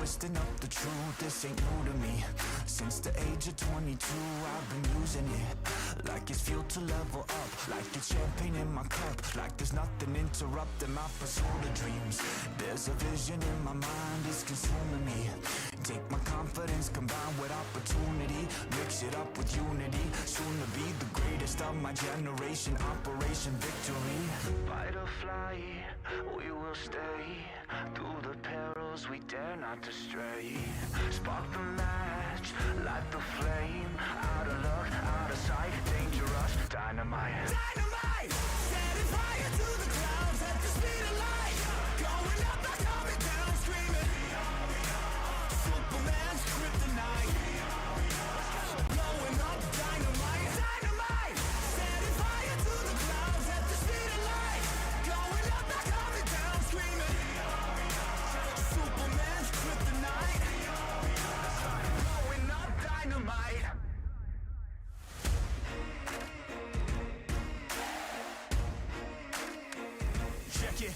twisting up the truth, this ain't new to me. Since the age of 22, I've been using it like it's fuel to level up, like it's champagne in my cup, like there's nothing interrupting my pursuit of dreams. There's a vision in my mind, it's consuming me. Take my confidence combined with opportunity, mix it up with unity, soon to be the greatest of my generation, Operation Victory. Fight or flight, we will stay, through the perils we dare not to stray. Spark the match, light the flame, out of luck, out of sight, dangerous, dynamite. Dynamite! Setting fire to the clouds at the speed of light. Going up, not coming down, screaming. Superman's kryptonite. Blowing up, dynamite. Dynamite! Setting fire to the clouds at the speed of light. Going up, not coming down, screaming. Superman's kryptonite. Blowing up, dynamite. Check it.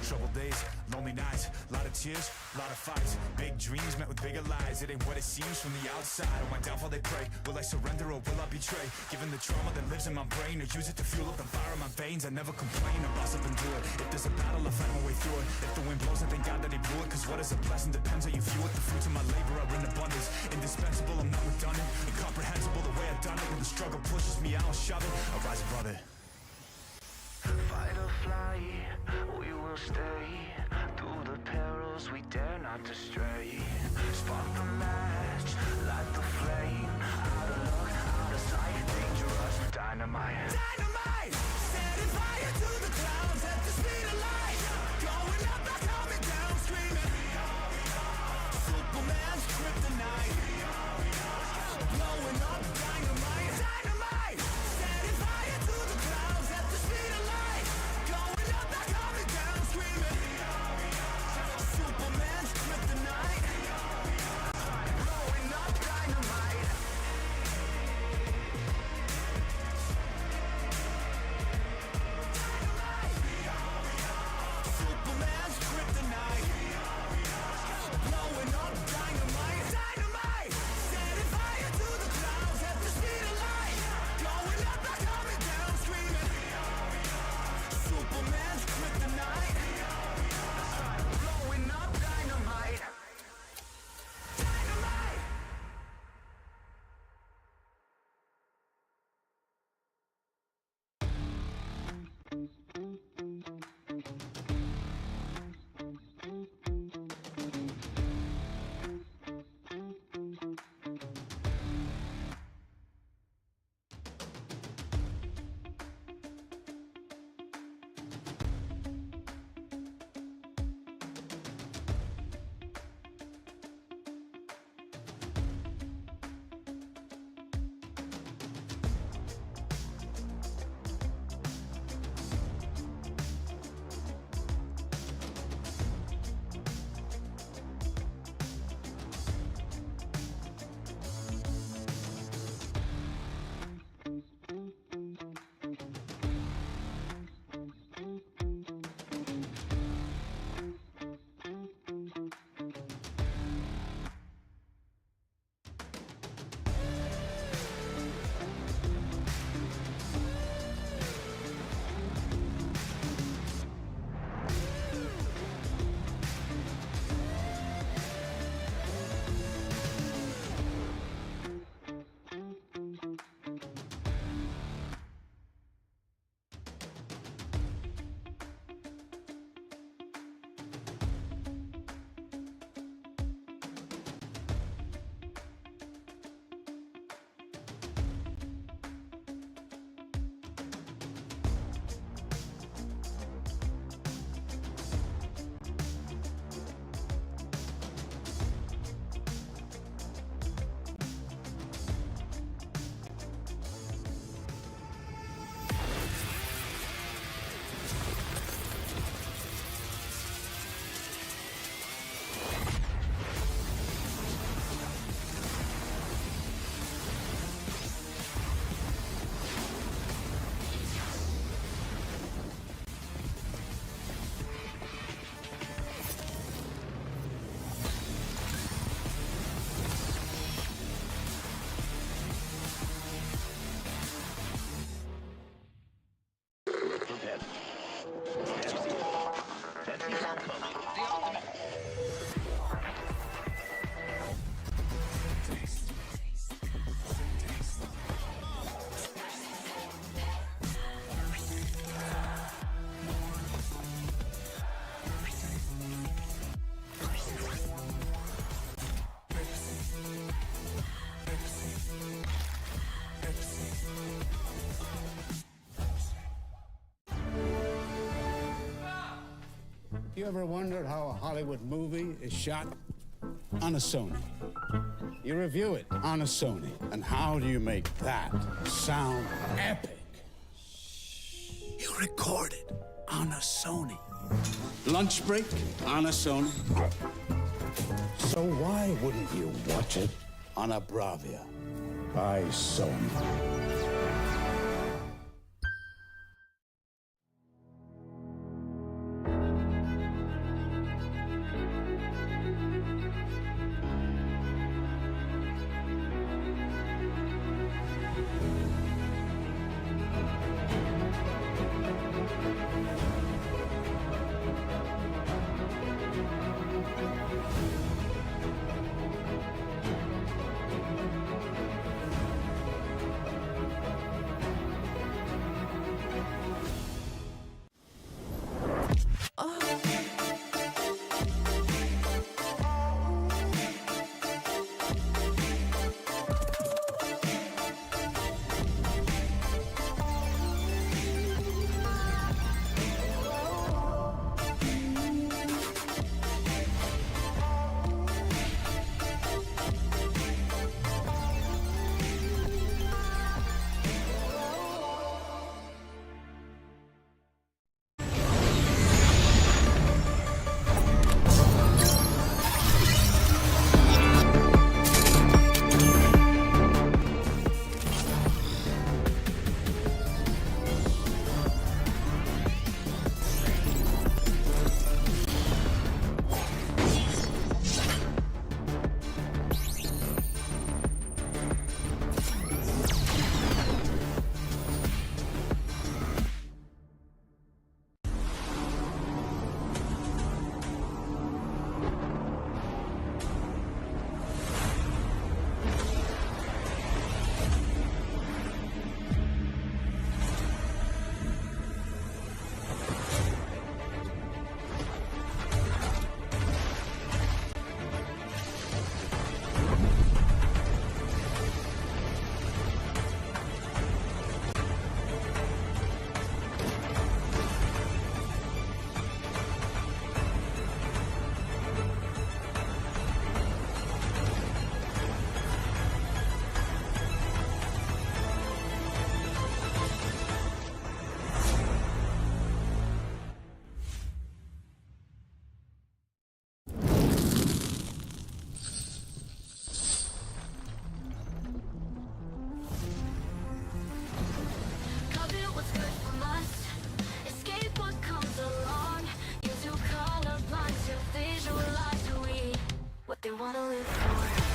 Troubled days, lonely nights, lot of tears, lot of fights. Big dreams met with bigger lies. It ain't what it seems from the outside. On my downfall they pray, will I surrender or will I betray? Given the trauma that lives in my brain, or use it to fuel up the fire in my veins. I never complain, I boss up and do it. If there's a battle, I fight my way through it. If the wind blows, I thank God that he blew it. Cause what is a blessing depends how you view it. The fruits of my labor are in abundance, indispensable, I'm not redundant. Incomprehensible the way I've done it. When the struggle pushes me, I'll shove it. I'll rise above it. Fight or flight, we will stay, through the perils we dare not to stray. Spark the match, light the flame, out of luck, out of sight, dangerous, dynamite. Dynamite! Setting fire to the clouds at the speed of light. Going up, not coming down, screaming. Superman's kryptonite. Blowing up, dynamite. Dynamite! Setting fire to the clouds at the speed of light. Going up, not coming down, screaming. Superman's kryptonite. Blowing up, dynamite. You ever wondered how a Hollywood movie is shot? On a Sony. You review it on a Sony. And how do you make that sound epic? You record it on a Sony. Lunch break on a Sony. So why wouldn't you watch it on a Bravia by Sony? They wanna live for.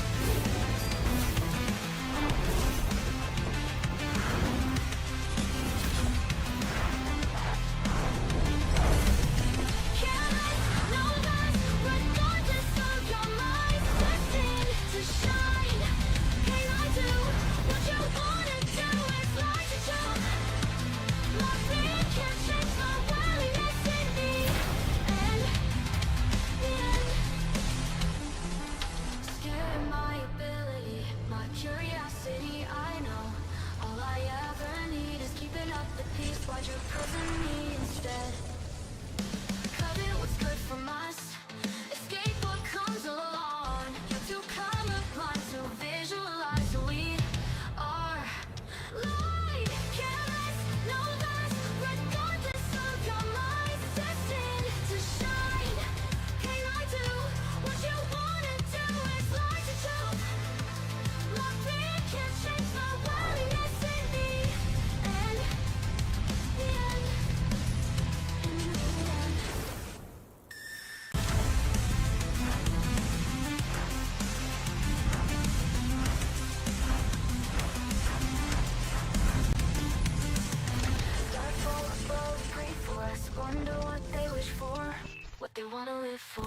They wanna live for.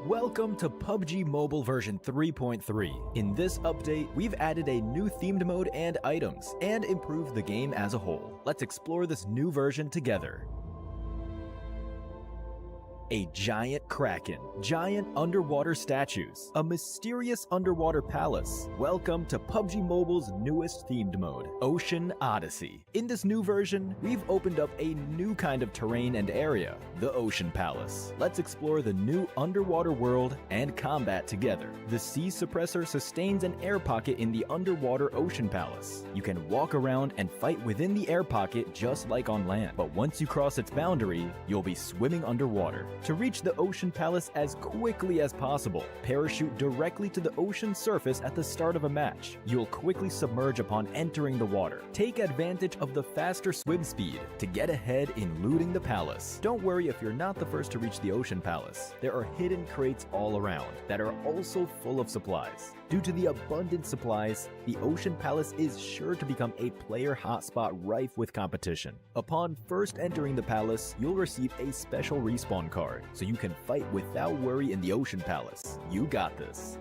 Welcome to PUBG Mobile version 3.3. In this update, we've added a new themed mode and items, and improved the game as a whole. Let's explore this new version together. A giant kraken, giant underwater statues, a mysterious underwater palace. Welcome to PUBG Mobile's newest themed mode, Ocean Odyssey. In this new version, we've opened up a new kind of terrain and area, the Ocean Palace. Let's explore the new underwater world and combat together. The sea suppressor sustains an air pocket in the underwater Ocean Palace. You can walk around and fight within the air pocket just like on land, but once you cross its boundary, you'll be swimming underwater. To reach the Ocean Palace as quickly as possible, parachute directly to the ocean surface at the start of a match. You'll quickly submerge upon entering the water. Take advantage of the faster swim speed to get ahead in looting the palace. Don't worry if you're not the first to reach the Ocean Palace. There are hidden crates all around that are also full of supplies. Due to the abundant supplies, the Ocean Palace is sure to become a player hotspot rife with competition. Upon first entering the palace, you'll receive a special respawn card, so you can fight without worry in the Ocean Palace. You got this.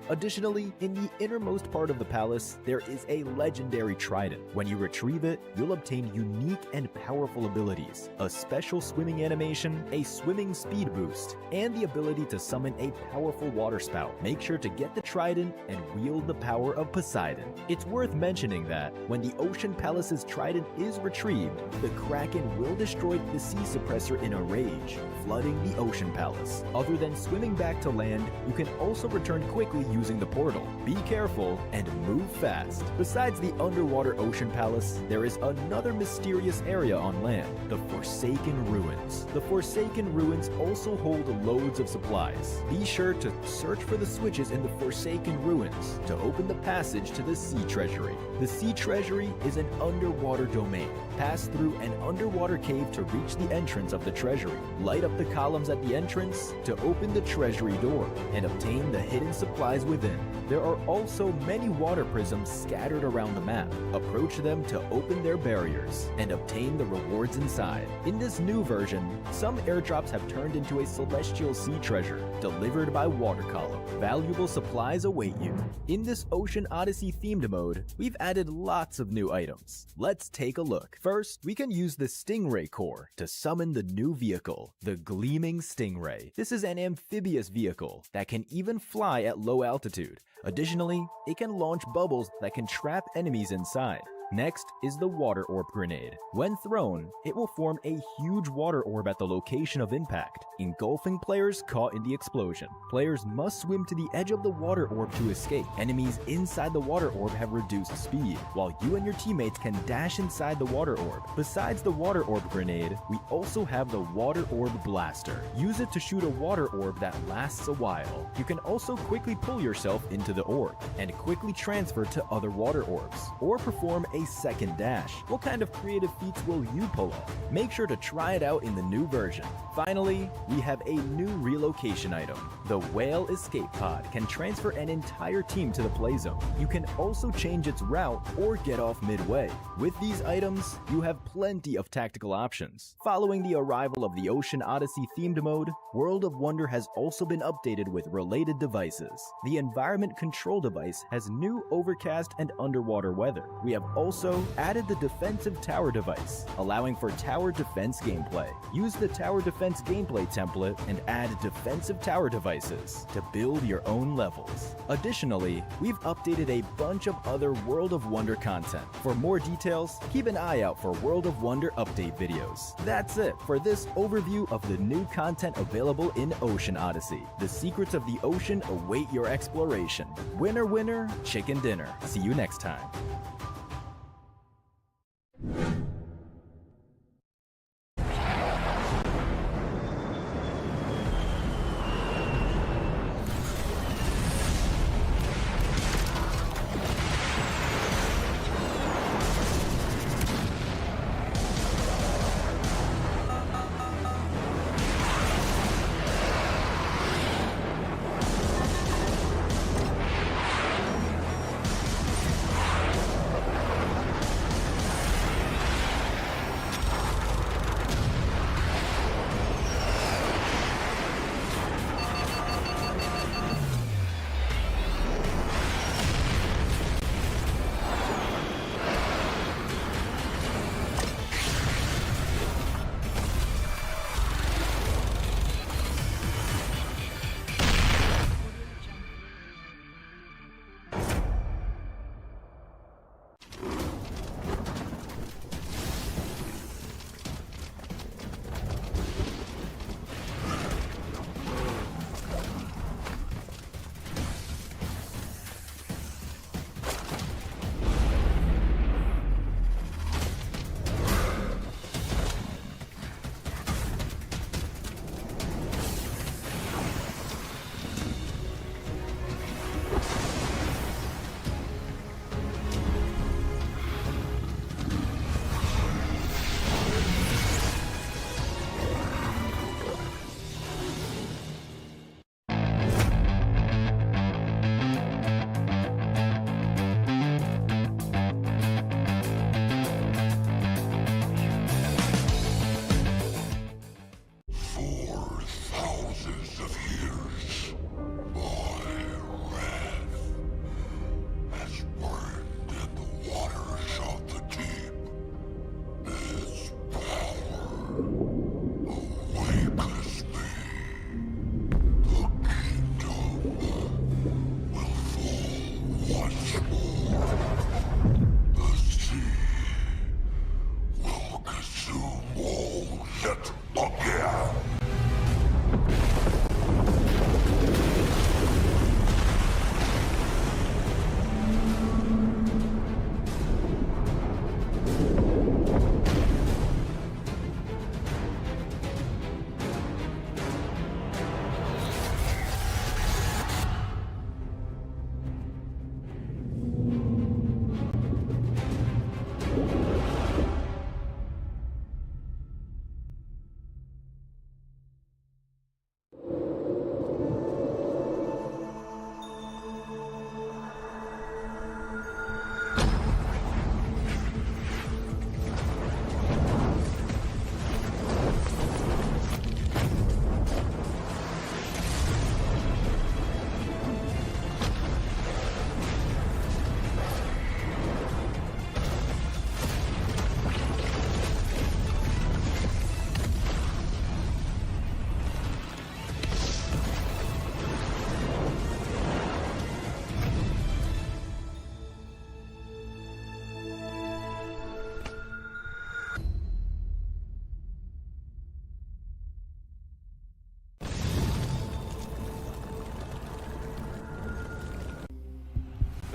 Additionally, in the innermost part of the palace, there is a legendary trident. When you retrieve it, you'll obtain unique and powerful abilities, a special swimming animation, a swimming speed boost, and the ability to summon a powerful water spout. Make sure to get the trident and wield the power of Poseidon. It's worth mentioning that when the Ocean Palace's trident is retrieved, the Kraken will destroy the sea suppressor in a rage, flooding the Ocean Palace. Other than swimming back to land, you can also return quickly using the portal. Be careful and move fast. Besides the underwater Ocean Palace, there is another mysterious area on land, the Forsaken Ruins. The Forsaken Ruins also hold loads of supplies. Be sure to search for the switches in the Forsaken Ruins to open the passage to the Sea Treasury. The Sea Treasury is an underwater domain. Pass through an underwater cave to reach the entrance of the treasury. Light up the columns at the entrance to open the treasury door and obtain the hidden supplies within. There are also many water prisms scattered around the map. Approach them to open their barriers and obtain the rewards inside. In this new version, some airdrops have turned into a celestial sea treasure delivered by water column. Valuable supplies await you. In this Ocean Odyssey themed mode, we've added lots of new items. Let's take a look. First, we can use the Stingray core to summon the new vehicle, the Gleaming Stingray. This is an amphibious vehicle that can even fly at low altitude. Additionally, it can launch bubbles that can trap enemies inside. Next is the Water Orb Grenade. When thrown, it will form a huge water orb at the location of impact, engulfing players caught in the explosion. Players must swim to the edge of the water orb to escape. Enemies inside the water orb have reduced speed, while you and your teammates can dash inside the water orb. Besides the Water Orb Grenade, we also have the Water Orb Blaster. Use it to shoot a water orb that lasts a while. You can also quickly pull yourself into the orb and quickly transfer to other water orbs, or perform a second dash. What kind of creative feats will you pull off? Make sure to try it out in the new version. Finally, we have a new relocation item. The Whale Escape Pod can transfer an entire team to the play zone. You can also change its route or get off midway. With these items, you have plenty of tactical options. Following the arrival of the Ocean Odyssey themed mode, World of Wonder has also been updated with related devices. The Environment Control device has new overcast and underwater weather. We have also added the Defensive Tower device, allowing for tower defense gameplay. Use the tower defense gameplay template and add defensive tower devices to build your own levels. Additionally, we've updated a bunch of other World of Wonder content. For more details, keep an eye out for World of Wonder update videos. That's it for this overview of the new content available in Ocean Odyssey. The secrets of the ocean await your exploration. Winner, winner, chicken dinner. See you next time.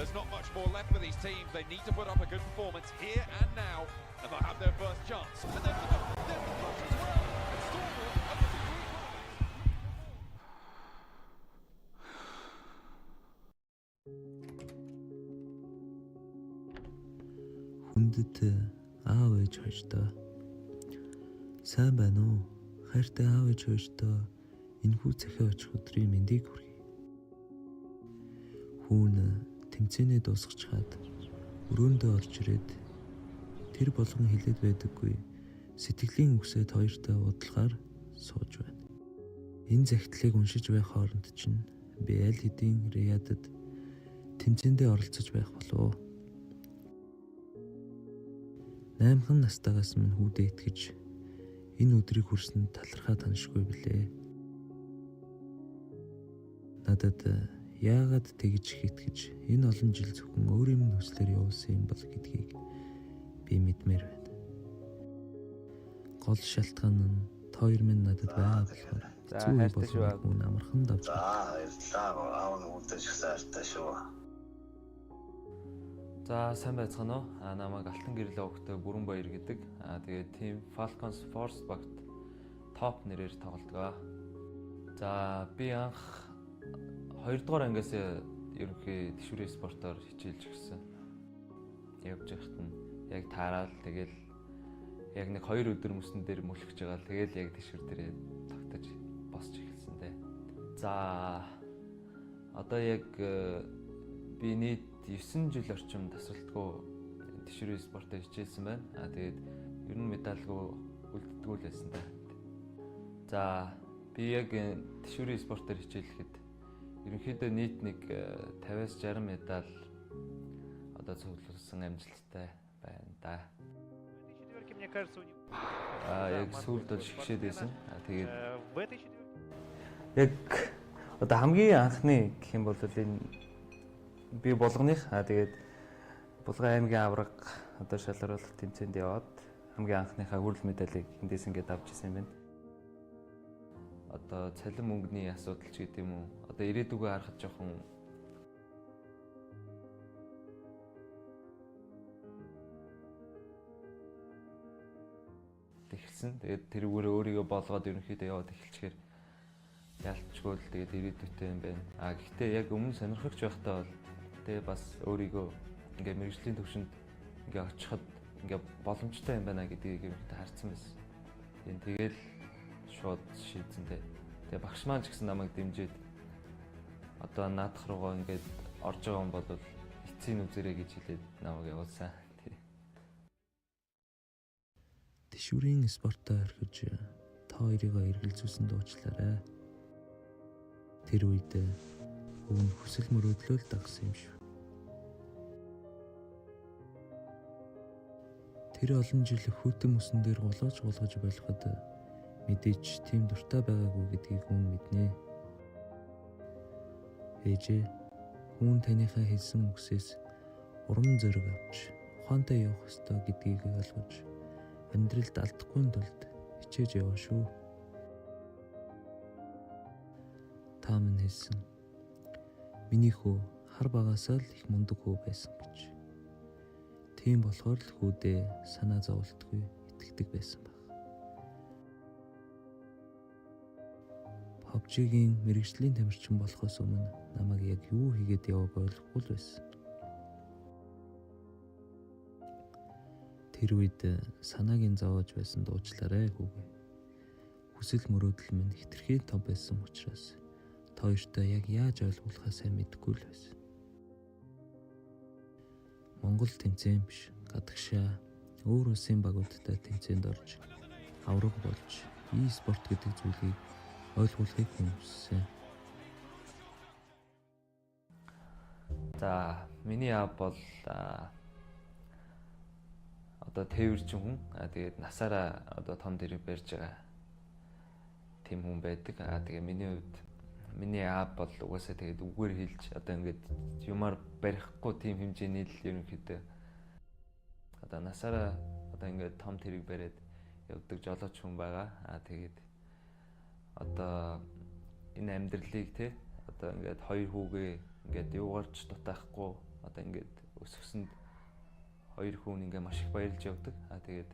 There's not much more left for these teams. They need to put up a good performance here and now, and they'll have their first chance. And then for the cross as well. And Stormwall up to 3 points. Хүндэт аав ээж хоёртоо сайн байна уу? Хайртай аав ээж хоёртоо энэхүү цахиа очих өдрийн мэндийг хүргэе. Хүүн тэмцээнээ дуусгачаад өрөөндөө орж ирээд тэр болгон хилээд байдаггүй сэтгэлийн үгсэд хоёртой удалгаар сууж байна. Энэ захидлыг уншиж байх хооронд чинь би аль хэдийн Риядад тэмцээндээ оролцож байх болов. 8 настайгаас минь хүүдээ итгэж энэ өдрийг хүрсэнд талархаа таншгүй билээ. Надад яагаад тэгж итгэж энэ олон жил зөвхөн өөрийн хүслээр явуулсан юм бол гэдгийг би мэдмээр байна. Гол шалтгаан нь хоёр минь надад байгаа болохоор зүй болгох хүн амархан давж байна. аав нь үлдэж сайртай шүү. За сайн байцгаана уу? Намайг Алтан гэрэл өгтөө Бүрэн Баяр гэдэг. Тэгээд team Falcons Force багт топ нэрээр тоглодог. За би анх 2 дугаар ангиас ерөнхий тэшүүрийн спортоор хичээлж гисэн. Явж байхад нь яг таарал тэгэл яг нэг 2 өдөр мөсөн дээр мөлхөж байгаа. Тэгэл яг тэшүүр дээрээ тогтож босч эхэлсэн дээ. За одоо яг би нийт 9 жил орчим тасралтгүй тэшүүрийн спортоор хичээлсэн байна. Тэгээд ер нь медальгүй үлддэггүй л байсан да. За би яг тэшүүрийн спортоор хичээлэхэд ерөнхийдөө нийт нэг 50-аас 60 медаль одоо цуглуулсан амжилттай байна да. Яг сүүлд бол шигшээд байсан. Тэгээд яг одоо хамгийн анхны гэх юм бол энэ би булганых тэгээд Булган аймгийн авраг одоо шалгаруулах тэмцээнд яваад хамгийн анхныхаа хүрэл медалийг эндээс ингээд авч ирсэн юм байна. Одоо цалин мөнгөний асуудал ч гэдэг юм уу. Одоо ирээдүгөө харахад жоохон тэгсэн. Тэгээд тэрүүгээр өөрийгөө болгоод ерөнхийдөө яваад эхэлчихээр ялцгүй л тэгээд ирээдүйтэй юм байна. Гэхдээ яг өмнө сонирхогч байхдаа бол тэгээд бас өөрийгөө ингээ мэргэжлийн төвшөнд ингээ очиход ингээ боломжтой юм байна гэдгийг ерөнхийдөө харсан байсан. Тэгээд шууд шийдсэнтэй. Тэгээ багш маань ч гэсэн намайг дэмжиж одоо наадах руугаа ингээд орж байгаа юм бол эцсийн үзэрэй гэж хэлээд намайг явуулсан. Тэшүүрийн спортоор орхиж та хоёрыгаа эргэлзүүлсэн дуучлаарай. Тэр үед өвн хүсэл мөрөөдлөө л дагсан юм шүү. Тэр олон жил хүүтэн мөсөн дээр голоож болгоход мэдээч тийм дуртай байгаагүй гэдгийг хүн мэднэ. Ээжээ хүн таныхаа хэлсэн үгсээс урам зориг авч ухаантай явах ёстой гэдгийг ойлгож амьдралд алдахгүй тулд хичээж яваа шүү. Та минь хэлсэн. Миний хүү хар багасаа л их мундаг хүү байсан гэж. Тийм болохоор л хүүдээ санаа зовлтгүй итгэдэг байсан баг. PUBG-гийн мэргэжлийн тамирчин болохоос өмнө намайг яг юу хийгээд явааг ойлгохгүй л байсан. Тэр үед санаагийн зовоож байсан дуучлаарай хүүгээ. Хүсэл мөрөөдөл минь хэтэрхий том байсан учраас та хоёртой яг яаж ойлгуулахаа сайн мэдэхгүй л байсан. Монгол тэмцээн биш, гадагшаа өөр улсын багуудтай тэмцээнд орж авраг болж e-спорт гэдэг зүйлийг ойлгуулахыг хүссэн. За миний аав бол одоо тээвэрчин хүн. Тэгээд насаараа одоо том дэрэг барьж байгаа тийм хүн байдаг. Тэгээ миний хувьд миний аав бол угаасаа тэгээд үгээр хэлж одоо ингээд юмар барихгүй тийм хэмжээний л ерөнхийдөө одоо насаараа одоо ингээд том тэрэг бариад явдаг жолооч хүн байгаа. Тэгээд одоо энэ амьдралыг те одоо ингээд хоёр хүүгээ ингээд юугаарч дутаахгүй одоо ингээд өсгсөнд хоёр хүн ингээд маш их баярлж явдаг. Тэгээд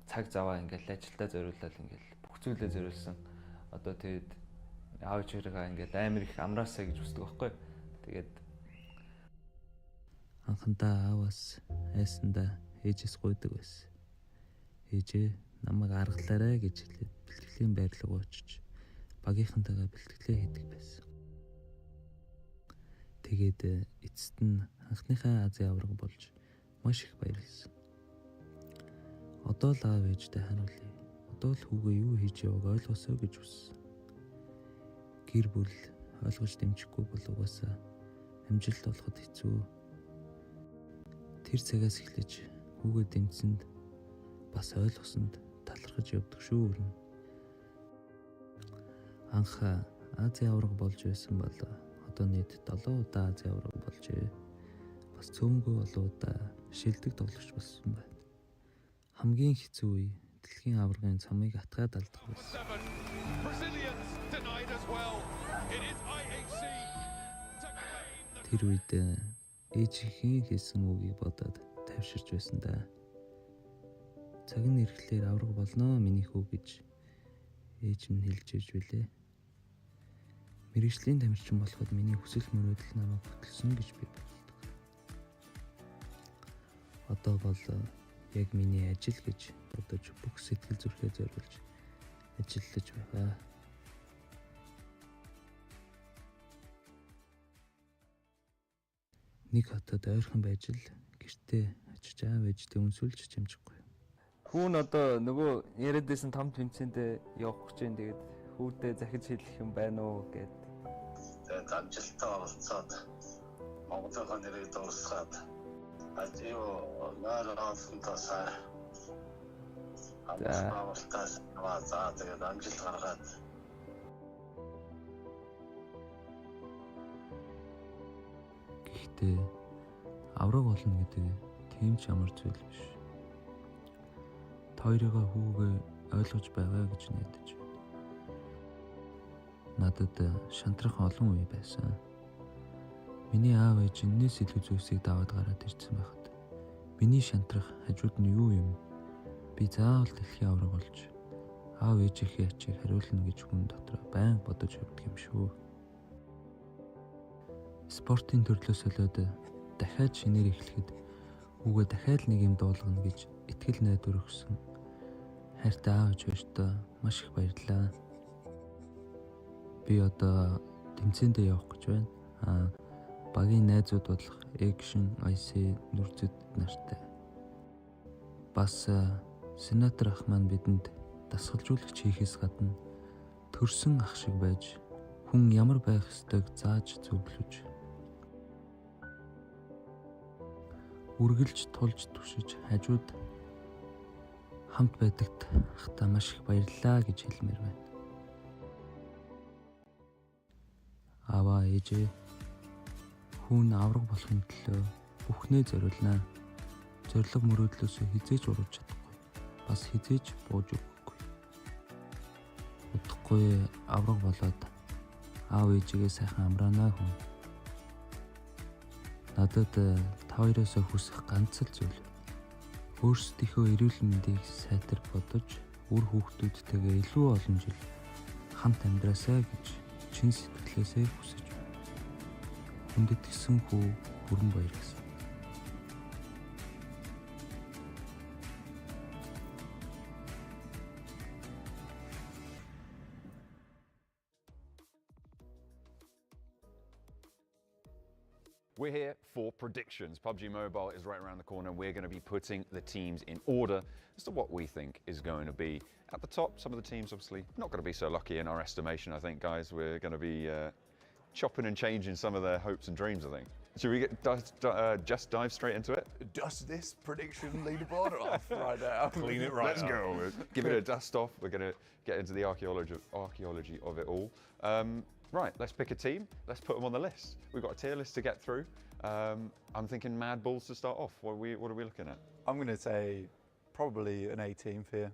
цаг заваа ингээд ажилдаа зориулаад ингээд бүх зүйлээ зориулсан. Одоо тэгээд аав ээжээрээ ингээд амар их амраасаа гэж үздэг байхгүй. Тэгээд анхандаа ааваас айсандаа ээжээс гуйдаг байсан. Ээжээ намайг аргалаарай гэж хэлээд бэлтгэлийн байрлал уучиж багийнхантайгаа бэлтгэлээ хийдэг байсан. Тэгээд эцэст нь анхныхаа Азийн аварга болж маш их баярлсан. Одоо л аав ээжтэй ханиулъя. Одоо л хүүгээ юу хийж явааг ойлгосоо гэж хүссэн. Гэр бүл ойлгож дэмжихгүй бол угаасаа амжилт олоход хэцүү. Тэр цагаас эхлэж хүүгээ дэмжсэнд бас ойлгосонд талархаж явдаг шүү өрнө. Анх Азийн аварга болж байсан бол одоо нийт 7 удаа Азийн аварга болжээ. Бас цөмгүй олон удаа шилдэг тоглогч болсон байна. Хамгийн хэцүү үе дэлхийн аваргын цамыг атгаад алдах байсан. Тэр үед ээжийн хийсэн үгийг бодоод тавьширч байсан да. Цаг нь ирэхлээр авраг болноо миний хүү гэж ээж нь хэлж иж билээ. Мэргэжлийн тамирчин болоход миний хүсэл мөрөөдөл намайг хөтлсөн гэж би боддог. Одоо бол яг миний ажил гэж бодож бүх сэтгэл зүрхээ зориулж ажиллаж байгаа. Нэг хотод ойрхон байж л гэртээ очиж аав ээжтэй үнсүүлж чимчихгүй. Хүүн одоо нөгөө яриад байсан том тэмцээндээ явах гэж байна. Тэгээд хүүдээ захиж хэлэх юм байна уу гэд. Тэгээд амжилттай олцоод Монголынхаа нэрийг дуусгаад ажил наалаасантаа амжилтаас аваад тэгээд амжилт гаргаад Гэхдээ авраг болно гэдэг тийм ч ямар зүйл биш. Хоёрыгаа хүүгээ ойлгож байгаа гэж найдаж байна. Надад шантрах олон үе байсан. Миний аав ээж энэс илүү зүйлсийг даваад гараад ирсэн байхад миний шантрах хажууд нь юу юм? Би заавал дэлхийн авраг болж аав ээжийнхээ ачийг хариулна гэж хүн дотор байнга бодож явдаг юм шүү. Спортын төрлөө солиод дахиад шинээр эхлэхэд хүүгээ дахиад нэг юм дуулгана гэж итгэл найдвар өгсөн. Хайртай аав ээжтэй маш их баярлалаа. Би одоо тэмцээндээ явах гэж байна. Багийн найзууд болох Экшн, IC нүрзэд нартай. Бас сенатор ах маань бидэнд дасгалжуулагч хийхээс гадна төрсөн ах шиг байж хүн ямар байх ёстойг зааж зөвлөж үргэлж тулж түшиж хажууд хамт байдагт ахта маш их баярлалаа гэж хэлмээр байна. Аваа ээжээ хүн авраг болохын төлөө бүхнээ зориулнаа. Зориг мөрөөдлөөсөө хизээж урууж чадахгүй. Бас хизээж бууж өгөхгүй. Удахгүй авраг болоод аав ээжигээ сайхан амраанаа хүн. Надад та хоёроос хүсэх ганц л зүйл. Өөрсдийнхөө эрүүл мэндийг сайтар бодож, үр хүүхдүүдтэйгээ илүү олон жил хамт амьдраасай гэж чин сэтгэлээсээ хүсэж байна. Хүндэт гисэн хүү бүрэн баяр гэсэн. We're here for predictions. PUBG Mobile is right around the corner. We're going to be putting the teams in order as to what we think is going to be at the top. Some of the teams obviously not going to be so lucky in our estimation, I think, guys. We're going to be chopping and changing some of their hopes and dreams, I think. Should we just dive straight into it? Dust this prediction leaderboard off right now. Clean it right Let's go. Give it a dust off. We're going to get into the archaeology of it all. Right, let's pick a team. Let's put them on the list. We've got a tier list to get through. I'm thinking Mad Balls to start off. What are we looking at? I'm going to say probably an A team here.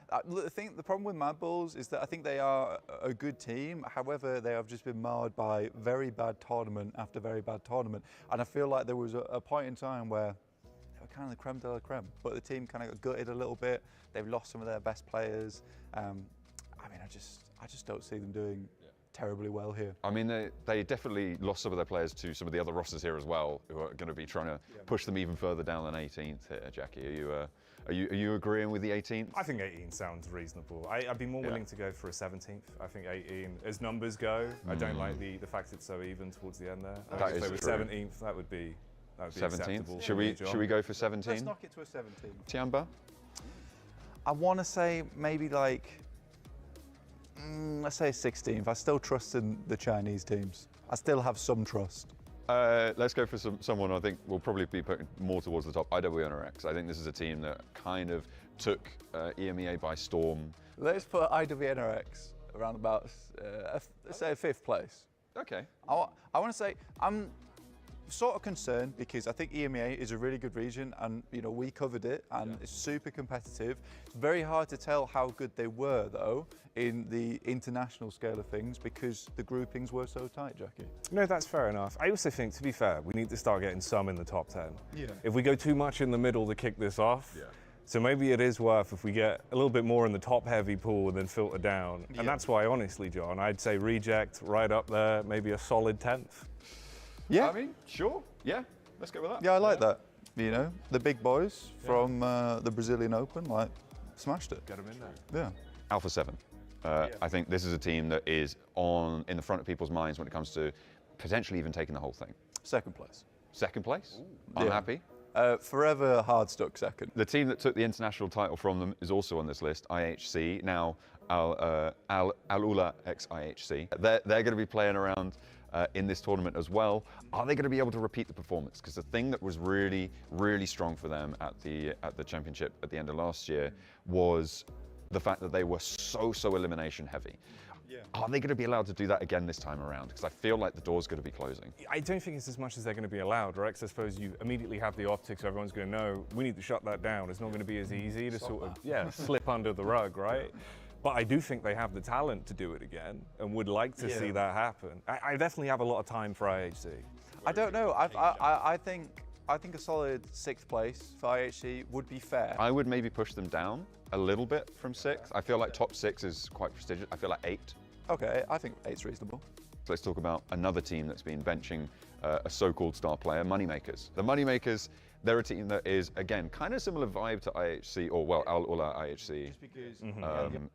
The problem with Mad Bulls is that I think they are a good team. However, they have just been marred by very bad tournament after very bad tournament. And I feel like there was a point in time where they were kind of the creme de la creme, but the team kind of got gutted a little bit. They've lost some of their best players. I mean, I just don't see them doing terribly well here. I mean, they definitely lost some of their players to some of the other rosters here as well, who are going to be trying to push them even further down than 18th here. Jackie, are you agreeing with the 18th? I think 18 sounds reasonable. I'd be more willing to go for a 17th. I think 18, as numbers go, I don't like the fact it's so even towards the end there. That if is they were true. 17th, that would be 17th. acceptable. Should we go for 17? Let's knock it to a 17. Tiamba? I want to say maybe like, let's say 16th. I still trust in the Chinese teams. I still have some trust. Let's go for someone I think will probably be putting more towards the top, IWNRX. I think this is a team that kind of took EMEA by storm. Let's put IWNRX around about, let's say 5th place. Okay. I want to say, I'm sort of concerned because I think EMEA is a really good region, and you know we covered it, and it's super competitive. It's very hard to tell how good they were though in the international scale of things because the groupings were so tight, Jackie. No, that's fair enough. I also think, to be fair, we need to start getting some in the top 10. Yeah. If we go too much in the middle to kick this off, so maybe it is worth if we get a little bit more in the top heavy pool and then filter down. And that's why, honestly, John, I'd say reject right up there, maybe a solid 10th. Yeah. I mean, sure. Yeah. Let's go with that. Yeah, I like that. You know, the big boys from the Brazilian Open, like, smashed it. Get them in there. Yeah. Alpha 7. I think this is a team that is in the front of people's minds when it comes to potentially even taking the whole thing. 2nd place. 2nd place? I'm happy. Forever hard stuck 2nd. The team that took the international title from them is also on this list, IHC, now Al-Ula ex-IHC. They're going to be playing around in this tournament as well. Are they going to be able to repeat the performance? Because the thing that was really, really strong for them at the championship at the end of last year was the fact that they were so elimination heavy. Are they going to be allowed to do that again this time around? Because I feel like the door's going to be closing. I don't think it's as much as they're going to be allowed, right? Because I suppose you immediately have the optics, everyone's going to know, we need to shut that down. It's not going to be as easy to sort of, slip under the rug, right? But I do think they have the talent to do it again and would like to see that happen. I definitely have a lot of time for IHC. I don't know. I think a solid 6th place for IHC would be fair. I would maybe push them down a little bit from 6th. I feel like top 6 is quite prestigious. I feel like 8. Okay, I think 8's reasonable. So let's talk about another team that's been benching a so-called star player, Moneymakers. The Moneymakers, they're a team that is, again, kind of similar vibe to IHC, or well, Al-Ula IHC,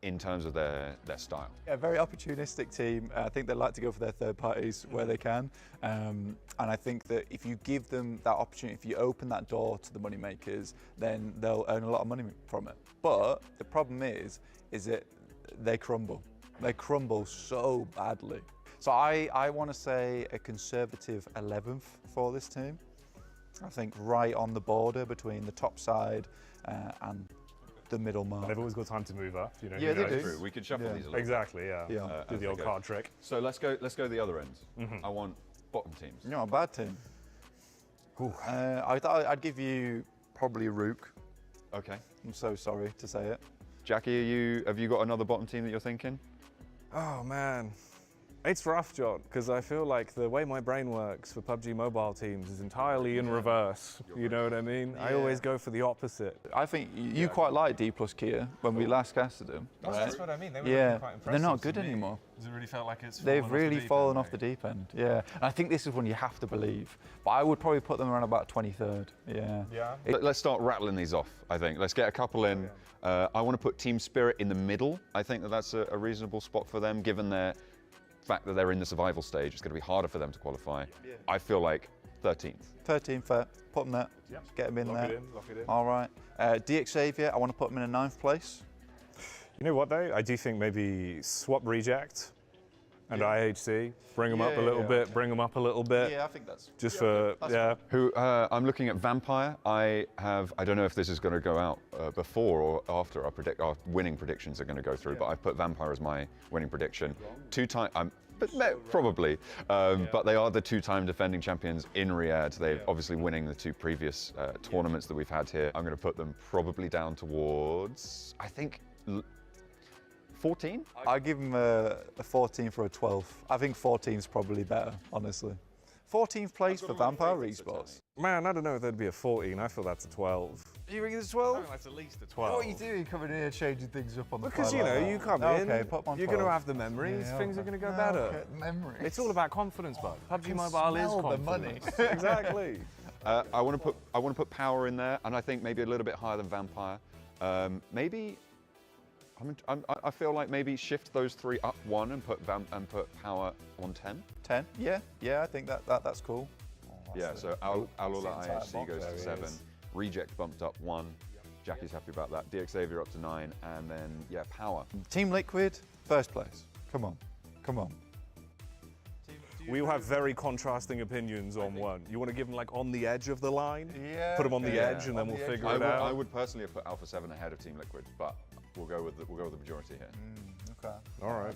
in terms of their style. Yeah, very opportunistic team. I think they like to go for their third parties where they can. And I think that if you give them that opportunity, if you open that door to the Moneymakers, then they'll earn a lot of money from it. But the problem is that they crumble. They crumble so badly. So I want to say a conservative 11th for this team. I think right on the border between the top side and the middle mark. They've always got time to move up, you know. Yeah, they do. True. We could shuffle these a little Exactly, yeah. Do the old card trick. So let's go the other end. I want bottom teams. You know, a bad team. I'd give you probably Rook. Okay. I'm so sorry to say it. Jackie, have you got another bottom team that you're thinking? Oh man, it's rough, John, because I feel like the way my brain works for PUBG Mobile teams is entirely in reverse. You know what I mean? Yeah. I always go for the opposite. I think you quite like D+ Kia when we last casted them. That's what I mean. They were quite impressive. They're not good anymore. Does it really feel like it's They've really fallen off the deep end. Yeah, and I think this is one you have to believe. But I would probably put them around about 23rd. Yeah. Let's start rattling these off. I think let's get a couple in. I want to put Team Spirit in the middle. I think that's a reasonable spot for them, given their fact that they're in the survival stage. It's going to be harder for them to qualify. I feel like 13th. 13th, fair. Put them there. Get them in there. Lock it in. All right. DX Xavier, I want to put them in a 9th place. You know what though? I do think maybe swap Reject and IHC. Bring them up a little bit. Bring them up a little bit. Yeah, I think that's just for Who I'm looking at Vampire. I don't know if this is going to go out before or after our winning predictions are going to go through, but I've put Vampire as my winning prediction. But probably. But they are the two-time defending champions in Riyadh. They're obviously winning the two previous tournaments that we've had here. I'm going to put them probably down towards, I think, 14? I give them a 14 for a 12. I think 14 is probably better, honestly. 14th place for Vampire Esports. Man, I don't know if that'd be a 14. I feel that's a 12. You think it's 12? I think that's at least a 12. What are you doing coming here changing things up on the Because, fly you like know, that? you come Okay, in, put 'em on you're going to 12. have the memories, Yeah, things okay. are going to go No, better. okay, memories. It's all about confidence, bud. PUBG can Mobile is smell the confidence. money. Exactly. I want to put Power in there, and I think maybe a little bit higher than Vampire. Maybe I feel like maybe shift those three up one and put Power on 10. 10? Yeah, I think that's cool. Yeah, so Alula IHC goes to There he 7. is. Reject bumped up 1. Jackie's happy about that. DX Xavier up to 9, and then yeah, Power. Team Liquid, first place. Come on. We all have very contrasting opinions on one. You want to give them like on the edge of the line? Yeah. Put them on the yeah, edge and then we'll figure I it out. would personally have put Alpha 7 ahead of Team Liquid, but we'll go with the majority here. Okay. All right.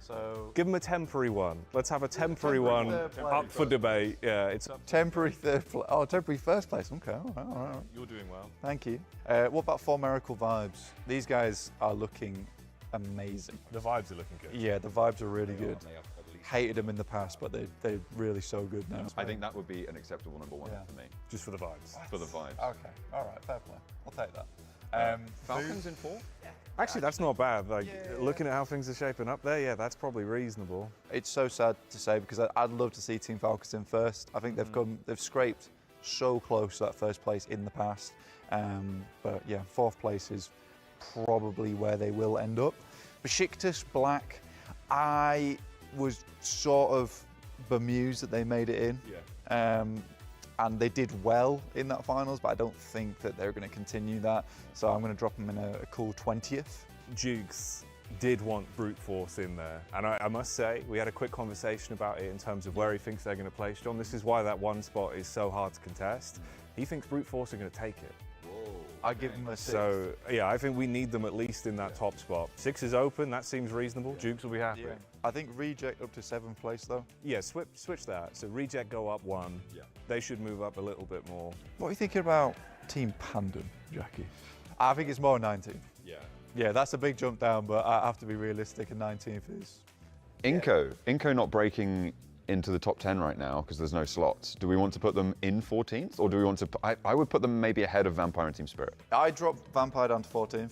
So Give them a temporary one. Let's have a temporary one third place. up for debate. Yeah, it's temporary temporary first place. Okay, all right. You're doing well. Thank you. What about For Miracle Vibes? These guys are looking amazing. The vibes are looking good. Yeah, the vibes are really good. Hated them in the past, but they're really so good now. I think that would be an acceptable number 1 for me. Just for the vibes. For the vibes. Okay, all right, fair play. I'll take that. Falcons in 4? Actually, that's not bad. Like looking at how things are shaping up there, yeah, that's probably reasonable. It's so sad to say because I'd love to see Team Falcons in first. I think they've scraped so close to that first place in the past. But yeah, 4th place is probably where they will end up. Besiktas Black, I was sort of bemused that they made it in. Yeah. And they did well in that finals, but I don't think that they're going to continue that. So I'm going to drop them in a cool 20th. Jukes did want brute force in there, and I must say we had a quick conversation about it in terms of where he thinks they're going to place John. This is why that one spot is so hard to contest. He thinks brute force are going to take it. I give them a 6. So yeah, I think we need them at least in that top spot. 6 is open. That seems reasonable. Jukes will be happy. Yeah. I think Reject up to 7th place though. Yeah, switch that. So Reject go up 1. Yeah. They should move up a little bit more. What are you thinking about Team Pandem, Jackie? I think it's more 19th. Yeah. Yeah, that's a big jump down, but I have to be realistic, and 19th is... Inco not breaking into the top 10 right now because there's no slots. Do we want to put them in 14th, or do we want to... I would put them maybe ahead of Vampire and Team Spirit. I dropped Vampire down to 14th,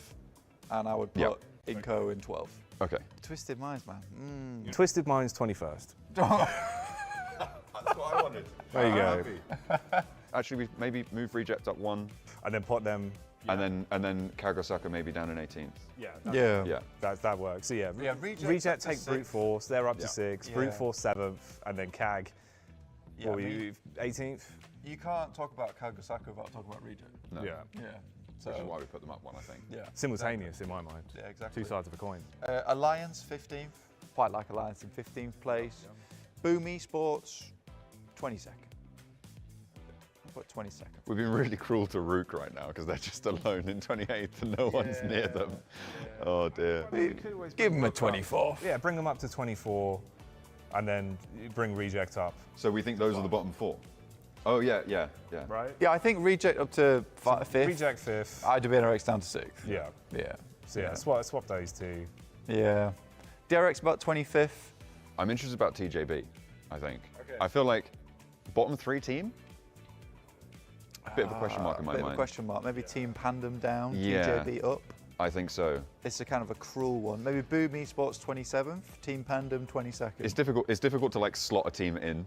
and I would put Inco in 12th. Okay. Twisted Minds, man. Twisted Minds 21st. That's what I wanted. There you go. Actually, we maybe move Reject up 1, And then put them. and then Kagosaka maybe down in 18th. Yeah. Yeah. That works. So yeah, Reject Reject up to take brute 6th. force. They're up to 6. Yeah. Brute force 7th, and then Kag. Yeah, What were you 18th? You can't talk about Kagasaka without talking about Reject. No. Yeah. Yeah. So, Which is why we put them up 1, I think. yeah. Simultaneous in my mind. Yeah, exactly. 2 sides of a coin. Alliance 15th. Quite like Alliance in 15th place. Boom Esports 22nd. I'll put 22nd. We've been really cruel to Rook right now because they're just alone in 28th and no one's near them. Oh dear. Give them a 24th. Yeah, bring them up to 24, and then bring Reject up. So we think those are the bottom 4? Oh yeah. Right? Yeah, I think Reject up to 5th. Reject 5th. IWNRX down to 6th. Yeah. Yeah. So yeah, swap those 2. Yeah. DRX about 25th. I'm interested about TJB, I think. Okay. I feel like bottom 3 team? Bit of a question mark in my Bit mind. of a question mark. Maybe Team Pandem down, Yeah. TJB up. I think so. It's a kind of a cruel one. Maybe Boom Esports 27th, Team Pandem 22nd. It's difficult to like slot a team in.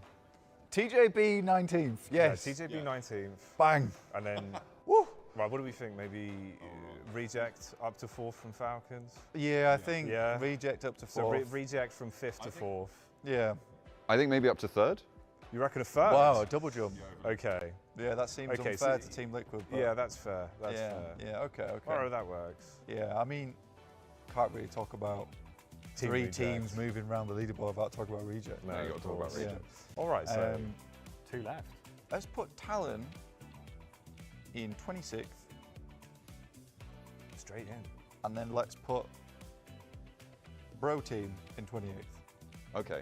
TJB 19th. Yes. Yeah, TJB 19th. Bang. And then, Woo. right, what do we think? Maybe Reject up to 4th from Falcons? Yeah, I think Yeah. Reject up to 4th. So Reject from 5th to 4th. Yeah. I think maybe up to 3rd. You reckon a 3rd? Wow, a double jump. Okay. Yeah, that seems Okay, unfair so- to Team Liquid. But Yeah, that's fair. That's yeah, fair. yeah, okay. Alright, that works. Yeah, I mean, can't really talk about Team 3 Reject. teams moving around the leaderboard without talking about Reject. No, you of got to talk about course. Reject. All right, so 2 left. Let's put Talon in 26th, straight in. and then let's put Bro Team in 28th. Okay.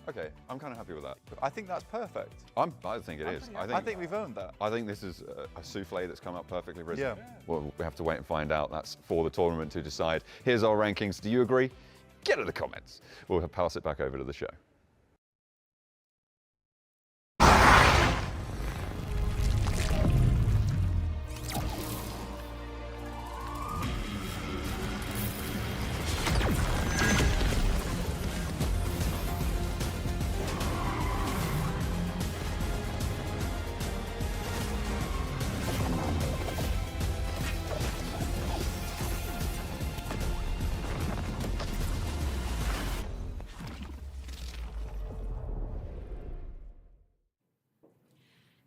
Okay, I'm kind of happy with that. I think that's perfect. I think it is. I think we've owned that. I think this is a souffle that's come up perfectly risen. Yeah. Well, we have to wait and find out. That's for the tournament to decide. Here's our rankings. Do you agree? Get in the comments. We'll pass it back over to the show.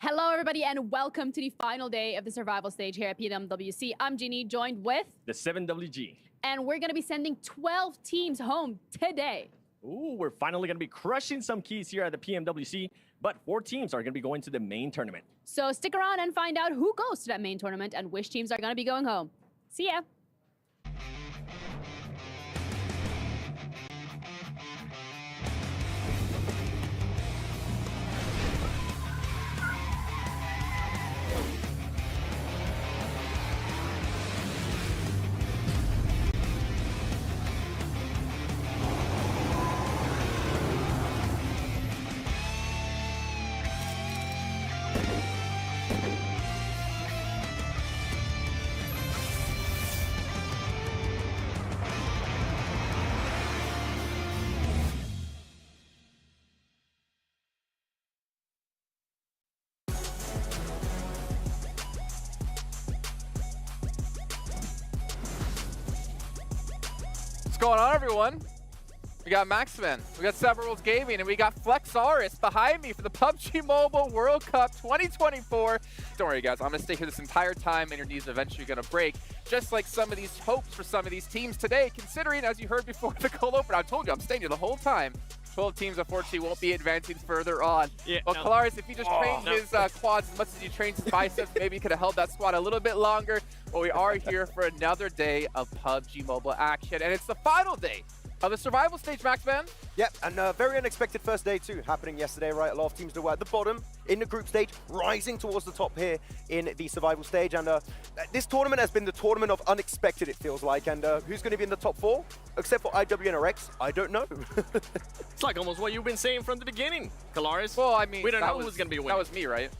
Hello, everybody, and welcome to the final day of the survival stage here at PMWC. I'm Ginny, joined with the 7WG. And we're going to be sending 12 teams home today. Ooh, we're finally going to be crushing some keys here at the PMWC, but 4 teams are going to be going to the main tournament. So stick around and find out who goes to that main tournament and which teams are going to be going home. See ya. What's going on, everyone? We got Maxman, we got Seven Worlds Gaming, and we got Flexaurus behind me for the PUBG Mobile World Cup 2024. Don't worry, guys. I'm going to stay here this entire time, and your knees are eventually going to break. Just like some of these hopes for some of these teams today, considering, as you heard before the cold open, I told you I'm staying here the whole time. 12 teams, unfortunately, won't be advancing further on. Yeah, well, no. Kalaris, if he just trained his quads as much as he trains his biceps, maybe he could have held that squat a little bit longer. But we are here for another day of PUBG Mobile action, and it's the final day of the survival stage, Maxman. Yep, and a very unexpected first day too, happening yesterday, right? A lot of teams that were at the bottom in the group stage, rising towards the top here in the survival stage. And this tournament has been the tournament of unexpected, it feels like. And who's going to be in the top 4? Except for IWNRX, I don't know. It's like almost what you've been saying from the beginning, Kalaris. Well, I mean, we don't know who's going to be winning. That was me, right?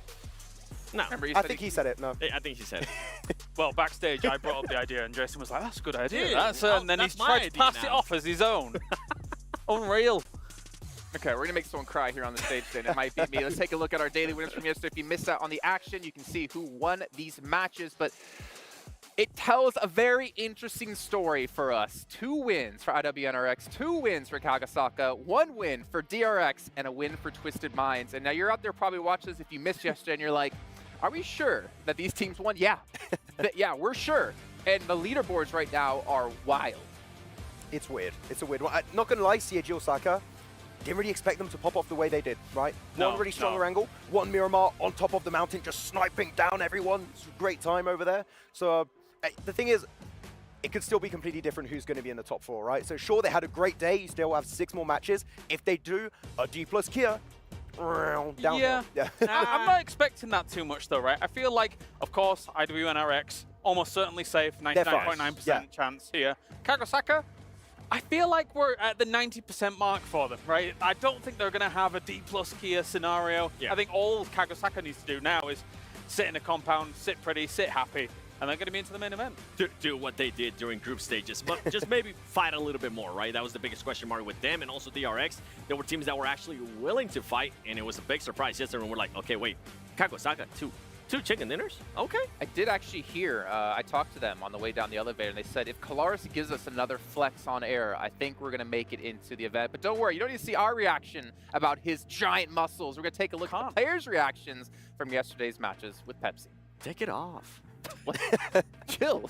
No. I think he said it, no. I think he said it. Well, backstage, I brought up the idea, and Jason was like, that's a good idea. Yeah, And then he tried to pass it off as his own. Unreal. Okay, we're going to make someone cry here on the stage then. It might be me. Let's take a look at our daily winners from yesterday. If you missed out on the action, you can see who won these matches. But it tells a very interesting story for us. 2 wins for IWNRX, 2 wins for Kagasaka, 1 win for DRX, and a win for Twisted Minds. And now you're out there probably watching this if you missed yesterday and you're like, are we sure that these teams won? Yeah. Yeah, we're sure. And the leaderboards right now are wild. It's weird. It's a weird one. I'm not going to lie, Seiji Osaka, didn't really expect them to pop off the way they did, right? One really stronger angle, one Miramar on top of the mountain, just sniping down everyone. It's a great time over there. So the thing is, it could still be completely different who's going to be in the top 4, right? So sure, they had a great day. You still have 6 more matches. If they do a D plus Kia, downhill. Yeah. I'm not expecting that too much, though, right? I feel like, of course, IWNRX, almost certainly safe, 99.9% chance here. Kagasaka, I feel like we're at the 90% mark for them, right? I don't think they're going to have a D plus Kia scenario. I think all Kagasaka needs to do now is sit in a compound, sit pretty, sit happy, and they're going to be into the main event. Do what they did during group stages, but just maybe fight a little bit more, right? That was the biggest question mark with them and also DRX. There were teams that were actually willing to fight, and it was a big surprise yesterday when we're like, okay, wait, Kagasaka, two chicken dinners? Okay. I did actually hear, I talked to them on the way down the elevator, and they said if Kalaris gives us another flex on air, I think we're going to make it into the event. But don't worry, you don't need to see our reaction about his giant muscles. We're going to take a look at the players' reactions from yesterday's matches with Pepsi. Take it off. Chill.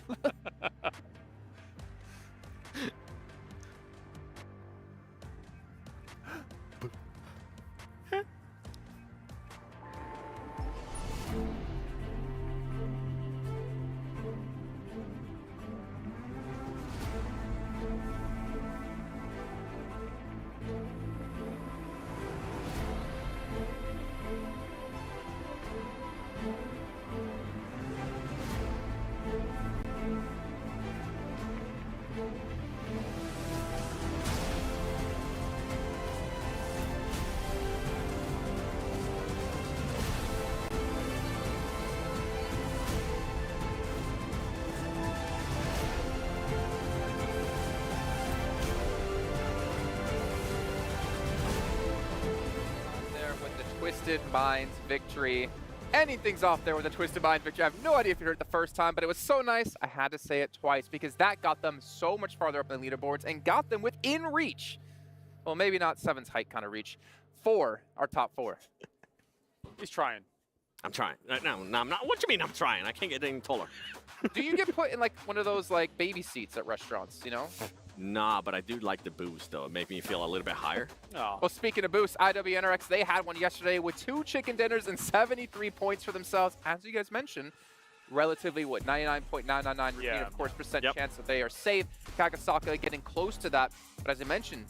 Twisted Minds victory. Anything's off there with a Twisted Mind victory. I have no idea if you heard it the first time, but it was so nice, I had to say it twice because that got them so much farther up in the leaderboards and got them within reach. Well, maybe not 7's height kind of reach. 4, our top 4. He's trying. I'm trying. No, I'm not. What do you mean I'm trying? I can't get any taller. Do you get put in like one of those like baby seats at restaurants, you know? Nah, but I do like the boost though. It made me feel a little bit higher. Oh. Well, speaking of boost, IWNRX, they had one yesterday with 2 chicken dinners and 73 points for themselves. As you guys mentioned, relatively, 99.999 repeat, of course, percent chance that they are safe. Kagasaka getting close to that. But as I mentioned,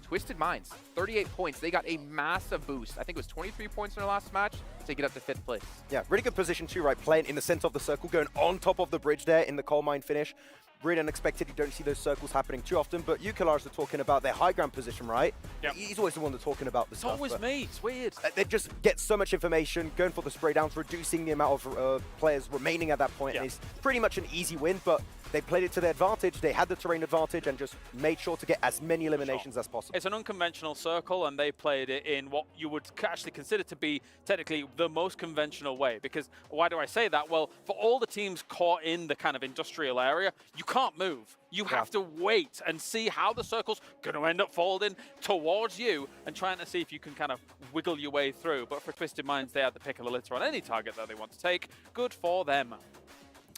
Twisted Minds, 38 points. They got a massive boost. I think it was 23 points in their last match to get up to 5th place. Yeah, really good position too, right? Playing in the center of the circle, going on top of the bridge there in the coal mine finish. Really unexpected. You don't see those circles happening too often, but you, Kalaris, are talking about their high ground position, right? Yep. He's always the one that's talking about this stuff. It's always me. It's weird. They just get so much information, going for the spray downs, reducing the amount of players remaining at that point. And it's pretty much an easy win, but they played it to their advantage. They had the terrain advantage and just made sure to get as many eliminations as possible. It's an unconventional circle, and they played it in what you would actually consider to be technically the most conventional way. Because why do I say that? Well, for all the teams caught in the kind of industrial area, you can't move. You have to wait and see how the circle's going to end up folding towards you and trying to see if you can kind of wiggle your way through. But for Twisted Minds, they had the pick of the litter on any target that they want to take. Good for them.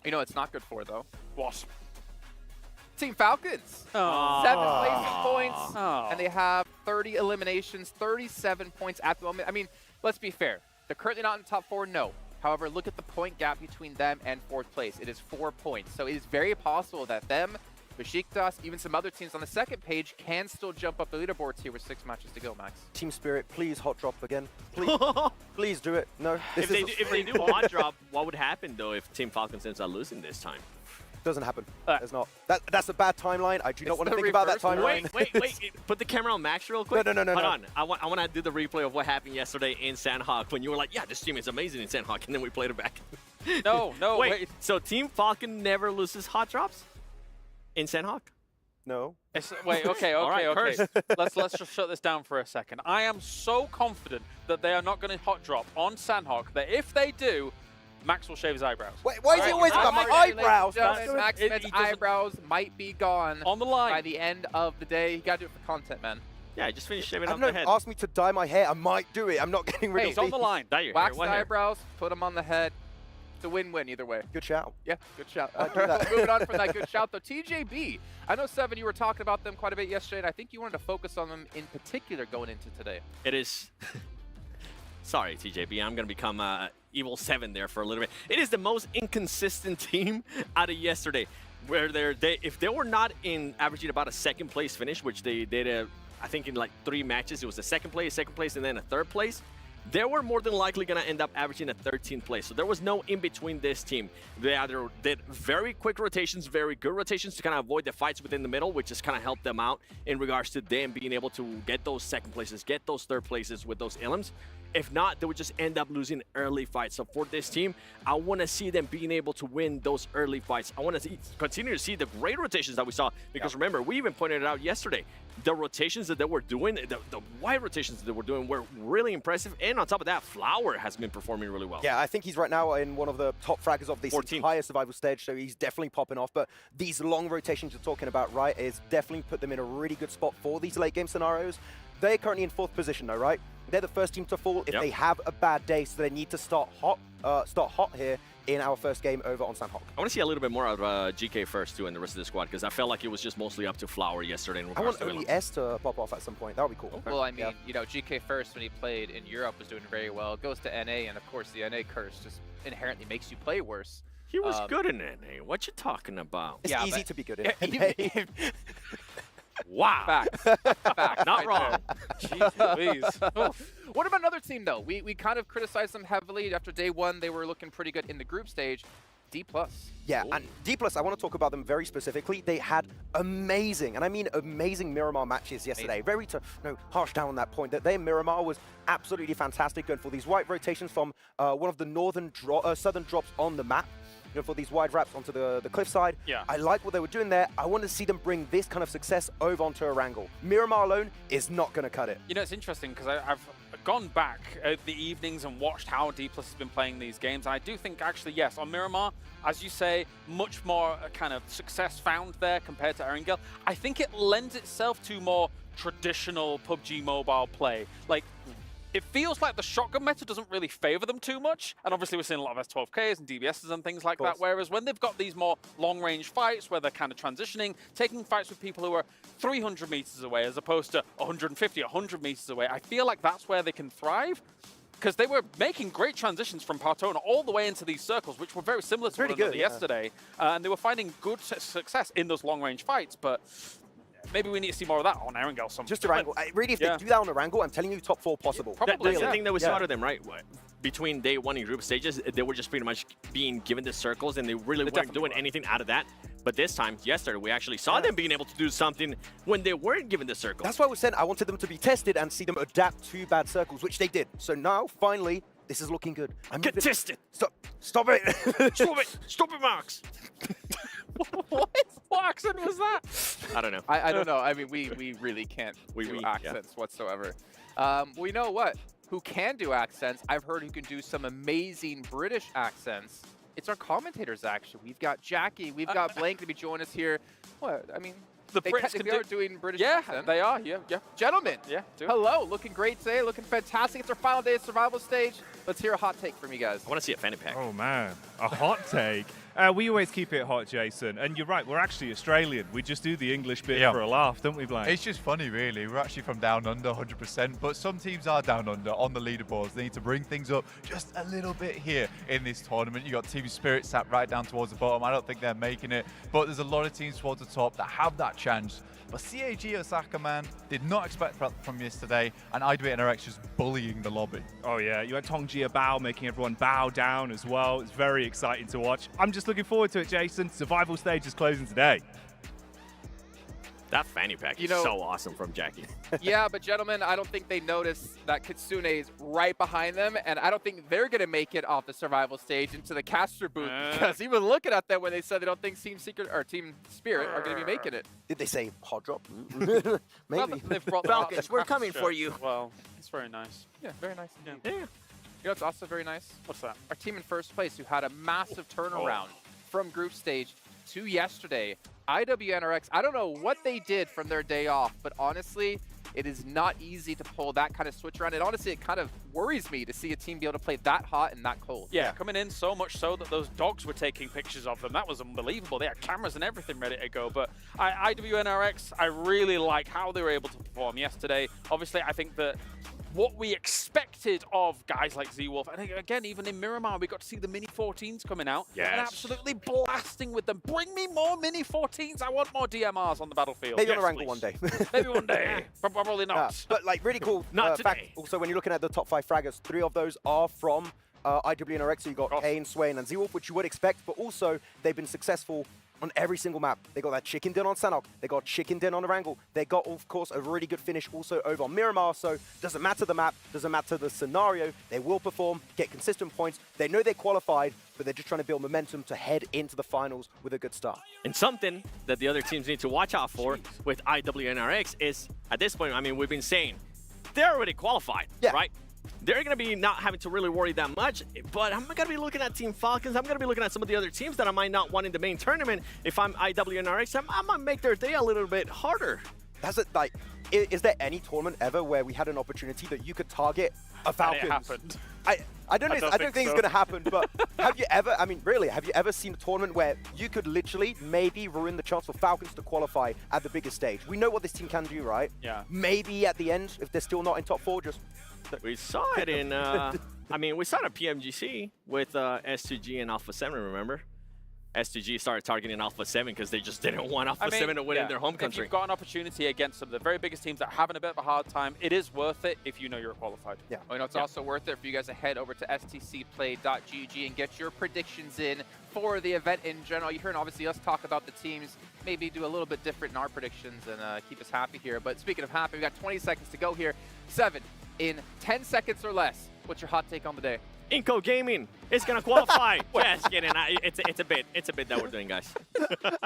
You know it's not good for, though? What? Team Falcons. 7 placing points, and they have 30 eliminations, 37 points at the moment. I mean, let's be fair. They're currently not in the top 4, no. However, look at the point gap between them and 4th place. It is 4 points. So it is very possible that them, Besiktas, even some other teams on the second page can still jump up the leaderboards here with 6 matches to go, Max. Team Spirit, please hot drop again. Please, please do it. No, If they do hot drop, what would happen though if Team Falcons ends up losing this time? Doesn't happen. There's not. That's a bad timeline. I do not want to think about that timeline. Wait. Put the camera on Max real quick. No. Hold on. I want to do the replay of what happened yesterday in Sandhawk when you were like, yeah, this team is amazing in Sandhawk, and then we played it back. No, wait. So Team Falcon never loses hot drops in Sandhawk? No. Okay. Right, let's just shut this down for a second. I am so confident that they are not going to hot drop on Sandhawk that if they do, Max will shave his eyebrows. Wait, why is he always about my eyebrows? Max's eyebrows might be gone on the line by the end of the day. You gotta do it for content, man. Yeah, just finish shaving up the head. Ask me to dye my hair. I might do it. I'm not getting rid of He's on the line. Dye your Wax hair. the eyebrows, put them on the head. It's a win-win either way. Good shout. Yeah, good shout. Moving on from that good shout, though. TJB, I know, Seven, you were talking about them quite a bit yesterday, and I think you wanted to focus on them in particular going into today. It is... Sorry, TJB. I'm going to become Evil 7 there for a little bit. It is the most inconsistent team out of yesterday. Where if they were not in averaging about a 2nd place finish, which they did, I think in like 3 matches, it was a 2nd place, and then a 3rd place. They were more than likely going to end up averaging a 13th place. So there was no in between this team. They either did very quick rotations, very good rotations to kind of avoid the fights within the middle, which just kind of helped them out in regards to them being able to get those 2nd places, get those 3rd places with those elims. If not, they would just end up losing early fights. So for this team, I want to see them being able to win those early fights. I want to continue to see the great rotations that we saw. Because remember, we even pointed it out yesterday. The rotations that they were doing, the wide rotations that they were doing were really impressive. And on top of that, Flower has been performing really well. Yeah, I think he's right now in one of the top fraggers of this entire survival stage, so he's definitely popping off. But these long rotations you're talking about, right, is definitely put them in a really good spot for these late game scenarios. They're currently in 4th position though, right? They're the first team to fall if they have a bad day, so they need to start hot here in our first game over on Sandhawk. I want to see a little bit more out of GK first too and the rest of the squad, because I felt like it was just mostly up to Flower yesterday. In I want only S to pop off at some point. That would be cool. Okay. Well, I mean, you know, GK first when he played in Europe was doing very well. Goes to NA, and of course the NA curse just inherently makes you play worse. He was good in NA. What you talking about? It's easy to be good in. Wow. Facts. Not wrong. Jeez Louise. What about another team, though? We kind of criticized them heavily. After day 1, they were looking pretty good in the group stage. D+. Yeah, and D+, I want to talk about them very specifically. They had amazing, and I mean amazing Miramar matches yesterday. Very harsh down on that point. That their Miramar was absolutely fantastic, going for these white rotations from one of the southern drops on the map. You know, for these wide wraps onto the cliffside. Yeah. I like what they were doing there. I want to see them bring this kind of success over onto Erangel. Miramar alone is not going to cut it. You know, it's interesting because I've gone back the evenings and watched how D+ has been playing these games. And I do think actually, yes, on Miramar, as you say, much more kind of success found there compared to Erangel. I think it lends itself to more traditional PUBG Mobile play. Like, it feels like the shotgun meta doesn't really favor them too much. And obviously we're seeing a lot of S12Ks and DBSs and things like that. Whereas when they've got these more long-range fights where they're kind of transitioning, taking fights with people who are 300 meters away as opposed to 150, 100 meters away, I feel like that's where they can thrive. Because they were making great transitions from Partona all the way into these circles, which were very similar to one another yesterday. And they were finding good success in those long-range fights. But maybe we need to see more of that on Erangel. Just Erangel. Really, if they do that on Erangel, I'm telling you, top 4 possible. Probably. That's the thing that we saw to them, right? Between day 1 in group stages, they were just pretty much being given the circles, and they really weren't doing anything out of that. But this time, yesterday, we actually saw them being able to do something when they weren't given the circles. That's why I was saying I wanted them to be tested and see them adapt to bad circles, which they did. So now, finally, this is looking good. Get tested. Stop it. Stop it. Stop it, Max. What accent was that? I don't know. I don't know. I mean, we really can't do accents whatsoever. We know what? Who can do accents? I've heard who can do some amazing British accents. It's our commentators, actually. We've got Jackie, we've got Blank to be joining us here. What? I mean, the they Brits technically are doing British accents. accents. They are. Yeah. Gentlemen, do it. hello. Looking great today. Looking fantastic. It's our final day of survival stage. Let's hear a hot take from you guys. I want to see a fanny pack. Oh, man. A hot take? We always keep it hot, Jason. And you're right, we're actually Australian. We just do the English bit for a laugh, don't we, Blank? It's just funny, really. We're actually from down under, 100%. But some teams are down under on the leaderboards. They need to bring things up just a little bit here in this tournament. You got Team Spirit sat right down towards the bottom. I don't think they're making it. But there's a lot of teams towards the top that have that chance. But CAG Osaka, man, did not expect that from yesterday, and IWNRX just bullying the lobby. Oh, yeah. You had Tongjia Bao making everyone bow down as well. It's very exciting to watch. I'm just looking forward to it, Jason. Survival stage is closing today. That fanny pack is so awesome from Jackie. Yeah, but gentlemen, I don't think they noticed that Kitsune is right behind them, and I don't think they're going to make it off the survival stage into the caster booth, because he was looking at them when they said they don't think Team Secret or Team Spirit are going to be making it. Did they say hot drop? Maybe. Well, they've brought Falcons, we're coming for you. Well, it's very nice. Yeah, very nice. Yeah. You know what's also very nice? What's that? Our team in first place, who had a massive turnaround from group stage to yesterday. IWNRX, I don't know what they did from their day off, but honestly, it is not easy to pull that kind of switch around. And honestly, it kind of worries me to see a team be able to play that hot and that cold. Yeah, coming in so much so that those dogs were taking pictures of them. That was unbelievable. They had cameras and everything ready to go. But IWNRX, I really like how they were able to perform yesterday. Obviously, I think that what we expected of guys like Z-Wolf, and again, even in Miramar, we got to see the Mini 14s coming out and absolutely blasting with them. Bring me more Mini 14s. I want more DMRs on the battlefield. Maybe on Erangel one day. Maybe one day. Probably not. But like really cool not fact. today. Also, when you're looking at the top 5 fraggers, 3 of those are from IWNRX. So you got Kane, Swain, and Z-Wolf, which you would expect. But also, they've been successful on every single map. They got that chicken din on Sanok. They got chicken din on Erangel. They got, of course, a really good finish also over on Miramar. So doesn't matter the map, doesn't matter the scenario. They will perform, get consistent points. They know they qualified, but they're just trying to build momentum to head into the finals with a good start. And something that the other teams need to watch out for with IWNRX is, at this point, I mean, we've been saying, they're already qualified, right? They're going to be not having to really worry that much, but I'm going to be looking at Team Falcons. I'm going to be looking at some of the other teams that I might not want in the main tournament. If I'm IWNRX, I might make their day a little bit harder. That's it. Like, is there any tournament ever where we had an opportunity that you could target a Falcons? It happened. I don't think it's going to happen, but have you ever, I mean, really, have you ever seen a tournament where you could literally maybe ruin the chance for Falcons to qualify at the biggest stage? We know what this team can do, right? Yeah. Maybe at the end, if they're still not in top 4, just... We saw it in, I mean, we saw it at PMGC with S2G and Alpha 7, remember? S2G started targeting Alpha 7 because they just didn't want Alpha 7 to win in their home country. If you've got an opportunity against some of the very biggest teams that are having a bit of a hard time, it is worth it if you know you're qualified. Yeah. Oh, you know, it's also worth it for you guys to head over to stcplay.gg and get your predictions in for the event in general. You heard obviously us talk about the teams, maybe do a little bit different in our predictions and keep us happy here. But speaking of happy, we got 20 seconds to go here. 7 in 10 seconds or less. What's your hot take on the day? Inco Gaming is gonna qualify. Just kidding. It's a bit that we're doing, guys.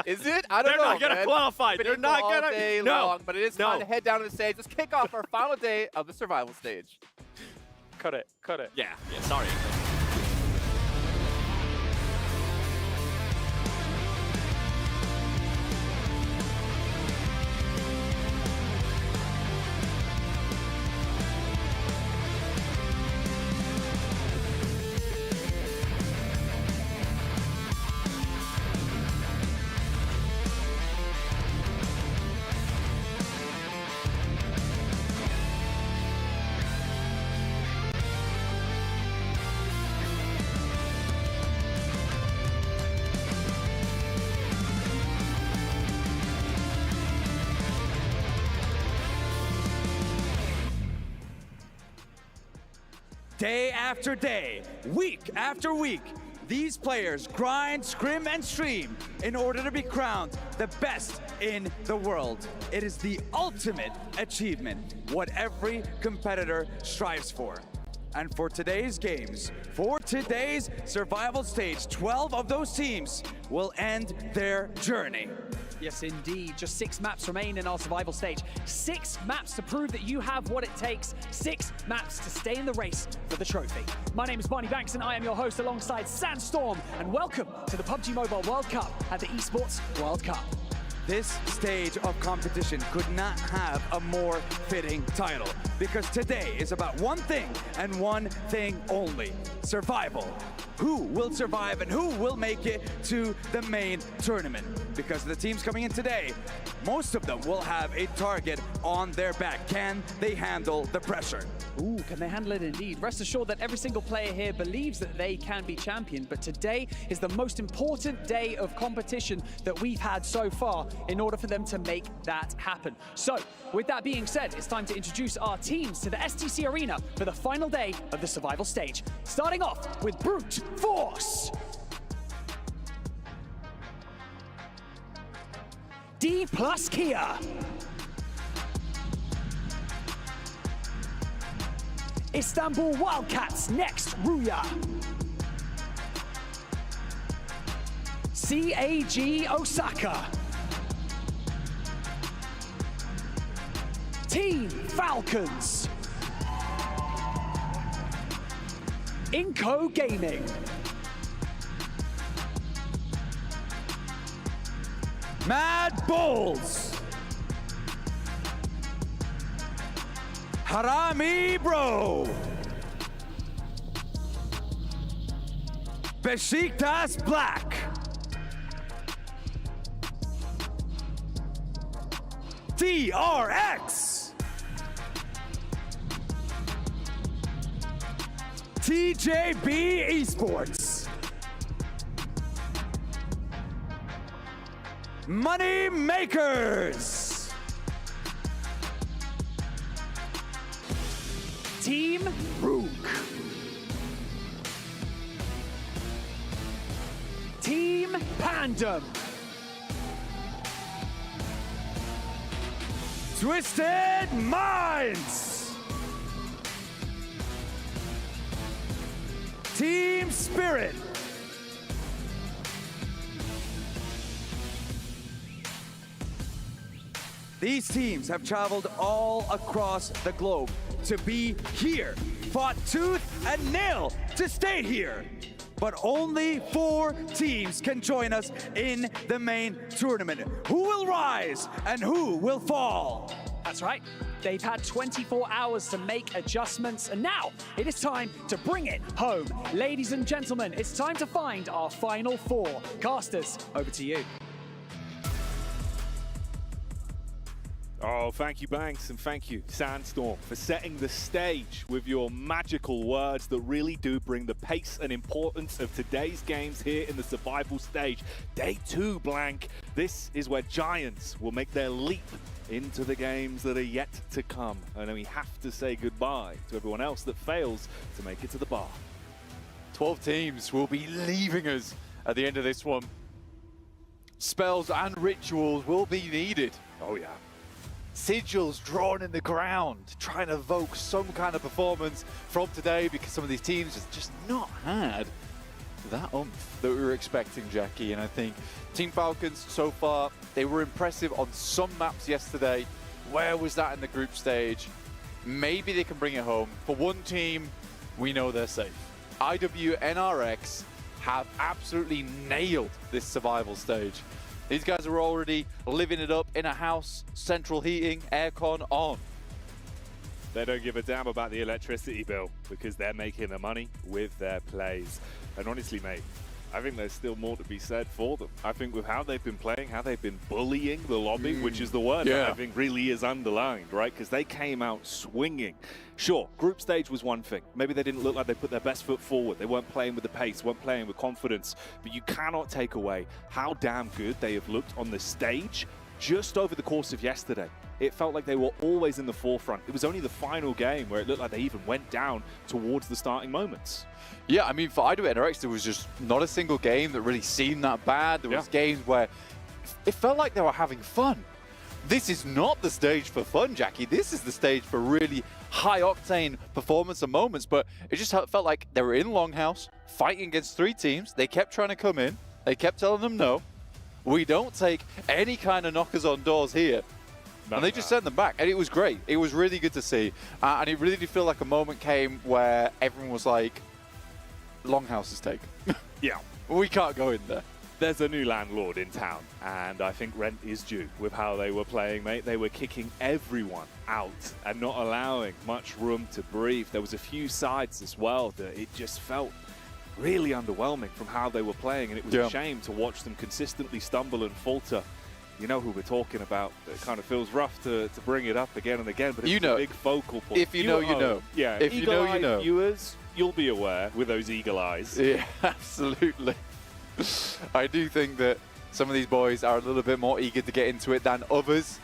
Is it? I don't know. They're not gonna qualify. They're not gonna. No. Long, but it is time to head down to the stage. Let's kick off our final day of the survival stage. cut it. Yeah, sorry. Day after day, week after week, these players grind, scrim, and stream in order to be crowned the best in the world. It is the ultimate achievement, what every competitor strives for. And for today's games, for today's survival stage, 12 of those teams will end their journey. Yes, indeed. Just 6 maps remain in our survival stage. 6 maps to prove that you have what it takes. 6 maps to stay in the race for the trophy. My name is Barney Banks and I am your host alongside Sandstorm. And welcome to the PUBG Mobile World Cup at the Esports World Cup. This stage of competition could not have a more fitting title, because today is about one thing and one thing only: survival. Who will survive and who will make it to the main tournament? Because the teams coming in today, most of them will have a target on their back. Can they handle the pressure? Ooh, can they handle it indeed? Rest assured that every single player here believes that they can be champion, but today is the most important day of competition that we've had so far in order for them to make that happen. So, with that being said, it's time to introduce our teams to the STC Arena for the final day of the survival stage. Starting off with Brute Force. D plus Kia. Istanbul Wildcats next, Ruya. CAG Osaka. Team Falcons. Inco Gaming. Mad Bulls. Harami Bro. Besiktas Black. DRX. TJB Esports. Money Makers. Team Rook. Team Pandem. Twisted Minds. Team Spirit. These teams have traveled all across the globe to be here, fought tooth and nail to stay here. But only 4 teams can join us in the main tournament. Who will rise and who will fall? That's right. They've had 24 hours to make adjustments, and now it is time to bring it home. Ladies and gentlemen, it's time to find our final 4. Casters, over to you. Oh, thank you, Banks, and thank you, Sandstorm, for setting the stage with your magical words that really do bring the pace and importance of today's games here in the survival stage. Day 2, Blank. This is where Giants will make their leap into the games that are yet to come. And then we have to say goodbye to everyone else that fails to make it to the bar. 12 teams will be leaving us at the end of this one. Spells and rituals will be needed. Oh, yeah. Sigils drawn in the ground, trying to evoke some kind of performance from today, because some of these teams have just not had that oomph that we were expecting, Jackie. And I think Team Falcons, so far, they were impressive on some maps yesterday. Where was that in the group stage? maybe they can bring it home. For one team, we know they're safe. IWNRX have absolutely nailed this survival stage. These guys are already living it up in a house, central heating, aircon on. They don't give a damn about the electricity bill because they're making the money with their plays. And honestly, mate, I think there's still more to be said for them. I think with how they've been playing, how they've been bullying the lobby, which is the word that I think really is underlined, right? Because they came out swinging. Sure, group stage was one thing. Maybe they didn't look like they put their best foot forward. They weren't playing with the pace, weren't playing with confidence. But you cannot take away how damn good they have looked on the stage just over the course of yesterday. It felt like they were always in the forefront. It was only the final game where it looked like they even went down towards the starting moments. Yeah, I mean, for IWNRX, there was just not a single game that really seemed that bad. There was games where it felt like they were having fun. This is not the stage for fun, Jackie. This is the stage for really high-octane performance and moments, but it just felt like they were in Longhouse, fighting against 3 teams. They kept trying to come in. They kept telling them no. We don't take any kind of knockers on doors here. And they just sent them back, and it was great. It was really good to see. And it really did feel like a moment came where everyone was like, Longhouse is taken. Yeah. We can't go in there. There's a new landlord in town, and I think rent is due with how they were playing, mate. They were kicking everyone out and not allowing much room to breathe. There was a few sides as well that it just felt really underwhelming from how they were playing, and it was a shame to watch them consistently stumble and falter. You know who we're talking about. It kind of feels rough to bring it up again and again, but it's a big focal point. If you know, you know. Yeah, if you know, you know. Viewers, you'll be aware with those eagle eyes. Yeah, absolutely. I do think that some of these boys are a little bit more eager to get into it than others.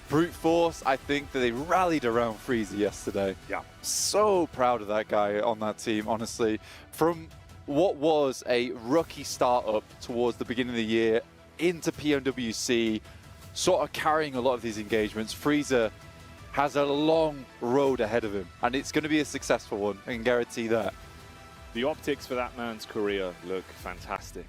Brute Force, I think that they rallied around Freezer yesterday. Yeah. So proud of that guy on that team, honestly. From what was a rookie startup towards the beginning of the year into PMWC, sort of carrying a lot of these engagements, Freezer has a long road ahead of him, and it's going to be a successful one, I can guarantee that. The optics for that man's career look fantastic,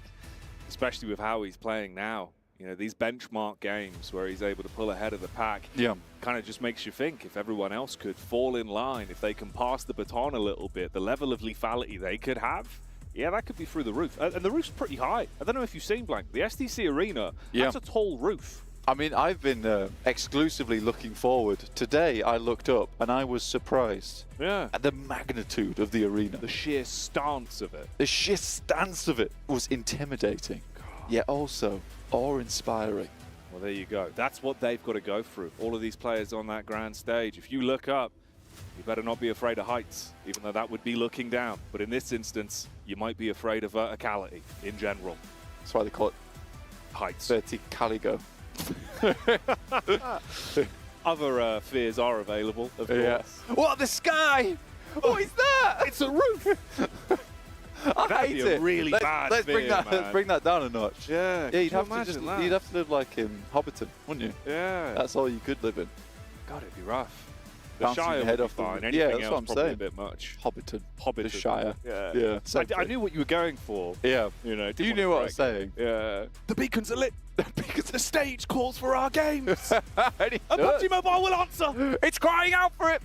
especially with how he's playing now. You know, these benchmark games where he's able to pull ahead of the pack, kind of just makes you think if everyone else could fall in line, if they can pass the baton a little bit, the level of lethality they could have, yeah, that could be through the roof. And the roof's pretty high. I don't know if you've seen, Blank, the SDC Arena, that's a tall roof. I mean, I've been exclusively looking forward. Today, I looked up and I was surprised at the magnitude of the arena. The sheer stance of it. The sheer stance of it was intimidating, yet also awe-inspiring. Well, there you go. That's what they've got to go through. All of these players on that grand stage. If you look up, you better not be afraid of heights, even though that would be looking down. But in this instance, you might be afraid of verticality in general. That's why they call it heights. Verticaligo. Other fears are available, of course. What, the sky? What is that? It's a roof. I hate it. Really bad let's fear, bring that. man. Let's bring that down a notch. Yeah. Yeah, you'd have to live like in Hobbiton, wouldn't you? Yeah. That's all you could live in. God, it'd be rough. The Bouncing Shire your head would off be fine. the, Anything that's else what I'm probably saying. a bit much. Hobbiton. The Shire. Yeah. I knew what you were going for. Yeah. You know. You knew what I was saying. Yeah. The beacons are lit. Because the stage calls for our games. And PUBG Mobile will answer. It's crying out for it.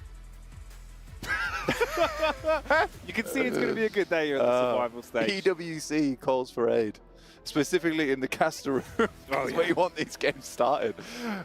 You can see it's going to be a good day here at the survival stage. EWC calls for aid, specifically in the caster room. That's where you want these games started.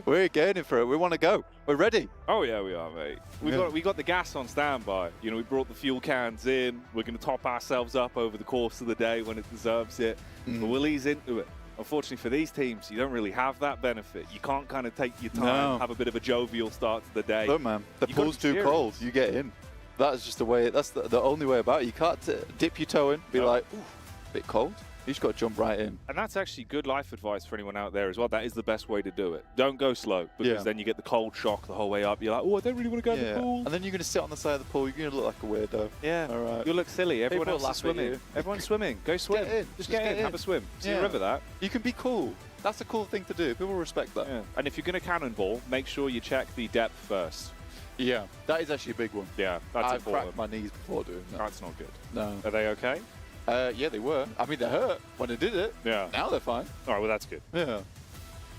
We're getting for it. We want to go. We're ready. Oh yeah, we are, mate. We got the gas on standby. You know, we brought the fuel cans in. We're going to top ourselves up over the course of the day when it deserves it. But we'll ease into it. Unfortunately for these teams, you don't really have that benefit. You can't kind of take your time, have a bit of a jovial start to the day. Look, man, the pool's too cold. You get in. That's just the way. That's the only way about it. You can't dip your toe in, be like, ooh, a bit cold. You just got to jump right in. And that's actually good life advice for anyone out there as well. That is the best way to do it. Don't go slow, because then you get the cold shock the whole way up. You're like, oh, I don't really want to go in the pool. And then you're going to sit on the side of the pool. You're going to look like a weirdo. Yeah. All right. You'll look silly. Everyone People else is swimming. Everyone's swimming. Go swim. Get in. Just get in. Have a swim. See, remember that. You can be cool. That's a cool thing to do. People respect that. Yeah. And if you're going to cannonball, make sure you check the depth first. Yeah, that is actually a big one. Yeah, that's I've important. cracked my knees before doing that. That's not good. No. Are they okay? Yeah, they were. I mean, they hurt when they did it. Yeah. Now they're fine. All right, well, that's good. Yeah.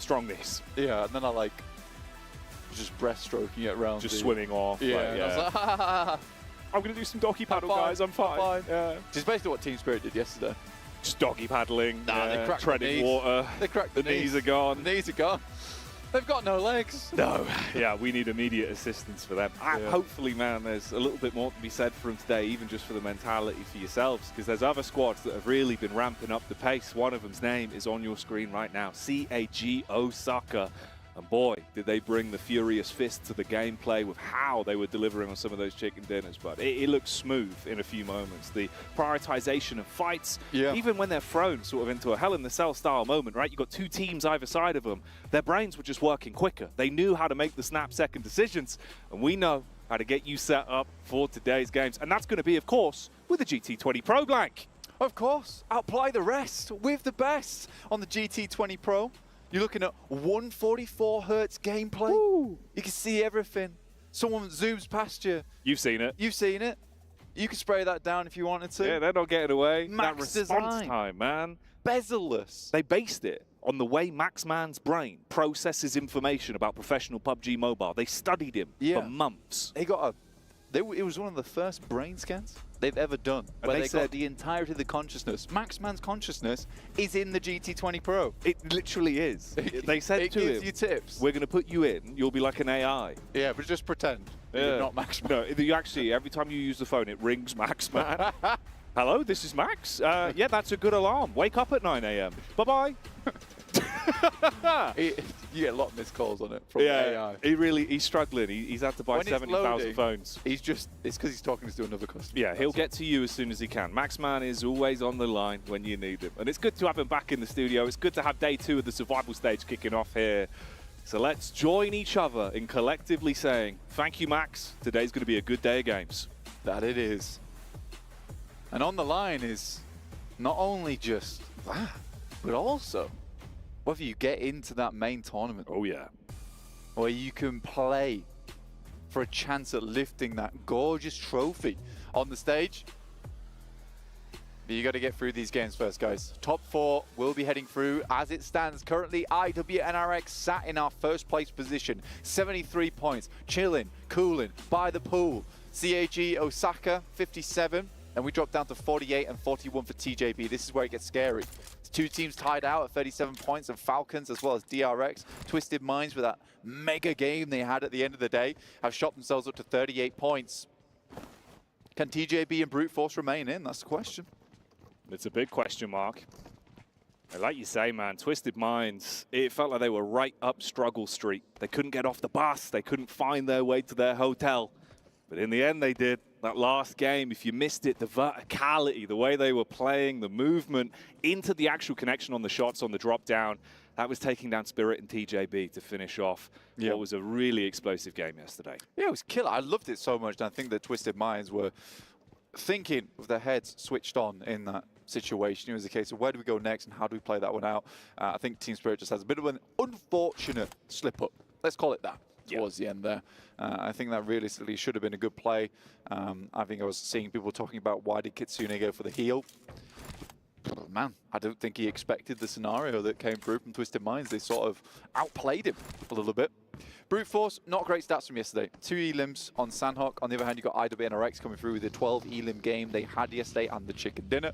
Strong knees. Yeah, and then I just breaststroking it around. Just swimming off. Yeah. Like, And I was like, ha. I'm going to do some doggy paddle, guys. I'm fine. Yeah. Which is basically what Team Spirit did yesterday. Just doggy paddling. They cracked treading the knees. water. They cracked the knees are gone. The knees are gone. They've got no legs. No. Yeah, we need immediate assistance for them. Yeah. Hopefully, man, there's a little bit more to be said for them today, even just for the mentality for yourselves, because there's other squads that have really been ramping up the pace. One of them's name is on your screen right now, CAG Osaka. And boy, did they bring the furious fist to the gameplay with how they were delivering on some of those chicken dinners. But it looks smooth in a few moments. The prioritization of fights, even when they're thrown sort of into a Hell in the Cell style moment, right? You've got two teams either side of them. Their brains were just working quicker. They knew how to make the snap-second decisions. And we know how to get you set up for today's games. And that's going to be, of course, with the GT20 Pro Blank. Of course, apply the rest with the best on the GT20 Pro. You're looking at 144 hertz gameplay. Ooh. You can see everything. Someone zooms past you. You've seen it. You've seen it. You can spray that down if you wanted to. Yeah, they're not getting away. Max that response design. time, man. Bezel-less. They based it on the way Maxman's brain processes information about professional PUBG Mobile. They studied him for months. They got it was one of the first brain scans they've ever done, where they got the entirety of the consciousness. Maxman's consciousness is in the GT20 Pro. It literally is. They said it to him, gives you tips. We're going to put you in, you'll be like an AI. Yeah, but just pretend you're not Maxman. No, you actually, every time you use the phone, it rings Maxman. Hello, this is Max. Yeah, that's a good alarm. Wake up at 9 a.m. Bye-bye. You get a lot of missed calls on it from AI. He's struggling. He's had to buy 70,000 phones. It's because he's talking to another customer. Yeah, he'll get to you as soon as he can. Maxman is always on the line when you need him. And it's good to have him back in the studio. It's good to have day 2 of the survival stage kicking off here. So let's join each other in collectively saying, thank you, Max. Today's going to be a good day of games. That it is. And on the line is not only just that, but also whether you get into that main tournament. Oh, yeah. Where you can play for a chance at lifting that gorgeous trophy on the stage. But you got to get through these games first, guys. Top 4 will be heading through. As it stands currently, IWNRX sat in our first place position. 73 points, chilling, cooling, by the pool. CAG Osaka, 57. And we drop down to 48 and 41 for TJB. This is where it gets scary. It's 2 teams tied out at 37 points, and Falcons as well as DRX. Twisted Minds with that mega game they had at the end of the day have shot themselves up to 38 points. Can TJB and Brute Force remain in? That's the question. It's a big question mark. And like you say, man, Twisted Minds, it felt like they were right up Struggle Street. They couldn't get off the bus. They couldn't find their way to their hotel. But in the end, they did. That last game, if you missed it, the verticality, the way they were playing, the movement into the actual connection on the shots on the drop down, that was taking down Spirit and TJB to finish off what was a really explosive game yesterday. Yeah, it was killer. I loved it so much. And I think that Twisted Minds were thinking with their heads switched on in that situation. It was a case of where do we go next and how do we play that one out? I think Team Spirit just has a bit of an unfortunate slip-up. Let's call it that. Towards the end there. I think that realistically should have been a good play. I think I was seeing people talking about why did Kitsune go for the heal. Man, I don't think he expected the scenario that came through from Twisted Minds. They sort of outplayed him a little bit. Brute Force, not great stats from yesterday. 2 elims on Sandhawk. On the other hand, you got IWNRX coming through with the 12 elim game they had yesterday and the chicken dinner.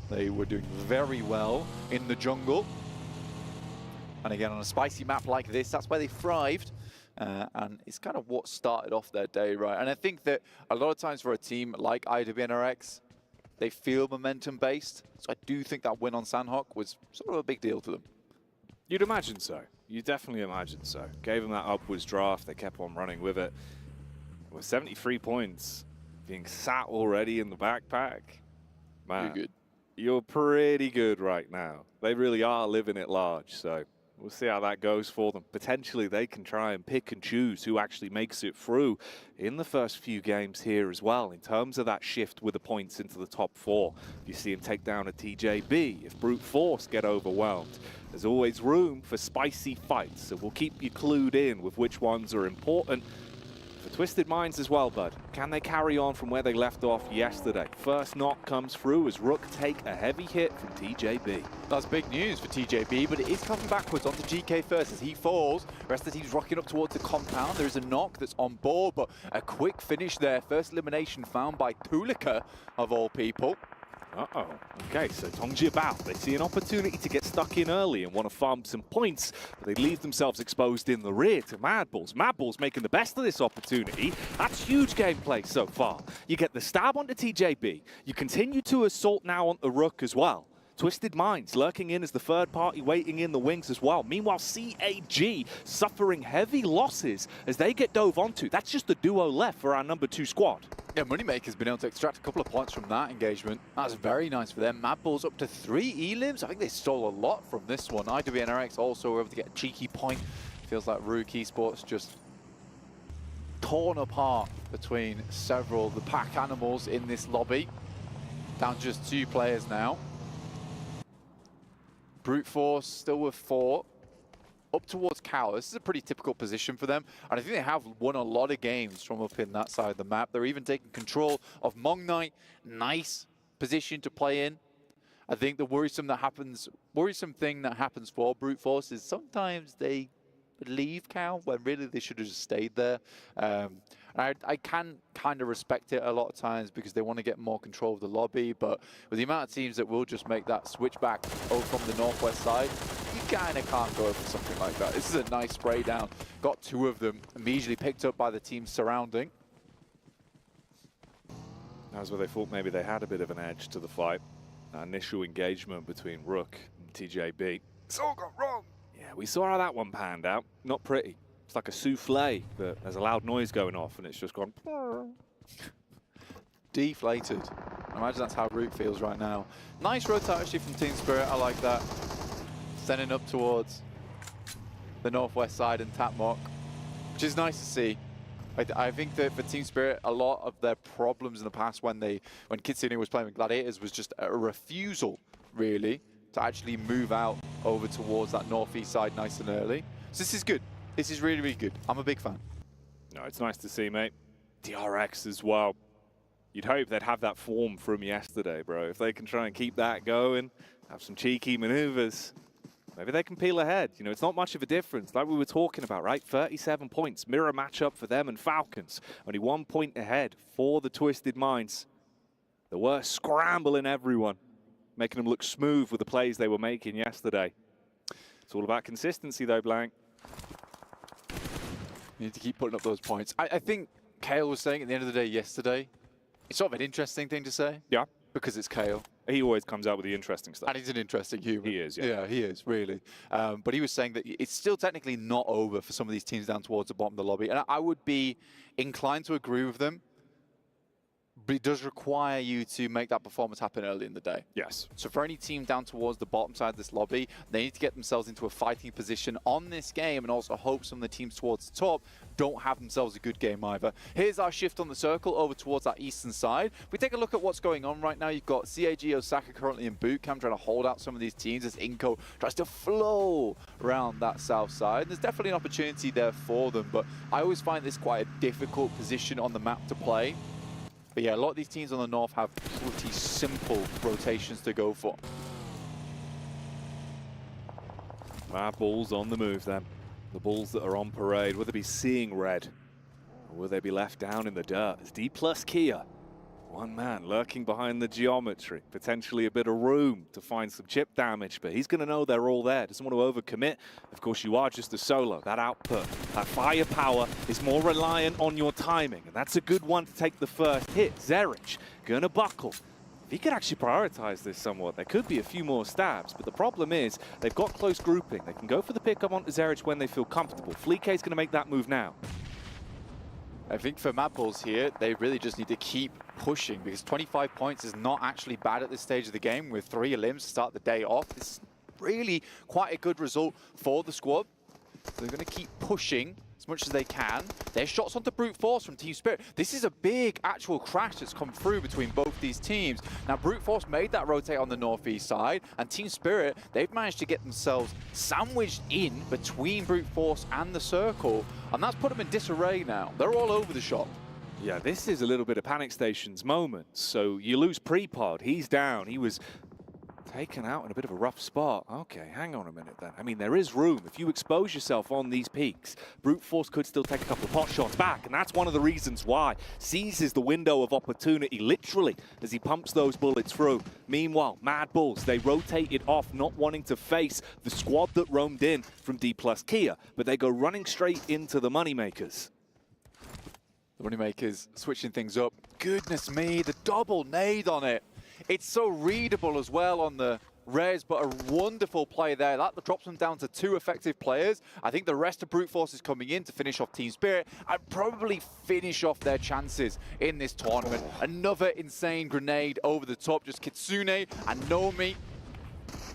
They were doing very well in the jungle. And again, on a spicy map like this, that's where they thrived. And it's kind of what started off their day, right? And I think that a lot of times for a team like IWNRX, they feel momentum-based. So I do think that win on Sandhawk was sort of a big deal to them. You'd imagine so. You definitely imagine so. Gave them that upwards draft. They kept on running with it. With 73 points being sat already in the backpack, man, you're pretty good right now. They really are living it large, so we'll see how that goes for them. Potentially, they can try and pick and choose who actually makes it through in the first few games here as well, in terms of that shift with the points into the top 4. If you see him take down a TJB, if Brute Force get overwhelmed, there's always room for spicy fights. So we'll keep you clued in with which ones are important. For Twisted Minds as well, bud. Can they carry on from where they left off yesterday? First knock comes through as Rook take a heavy hit from TJB. That's big news for TJB, but it is coming backwards onto GK first as he falls. The rest of the team's rocking up towards the compound. There is a knock that's on board, but a quick finish there. First elimination found by Tulika, of all people. Uh-oh. Okay, so Tongji about. They see an opportunity to get stuck in early and want to farm some points, but they leave themselves exposed in the rear to Madballs. Madballs making the best of this opportunity. That's huge gameplay so far. You get the stab onto TJB. You continue to assault now on the Rook as well. Twisted Minds lurking in as the third party waiting in the wings as well. Meanwhile, CAG suffering heavy losses as they get dove onto. That's just the duo left for our number 2 squad. Yeah, Moneymaker's been able to extract a couple of points from that engagement. That's very nice for them. Madballs up to 3 elims. I think they stole a lot from this one. IWNRX also were able to get a cheeky point. Feels like Rook Esports just torn apart between several of the pack animals in this lobby. Down to just 2 players now. Brute Force still with 4. Up towards Cow. This is a pretty typical position for them, and I think they have won a lot of games from up in that side of the map. They're even taking control of Mong Knight. Nice position to play in. I think the worrisome thing that happens for Brute Force is sometimes they leave Cow when really they should have just stayed there. I can kind of respect it a lot of times because they want to get more control of the lobby, but with the amount of teams that will just make that switch back over from the northwest side, you kind of can't go for something like that. This is a nice spray down. Got 2 of them immediately picked up by the team surrounding. That was where they thought maybe they had a bit of an edge to the fight. That initial engagement between Rook and TJB. It's all gone wrong. Yeah, we saw how that one panned out. Not pretty. It's like a souffle, but there's a loud noise going off and it's just gone... Deflated. I imagine that's how Root feels right now. Nice rotate actually from Team Spirit, I like that. Sending up towards the northwest side and Tapmock, which is nice to see. I think that for Team Spirit, a lot of their problems in the past when Kitsune was playing with Gladiators was just a refusal, really, to actually move out over towards that northeast side nice and early. So this is good. This is really, really good. I'm a big fan. No, it's nice to see, mate. DRX as well. You'd hope they'd have that form from yesterday, bro. If they can try and keep that going, have some cheeky maneuvers, maybe they can peel ahead. You know, it's not much of a difference, like we were talking about, right? 37 points, mirror matchup for them and Falcons. Only 1 point ahead for the Twisted Minds. The worst scrambling everyone, making them look smooth with the plays they were making yesterday. It's all about consistency, though, Blank. You need to keep putting up those points. I think Kale was saying at the end of the day yesterday, it's sort of an interesting thing to say. Yeah. Because it's Kale. He always comes out with the interesting stuff. And he's an interesting human. He is, yeah. Yeah, he is, really. But he was saying that it's still technically not over for some of these teams down towards the bottom of the lobby. And I would be inclined to agree with them. But it does require you to make that performance happen early in the day. Yes. So for any team down towards the bottom side of this lobby, they need to get themselves into a fighting position on this game and also hope some of the teams towards the top don't have themselves a good game either. Here's our shift on the circle over towards that eastern side. If we take a look at what's going on right now, you've got CAG Osaka currently in boot camp trying to hold out some of these teams as Inko tries to flow around that south side. There's definitely an opportunity there for them, but I always find this quite a difficult position on the map to play. But yeah, a lot of these teams on the north have pretty simple rotations to go for. Balls on the move then. The balls that are on parade, will they be seeing red? Or will they be left down in the dirt? It's D plus Kia. One man lurking behind the geometry. Potentially a bit of room to find some chip damage, but he's going to know they're all there. Doesn't want to overcommit. Of course, you are just a solo. That output, that firepower is more reliant on your timing, and that's a good one to take the first hit. Zerich going to buckle. If he could actually prioritize this somewhat, there could be a few more stabs, but the problem is they've got close grouping. They can go for the pickup onto Zerich when they feel comfortable. Fleek is going to make that move now. I think for Madballs here, they really just need to keep pushing because 25 points is not actually bad at this stage of the game with 3 elims to start the day off. It's really quite a good result for the squad. So they're going to keep pushing as as much as they can. There's shots onto Brute Force from Team Spirit. This is a big actual crash that's come through between both these teams. Now, Brute Force made that rotate on the northeast side, and Team Spirit, they've managed to get themselves sandwiched in between Brute Force and the circle, and that's put them in disarray now. They're all over the shop. Yeah, this is a little bit of Panic Station's moment. So you lose Prepod, he's down. He was taken out in a bit of a rough spot. Okay, hang on a minute then. I mean, there is room. If you expose yourself on these peaks, Brute Force could still take a couple of pot shots back, and that's one of the reasons why. Seizes the window of opportunity, literally, as he pumps those bullets through. Meanwhile, Mad Bulls, they rotate it off, not wanting to face the squad that roamed in from D+ Kia, but they go running straight into the Moneymakers. The Moneymakers switching things up. Goodness me, the double nade on it. It's so readable as well on the res, but a wonderful play there. That drops them down to 2 effective players. I think the rest of Brute Force is coming in to finish off Team Spirit and probably finish off their chances in this tournament. Another insane grenade over the top. Just Kitsune and Nomi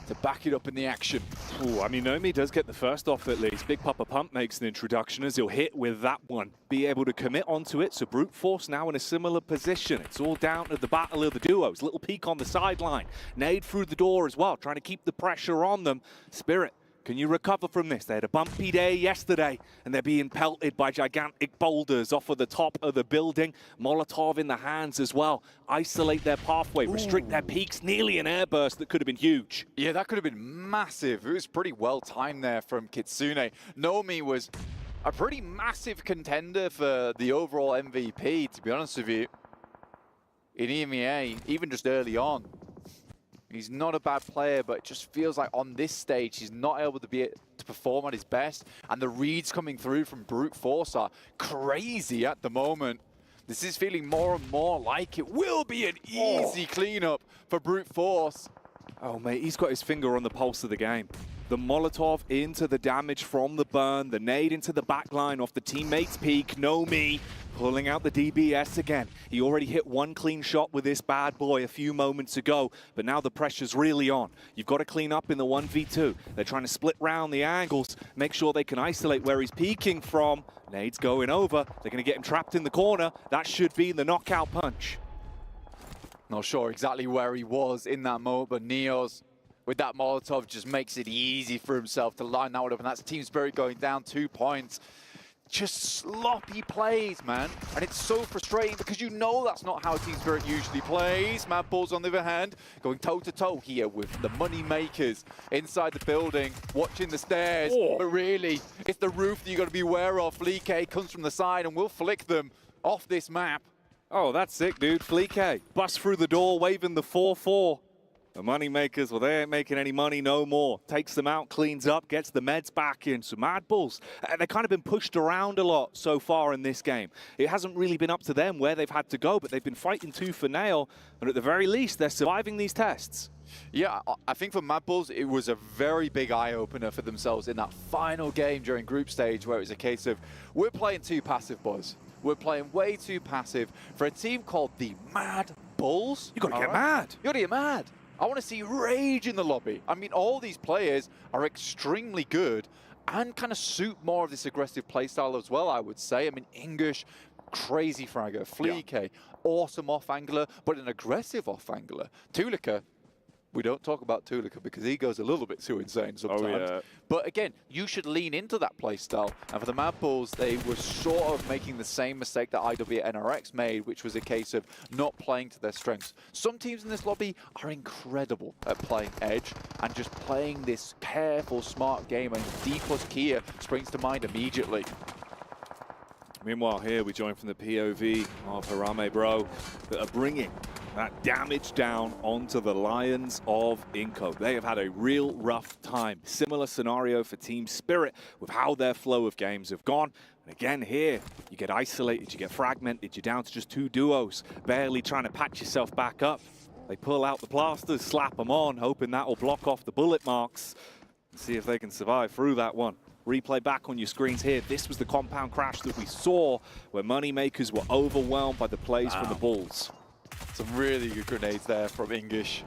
to back it up in the action. Ooh, I mean, Nomi does get the first off at least. Big Papa Pump makes an introduction as he'll hit with that one. Be able to commit onto it, so Brute Force now in a similar position. It's all down to the battle of the duos. Little peek on the sideline. Nade through the door as well, trying to keep the pressure on them. Spirit, can you recover from this? They had a bumpy day yesterday, and they're being pelted by gigantic boulders off of the top of the building. Molotov in the hands as well. Isolate their pathway, restrict their peaks. Nearly an airburst that could have been huge. Yeah, that could have been massive. It was pretty well timed there from Kitsune. Nomi was a pretty massive contender for the overall MVP, to be honest with you. In EMEA, even just early on. He's not a bad player, but it just feels like on this stage, he's not able to perform at his best. And the reads coming through from Brute Force are crazy at the moment. This is feeling more and more like it will be an easy cleanup for Brute Force. Oh, mate, he's got his finger on the pulse of the game. The Molotov into the damage from the burn, the nade into the backline off the teammate's peak. Nomi pulling out the DBS again. He already hit one clean shot with this bad boy a few moments ago, but now the pressure's really on. You've got to clean up in the 1v2. They're trying to split round the angles, make sure they can isolate where he's peeking from. Nade's going over. They're going to get him trapped in the corner. That should be the knockout punch. Not sure exactly where he was in that moment, but Neos with that Molotov just makes it easy for himself to line that one up, and that's Team Spirit going down 2 points. Just sloppy plays, man. And it's so frustrating because you know that's not how Team Spirit usually plays. Mad Bulls, on the other hand, going toe-to-toe here with the Moneymakers inside the building, watching the stairs. But really, it's the roof that you got to be aware of. Fleek comes from the side and will flick them off this map. Oh, that's sick, dude. Fleek busts through the door, waving the 4-4. The Moneymakers, well, they ain't making any money no more. Takes them out, cleans up, gets the meds back in. So Mad Bulls, they've kind of been pushed around a lot so far in this game. It hasn't really been up to them where they've had to go, but they've been fighting tooth for nail. And at the very least, they're surviving these tests. Yeah, I think for Mad Bulls, it was a very big eye-opener for themselves in that final game during group stage, where it was a case of, we're playing too passive, boys. We're playing way too passive for a team called the Mad Bulls. You got to get mad. You got to get mad. I want to see rage in the lobby. I mean, all these players are extremely good and kind of suit more of this aggressive playstyle as well, I would say. I mean, English, crazy fragger. Fleek, awesome off-angler, but an aggressive off-angler. Tulika, we don't talk about Tulika because he goes a little bit too insane sometimes. Oh, yeah. But again, you should lean into that playstyle. And for the Mad Bulls, they were sort of making the same mistake that IW and NRX made, which was a case of not playing to their strengths. Some teams in this lobby are incredible at playing edge and just playing this careful, smart game. And D+ Kia springs to mind immediately. Meanwhile, here we join from the POV of Harame Bro that are bringing that damage down onto the Lions of Inco. They have had a real rough time. Similar scenario for Team Spirit with how their flow of games have gone. And again here, you get isolated, you get fragmented, you're down to just 2 duos, barely trying to patch yourself back up. They pull out the plasters, slap them on, hoping that will block off the bullet marks and see if they can survive through that one. Replay back on your screens here. This was the compound crash that we saw where Moneymakers were overwhelmed by the plays from the Bulls. Some really good grenades there from English.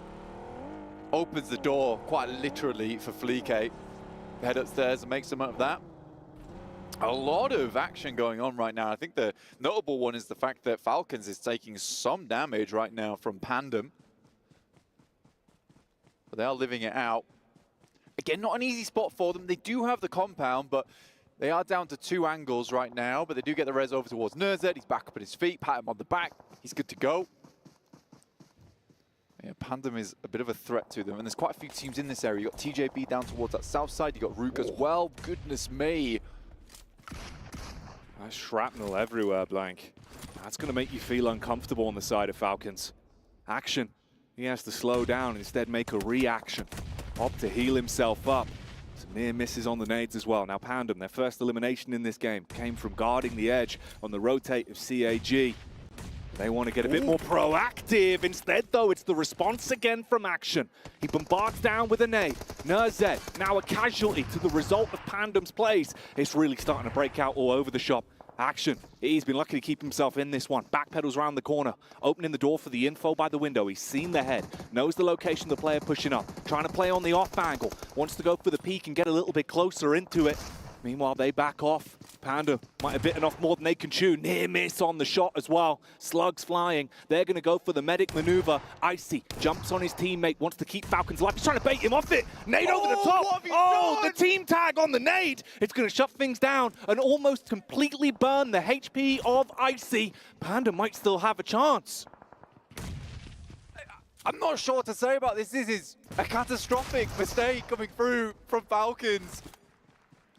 Opens the door, quite literally, for Fleek. Head upstairs and make some of that. A lot of action going on right now. I think the notable one is the fact that Falcons is taking some damage right now from Pandem. But they are living it out. Again, not an easy spot for them. They do have the compound, but they are down to 2 angles right now. But they do get the res over towards Nerzet. He's back up at his feet, pat him on the back. He's good to go. Yeah, Pandem is a bit of a threat to them. And there's quite a few teams in this area. You've got TJB down towards that south side. You've got Rook as well. Goodness me. That's shrapnel everywhere, Blank. That's going to make you feel uncomfortable on the side of Falcons. Action. He has to slow down and instead make a reaction. Opt to heal himself up. Some near misses on the nades as well. Now Pandem, their first elimination in this game, came from guarding the edge on the rotate of CAG. They want to get a bit more proactive. Instead, though, it's the response again from Action. He bombards down with a nade. Nerzet, now a casualty to the result of Pandem's plays. It's really starting to break out all over the shop. Action. He's been lucky to keep himself in this one. Backpedals around the corner, opening the door for the info by the window. He's seen the head, knows the location of the player pushing up, trying to play on the off angle, wants to go for the peek and get a little bit closer into it. Meanwhile, they back off. Pandem might have bitten off more than they can chew. Near miss on the shot as well. Slugs flying. They're going to go for the medic maneuver. Icy jumps on his teammate, wants to keep Falcons alive. He's trying to bait him off it. Nade over the top. Oh, the team tag on the nade. It's going to shut things down and almost completely burn the HP of Icy. Pandem might still have a chance. I'm not sure what to say about this. This is a catastrophic mistake coming through from Falcons.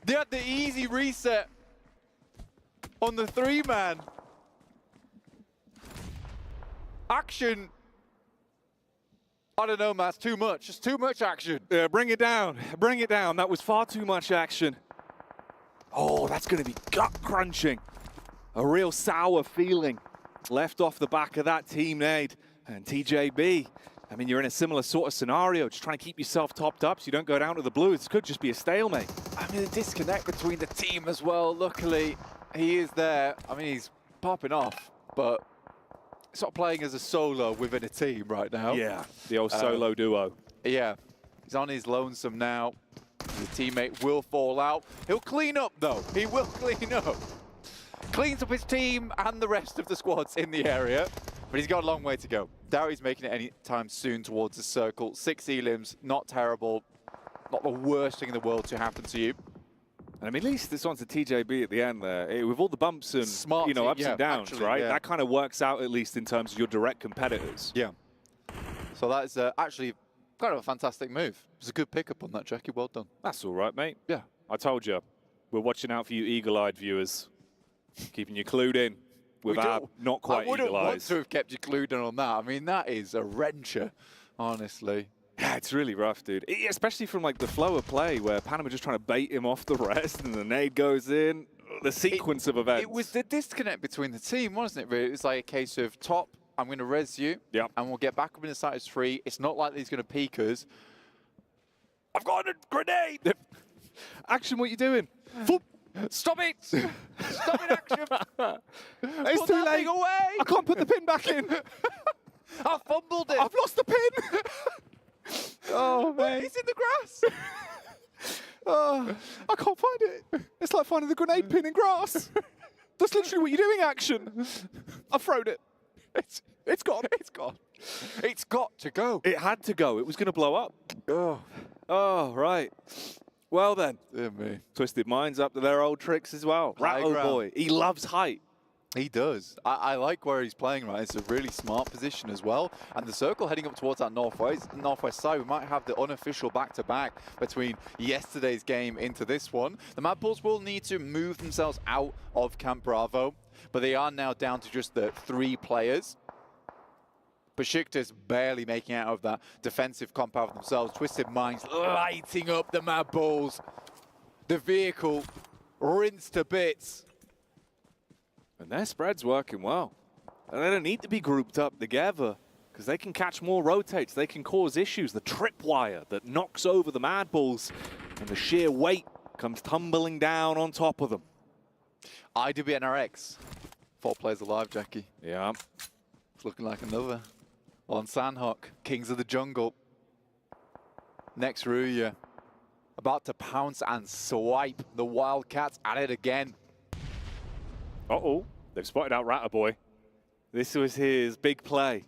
They had the easy reset on the 3-man. Action. I don't know, Matt, it's too much. It's too much action. Yeah, bring it down. Bring it down. That was far too much action. Oh, that's going to be gut-crunching. A real sour feeling left off the back of that team nade. And TJB, I mean, you're in a similar sort of scenario, just trying to keep yourself topped up so you don't go down to the blue. This could just be a stalemate. I mean, the disconnect between the team as well. Luckily, he is there. I mean, he's popping off, but he's not playing as a solo within a team right now. Yeah, the old solo duo. Yeah, he's on his lonesome now. His teammate will fall out. He'll clean up, though. He will clean up. Cleans up his team and the rest of the squads in the area. But he's got a long way to go. Doubt he's making it anytime soon towards the circle. 6 elims, not terrible. Not the worst thing in the world to happen to you. And I mean, at least this one's a TJB at the end there. With all the bumps and ups and downs, actually, right? Yeah. That kind of works out at least in terms of your direct competitors. Yeah. So that is actually kind of a fantastic move. It was a good pickup on that, Jackie. Well done. That's all right, mate. Yeah. I told you. We're watching out for you eagle-eyed viewers. Keeping you clued in. With our not quite eagle eyes. I wouldn't want to have kept you glued in on that. I mean, that is a wrencher, honestly. Yeah, it's really rough, dude. Especially from like the flow of play where Panama just trying to bait him off the rest and the nade goes in. The sequence of events. It was the disconnect between the team, wasn't it, really? It was like a case of top, I'm going to res you, and we'll get back up in the side as 3. It's not like he's going to peek us. I've got a grenade! Action, what are you doing? Stop it! Stop it, Action! It's put too that late. thing away! I can't put the pin back in. I fumbled it. I've lost the pin. Oh, man. It's in the grass. I can't find it. It's like finding the grenade pin in grass. That's literally what you're doing, Action. I've thrown it. It's gone. It's gone. It's got to go. It had to go. It was going to blow up. Oh, right. Well then, dear me. Twisted Minds up to their old tricks as well. Rattle boy, he loves height. He does. I like where he's playing right. It's a really smart position as well. And the circle heading up towards that northwest side, we might have the unofficial back-to-back between yesterday's game into this one. The Mad Bulls will need to move themselves out of Camp Bravo, but they are now down to just the 3 players. Besiktas barely making out of that defensive compound themselves. Twisted Minds lighting up the Mad Bulls. The vehicle rinsed to bits. And their spread's working well. And they don't need to be grouped up together because they can catch more rotates. They can cause issues. The tripwire that knocks over the Mad Bulls and the sheer weight comes tumbling down on top of them. IWNRX. 4 players alive, Jackie. Yeah. It's looking like another. On Sandhawk, Kings of the Jungle. Next Ruya. about to pounce and swipe. The Wildcats at it again. Uh-oh, they've spotted out Ratterboy. This was his big play,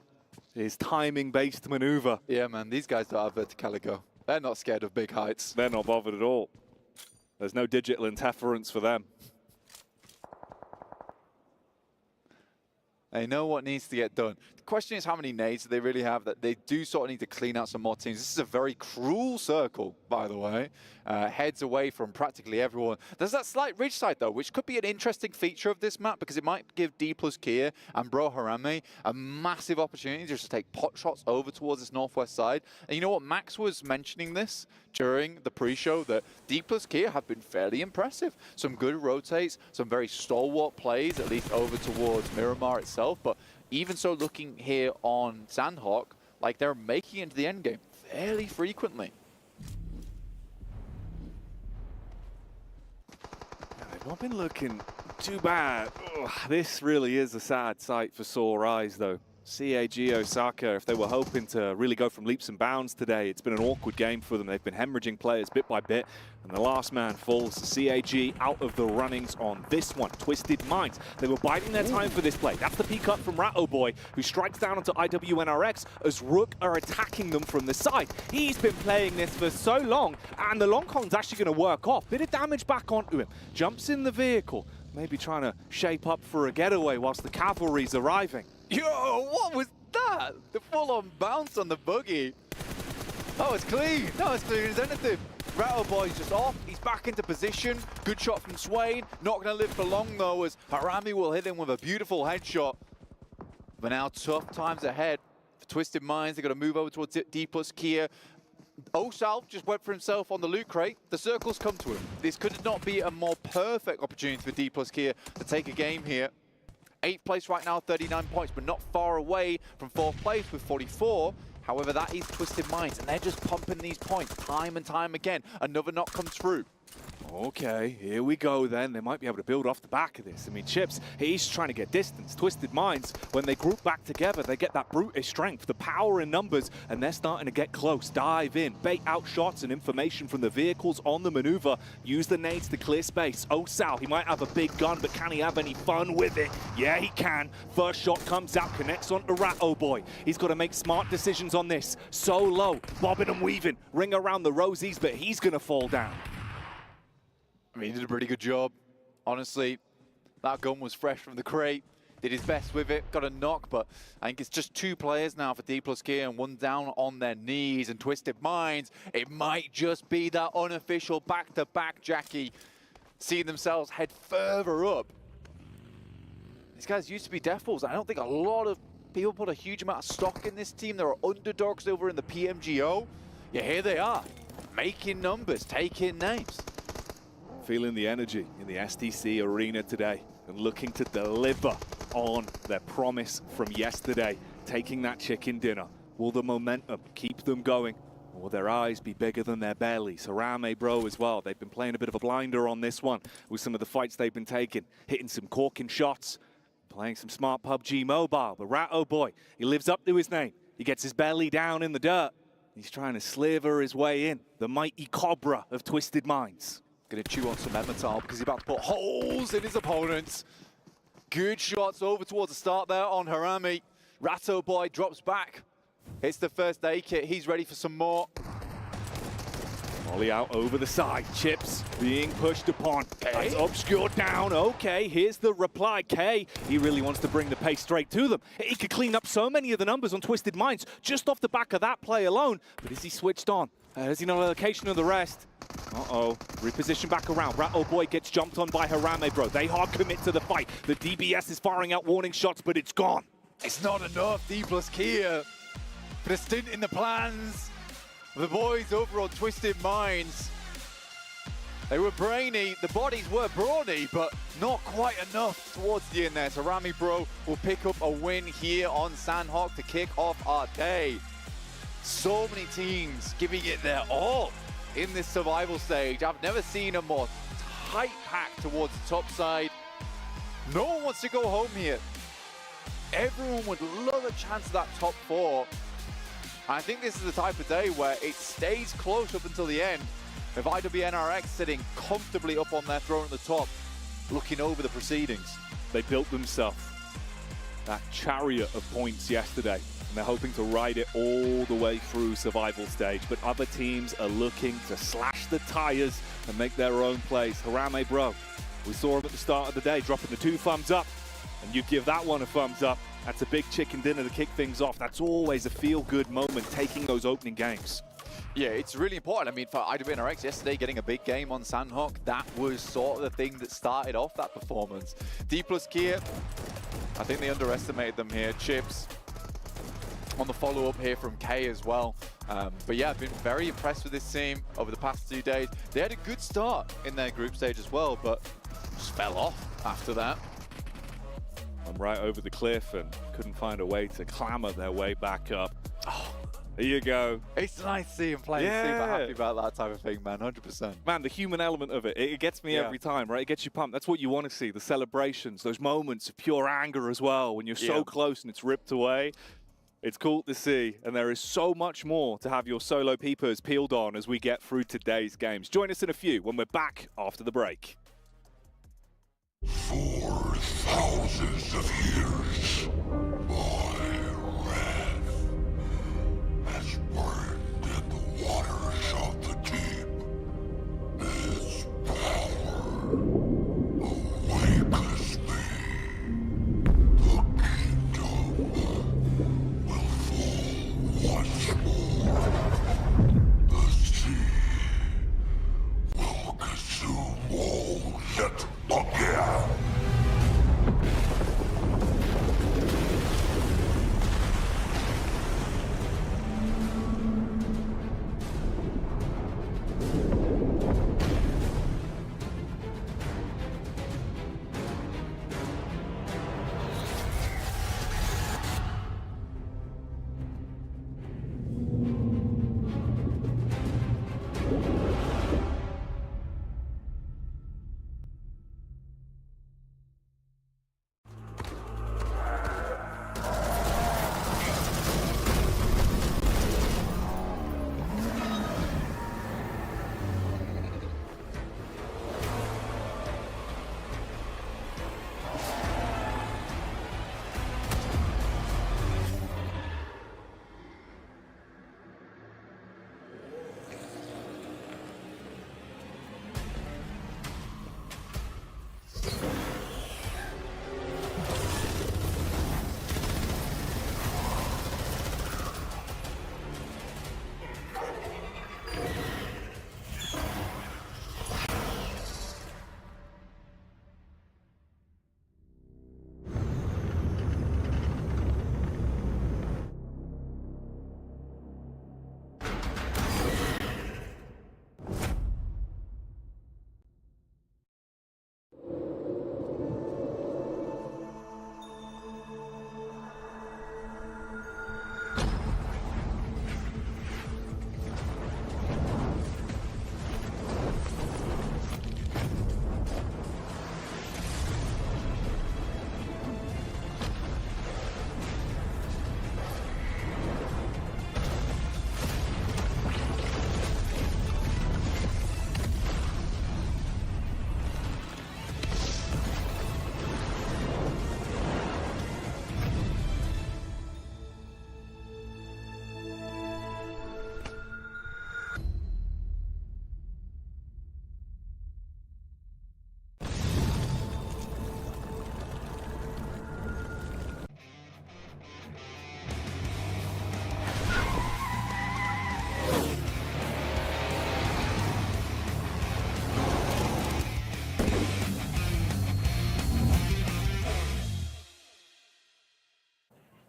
his timing-based maneuver. Yeah, man, these guys don't have verticaligo. They're not scared of big heights. They're not bothered at all. There's no digital interference for them. They know what needs to get done. The question is how many nades do they really have, that they do sort of need to clean out some more teams. This is a very cruel circle, by the way. Heads away from practically everyone. There's that slight ridge side, though, which could be an interesting feature of this map because it might give D plus Kia and Bro Harame a massive opportunity just to take pot shots over towards this northwest side. And you know what? Max was mentioning this during the pre-show that D plus Kia have been fairly impressive. Some good rotates, some very stalwart plays, at least over towards Miramar itself. But even so, looking here on Sandhawk, like they're making it into the endgame fairly frequently. They've not been looking too bad. Ugh, this really is a sad sight for sore eyes, though. CAG Osaka, if they were hoping to really go from leaps and bounds today, it's been an awkward game for them. They've been hemorrhaging players bit by bit, and the last man falls. CAG out of the runnings on this one. Twisted Minds. They were biding their time for this play. That's the peek up from Rattoboy, who strikes down onto IWNRX as Rook are attacking them from the side. He's been playing this for so long, and the long con's actually going to work off. Bit of damage back onto him. Jumps in the vehicle, maybe trying to shape up for a getaway whilst the cavalry's arriving. Yo, what was that? The full-on bounce on the buggy. That was clean. That was clean as anything. Rattleboy's just off. He's back into position. Good shot from Swain. Not going to live for long, though, as Harame will hit him with a beautiful headshot. But now tough times ahead for Twisted Minds. They've got to move over towards D plus Kia. Osal just went for himself on the loot crate. The circle's come to him. This could not be a more perfect opportunity for D plus Kia to take a game here. 8th place right now, 39 points, but not far away from 4th place with 44. However, that is Twisted Minds, and they're just pumping these points time and time again. Another knock comes through. Okay, here we go then. They might be able to build off the back of this. I mean, Chips, he's trying to get distance. Twisted Minds, when they group back together, they get that brutish strength, the power in numbers, and they're starting to get close. Dive in, bait out shots and information from the vehicles on the maneuver. Use the nades to clear space. Osal, he might have a big gun, but can he have any fun with it? Yeah, he can. First shot comes out, connects onto Rattoboy. He's got to make smart decisions on this. So low, bobbing and weaving, ring around the rosies, but he's going to fall down. I mean, he did a pretty good job. Honestly, that gun was fresh from the crate. Did his best with it, got a knock, but I think it's just 2 players now for D plus Kia and one down on their knees. And Twisted Minds, it might just be that unofficial back-to-back Jackie, seeing themselves head further up. These guys used to be Death Balls. I don't think a lot of people put a huge amount of stock in this team. There are underdogs over in the PMGO. Yeah, here they are, making numbers, taking names. Feeling the energy in the STC arena today and looking to deliver on their promise from yesterday, taking that chicken dinner. Will the momentum keep them going? Or will their eyes be bigger than their bellies? Harame, bro, as well. They've been playing a bit of a blinder on this one with some of the fights they've been taking, hitting some corking shots, playing some smart PUBG Mobile. But Rattoboy, he lives up to his name. He gets his belly down in the dirt. He's trying to sliver his way in. The mighty Cobra of Twisted Minds. Going to chew on some Emmental because he's about to put holes in his opponents. Good shots over towards the start there on Harame. Rattoboy drops back. Hits the first aid kit. He's ready for some more. Molly out over the side. Chips being pushed upon. That's obscured down. Okay, here's the reply. K, he really wants to bring the pace straight to them. He could clean up so many of the numbers on Twisted Minds just off the back of that play alone. But is he switched on? Has he no location of the rest? Uh-oh, reposition back around. Rattoboy gets jumped on by Harame, bro. They hard commit to the fight. The DBS is firing out warning shots, but it's gone. It's not enough, D plus Kia. Put a stint in the plans. The boys over on Twisted Minds. They were brainy, the bodies were brawny, but not quite enough towards the end there. So Rami Bro will pick up a win here on Sandhawk to kick off our day. So many teams giving it their all in this survival stage. I've never seen a more tight pack towards the top side. No one wants to go home here. Everyone would love a chance at that top 4. I think this is the type of day where it stays close up until the end. With IWNRX sitting comfortably up on their throne at the top, looking over the proceedings. They built themselves that chariot of points yesterday, and they're hoping to ride it all the way through survival stage. But other teams are looking to slash the tires and make their own place. Harame Bro, we saw him at the start of the day dropping the 2 thumbs up, and you give that one a thumbs up. That's a big chicken dinner to kick things off. That's always a feel-good moment, taking those opening games. Yeah, it's really important. I mean, for IWNRX yesterday, getting a big game on Sandhawk, that was sort of the thing that started off that performance. D plus Kia, I think they underestimated them here. Chips on the follow-up here from K as well. But yeah, I've been very impressed with this team over the past 2 days. They had a good start in their group stage as well, but just fell off after that. I'm right over the cliff and couldn't find a way to clamber their way back up. Oh, there you go. It's nice to see him playing super happy about that type of thing, man, 100%. Man, the human element of it, it gets me every time, right? It gets you pumped. That's what you want to see, the celebrations, those moments of pure anger as well, when you're so close and it's ripped away. It's cool to see, and there is so much more to have your solo peepers peeled on as we get through today's games. Join us in a few when we're back after the break. For thousands of years, my wrath has burned in the waters of the deep. Its power awakens me. The kingdom will fall once more. The sea will consume all yet again.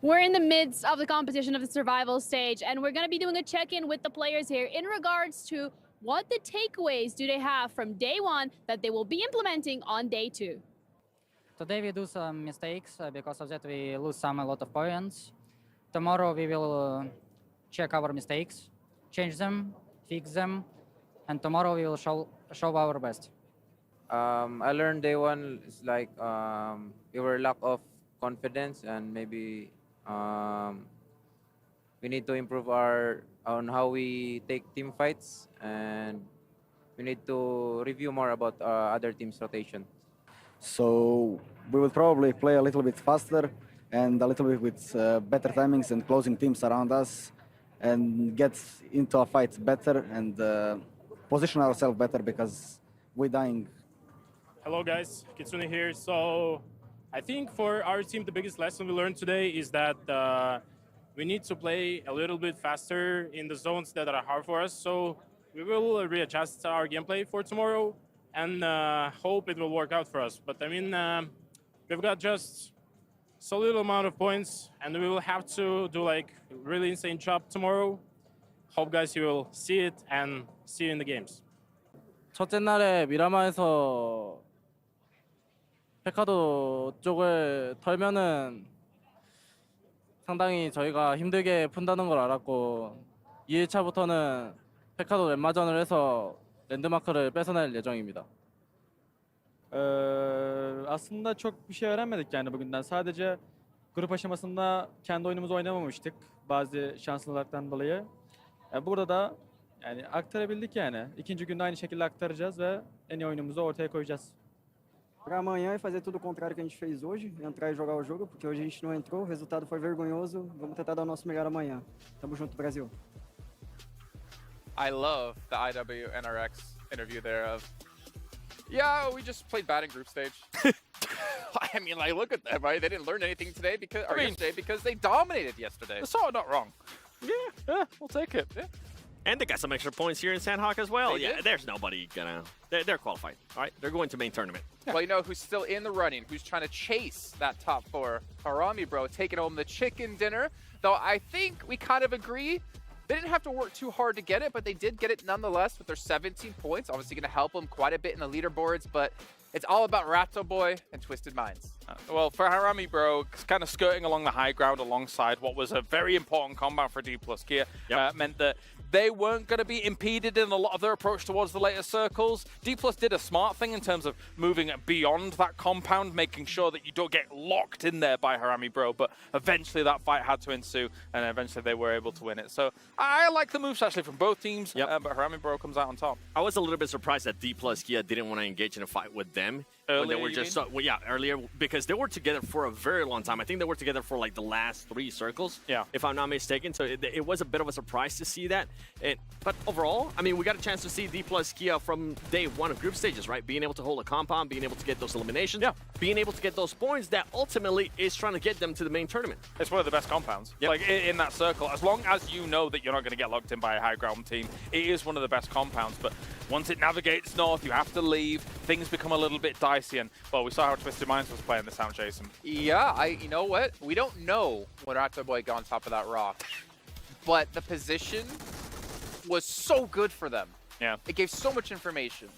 We're in the midst of the competition of the survival stage, and we're going to be doing a check-in with the players here in regards to what the takeaways do they have from day one that they will be implementing on day two. Today we do some mistakes, because of that we lose a lot of points. Tomorrow we will check our mistakes, change them, fix them, and tomorrow we will show our best. I learned day one is like we were lack of confidence, and maybe we need to improve on how we take team fights, and we need to review more about other teams' rotation. So we will probably play a little bit faster and a little bit with better timings and closing teams around us, and get into a fight better and position ourselves better because we're dying. Hello guys, Kitsune here. So I think for our team, the biggest lesson we learned today is that we need to play a little bit faster in the zones that are hard for us. So we will readjust our gameplay for tomorrow and hope it will work out for us. But I mean, we've got just so little amount of points and we will have to do like really insane job tomorrow. Hope guys you will see it and see you in the games. 첫째 날에 미라마에서 페카도 쪽을 털면은 상당히 저희가 힘들게 푼다는 걸 알았고 2일차부터는 페카도 랜마전을 해서 랜드마크를 뺏어낼 예정입니다. Aslında çok bir şey öğrenmedik yani bugünden. Sadece grup aşamasında kendi oyunumuzu oynamamıştık bazı şanslılıklardan dolayı. Burada da yani aktarabildik yani. İkinci günde aynı şekilde aktaracağız ve en iyi oyunumuzu ortaya koyacağız. Para amanhã é fazer tudo o contrário que a gente fez hoje, entrar e jogar o jogo, porque hoje a gente não entrou, o resultado foi vergonhoso. Vamos tentar dar o nosso melhor amanhã. Tamo junto, Brasil. I love the IWNRX interview there of, yeah, we just played bad in group stage. I mean, like, look at them, right? They didn't learn anything today yesterday because they dominated yesterday. It's all not wrong. Yeah, we'll take it. Yeah. And they got some extra points here in Sandhawk as well. They did. There's nobody gonna... They're qualified, all right? They're going to main tournament. Well, you know who's still in the running, who's trying to chase that top four? Harami Bro taking home the chicken dinner. Though I think we kind of agree, they didn't have to work too hard to get it, but they did get it nonetheless with their 17 points. Obviously going to help them quite a bit in the leaderboards, but it's all about Ratto Boy and Twisted Minds. Well, for Harami Bro, kind of skirting along the high ground alongside what was a very important combat for D+ Kia meant that they weren't going to be impeded in a lot of their approach towards the later circles. D+ did a smart thing in terms of moving beyond that compound, making sure that you don't get locked in there by Harami Bro, but eventually that fight had to ensue, and eventually they were able to win it. So I like the moves actually from both teams, but Harami Bro comes out on top. I was a little bit surprised that D+ Kia didn't want to engage in a fight with them. Earlier, they were just earlier, because they were together for a very long time. I think they were together for like the last 3 circles, if I'm not mistaken. So it was a bit of a surprise to see that. But overall, I mean, we got a chance to see D+ Kia from day 1 of group stages, right? Being able to hold a compound, being able to get those eliminations, being able to get those points that ultimately is trying to get them to the main tournament. It's one of the best compounds. Like in that circle, as long as you know that you're not going to get locked in by a high ground team, it is one of the best compounds. But once it navigates north, you have to leave. Things become a little bit dicey, and well, we saw how Twisted Minds was playing this out, Jason. Yeah, you know what? We don't know when Ratto Boy got on top of that rock, but the position was so good for them. Yeah. It gave so much information.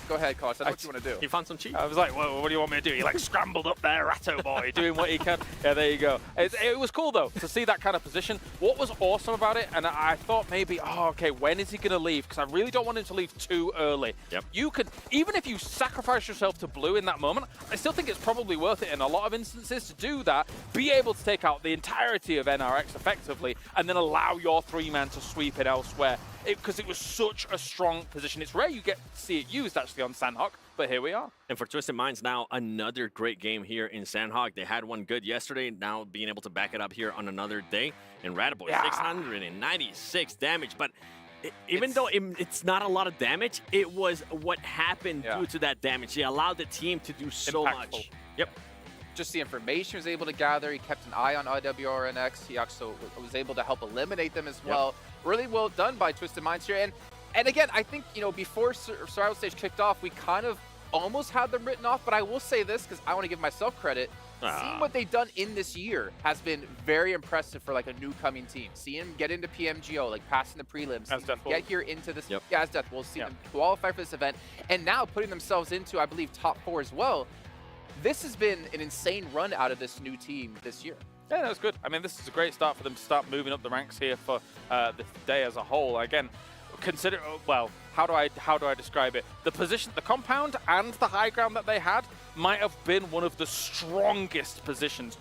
Go ahead, Koss. I know what you want to do. He found some cheese. I was like, well, what do you want me to do? He like scrambled up there, Ratto Boy, doing what he can. Yeah, there you go. It was cool, though, to see that kind of position. What was awesome about it, and I thought maybe, okay, when is he going to leave? Because I really don't want him to leave too early. You could, even if you sacrifice yourself to blue in that moment, I still think it's probably worth it in a lot of instances to do that, be able to take out the entirety of NRX effectively, and then allow your 3-man to sweep it elsewhere. Because it was such a strong position. It's rare you get to see it used, actually, on Sandhawk, but here we are. And for Twisted Minds now, another great game here in Sandhawk. They had one good yesterday, now being able to back it up here on another day. And Ratto Boy, 696 damage, but even though it's not a lot of damage, it was what happened due to that damage. They allowed the team to do so much. Just the information he was able to gather. He kept an eye on IWRNX. He also was able to help eliminate them as well. Really well done by Twisted Minds here. And again, I think, you know, before Survival Stage kicked off, we kind of almost had them written off. But I will say this, because I want to give myself credit. Seeing what they've done in this year has been very impressive for like a new coming team. Seeing them get into PMGO, like passing the prelims, get here into this, as Death Wolves, see them qualify for this event, and now putting themselves into, I believe, top 4 as well. This has been an insane run out of this new team this year. Yeah, that was good. I mean, this is a great start for them to start moving up the ranks here for the day as a whole. Again, consider, well, how do I describe it? The position, the compound and the high ground that they had might have been one of the strongest positions,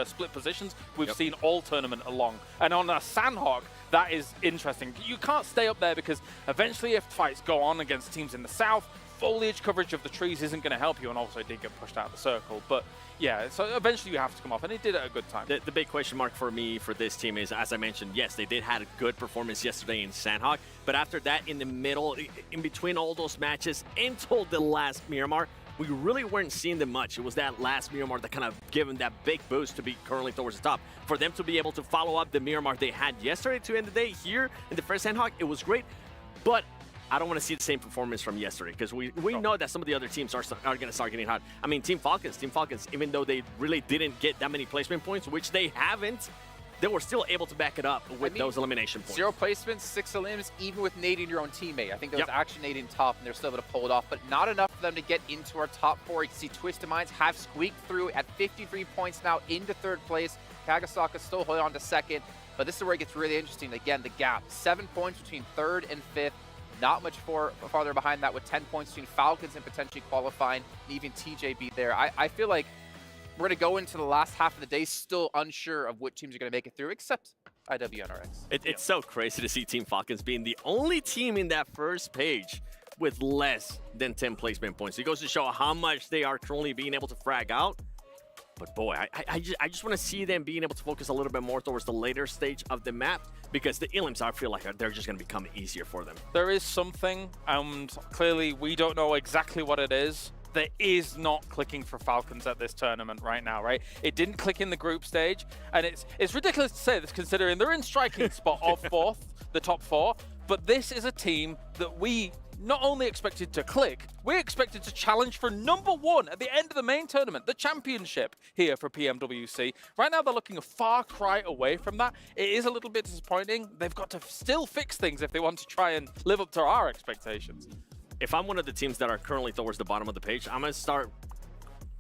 split positions we've seen all tournament along. And on a Sandhawk, that is interesting. You can't stay up there because eventually if fights go on against teams in the south, foliage coverage of the trees isn't going to help you, and also it did get pushed out of the circle. But yeah, so eventually you have to come off, and it did at a good time. The big question mark for me for this team is, as I mentioned, yes, they did have a good performance yesterday in Sandhawk, but after that, in the middle, in between all those matches until the last Miramar, we really weren't seeing them much. It was that last Miramar that kind of gave them that big boost to be currently towards the top. For them to be able to follow up the Miramar they had yesterday to end the day here in the first Sandhawk, it was great, but I don't want to see the same performance from yesterday because we know that some of the other teams are going to start getting hot. I mean, Team Falcons, even though they really didn't get that many placement points, which they haven't, they were still able to back it up with those elimination points. 0 placements, 6 elims, even with nading your own teammate. I think there was actually nading top, and they're still able to pull it off, but not enough for them to get into our top 4. You can see Twisted Minds have squeaked through at 53 points now into 3rd place. Kagasaka still holding on to 2nd, but this is where it gets really interesting. Again, the gap, 7 points between 3rd and 5th. Not much farther behind that, with 10 points between Falcons and potentially qualifying, and even TJB there. I feel like we're going to go into the last half of the day still unsure of what teams are going to make it through, except IWNRX. It's so crazy to see Team Falcons being the only team in that first page with less than 10 placement points. It goes to show how much they are currently being able to frag out. But boy, I just want to see them being able to focus a little bit more towards the later stage of the map, because the elims, I feel like they're just going to become easier for them. There is something, and clearly we don't know exactly what it is, that is not clicking for Falcons at this tournament right now, right? It didn't click in the group stage, and it's ridiculous to say this considering they're in striking spot of 4th, the top 4, but this is a team that we not only expected to click, we expected to challenge for #1 at the end of the main tournament, the championship here for PMWC. Right now, they're looking a far cry away from that. It is a little bit disappointing. They've got to still fix things if they want to try and live up to our expectations. If I'm one of the teams that are currently towards the bottom of the page, I'm going to start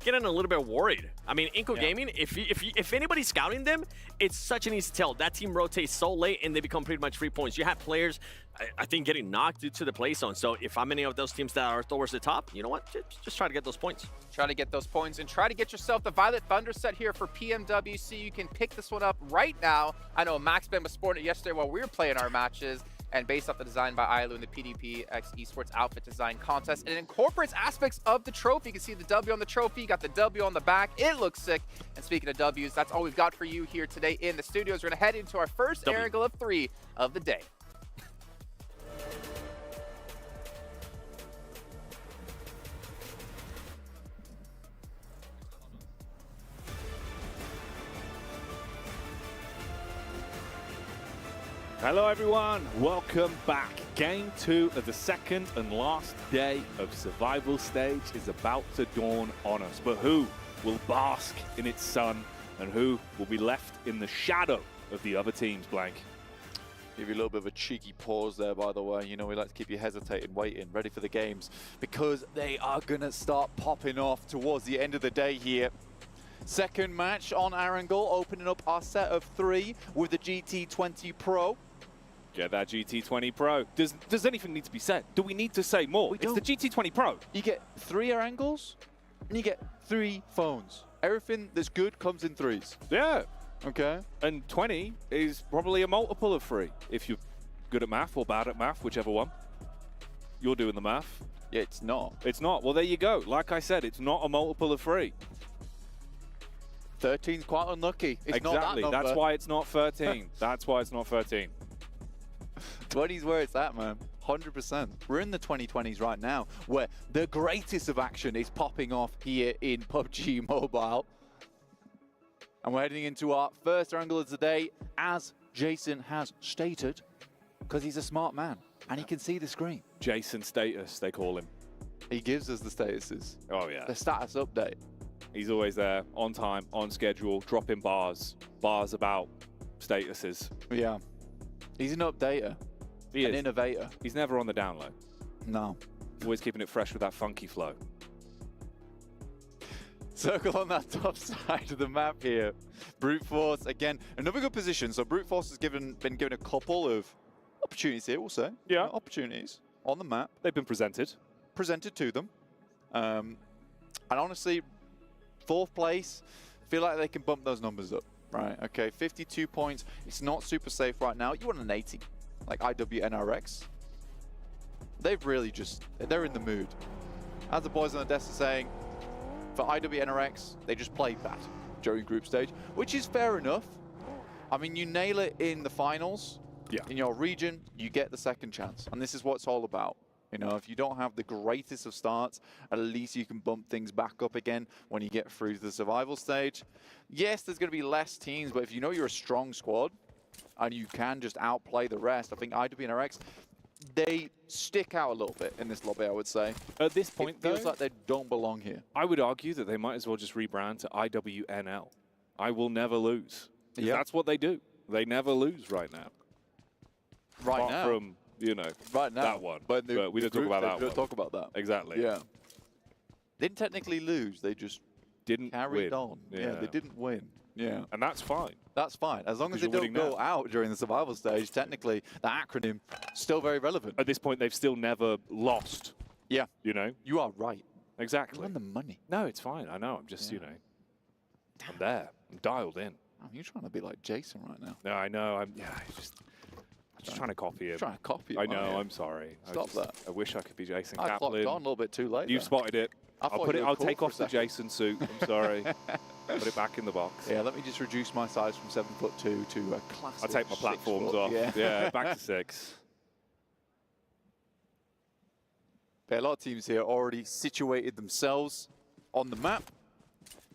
getting a little bit worried. I mean, Inco Gaming, if anybody's scouting them, it's such an easy tell. That team rotates so late and they become pretty much free points. You have players, I think, getting knocked due to the play zone. So if I'm any of those teams that are towards the top, you know what? Just try to get those points. Try to get those points and try to get yourself the Violet Thunder set here for PMWC. You can pick this one up right now. I know Max Ben was sporting it yesterday while we were playing our matches. And based off the design by Ailu in the PDPX Esports Outfit Design Contest. And it incorporates aspects of the trophy. You can see the W on the trophy, you got the W on the back. It looks sick. And speaking of Ws, that's all we've got for you here today in the studios. We're going to head into our first air angle of 3 of the day. Hello everyone, welcome back. Game 2 of the second and last day of survival stage is about to dawn on us. But who will bask in its sun and who will be left in the shadow of the other teams, Blank? Give you a little bit of a cheeky pause there, by the way. You know, we like to keep you hesitating, waiting, ready for the games, because they are going to start popping off towards the end of the day here. Second match on Arangel, opening up our set of 3 with the GT20 Pro. Get that GT20 Pro. Does anything need to be said? Do we need to say more? It's the GT20 Pro. You get 3 Arangels, and you get 3 phones. Everything that's good comes in 3s. Yeah. Okay. And 20 is probably a multiple of 3. If you're good at math or bad at math, whichever one. You're doing the math. Yeah, it's not. It's not. Well, there you go. Like I said, it's not a multiple of 3. 13's quite unlucky. It's exactly. Not that number. That's why it's not 13. That's why it's not 13. 20's where it's at, man. 100%. We're in the 2020s right now, where the greatest of action is popping off here in PUBG Mobile. And we're heading into our first angle of the day, as Jason has stated, because he's a smart man and he can see the screen. Jason Status, they call him. He gives us the statuses. Oh, yeah. The status update. He's always there, on time, on schedule, dropping bars about statuses. Yeah. He's an updater. He is. An innovator. He's never on the down low. No. Always keeping it fresh with that funky flow. Circle on that top side of the map here. Brute Force, again, another good position. So Brute Force has been given a couple of opportunities here, we'll say. Yeah. Opportunities on the map. They've been presented. Presented to them. And honestly, 4th place, feel like they can bump those numbers up. Right, okay, 52 points. It's not super safe right now. You want an 80, like IWNRX. They've really just, they're in the mood. As the boys on the desk are saying, for IWNRX, they just played that during group stage, which is fair enough. I mean, you nail it in the finals, in your region, you get the second chance. And this is what it's all about. You know, if you don't have the greatest of starts, at least you can bump things back up again when you get through to the survival stage. Yes, there's going to be less teams, but if you know you're a strong squad and you can just outplay the rest, I think IWNRX, they stick out a little bit in this lobby, I would say. At this point, it feels like they don't belong here. I would argue that they might as well just rebrand to IWNL. I will never lose. Yeah, that's what they do. They never lose right now. Right Apart now? from, you know, right now. that one. But we don't talk about that one. We don't talk about that. Exactly. Yeah. They didn't technically lose. They just didn't carried win. on. Yeah, they didn't win. Yeah. And that's fine. That's fine. As long as they don't go out during the survival stage, technically, the acronym still very relevant. At this point, they've still never lost. Yeah. You know? You are right. Exactly. You won the money. No, it's fine. I know. I'm just, you know, I'm there. I'm dialed in. Oh, you're trying to be like Jason right now. No, I know. I'm just trying to copy him. Trying to copy him. I know. I'm sorry. Stop that. I wish I could be Jason I Kaplan. clocked on a little bit too late. You've spotted it. I'll take off the Jason suit. I'm sorry. Put it back in the box. Yeah, let me just reduce my size from 7'2" to a classic. I'll take my platforms 6 off. foot. Yeah, back to 6. Yeah, a lot of teams here already situated themselves on the map.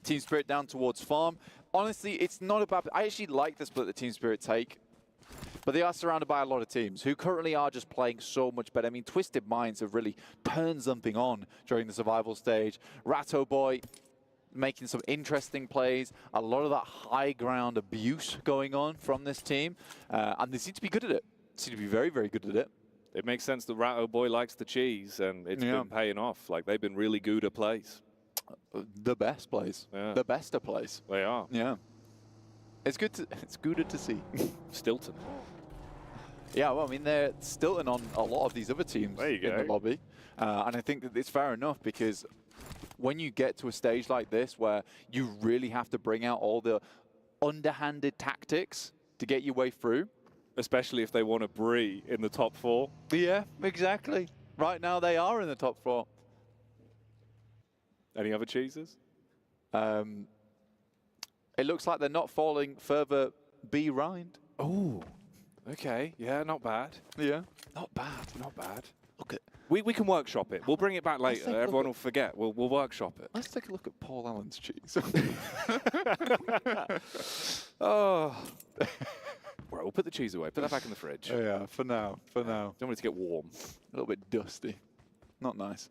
Team Spirit down towards farm. Honestly, it's not about. I actually like the split that Team Spirit take. But they are surrounded by a lot of teams who currently are just playing so much better. I mean, Twisted Minds have really turned something on during the survival stage. Ratto Boy making some interesting plays. A lot of that high ground abuse going on from this team. And they seem to be good at it. Seem to be very, very good at it. It makes sense that Ratto Boy likes the cheese, and it's been paying off. Like, they've been really good at plays. The best plays. Yeah. The best of plays. They are. Yeah. It's good to see. Stilton. Yeah, well, I mean, they're Stilton on a lot of these other teams in the lobby. And I think that it's fair enough because when you get to a stage like this where you really have to bring out all the underhanded tactics to get your way through. Especially if they want to Bree in the top 4. Yeah, exactly. Right now they are in the top 4. Any other cheeses? It looks like they're not falling further B rind. Oh, okay. Yeah, not bad. Yeah, not bad. Not bad. Look at. We can workshop it. We'll bring it back later. Everyone will forget. We'll workshop it. Let's take a look at Paul Allen's cheese. Oh. Right, we'll put the cheese away. Put that back in the fridge. Yeah, for now. Don't want it to get warm. A little bit dusty. Not nice.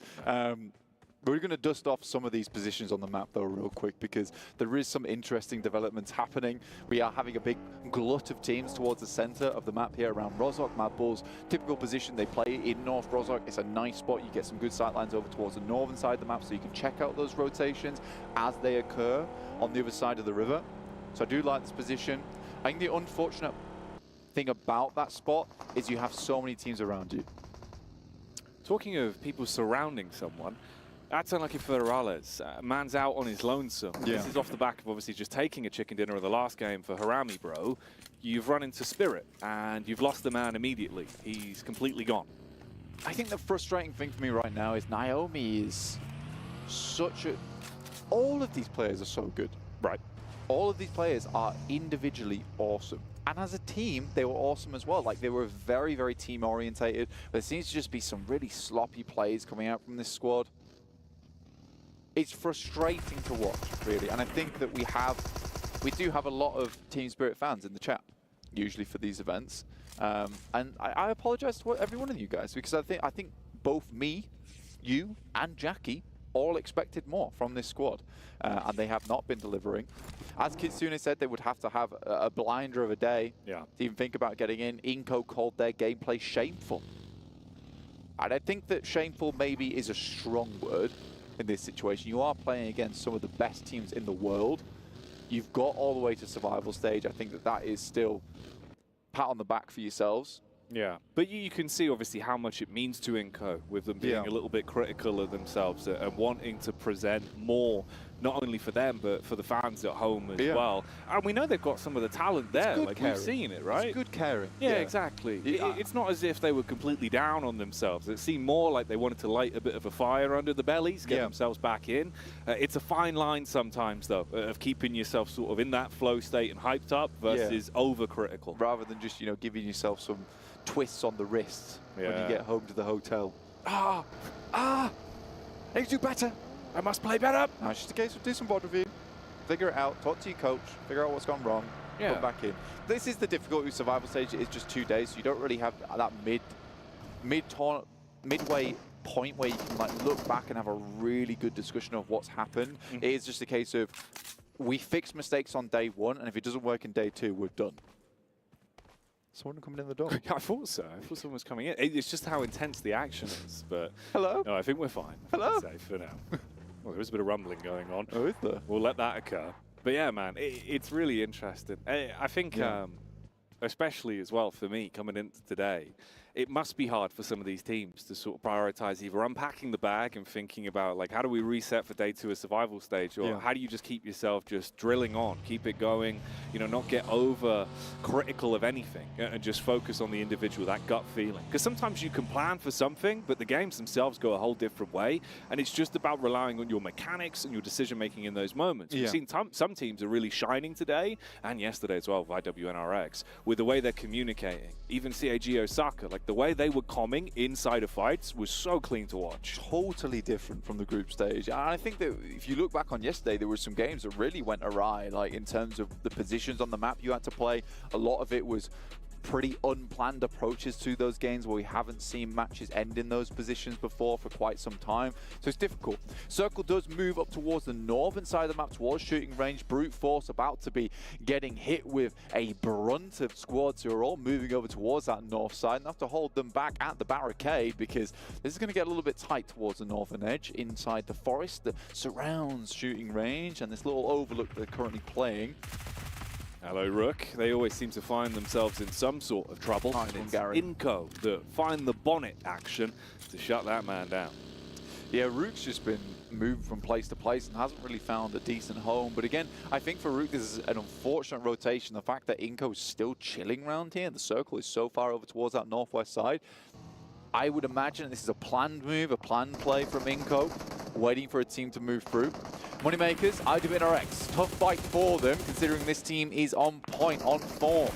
We're going to dust off some of these positions on the map, though, real quick, because there is some interesting developments happening. We are having a big glut of teams towards the center of the map here around Rozhok. Mad Bulls, typical position, they play in North Rozhok. It's a nice spot. You get some good sightlines over towards the northern side of the map, so you can check out those rotations as they occur on the other side of the river. So I do like this position. I think the unfortunate thing about that spot is you have so many teams around you. Talking of people surrounding someone, that's unlucky for Morales. Man's out on his lonesome. Yeah. This is off the back of obviously just taking a chicken dinner in the last game for Harami, bro. You've run into Spirit, and you've lost the man immediately. He's completely gone. I think the frustrating thing for me right now is Naomi is such a... All of these players are so good. Right. All of these players are individually awesome. And as a team, they were awesome as well. Like, they were very, very team-orientated. There seems to just be some really sloppy plays coming out from this squad. It's frustrating to watch, really. And I think that we do have a lot of Team Spirit fans in the chat, usually for these events. And I apologize to every one of you guys, because I think both me, you, and Jackie all expected more from this squad, and they have not been delivering. As Kitsune said, they would have to have a blinder of a day to even think about getting in. Inco called their gameplay shameful. And I think that shameful maybe is a strong word in this situation. You are playing against some of the best teams in the world. You've got all the way to survival stage. I think that is still pat on the back for yourselves. Yeah, but you can see obviously how much it means to Inco with them being a little bit critical of themselves and wanting to present more, not only for them but for the fans at home as well. And we know they've got some of the talent there, like we've seen it, right? It's good caring. Yeah, exactly. It's not as if they were completely down on themselves. It seemed more like they wanted to light a bit of a fire under the bellies, get themselves back in. It's a fine line sometimes, though, of keeping yourself sort of in that flow state and hyped up versus overcritical. Rather than just, you know, giving yourself some twists on the wrists when you get home to the hotel. I need to do better. I must play better. No, it's just a case of do some VOD review, figure it out, talk to your coach, figure out what's gone wrong, come back in. This is the difficulty with survival stage. It's just 2 days, so you don't really have that midway point where you can like look back and have a really good discussion of what's happened. It is just a case of we fix mistakes on day 1, and if it doesn't work in day 2, we're done. Someone coming in the door. I thought so. I thought someone was coming in. It's just how intense the action is. But hello. No, I think we're fine. Hello. Safe for now. Well, there is a bit of rumbling going on. Oh, is there? We'll let that occur. But yeah, man, it's really interesting. I think, especially as well for me coming into today, it must be hard for some of these teams to sort of prioritize either unpacking the bag and thinking about like how do we reset for day 2 a survival stage, or how do you just keep yourself just drilling on, keep it going, you know, not get over critical of anything and just focus on the individual, that gut feeling. Because sometimes you can plan for something, but the games themselves go a whole different way, and it's just about relying on your mechanics and your decision making in those moments. We've seen some teams are really shining today and yesterday as well with IWNRX with the way they're communicating. Even CAG Osaka, like the way they were coming inside of fights was so clean to watch. Totally different from the group stage. And I think that if you look back on yesterday, there were some games that really went awry, like in terms of the positions on the map you had to play. A lot of it was pretty unplanned approaches to those games where we haven't seen matches end in those positions before for quite some time. So it's difficult. Circle does move up towards the northern side of the map, towards shooting range. Brute Force about to be getting hit with a brunt of squads who are all moving over towards that north side and have to hold them back at the barricade because this is going to get a little bit tight towards the northern edge inside the forest that surrounds shooting range and this little overlook they're currently playing. Hello, Rook. They always seem to find themselves in some sort of trouble. And it's Inco that find the bonnet action to shut that man down. Yeah, Rook's just been moved from place to place and hasn't really found a decent home. But again, I think for Rook, this is an unfortunate rotation. The fact that Inco is still chilling around here, the circle is so far over towards that northwest side. I would imagine this is a planned move, a planned play from Inco, waiting for a team to move through. Moneymakers, IWNRX, tough fight for them, considering this team is on point, on form.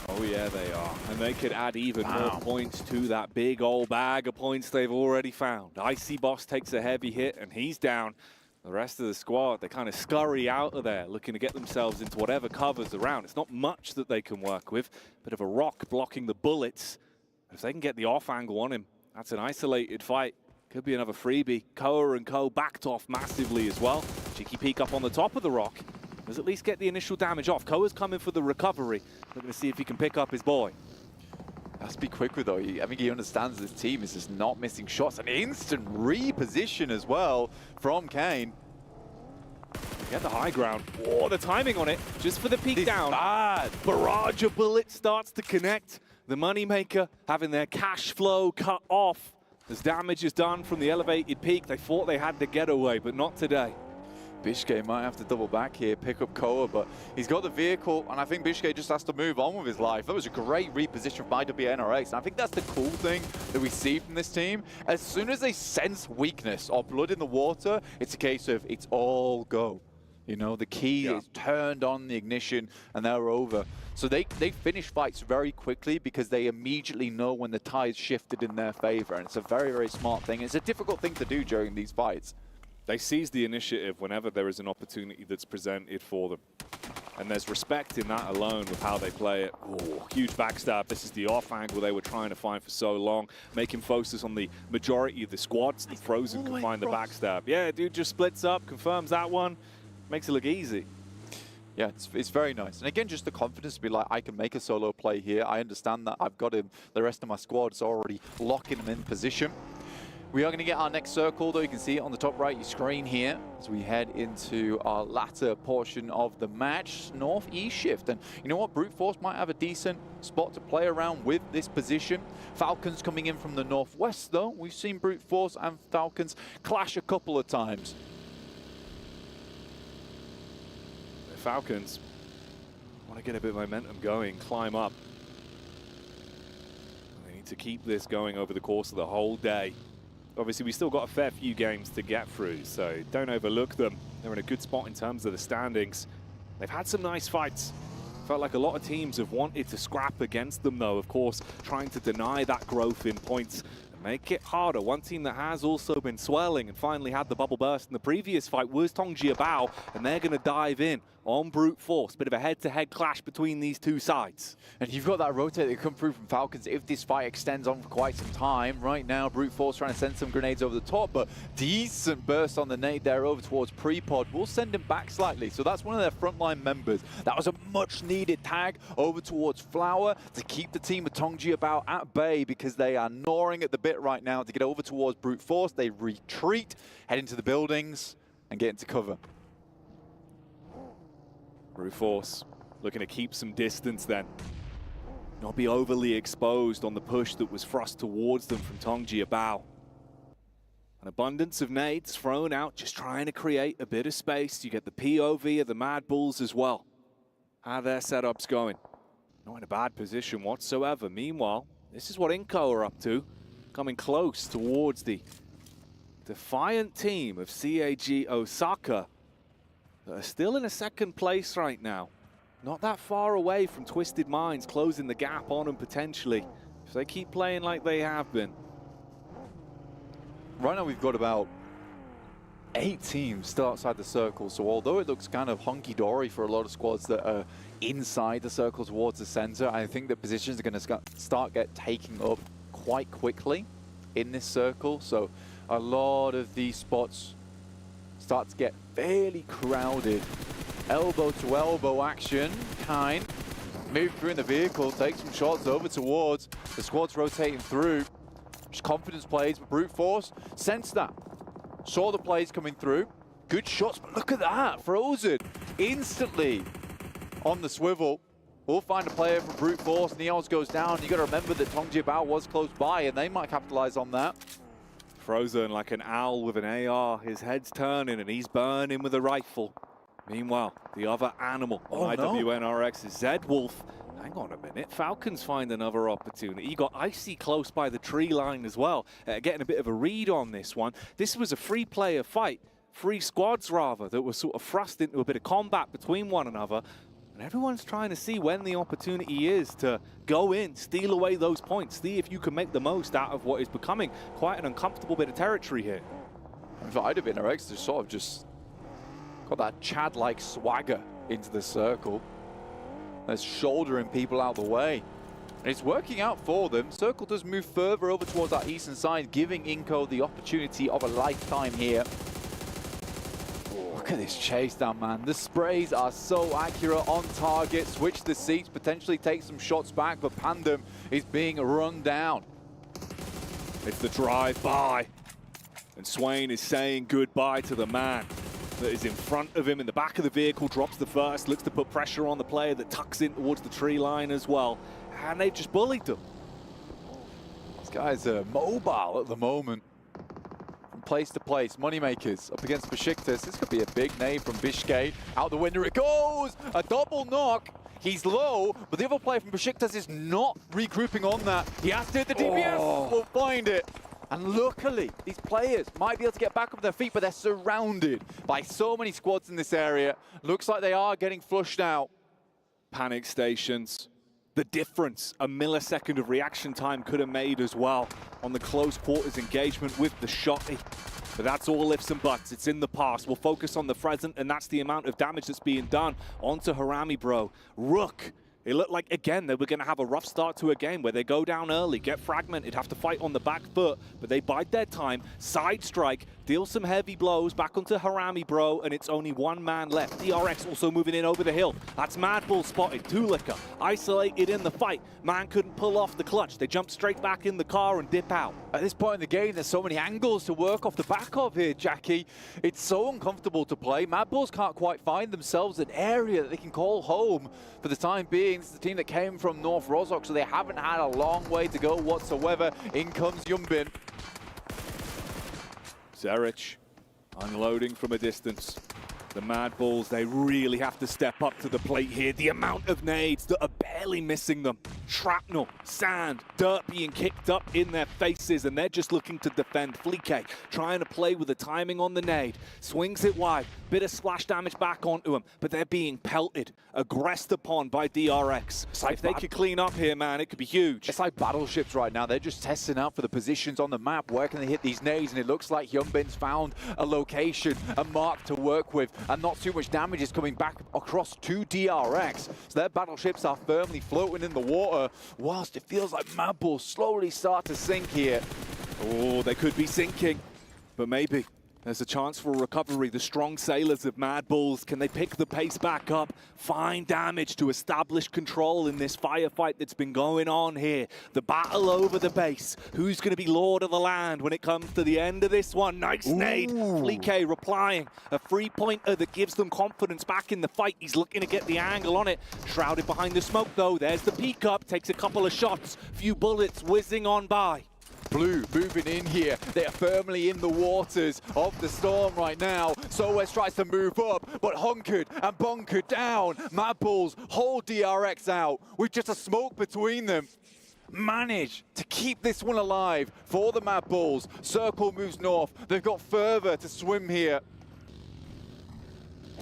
Oh yeah, they are. And they could add even more points to that big old bag of points they've already found. Icy Boss takes a heavy hit and he's down. The rest of the squad, they kind of scurry out of there, looking to get themselves into whatever covers around. It's not much that they can work with. Bit of a rock blocking the bullets. If they can get the off angle on him, that's an isolated fight. Could be another freebie. Koa and Co backed off massively as well. Cheeky peek up on the top of the rock. Does at least get the initial damage off. Koa's coming for the recovery. Looking to see if he can pick up his boy. Has to be quick with though. I think he understands this team is just not missing shots. An instant reposition as well from Kane. Get the high ground. Oh, the timing on it. Just for the peek down. Bad. Barrage of bullets starts to connect. The Moneymaker having their cash flow cut off. As damage is done from the elevated peak. They thought they had the getaway, but not today. Bishke might have to double back here, pick up Koa, but he's got the vehicle, and I think Bishke just has to move on with his life. That was a great reposition from IWNRX, and I think that's the cool thing that we see from this team. As soon as they sense weakness or blood in the water, it's a case of it's all go. You know, the key is turned on the ignition, and they're over. So they finish fights very quickly because they immediately know when the tide's shifted in their favor, and it's a very, very smart thing. It's a difficult thing to do during these fights. They seize the initiative whenever there is an opportunity that's presented for them. And there's respect in that alone with how they play it. Oh, huge backstab. This is the off angle they were trying to find for so long. Making focus on the majority of the squads. The Frozen can find the backstab. Yeah, dude just splits up, confirms that one. Makes it look easy. Yeah, it's very nice. And again, just the confidence to be like, I can make a solo play here. I understand that I've got him. The rest of my squad is already locking him in position. We are going to get our next circle, though. You can see it on the top right of your screen here as we head into our latter portion of the match. Northeast shift. And you know what? Brute Force might have a decent spot to play around with this position. Falcons coming in from the northwest, though. We've seen Brute Force and Falcons clash a couple of times. The Falcons want to get a bit of momentum going, climb up. They need to keep this going over the course of the whole day. Obviously, we still got a fair few games to get through, so don't overlook them. They're in a good spot in terms of the standings. They've had some nice fights. Felt like a lot of teams have wanted to scrap against them, though, of course, trying to deny that growth in points and make it harder. One team that has also been swelling and finally had the bubble burst in the previous fight was Tongjiabao, and they're going to dive in on Brute Force. Bit of a head-to-head clash between these two sides. And you've got that rotate that come through from Falcons if this fight extends on for quite some time. Right now, Brute Force trying to send some grenades over the top, but decent burst on the nade there over towards Prepod. We'll send him back slightly. So that's one of their frontline members. That was a much-needed tag over towards Flower to keep the team of Tongjiabao at bay because they are gnawing at the bit right now to get over towards Brute Force. They retreat, head into the buildings, and get into cover. Brute Force looking to keep some distance then. Not be overly exposed on the push that was thrust towards them from Tongjiabao. An abundance of nades thrown out, just trying to create a bit of space. You get the POV of the Mad Bulls as well. How their setup's going. Not in a bad position whatsoever. Meanwhile, this is what Inco are up to. Coming close towards the defiant team of CAG Osaka. That are still in a second place right now. Not that far away from Twisted Minds closing the gap on them potentially, if they keep playing like they have been. Right now we've got about 8 teams still outside the circle, so although it looks kind of honky-dory for a lot of squads that are inside the circle towards the center, I think the positions are going to start taking up quite quickly in this circle, so a lot of these spots start to get fairly crowded. Elbow to elbow action. Kine move through in the vehicle, take some shots over towards the squad's rotating through. Just confidence plays, but Brute Force sensed that. Saw the plays coming through. Good shots, but look at that. Frozen instantly on the swivel. We'll find a player from Brute Force. Neons goes down. You got to remember that Tongjiabao was close by, and they might capitalize on that. Frozen like an owl with an AR. His head's turning and he's burning with a rifle. Meanwhile, the other animal on IWNRX is Zed Wolf. Hang on a minute. Falcons find another opportunity. You got Icy close by the tree line as well. Getting a bit of a read on this one. This was a three-player fight. 3 squads, rather, that were sort of thrust into a bit of combat between one another. And everyone's trying to see when the opportunity is to go in, steal away those points, see if you can make the most out of what is becoming quite an uncomfortable bit of territory here. And for IWNRX, they're sort of just got that Chad-like swagger into the circle. They're shouldering people out the way. And it's working out for them. Circle does move further over towards that eastern side, giving Inco the opportunity of a lifetime here. Look at this chase down, man. The sprays are so accurate on target. Switch the seats, potentially take some shots back, but Pandem is being run down. It's the drive-by. And Swain is saying goodbye to the man that is in front of him in the back of the vehicle, drops the first, looks to put pressure on the player that tucks in towards the tree line as well. And they've just bullied them. These guys are mobile at the moment. Place to place, Moneymakers up against Besiktas. This could be a big name from Bishkay. Out the window it goes! A double knock. He's low, but the other player from Besiktas is not regrouping on that. He has to hit the DPS. We'll find it. And luckily, these players might be able to get back up their feet, but they're surrounded by so many squads in this area. Looks like they are getting flushed out. Panic stations. The difference a millisecond of reaction time could have made as well on the close quarters engagement with the shotty. But that's all ifs and buts. It's in the past. We'll focus on the present, and that's the amount of damage that's being done onto Harami, bro. Rook It looked like, again, they were going to have a rough start to a game where they go down early, get fragmented, have to fight on the back foot, but they bide their time, side strike, deal some heavy blows back onto Harami, bro, and it's only one man left. DRX also moving in over the hill. That's Mad Bull spotted. Tulika isolated in the fight. Man couldn't pull off the clutch. They jump straight back in the car and dip out. At this point in the game, there's so many angles to work off the back of here, Jackie. It's so uncomfortable to play. Mad Bulls can't quite find themselves an area that they can call home for the time being. This is the team that came from North Rozhok, so they haven't had a long way to go whatsoever. In comes Yumbin. Zerich unloading from a distance. The Mad Bulls, they really have to step up to the plate here. The amount of nades that are barely missing them. Shrapnel, sand, dirt being kicked up in their faces, and they're just looking to defend. Fleek trying to play with the timing on the nade. Swings it wide. Bit of splash damage back onto him, but they're being pelted, aggressed upon by DRX. Like if they could clean up here, man, it could be huge. It's like battleships right now. They're just testing out for the positions on the map. Where can they hit these nades? And it looks like Yumbin's found a location, a mark to work with, and not too much damage is coming back across to DRX. So their battleships are firmly floating in the water, whilst it feels like Mad Bulls slowly start to sink here. Oh, they could be sinking, but maybe there's a chance for a recovery. The strong sailors of Mad Bulls, can they pick the pace back up, find damage to establish control in this firefight that's been going on here? The battle over the base. Who's going to be lord of the land when it comes to the end of this one? Nice nade. Fleek replying. A three-pointer that gives them confidence back in the fight. He's looking to get the angle on it. Shrouded behind the smoke, though. There's the peek up. Takes a couple of shots. Few bullets whizzing on by. Blue moving in here. They are firmly in the waters of the storm right now. SOES tries to move up, but hunkered and bunkered down. Mad Bulls hold DRX out with just a smoke between them. Manage to keep this one alive for the Mad Bulls. Circle moves north. They've got further to swim here.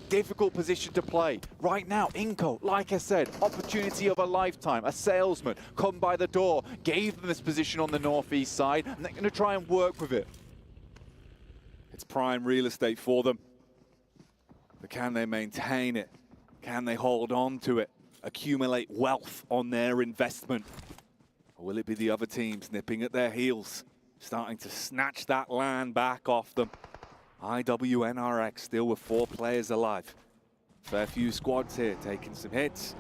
Difficult position to play. Right now, Inco, like I said, opportunity of a lifetime. A salesman come by the door, gave them this position on the northeast side, and they're going to try and work with it. It's prime real estate for them. But can they maintain it? Can they hold on to it? Accumulate wealth on their investment? Or will it be the other teams nipping at their heels, starting to snatch that land back off them? IWNRX still with 4 players alive. Fair few squads here taking some hits.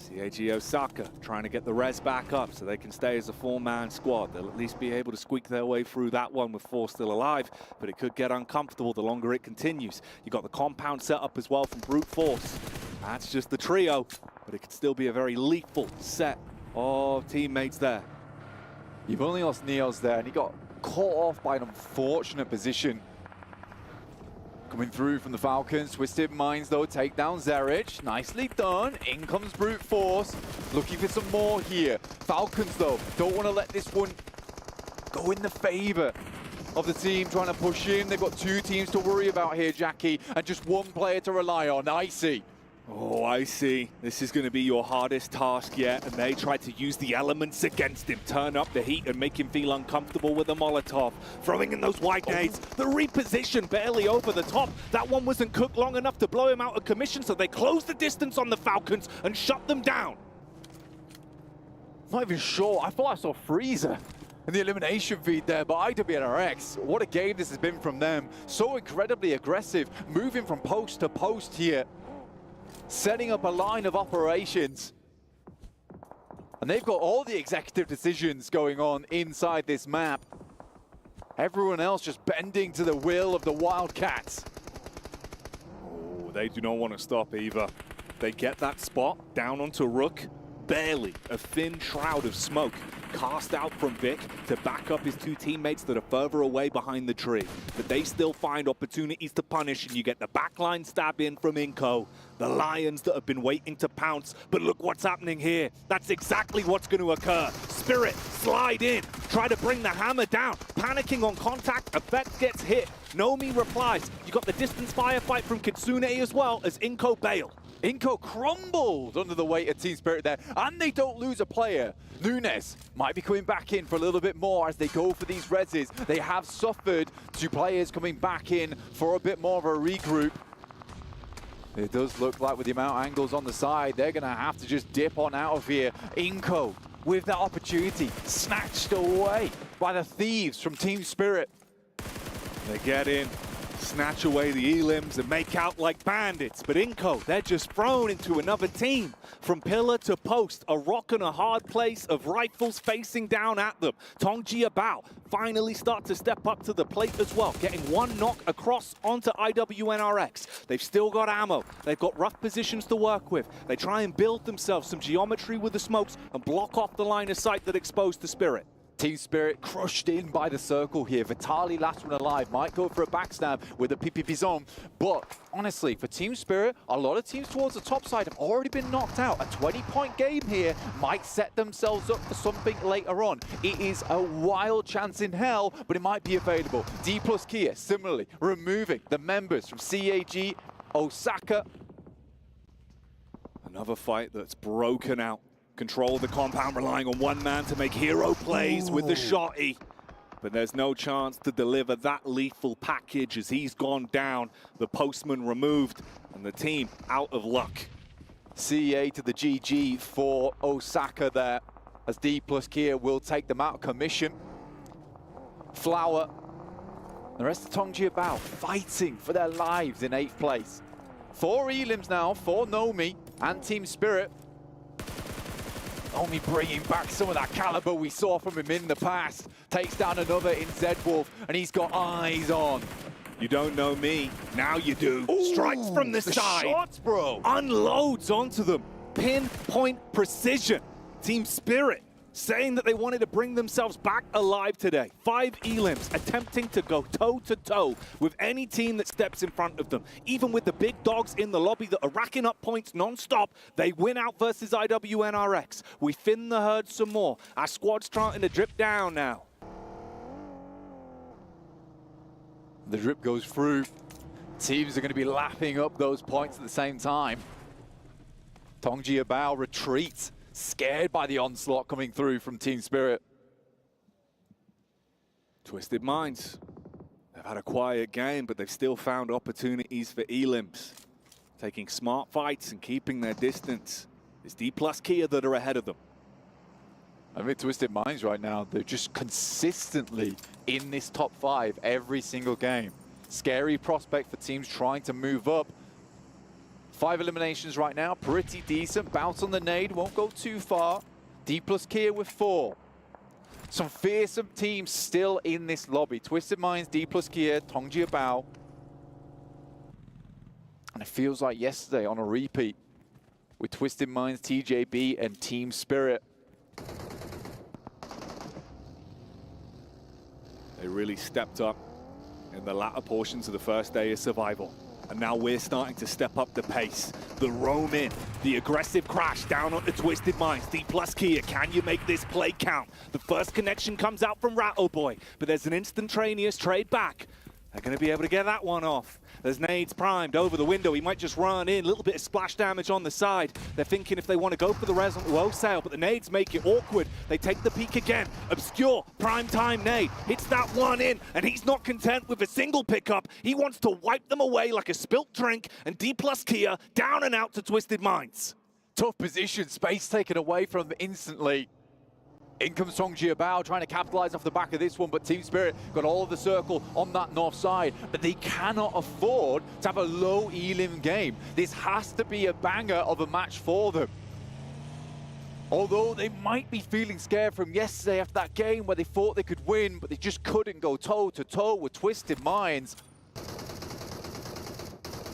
CAG Osaka trying to get the res back up so they can stay as a 4-man squad. They'll at least be able to squeak their way through that one with 4 still alive, but it could get uncomfortable the longer it continues. You got the compound set up as well from Brute Force. That's just the trio, but it could still be a very lethal set of teammates there. You've only lost Neos there, and he got caught off by an unfortunate position. Coming through from the Falcons. Twisted Minds, though, take down Zerich. Nicely done. In comes Brute Force. Looking for some more here. Falcons, though, don't want to let this one go in the favor of the team trying to push in. They've got 2 teams to worry about here, Jackie, and just 1 player to rely on. Icy. Oh, I see. This is going to be your hardest task yet, and they try to use the elements against him, turn up the heat and make him feel uncomfortable with the Molotov. Throwing in those white nades, the reposition barely over the top. That one wasn't cooked long enough to blow him out of commission, so they closed the distance on the Falcons and shut them down. Not even sure. I thought I saw Freezer in the elimination feed there, but IWNRX, what a game this has been from them. So incredibly aggressive, moving from post to post here. Setting up a line of operations. And they've got all the executive decisions going on inside this map. Everyone else just bending to the will of the Wildcats. Oh, they do not want to stop either. They get that spot down onto Rook. Barely a thin shroud of smoke cast out from Vic to back up his 2 teammates that are further away behind the tree. But they still find opportunities to punish, and you get the backline stab in from Inco. The Lions that have been waiting to pounce, but look what's happening here. That's exactly what's going to occur. Spirit, slide in, try to bring the hammer down. Panicking on contact, Effect gets hit. Nomi replies. You got the distance firefight from Kitsune as well as Inco bail. Inco crumbled under the weight of Team Spirit there, and they don't lose a player. Nunes might be coming back in for a little bit more as they go for these reses. They have suffered 2 players coming back in for a bit more of a regroup. It does look like with the amount of angles on the side, they're going to have to just dip on out of here. Inko, with that opportunity, snatched away by the thieves from Team Spirit. They get in, snatch away the elims and make out like bandits. But Inko, they're just thrown into another team. From pillar to post, a rock and a hard place of rifles facing down at them. Tongji Bao finally start to step up to the plate as well, getting one knock across onto IWNRX. They've still got ammo. They've got rough positions to work with. They try and build themselves some geometry with the smokes and block off the line of sight that exposed the Spirit. Team Spirit crushed in by the circle here. Vitali, last one alive, might go for a backstab with a PPP zone. But honestly, for Team Spirit, a lot of teams towards the top side have already been knocked out. A 20-point game here might set themselves up for something later on. It is a wild chance in hell, but it might be available. D plus Kia, similarly, removing the members from CAG, Osaka. Another fight that's broken out. Control the compound, relying on one man to make hero plays with the shotty. But there's no chance to deliver that lethal package as he's gone down. The postman removed and the team out of luck. CEA to the GG for Osaka there, as D plus Kia will take them out of commission. Flower, the rest of Tongji Bao fighting for their lives in 8th place. 4 elims now for Nomi and Team Spirit. Only bringing back some of that caliber we saw from him in the past. Takes down another in Zedwolf, and he's got eyes on. You don't know me, now you do. Ooh, strikes from the side. Shots, bro. Unloads onto them. Pinpoint precision. Team Spirit saying that they wanted to bring themselves back alive today. 5 elims attempting to go toe-to-toe with any team that steps in front of them. Even with the big dogs in the lobby that are racking up points non-stop, they win out versus IWNRX. We thin the herd some more. Our squad's starting to drip down now. The drip goes through. Teams are going to be lapping up those points at the same time. Tongji Bao retreats, scared by the onslaught coming through from Team Spirit. Twisted Minds. They've had a quiet game, but they've still found opportunities for elims. Taking smart fights and keeping their distance. It's D plus Kia that are ahead of them. I mean, Twisted Minds right now, they're just consistently in this top 5 every single game. Scary prospect for teams trying to move up. 5 eliminations right now, pretty decent. Bounce on the nade, won't go too far. D plus Kia with 4. Some fearsome teams still in this lobby. Twisted Minds, D plus Kia, Tongji Bao. And it feels like yesterday on a repeat with Twisted Minds, TJB, and Team Spirit. They really stepped up in the latter portions of the first day of survival. And now we're starting to step up the pace. The roam in, the aggressive crash down onto Twisted Minds. D plus Kia, can you make this play count? The first connection comes out from Rattleboy, but there's an instantaneous trade back. They're going to be able to get that one off. There's nades primed over the window. He might just run in, a little bit of splash damage on the side. They're thinking if they want to go for the res on Wholesale, but the nades make it awkward. They take the peek again. Obscure, prime time nade. Hits that one in, and he's not content with a single pickup. He wants to wipe them away like a spilt drink, and D plus Kia down and out to Twisted Minds. Tough position, space taken away from them instantly. In comes Tongji Bao trying to capitalize off the back of this one, but Team Spirit got all of the circle on that north side. But they cannot afford to have a low elim game. This has to be a banger of a match for them. Although they might be feeling scared from yesterday after that game where they thought they could win, but they just couldn't go toe-to-toe with Twisted Minds.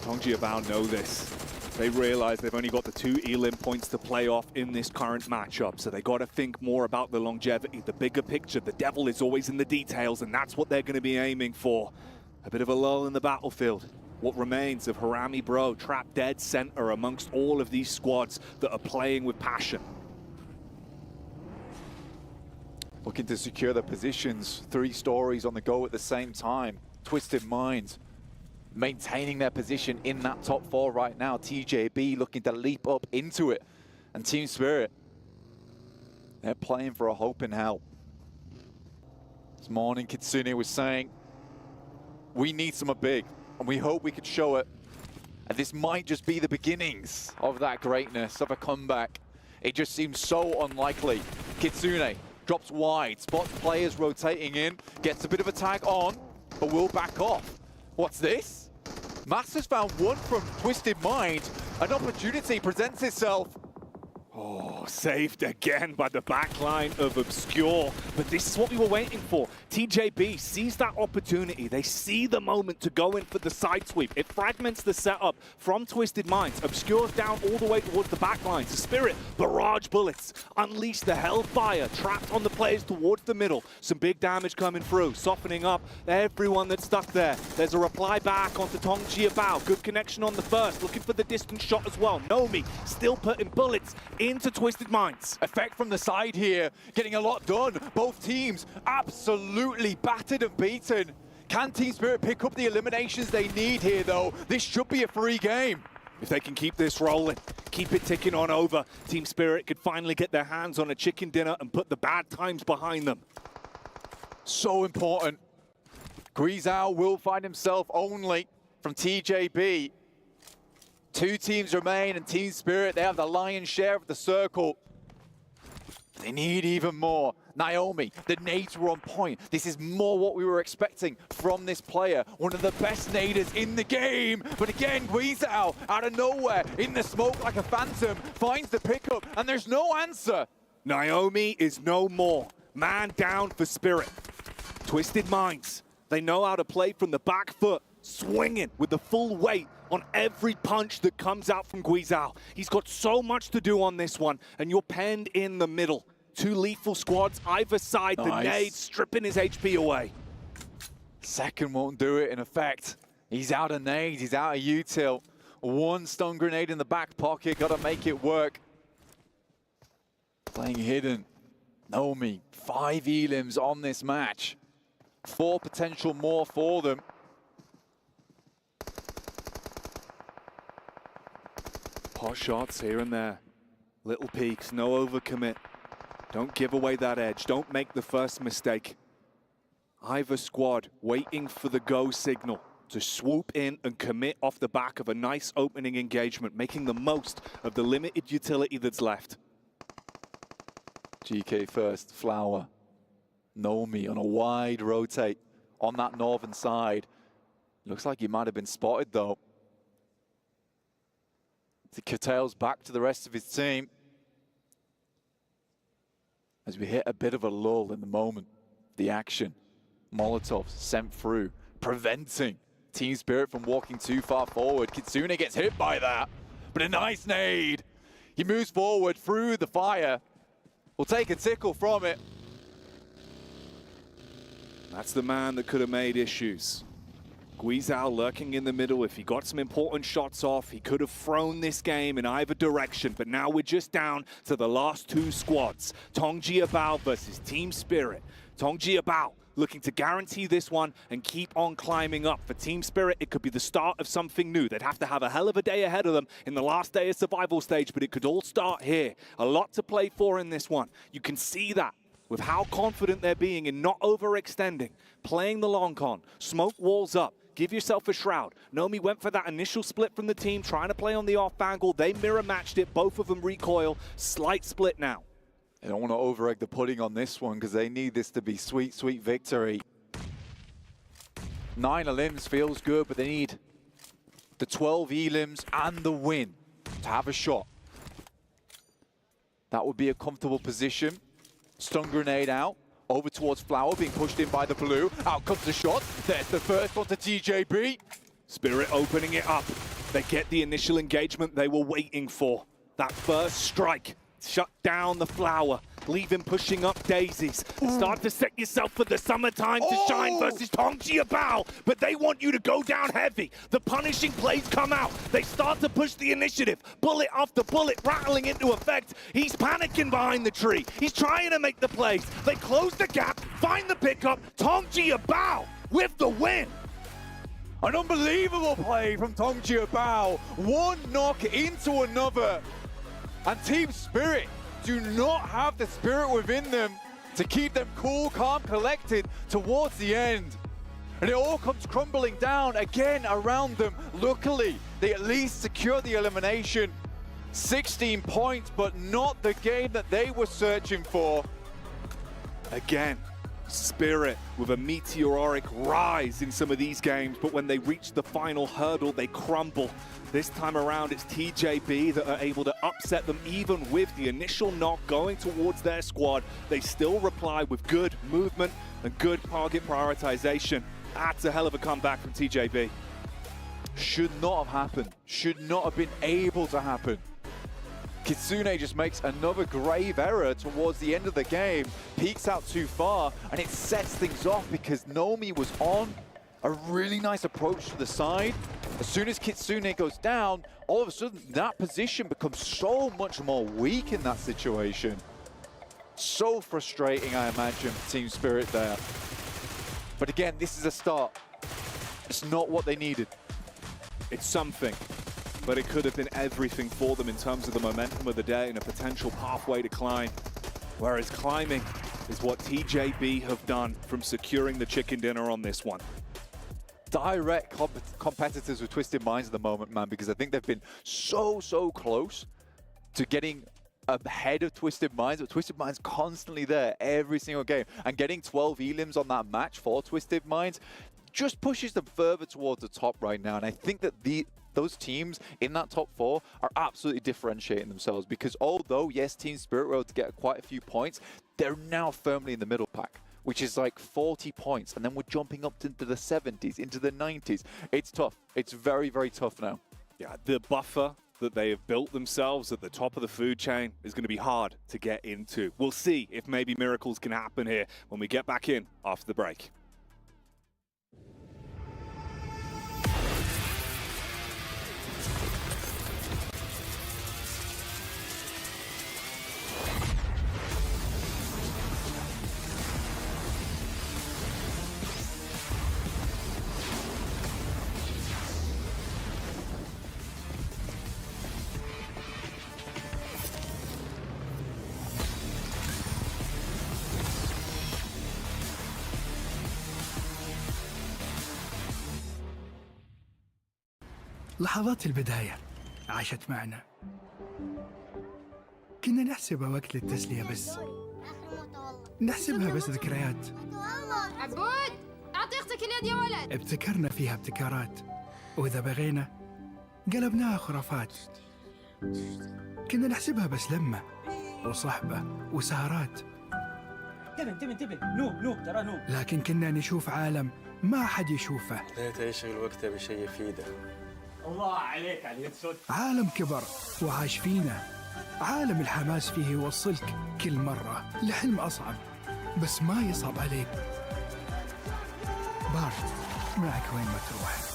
Tongji Bao know this. They realize they've only got the 2 elim points to play off in this current matchup, so they got to think more about the longevity, the bigger picture. The devil is always in the details, and that's what they're going to be aiming for. A bit of a lull in the battlefield. What remains of Harami Bro, trapped dead center amongst all of these squads that are playing with passion. Looking to secure their positions. 3 stories on the go at the same time. Twisted Minds maintaining their position in that top 4 right now. TJB looking to leap up into it. And Team Spirit, they're playing for a hope in hell. This morning, Kitsune was saying, we need some big, and we hope we could show it And this might just be the beginnings of that greatness, of a comeback. It just seems so unlikely. Kitsune drops wide, spots players rotating in, gets a bit of a tag on, but will back off. What's this? Masters found one from Twisted Mind. An opportunity presents itself. Oh, saved again by the backline of Obscure. But this is what we were waiting for. TJB sees that opportunity. They see the moment to go in for the side sweep. It fragments the setup from Twisted Minds. Obscure's down all the way towards the backline. So Spirit, barrage bullets, unleash the hellfire, trapped on the players towards the middle. Some big damage coming through, softening up everyone that's stuck there. There's a reply back onto Tong Jiabao. Good connection on the first, looking for the distance shot as well. Nomi still putting bullets into Twisted Minds. Effect from the side here, getting a lot done. Both teams absolutely battered and beaten. Can Team Spirit pick up the eliminations they need here, though? This should be a free game. If they can keep this rolling, keep it ticking on over, Team Spirit could finally get their hands on a chicken dinner and put the bad times behind them. So important. Guizhou will find himself only from TJB. 2 teams remain, and Team Spirit, they have the lion's share of the circle. They need even more. Naomi, the nades were on point. This is more what we were expecting from this player. One of the best naders in the game. But again, Guizhou, out of nowhere, in the smoke like a phantom, finds the pickup, and there's no answer. Naomi is no more. Man down for Spirit. Twisted Minds, they know how to play from the back foot, swinging with the full weight on every punch that comes out from Guizhou. He's got so much to do on this one, and you're penned in the middle. 2 lethal squads either side, Nice. The nade stripping his HP away. Second won't do it in effect. He's out of nades, he's out of util. 1 stun grenade in the back pocket, gotta make it work. Playing hidden. Nomi, 5 elims on this match. 4 potential more for them. Pot shots here and there. Little peaks, no overcommit. Don't give away that edge. Don't make the first mistake. Either squad waiting for the go signal to swoop in and commit off the back of a nice opening engagement, making the most of the limited utility that's left. GK first, Flower. Nomi on a wide rotate on that northern side. Looks like he might have been spotted though. He curtails back to the rest of his team. As we hit a bit of a lull in the moment, the action. Molotovs sent through, preventing Team Spirit from walking too far forward. Kitsune gets hit by that, but a nice nade. He moves forward through the fire. We'll take a tickle from it. That's the man that could have made issues. Guizhou lurking in the middle. If he got some important shots off, he could have thrown this game in either direction. But now we're just down to the last 2 squads. Tong Jiabao versus Team Spirit. Tong Jiabao looking to guarantee this one and keep on climbing up. For Team Spirit, it could be the start of something new. They'd have to have a hell of a day ahead of them in the last day of survival stage, but it could all start here. A lot to play for in this one. You can see that with how confident they're being in not overextending, playing the long con, smoke walls up, give yourself a shroud. Nomi went for that initial split from the team, trying to play on the off angle. They mirror matched it, both of them recoil. Slight split now. They don't want to over-egg the pudding on this one because they need this to be sweet, sweet victory. 9 elims feels good, but they need the 12 elims and the win to have a shot. That would be a comfortable position. Stun grenade out. Over towards Flower, being pushed in by the blue. Out comes the shot. There's the first one to TJB. Spirit opening it up. They get the initial engagement they were waiting for. That first strike. Shut down the Flower. Leave him pushing up daisies. Start to set yourself for the summertime to shine versus Tong Jiabao. But they want you to go down heavy. The punishing plays come out. They start to push the initiative. Bullet after bullet rattling into effect. He's panicking behind the tree. He's trying to make the plays. They close the gap, find the pickup. Tong Jiabao with the win. An unbelievable play from Tong Jiabao. One knock into another. And Team Spirit do not have the spirit within them to keep them cool, calm, collected towards the end. And it all comes crumbling down again around them. Luckily, they at least secure the elimination. 16 points, but not the game that they were searching for. Again, Spirit with a meteoric rise in some of these games, but when they reach the final hurdle, they crumble. This time around, it's TJB that are able to upset them even with the initial knock going towards their squad. They still reply with good movement and good target prioritization. That's a hell of a comeback from TJB. Should not have happened. Should not have been able to happen. Kitsune just makes another grave error towards the end of the game, peeks out too far, and it sets things off because Nomi was on a really nice approach to the side. As soon as Kitsune goes down, all of a sudden that position becomes so much more weak in that situation. So frustrating, I imagine, for Team Spirit there. But again, this is a start. It's not what they needed. It's something, but it could have been everything for them in terms of the momentum of the day and a potential pathway to climb. Whereas climbing is what TJB have done from securing the chicken dinner on this one. Direct competitors with Twisted Minds at the moment, man, because I think they've been so close to getting ahead of Twisted Minds, but Twisted Minds constantly there every single game. And getting 12 elims on that match for Twisted Minds just pushes them further towards the top right now. And I think that those teams in that top 4 are absolutely differentiating themselves because although, yes, Team Spirit were able to get quite a few points, they're now firmly in the middle pack, which is like 40 points. And then we're jumping up into the 70s, into the 90s. It's tough. It's very tough now. Yeah, the buffer that they have built themselves at the top of the food chain is going to be hard to get into. We'll see if maybe miracles can happen here when we get back in after the break. لحظات البداية عاشت معنا. كنا نحسبها وقت للتسلية بس. نحسبها بس ذكريات. عبود أعطي أختك اليد يا ولد. ابتكرنا فيها ابتكارات، وإذا بغينا قلبناها خرافات. كنا نحسبها بس لمة وصحبة وسهرات. انتبه نوب ترى نوب. لكن كنا نشوف عالم ما حد يشوفه. ليت يشغل وقته بشيء يفيده. الله عليك على اليد صوت. عالم كبر وعاش فينا. عالم الحماس فيه يوصلك كل مرة لحلم أصعب، بس ما يصعب عليك. بارد معك وين ما تروح.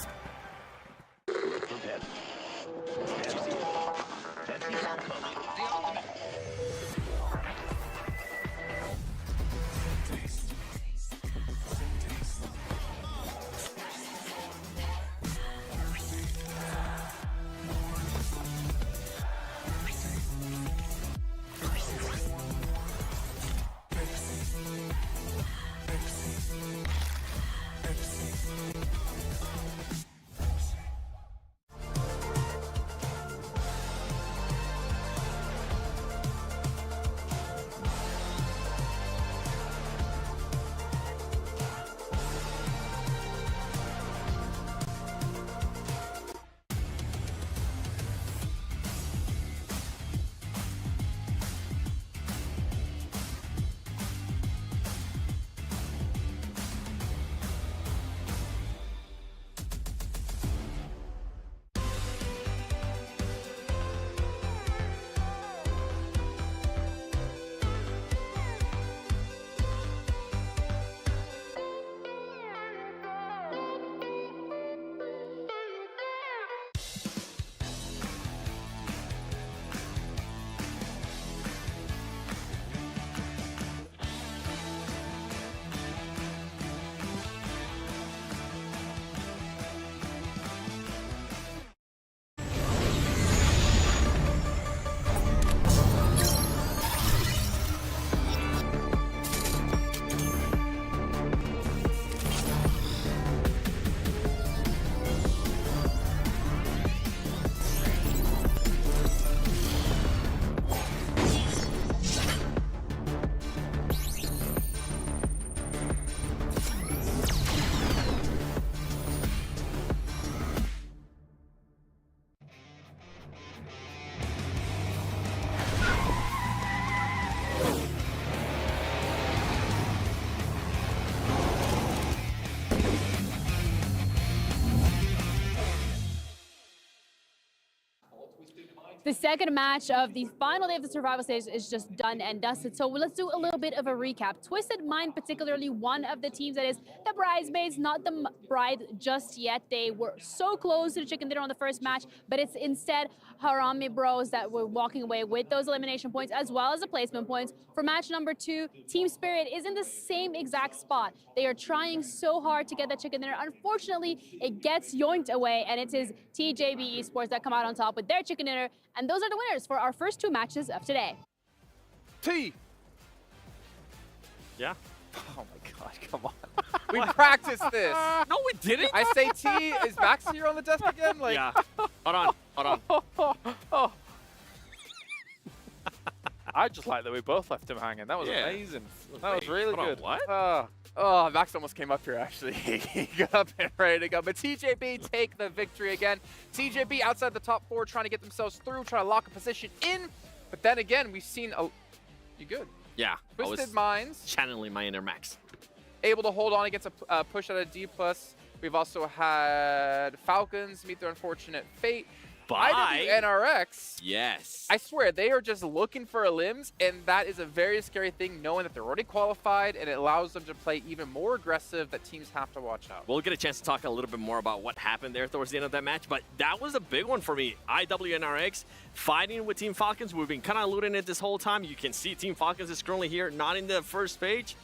The second match of the final day of the survival stage is just done and dusted. So let's do a little bit of a recap. Twisted Mind, particularly one of the teams that is the bridesmaids, not the bride just yet. They were so close to the chicken dinner on the first match, but it's instead Harami Bros that were walking away with those elimination points as well as the placement points. For match number 2, Team Spirit is in the same exact spot. They are trying so hard to get that chicken dinner. Unfortunately, it gets yoinked away, and it is TJB Esports that come out on top with their chicken dinner. And those are the winners for our first 2 matches of today. T. Yeah. Oh my God, come on. We practiced this. No, we didn't. I say T. Is Max here on the desk again? Like, yeah. Hold on. Oh. I just like that we both left him hanging. That was amazing. That was really good. What? Oh, Max almost came up here, actually. He got up and ready to go. But TJB take the victory again. TJB outside the top 4, trying to get themselves through, trying to lock a position in. But then again, we've seen you good? Yeah. Twisted Minds. Channeling my inner Max. Able to hold on against a push out of D+. We've also had Falcons meet their unfortunate fate. By NRX. Yes. I swear, they are just looking for limbs, and that is a very scary thing, knowing that they're already qualified, and it allows them to play even more aggressive that teams have to watch out. We'll get a chance to talk a little bit more about what happened there towards the end of that match, but that was a big one for me. IWNRX fighting with Team Falcons. We've been kind of alluding it this whole time. You can see Team Falcons is currently here, not in the first page.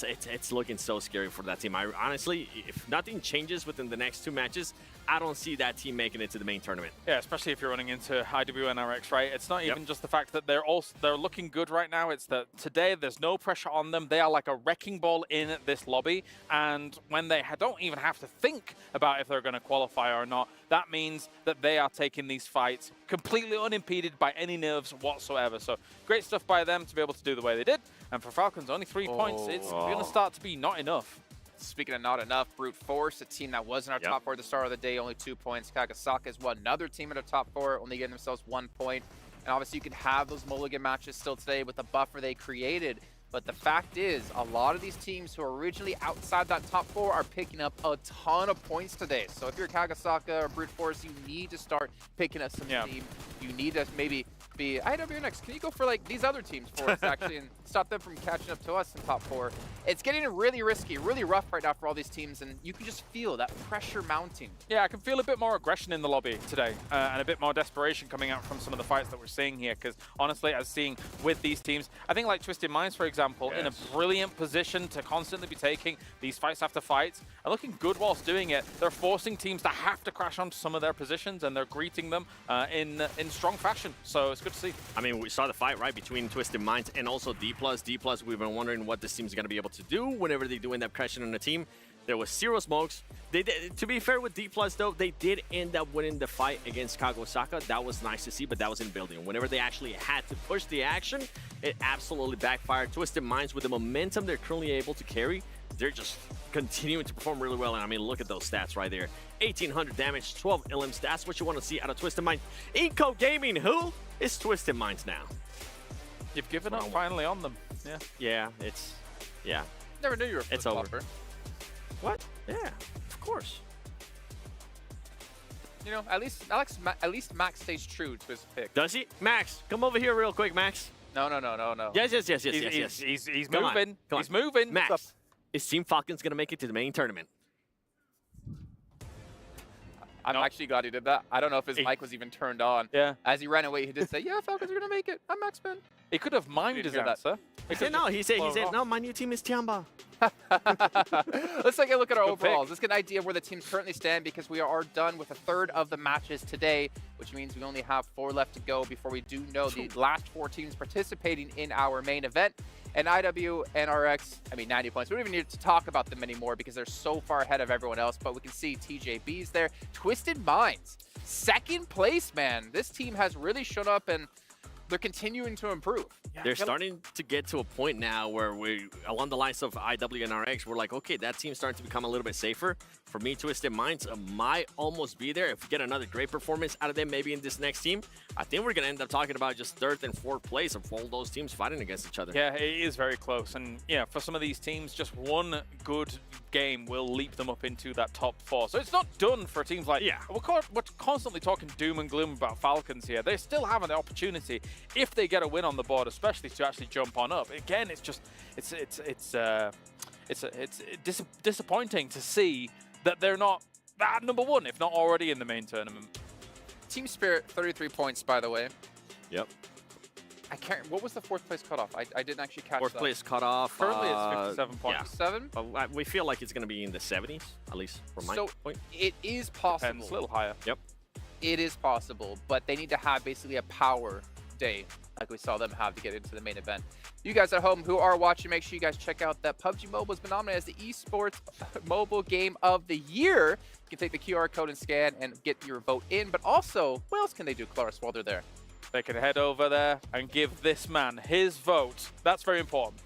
It's looking so scary for that team. I honestly, if nothing changes within the next 2 matches, I don't see that team making it to the main tournament. Yeah, especially if you're running into IWNRX, right? It's not even just the fact that they're looking good right now. It's that today there's no pressure on them. They are like a wrecking ball in this lobby, and when they don't even have to think about if they're going to qualify or not, that means that they are taking these fights completely unimpeded by any nerves whatsoever. So great stuff by them to be able to do the way they did. And for Falcons, only 3 points. It's going to start to be not enough. Speaking of not enough, Brute Force, a team that was in our top 4 at the start of the day, only 2 points. Kagasaka is another team in our top 4, only getting themselves 1 point. And obviously you can have those mulligan matches still today with the buffer they created. But the fact is, a lot of these teams who are originally outside that top 4 are picking up a ton of points today. So if you're Kagasaka or Brute Force, you need to start picking up some team. You need to maybe be IWNX. Can you go for like these other teams for us actually and stop them from catching up to us in top 4? It's getting really risky, really rough right now for all these teams, and you can just feel that pressure mounting. Yeah, I can feel a bit more aggression in the lobby today and a bit more desperation coming out from some of the fights that we're seeing here, because honestly, as seeing with these teams, I think like Twisted Minds, for example, in a brilliant position to constantly be taking these fights after fights and looking good whilst doing it. They're forcing teams to have to crash onto some of their positions, and they're greeting them in strong fashion. So it's good to see. I mean, we saw the fight, right, between Twisted Minds and also D+. We've been wondering what this team's going to be able to do whenever they do end up crashing on the team. There was 0 smokes. They did, to be fair with D+, though, they did end up winning the fight against Kagosaka. That was nice to see, but that was in building. Whenever they actually had to push the action, it absolutely backfired. Twisted Minds, with the momentum they're currently able to carry, they're just continuing to perform really well. And I mean, look at those stats right there. 1,800 damage, 12 LMs. That's what you want to see out of Twisted Minds. Inco Gaming, who is Twisted Minds now? You've given up finally on them. Yeah. Yeah, it's... Yeah. Never knew you were a It's over. What? Yeah, of course. You know, at least Max stays true to his pick. Does he? Max, come over here real quick, Max. No. Yes. He's Come moving. on. He's moving. Max, is Team Falcons going to make it to the main tournament? I'm actually glad he did that. I don't know if his mic was even turned on. Yeah. As he ran away, he did say, yeah, Falcons are going to make it. I'm Max Ben. He could have mimed his answer. He said, no, my new team is Tiamba. Let's take a look at our overalls. Let's get an idea of where the teams currently stand, because we are done with a third of the matches today, which means we only have 4 left to go before we do know the last 4 teams participating in our main event. And IWNRX, I mean, 90 points. We don't even need to talk about them anymore because they're so far ahead of everyone else. But we can see TJB's there. Twisted Minds, 2nd place, man. This team has really shown up, and they're continuing to improve. They're starting to get to a point now where we, along the lines of IWNRX, we're like, okay, that team's starting to become a little bit safer. for me, Twisted Minds might almost be there. If we get another great performance out of them, maybe in this next team, I think we're going to end up talking about just 3rd and 4th place of all those teams fighting against each other. Yeah, it is very close. And yeah, for some of these teams, just one good game will leap them up into that top 4. So it's not done for teams like, we're constantly talking doom and gloom about Falcons here. They still have an opportunity if they get a win on the board, especially to actually jump on up. Again, it's just, it's disappointing to see that they're not at #1, if not already in the main tournament. Team Spirit, 33 points, by the way. Yep. I can't. What was the 4th place cutoff? I didn't actually catch 4th that. place cutoff. Currently, it's 57 points. 7? We feel like it's going to be in the 70s, at least from my point. It is possible. Depends, a little higher. Yep. It is possible, but they need to have basically a power day like we saw them have to get into the main event. You guys at home who are watching, make sure you guys check out that PUBG Mobile has been nominated as the Esports Mobile Game of the Year. You can take the QR code and scan and get your vote in, but also, what else can they do, Claris, while they're there? They can head over there and give this man his vote. That's very important.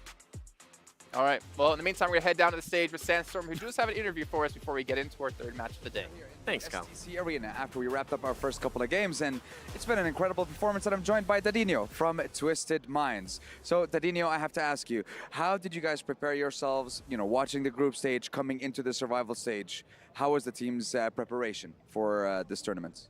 All right. Well, in the meantime, we're going to head down to the stage with Sandstorm, who does have an interview for us before we get into our 3rd match of the day. Thanks, Kyle. STC Arena after we wrapped up our first couple of games, and it's been an incredible performance, and I'm joined by Dadinho from Twisted Minds. So, Dadinho, I have to ask you, how did you guys prepare yourselves, watching the group stage, coming into the survival stage? How was the team's preparation for this tournament?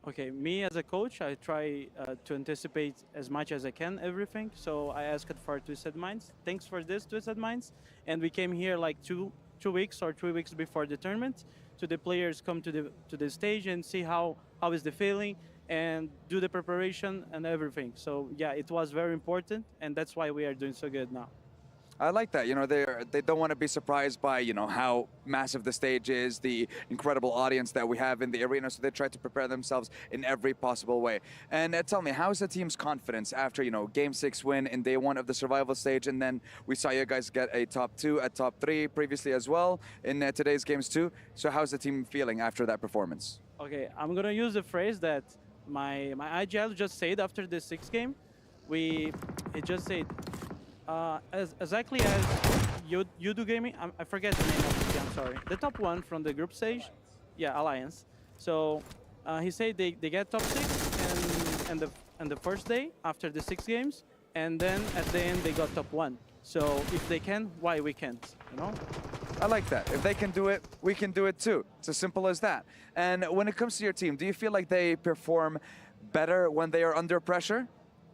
Okay, me as a coach, I try to anticipate as much as I can everything. So I asked for Twisted Minds. Thanks for this, Twisted Minds. And we came here like two weeks or 3 weeks before the tournament. So the players come to the stage and see how is the feeling and do the preparation and everything. So yeah, it was very important, and that's why we are doing so good now. I like that. They don't want to be surprised by, how massive the stage is, the incredible audience that we have in the arena, so they try to prepare themselves in every possible way. And tell me, how is the team's confidence after, Game 6 win in day 1 of the survival stage, and then we saw you guys get a top 2, a top 3 previously as well in today's games too. So how's the team feeling after that performance? Okay, I'm going to use a phrase that my IGL just said after the 6th game. It just said, exactly as you do gaming. I forget the name of the team, I'm sorry. The top 1 from the group stage, Alliance. So he said they get top 6 and the first day after the 6 games, and then at the end they got top 1. So if they can, why we can't? I like that. If they can do it, we can do it too. It's as simple as that. And when it comes to your team, do you feel like they perform better when they are under pressure?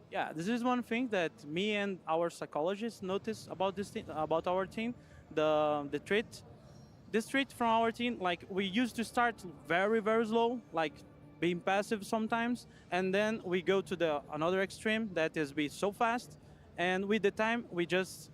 Yeah, this is one thing that me and our psychologists notice about this team, about our team. This trait from our team, like we used to start very, very slow, like being passive sometimes, and then we go to another extreme that is be so fast, and with the time we just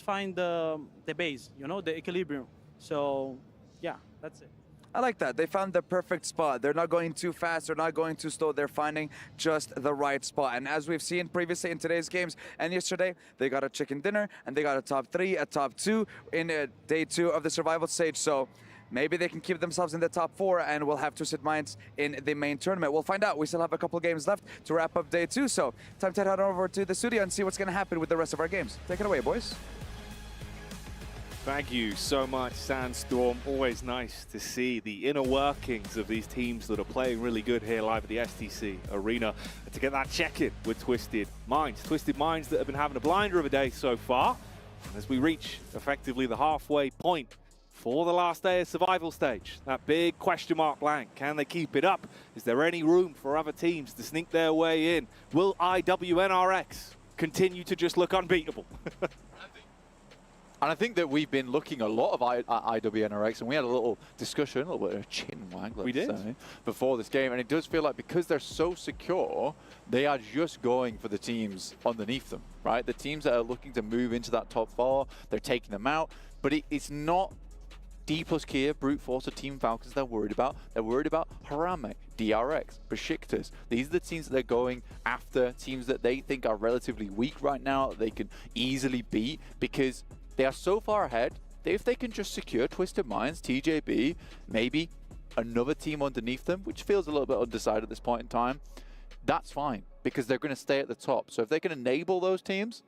find the base, the equilibrium. So yeah, that's it. I like that. They found the perfect spot. They're not going too fast. They're not going too slow. They're finding just the right spot. And as we've seen previously in today's games and yesterday, they got a chicken dinner and they got a top 3, a top 2 in day 2 of the survival stage. So maybe they can keep themselves in the top 4 and we'll have Twisted Minds in the main tournament. We'll find out. We still have a couple games left to wrap up day 2. So time to head over to the studio and see what's going to happen with the rest of our games. Take it away, boys. Thank you so much, Sandstorm. Always nice to see the inner workings of these teams that are playing really good here live at the STC Arena. And to get that check-in with Twisted Minds. Twisted Minds that have been having a blinder of a day so far. And as we reach effectively the halfway point for the last day of survival stage, that big question mark blank. Can they keep it up? Is there any room for other teams to sneak their way in? Will IWNRX continue to just look unbeatable? And I think that we've been looking a lot of IWNRX, and we had a little discussion, a little bit of a chin wag, let's say, before this game. And it does feel like because they're so secure, they are just going for the teams underneath them, right? The teams that are looking to move into that top 4, they're taking them out. But it's not D plus Kia, Brute Force, or Team Falcons they're worried about. They're worried about Harame, DRX, Besiktas. These are the teams that they're going after, teams that they think are relatively weak right now, that they can easily beat, because they are so far ahead that if they can just secure Twisted Minds, TJB, maybe another team underneath them, which feels a little bit undecided at this point in time, that's fine, because they're going to stay at the top. So if they can enable those teams,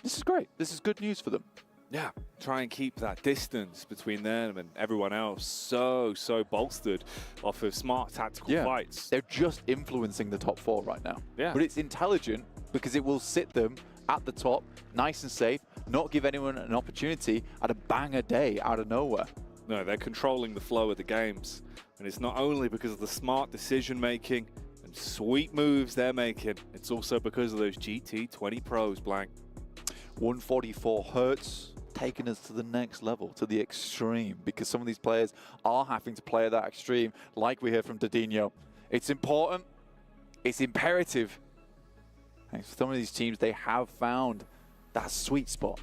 this is great. This is good news for them. Yeah, try and keep that distance between them and everyone else so bolstered off of smart tactical fights. They're just influencing the top 4 right now. Yeah. But it's intelligent because it will sit them at the top, nice and safe, not give anyone an opportunity at a banger day out of nowhere. No, they're controlling the flow of the games. And it's not only because of the smart decision making and sweet moves they're making, it's also because of those GT20 pros, Blank. 144 Hertz taking us to the next level, to the extreme, because some of these players are having to play at that extreme, like we heard from Didinho. It's important, it's imperative. And for some of these teams, they have found that sweet spot.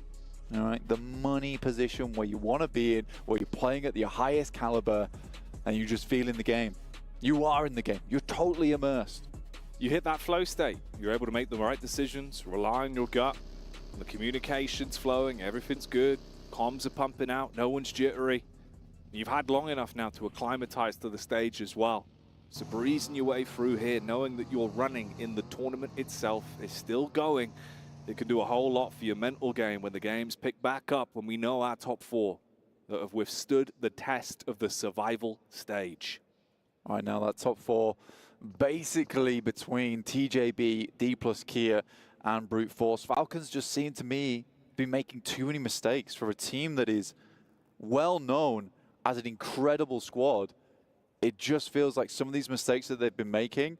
All right, the money position where you want to be in, where you're playing at the highest caliber, and you just feel in the game. You are in the game. You're totally immersed. You hit that flow state. You're able to make the right decisions, rely on your gut. The communication's flowing, everything's good. Comms are pumping out, no one's jittery. You've had long enough now to acclimatize to the stage as well. So breezing your way through here, knowing that you're running in the tournament itself is still going. It can do a whole lot for your mental game when the games pick back up, when we know our top 4 that have withstood the test of the survival stage. All right, now that top 4 basically between TJB, D plus Kia, and Brute Force. Falcons just seem to me be making too many mistakes for a team that is well known as an incredible squad. It just feels like some of these mistakes that they've been making,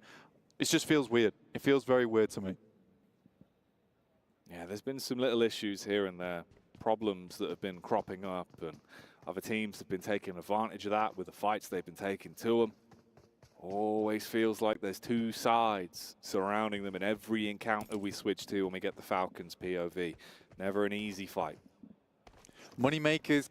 it just feels weird. It feels very weird to me. Yeah, there's been some little issues here and there, problems that have been cropping up, and other teams have been taking advantage of that with the fights they've been taking to them. Always feels like there's 2 sides surrounding them in every encounter we switch to when we get the Falcons POV. Never an easy fight. Moneymakers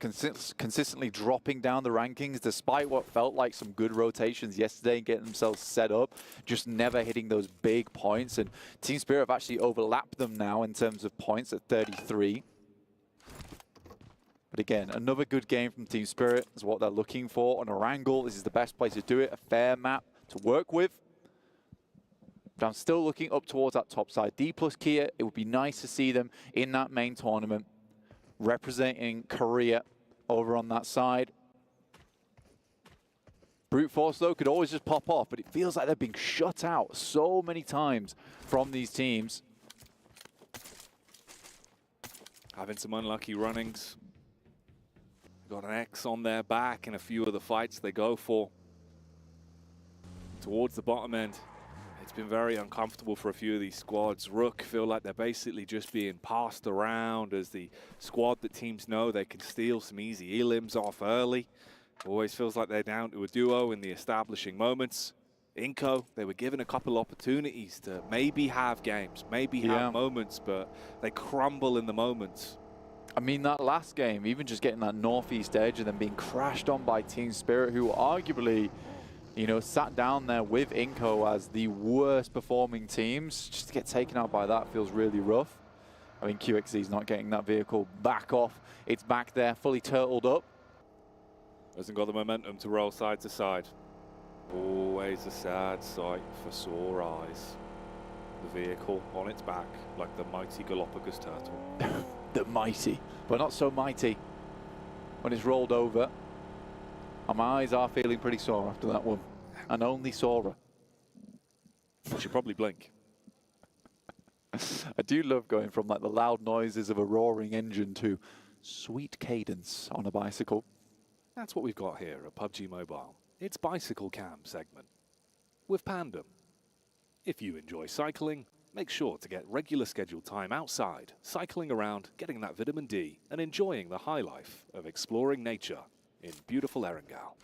consistently dropping down the rankings despite what felt like some good rotations yesterday and getting themselves set up, just never hitting those big points. And Team Spirit have actually overlapped them now in terms of points at 33. But again, another good game from Team Spirit is what they're looking for. On Erangel, this is the best place to do it, a fair map to work with. But I'm still looking up towards that top side. D plus Kia, it would be nice to see them in that main tournament, representing Korea over on that side. Brute Force, though, could always just pop off, but it feels like they're being shut out so many times from these teams. Having some unlucky runnings. Got an X on their back in a few of the fights they go for. Towards the bottom end, it's been very uncomfortable for a few of these squads. Rook feel like they're basically just being passed around as the squad that teams know they can steal some easy elims off early. Always feels like they're down to a duo in the establishing moments. Inco, they were given a couple opportunities to maybe have games, maybe have moments, but they crumble in the moments. I mean, that last game, even just getting that northeast edge and then being crashed on by Team Spirit, who arguably, you know, sat down there with Inco as the worst performing teams. Just to get taken out by that feels really rough. I mean, QXZ's not getting that vehicle back off. It's back there, fully turtled up. Hasn't got the momentum to roll side to side. Always a sad sight for sore eyes. The vehicle on its back like the mighty Galapagos turtle. The mighty, but not so mighty when it's rolled over. And my eyes are feeling pretty sore after that one, and only sorer. You should probably blink. I do love going from like the loud noises of a roaring engine to sweet cadence on a bicycle. That's what we've got here at PUBG Mobile. It's Bicycle Cam segment with Pandem. If you enjoy cycling, make sure to get regular scheduled time outside, cycling around, getting that vitamin D, and enjoying the high life of exploring nature in beautiful Erangel.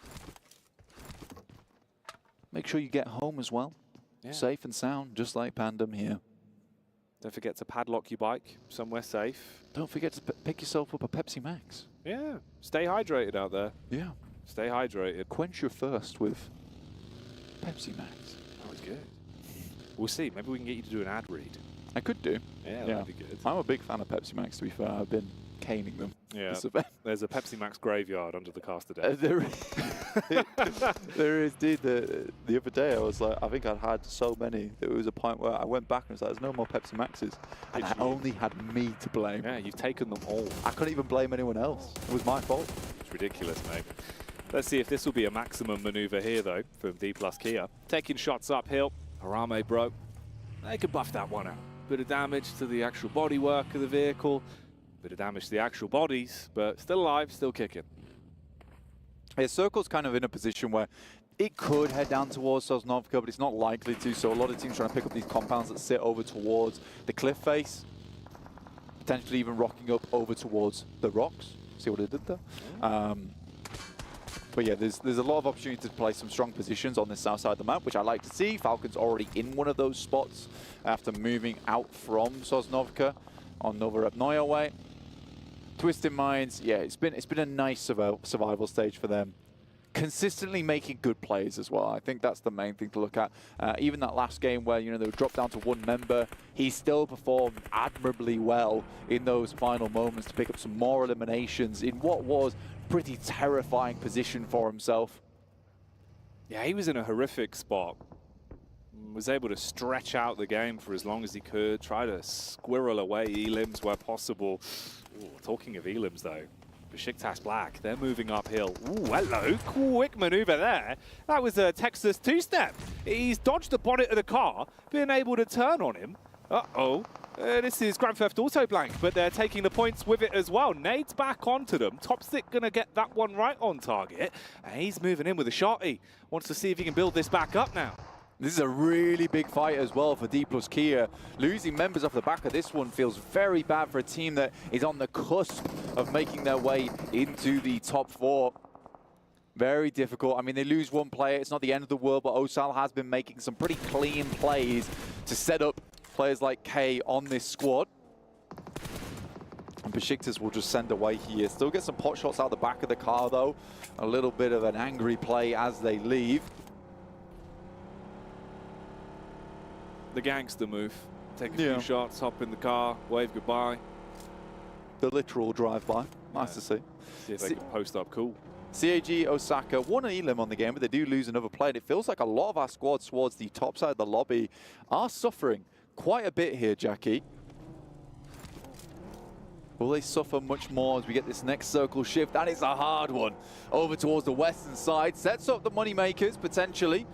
Make sure you get home as well, safe and sound, just like Pandem here. Don't forget to padlock your bike somewhere safe. Don't forget to pick yourself up a Pepsi Max. Yeah, stay hydrated out there. Yeah. Stay hydrated. Quench your thirst with Pepsi Max. Always good. We'll see. Maybe we can get you to do an ad read. I could do. Yeah, that'd be good. I'm a big fan of Pepsi Max, to be fair. I've been caning them. Yeah, there's a Pepsi Max graveyard under the caster deck. There is, dude. The other day I was like, I think I'd had so many. There was a point where I went back and was like, there's no more Pepsi Maxes. And I only had me to blame. Yeah, you've taken them all. I couldn't even blame anyone else. It was my fault. It's ridiculous, mate. Let's see if this will be a maximum maneuver here, though, from D plus Kia. Taking shots uphill. Harame broke. They could buff that one out. Bit of damage to the actual bodywork of the vehicle. Bit of damage to the actual bodies, but still alive, still kicking. Yeah, Circle's kind of in a position where it could head down towards Sosnovka, but it's not likely to. So a lot of teams trying to pick up these compounds that sit over towards the cliff face. Potentially even rocking up over towards the rocks. See what it did there? But yeah, there's a lot of opportunity to play some strong positions on this south side of the map, which I like to see. Falcon's already in one of those spots after moving out from Sosnovka on Novorepnoye way. Twisted Minds, yeah, it's been a nice survival stage for them. Consistently making good plays as well. I think that's the main thing to look at. Even that last game where, you know, they were dropped down to one member, he still performed admirably well in those final moments to pick up some more eliminations in what was pretty terrifying position for himself. Yeah, he was in a horrific spot. Was able to stretch out the game for as long as he could, try to squirrel away elims where possible. Ooh, talking of elims though, Besiktas Black, they're moving uphill. Ooh, hello, quick maneuver there. That was a Texas two-step. He's dodged the bonnet of the car, been able to turn on him. Uh-oh. This is Grand Theft Auto Blank, but they're taking the points with it as well. Nade's back onto them. Topstick going to get that one right on target. And he's moving in with a shotty. Wants to see if he can build this back up now. This is a really big fight as well for D plus Kia. Losing members off the back of this one feels very bad for a team that is on the cusp of making their way into the top 4. Very difficult. I mean, they lose one player. It's not the end of the world, but Osal has been making some pretty clean plays to set up players like K on this squad. And Besiktas will just send away here. Still get some pot shots out the back of the car, though. A little bit of an angry play as they leave. The gangster move. Take a few shots, hop in the car, wave goodbye. The literal drive-by. Nice to see. See if they can post up cool. CAG Osaka won an elim on the game, but they do lose another player. And it feels like a lot of our squads towards the top side of the lobby are suffering quite a bit here, Jackie. Will they suffer much more as we get this next circle shift? And it's a hard one. Over towards the western side. Sets up the moneymakers, potentially.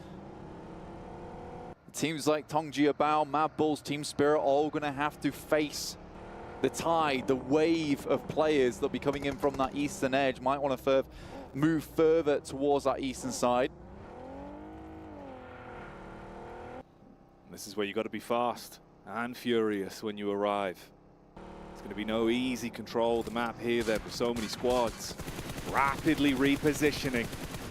Teams like Tongji Bao, Mad Bulls, Team Spirit, all going to have to face the tide, the wave of players that'll be coming in from that eastern edge. Might want to move further towards that eastern side. This is where you got to be fast and furious when you arrive. It's going to be no easy control of the map here then with so many squads. Rapidly repositioning.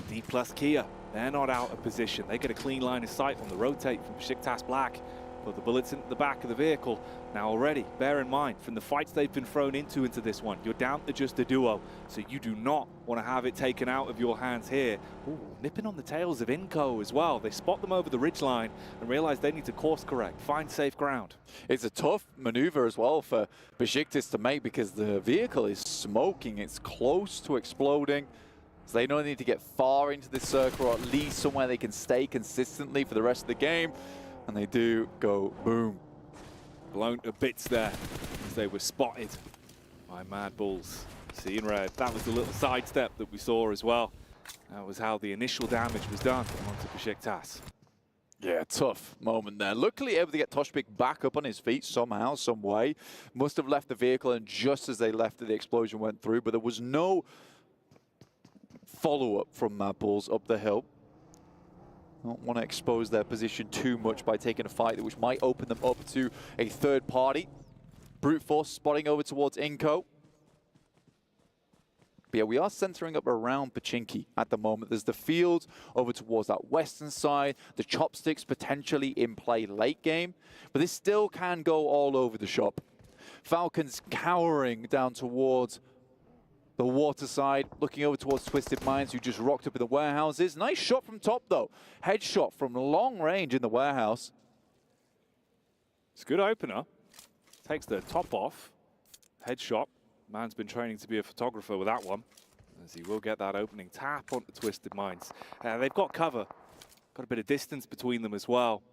D plus Kia. They're not out of position. They get a clean line of sight on the rotate from Besiktas Black. Put the bullets into the back of the vehicle. Now already, bear in mind, from the fights they've been thrown into this one, you're down to just a duo. So you do not want to have it taken out of your hands here. Ooh, nipping on the tails of Inco as well. They spot them over the ridgeline and realize they need to course correct, find safe ground. It's a tough maneuver as well for Besiktas to make because the vehicle is smoking. It's close to exploding. So they don't need to get far into this circle, or at least somewhere they can stay consistently for the rest of the game. And they do go boom. Blown to bits there as they were spotted by Mad Bulls. Seeing red. That was the little sidestep that we saw as well. That was how the initial damage was done onto Besiktas. Yeah, tough moment there. Luckily able to get Toshpik back up on his feet somehow, some way. Must have left the vehicle, and just as they left it, the explosion went through. But there was no follow-up from Mad Bulls up the hill. Don't want to expose their position too much by taking a fight which might open them up to a third party. Brute Force spotting over towards Inco. But yeah, we are centering up around Pachinki at the moment. There's the fields over towards that western side. The chopsticks potentially in play late game. But this still can go all over the shop. Falcons cowering down towards the water side, looking over towards Twisted Minds, who just rocked up in the warehouses. Nice shot from top, though. Headshot from long range in the warehouse. It's a good opener. Takes the top off. Headshot. Man's been training to be a photographer with that one, as he will get that opening tap onto Twisted Minds. They've got cover, got a bit of distance between them as well.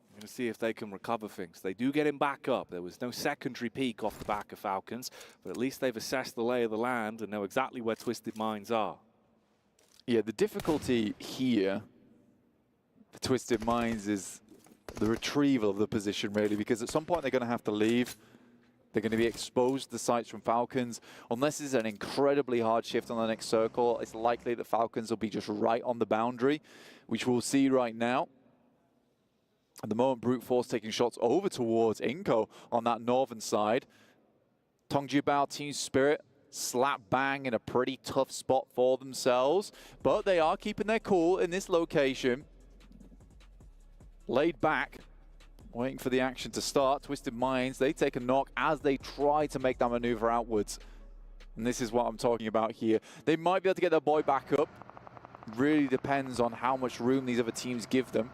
I'm going to see if they can recover things. They do get him back up. There was no secondary peek off the back of Falcons, but at least they've assessed the lay of the land and know exactly where Twisted Minds are. Yeah, the difficulty here for Twisted Minds is the retrieval of the position, really, because at some point they're going to have to leave. They're going to be exposed to the sights from Falcons. Unless it's an incredibly hard shift on the next circle, it's likely that Falcons will be just right on the boundary, which we'll see right now. At the moment, Brute Force taking shots over towards Inko on that northern side. Tongji Bao, Team Spirit, slap bang in a pretty tough spot for themselves, but they are keeping their cool in this location. Laid back, waiting for the action to start. Twisted Minds, they take a knock as they try to make that maneuver outwards. And this is what I'm talking about here. They might be able to get their boy back up. Really depends on how much room these other teams give them.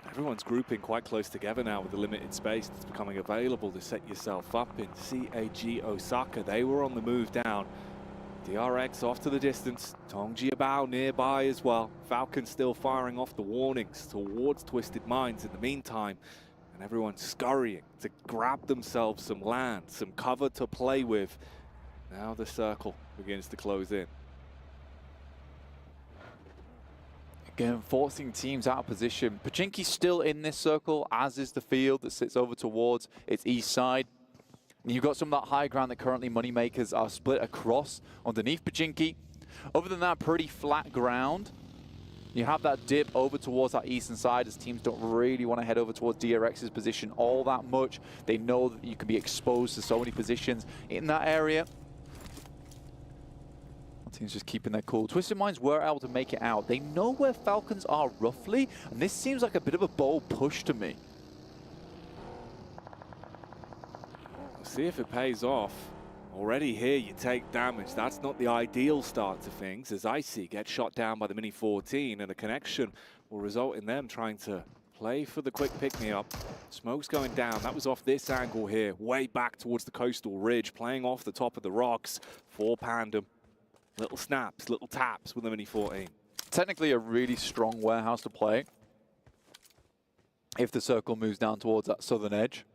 Everyone's grouping quite close together now with the limited space that's becoming available to set yourself up in CAG Osaka. They were on the move down. DRX off to the distance. Tongji Bao nearby as well. Falcon still firing off the warnings towards Twisted Minds in the meantime. And everyone's scurrying to grab themselves some land, some cover to play with. Now the circle begins to close in. Again, forcing teams out of position. Pachinki's still in this circle, as is the field that sits over towards its east side. And you've got some of that high ground that currently Moneymakers are split across underneath Pachinki. Other than that, pretty flat ground. You have that dip over towards that eastern side as teams don't really want to head over towards DRX's position all that much. They know that you can be exposed to so many positions in that area. Teams just keeping their cool. Twisted Minds were able to make it out. They know where Falcons are roughly, and this seems like a bit of a bold push to me. We'll see if it pays off. Already here you take damage. That's not the ideal start to things, as Icy gets shot down by the Mini 14, and a connection will result in them trying to play for the quick pick-me-up. Smoke's going down. That was off this angle here, way back towards the coastal ridge, playing off the top of the rocks for Pandem. Little snaps, little taps with the Mini 14. Technically a really strong warehouse to play if the circle moves down towards that southern edge.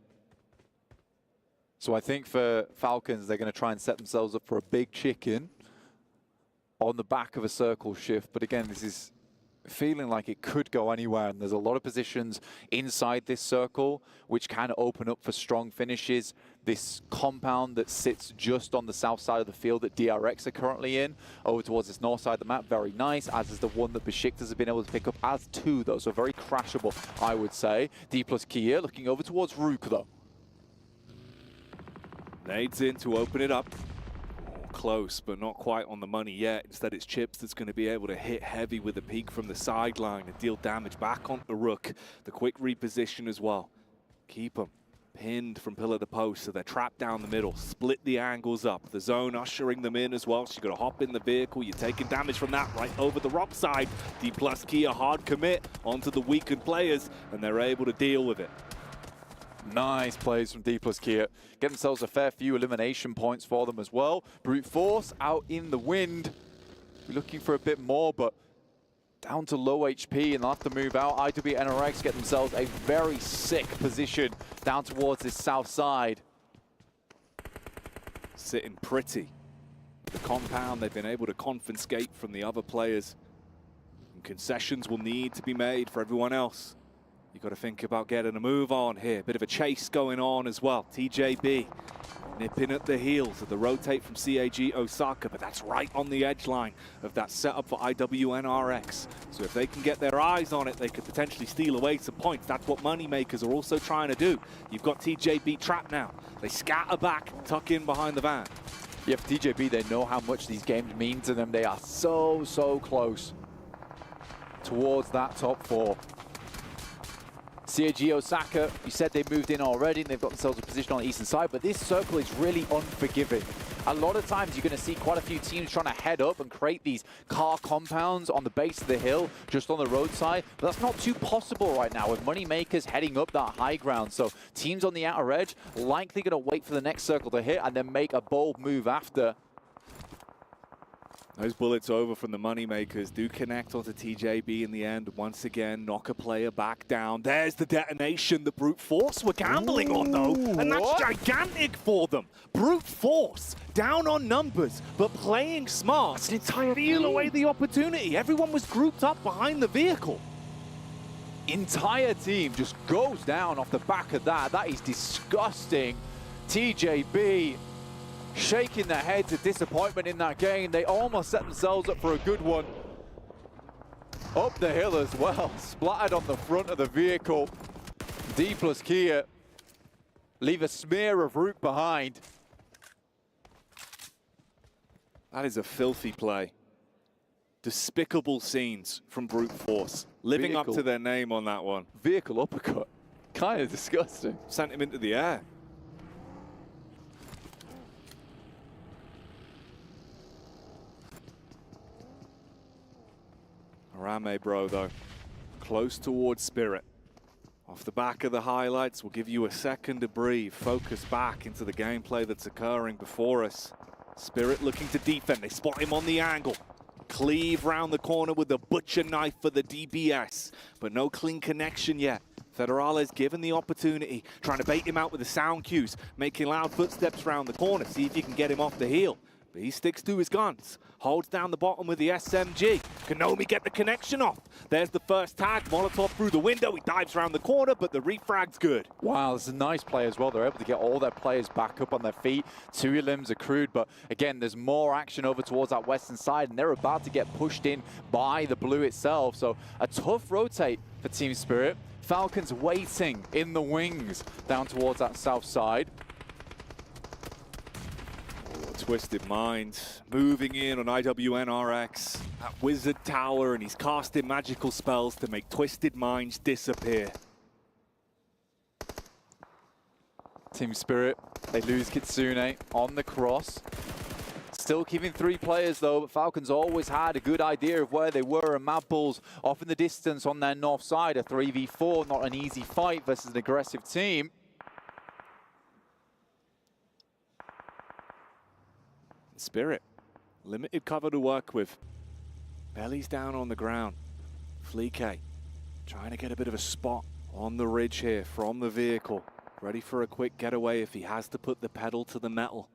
So I think for Falcons, they're going to try and set themselves up for a big chicken on the back of a circle shift. But again, this is feeling like it could go anywhere, and there's a lot of positions inside this circle which can open up for strong finishes. This compound that sits just on the south side of the field that DRX are currently in, over towards this north side of the map, very nice, as is the one that Besiktas has been able to pick up as two, though, so very crashable, I would say. D plus Kia looking over towards Rook, though. Nades in to open it up. Close, but not quite on the money yet. Instead, it's Chips that's going to be able to hit heavy with a peek from the sideline and deal damage back onto the Rook. The quick reposition as well. Keep them pinned from pillar to post, so they're trapped down the middle. Split the angles up. The zone ushering them in as well, so you've got to hop in the vehicle. You're taking damage from that right over the rock side. D plus Kia hard commit onto the weakened players, and they're able to deal with it. Nice plays from D plus Kia. Get themselves a fair few elimination points for them as well. Brute Force out in the wind. Looking for a bit more, but down to low HP, and they'll have to move out. IW NRX get themselves a very sick position down towards this south side. Sitting pretty. The compound they've been able to confiscate from the other players. And concessions will need to be made for everyone else. You've got to think about getting a move on here. Bit of a chase going on as well. TJB nipping at the heels of the rotate from CAG Osaka, but that's right on the edge line of that setup for IWNRX. So if they can get their eyes on it, they could potentially steal away some points. That's what Moneymakers are also trying to do. You've got TJB trapped now. They scatter back, tuck in behind the van. Yeah, for TJB, they know how much these games mean to them. They are so close towards that top four. CAG Osaka, you said they moved in already and they've got themselves a position on the eastern side, but this circle is really unforgiving. A lot of times you're going to see quite a few teams trying to head up and create these car compounds on the base of the hill, just on the roadside, but that's not too possible right now with Moneymakers heading up that high ground. So teams on the outer edge likely going to wait for the next circle to hit and then make a bold move after. Those bullets over from the Moneymakers do connect onto TJB in the end. Once again, knock a player back down. There's the detonation the Brute Force were gambling on, though. And that's gigantic for them. Brute Force, down on numbers, but playing smart. It's an entire steal away the opportunity. Everyone was grouped up behind the vehicle. Entire team just goes down off the back of that. That is disgusting. TJB shaking their heads of disappointment in that game. They almost set themselves up for a good one. Up the hill as well, splattered on the front of the vehicle. D plus Kia leave a smear of root behind. That is a filthy play. Despicable scenes from Brute Force. Living up to their name on that one. Vehicle uppercut. Kind of disgusting. Sent him into the air. Arame, bro, though, close towards Spirit. Off the back of the highlights, we'll give you a second to breathe. Focus back into the gameplay that's occurring before us. Spirit looking to defend. They spot him on the angle. Cleave round the corner with the butcher knife for the DBS, but no clean connection yet. Federales given the opportunity, trying to bait him out with the sound cues, making loud footsteps round the corner, see if you can get him off the heel. But he sticks to his guns, holds down the bottom with the SMG. Can Nomi get the connection off? There's the first tag, Molotov through the window, he dives around the corner, but the refrag's good. Wow, this is a nice play as well. They're able to get all their players back up on their feet. 2 limbs accrued, but again, there's more action over towards that western side, and they're about to get pushed in by the blue itself. So a tough rotate for Team Spirit. Falcons waiting in the wings down towards that south side. Twisted Mind moving in on IWNRX at Wizard Tower, and he's casting magical spells to make Twisted Minds disappear. Team Spirit, they lose Kitsune on the cross. Still keeping 3 players though, but Falcons always had a good idea of where they were, and Mad Bulls off in the distance on their north side. A 3v4, not an easy fight versus an aggressive team. Spirit, limited cover to work with. Belly's down on the ground. Fleeke trying to get a bit of a spot on the ridge here from the vehicle. Ready for a quick getaway if he has to put the pedal to the metal.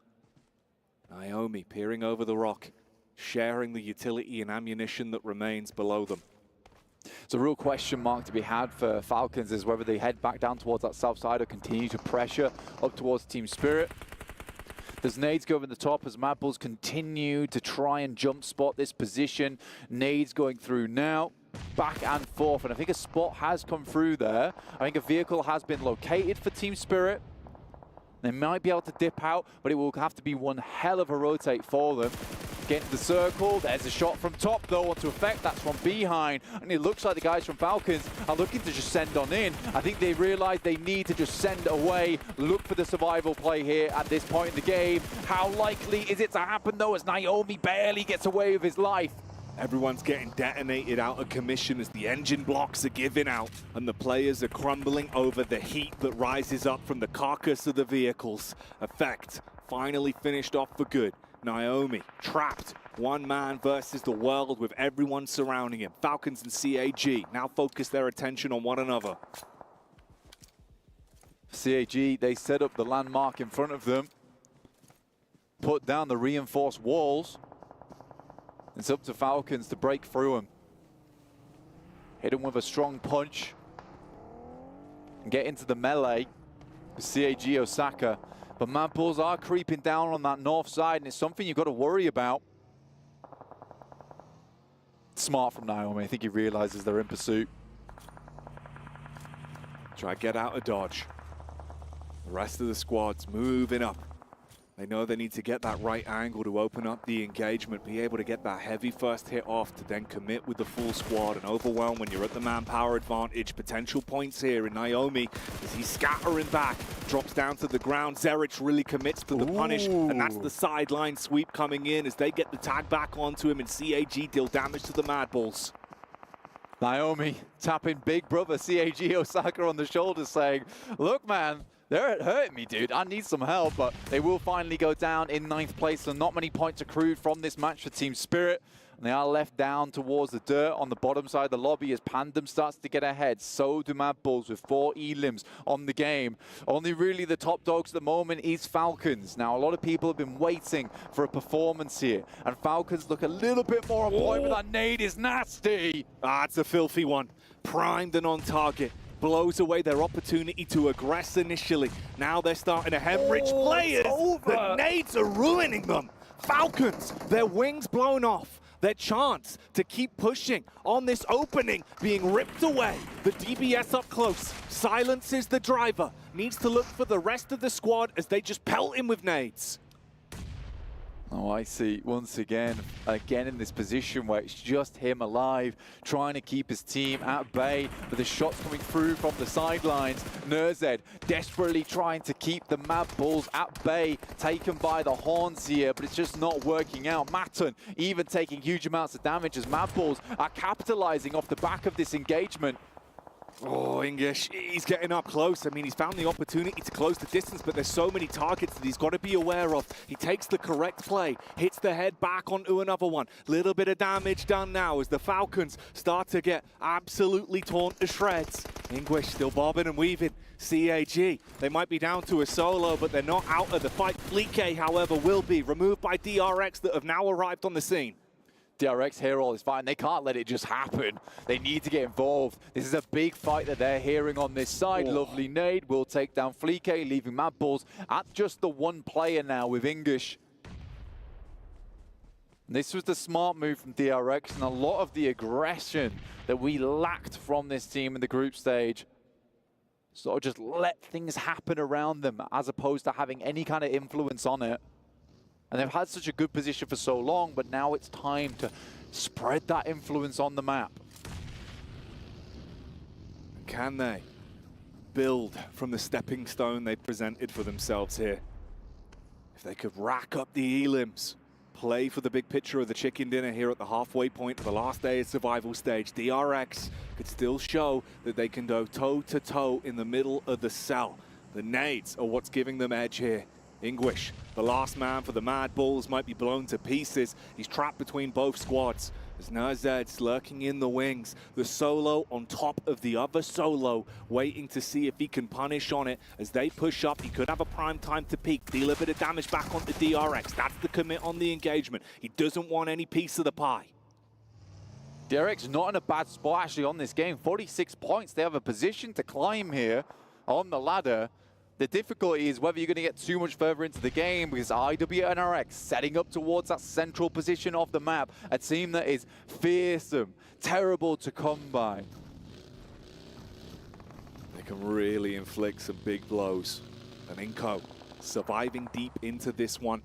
Naomi peering over the rock, sharing the utility and ammunition that remains below them. It's a real question mark to be had for Falcons is whether they head back down towards that south side or continue to pressure up towards Team Spirit. There's nades going in the top as Mad Bulls continue to try and jump spot this position. Nades going through now, back and forth, and I think a spot has come through there. I think a vehicle has been located for Team Spirit. They might be able to dip out, but it will have to be one hell of a rotate for them. Get into the circle, there's a shot from top though, onto effect, that's from behind. And it looks like the guys from Falcons are looking to just send on in. I think they realize they need to just send away, look for the survival play here at this point in the game. How likely is it to happen though, as Naomi barely gets away with his life? Everyone's getting detonated out of commission as the engine blocks are giving out and the players are crumbling over the heat that rises up from the carcass of the vehicles. Effect finally finished off for good. Naomi trapped, one man versus the world with everyone surrounding him. Falcons and CAG now focus their attention on one another. CAG, they set up the landmark in front of them, put down the reinforced walls. It's up to Falcons to break through them. Hit him with a strong punch and get into the melee with CAG Osaka. But Mad Bulls are creeping down on that north side, and it's something you've got to worry about. Smart from Naomi. I think he realizes they're in pursuit. Try to get out of dodge. The rest of the squad's moving up. They know they need to get that right angle to open up the engagement, be able to get that heavy first hit off to then commit with the full squad and overwhelm when you're at the manpower advantage. Potential points here in Naomi as he's scattering back, drops down to the ground. Zerich really commits to the punish, and that's the sideline sweep coming in as they get the tag back onto him, and CAG deal damage to the Mad Bulls. Naomi tapping big brother CAG Osaka on the shoulder saying, look man, they're hurting me, dude. I need some help, but they will finally go down in 9th place. So not many points accrued from this match for Team Spirit. And they are left down towards the dirt on the bottom side of the lobby as Pandem starts to get ahead. So do Mad Bulls with 4 elims on the game. Only really the top dogs at the moment is Falcons. Now, a lot of people have been waiting for a performance here. And Falcons look a little bit more on point, but that nade is nasty. Ah, it's a filthy one. Primed and on target. Blows away their opportunity to aggress initially. Now they're starting to hemorrhage players. The nades are ruining them. Falcons, their wings blown off. Their chance to keep pushing on this opening being ripped away. The DBS up close. Silences the driver. Needs to look for the rest of the squad as they just pelt him with nades. Oh, I see. Once again in this position where it's just him alive, trying to keep his team at bay, but the shots coming through from the sidelines. Nurzed desperately trying to keep the Mad Bulls at bay, taken by the horns here, but it's just not working out. Matten even taking huge amounts of damage as Mad Bulls are capitalizing off the back of this engagement. Oh, English, he's getting up close. I mean, he's found the opportunity to close the distance, but there's so many targets that he's got to be aware of. He takes the correct play, hits the head back onto another one. Little bit of damage done now as the Falcons start to get absolutely torn to shreds. English still bobbing and weaving. CAG, they might be down to a solo, but they're not out of the fight. Fleeke, however, will be removed by DRX that have now arrived on the scene. DRX Hero is fine. They can't let it just happen. They need to get involved. This is a big fight that they're hearing on this side. Oh. Lovely nade will take down Fleeke, leaving Mad Bulls at just the one player now with English. This was the smart move from DRX, and a lot of the aggression that we lacked from this team in the group stage. Sort of just let things happen around them as opposed to having any kind of influence on it. And they've had such a good position for so long, but now it's time to spread that influence on the map. Can they build from the stepping stone they presented for themselves here? If they could rack up the elims, play for the big picture of the chicken dinner here at the halfway point of the last day of survival stage, DRX could still show that they can go toe-to-toe in the middle of the cell. The nades are what's giving them edge here. English, the last man for the Mad Bulls, might be blown to pieces. He's trapped between both squads. As Nurzed's lurking in the wings, the solo on top of the other solo, waiting to see if he can punish on it. As they push up, he could have a prime time to peek, deal a bit of damage back onto DRX. That's the commit on the engagement. He doesn't want any piece of the pie. DRX not in a bad spot actually on this game. 46 points. They have a position to climb here on the ladder. The difficulty is whether you're going to get too much further into the game, because IWNRX setting up towards that central position of the map, a team that is fearsome, terrible to come by. They can really inflict some big blows. And Inco surviving deep into this one.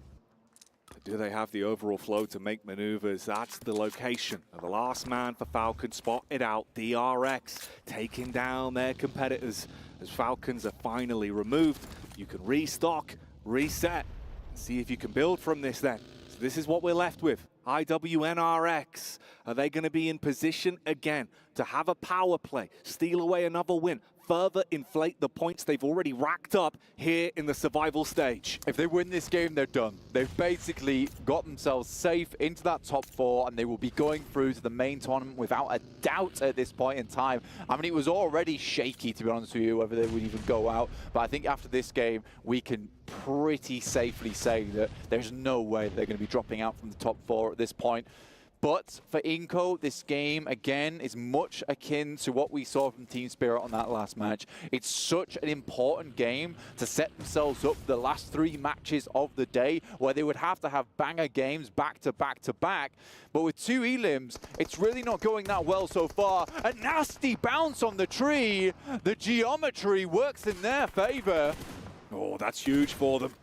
But do they have the overall flow to make maneuvers? That's the location of the last man for Falcon, spotted out. DRX taking down their competitors. As Falcons are finally removed, you can restock, reset, and see if you can build from this then. So this is what we're left with. IWNRX, are they going to be in position again to have a power play, steal away another win, further inflate the points they've already racked up here in the survival stage? If they win this game, they're done. They've basically got themselves safe into that top 4, and they will be going through to the main tournament without a doubt at this point in time. I mean, it was already shaky, to be honest with you, whether they would even go out. But I think after this game, we can pretty safely say that there's no way they're going to be dropping out from the top 4 at this point. But for Inco, this game, again, is much akin to what we saw from Team Spirit on that last match. It's such an important game to set themselves up for the last 3 matches of the day, where they would have to have banger games back to back to back. But with 2 elims, it's really not going that well so far. A nasty bounce on the tree. The geometry works in their favor. Oh, that's huge for them.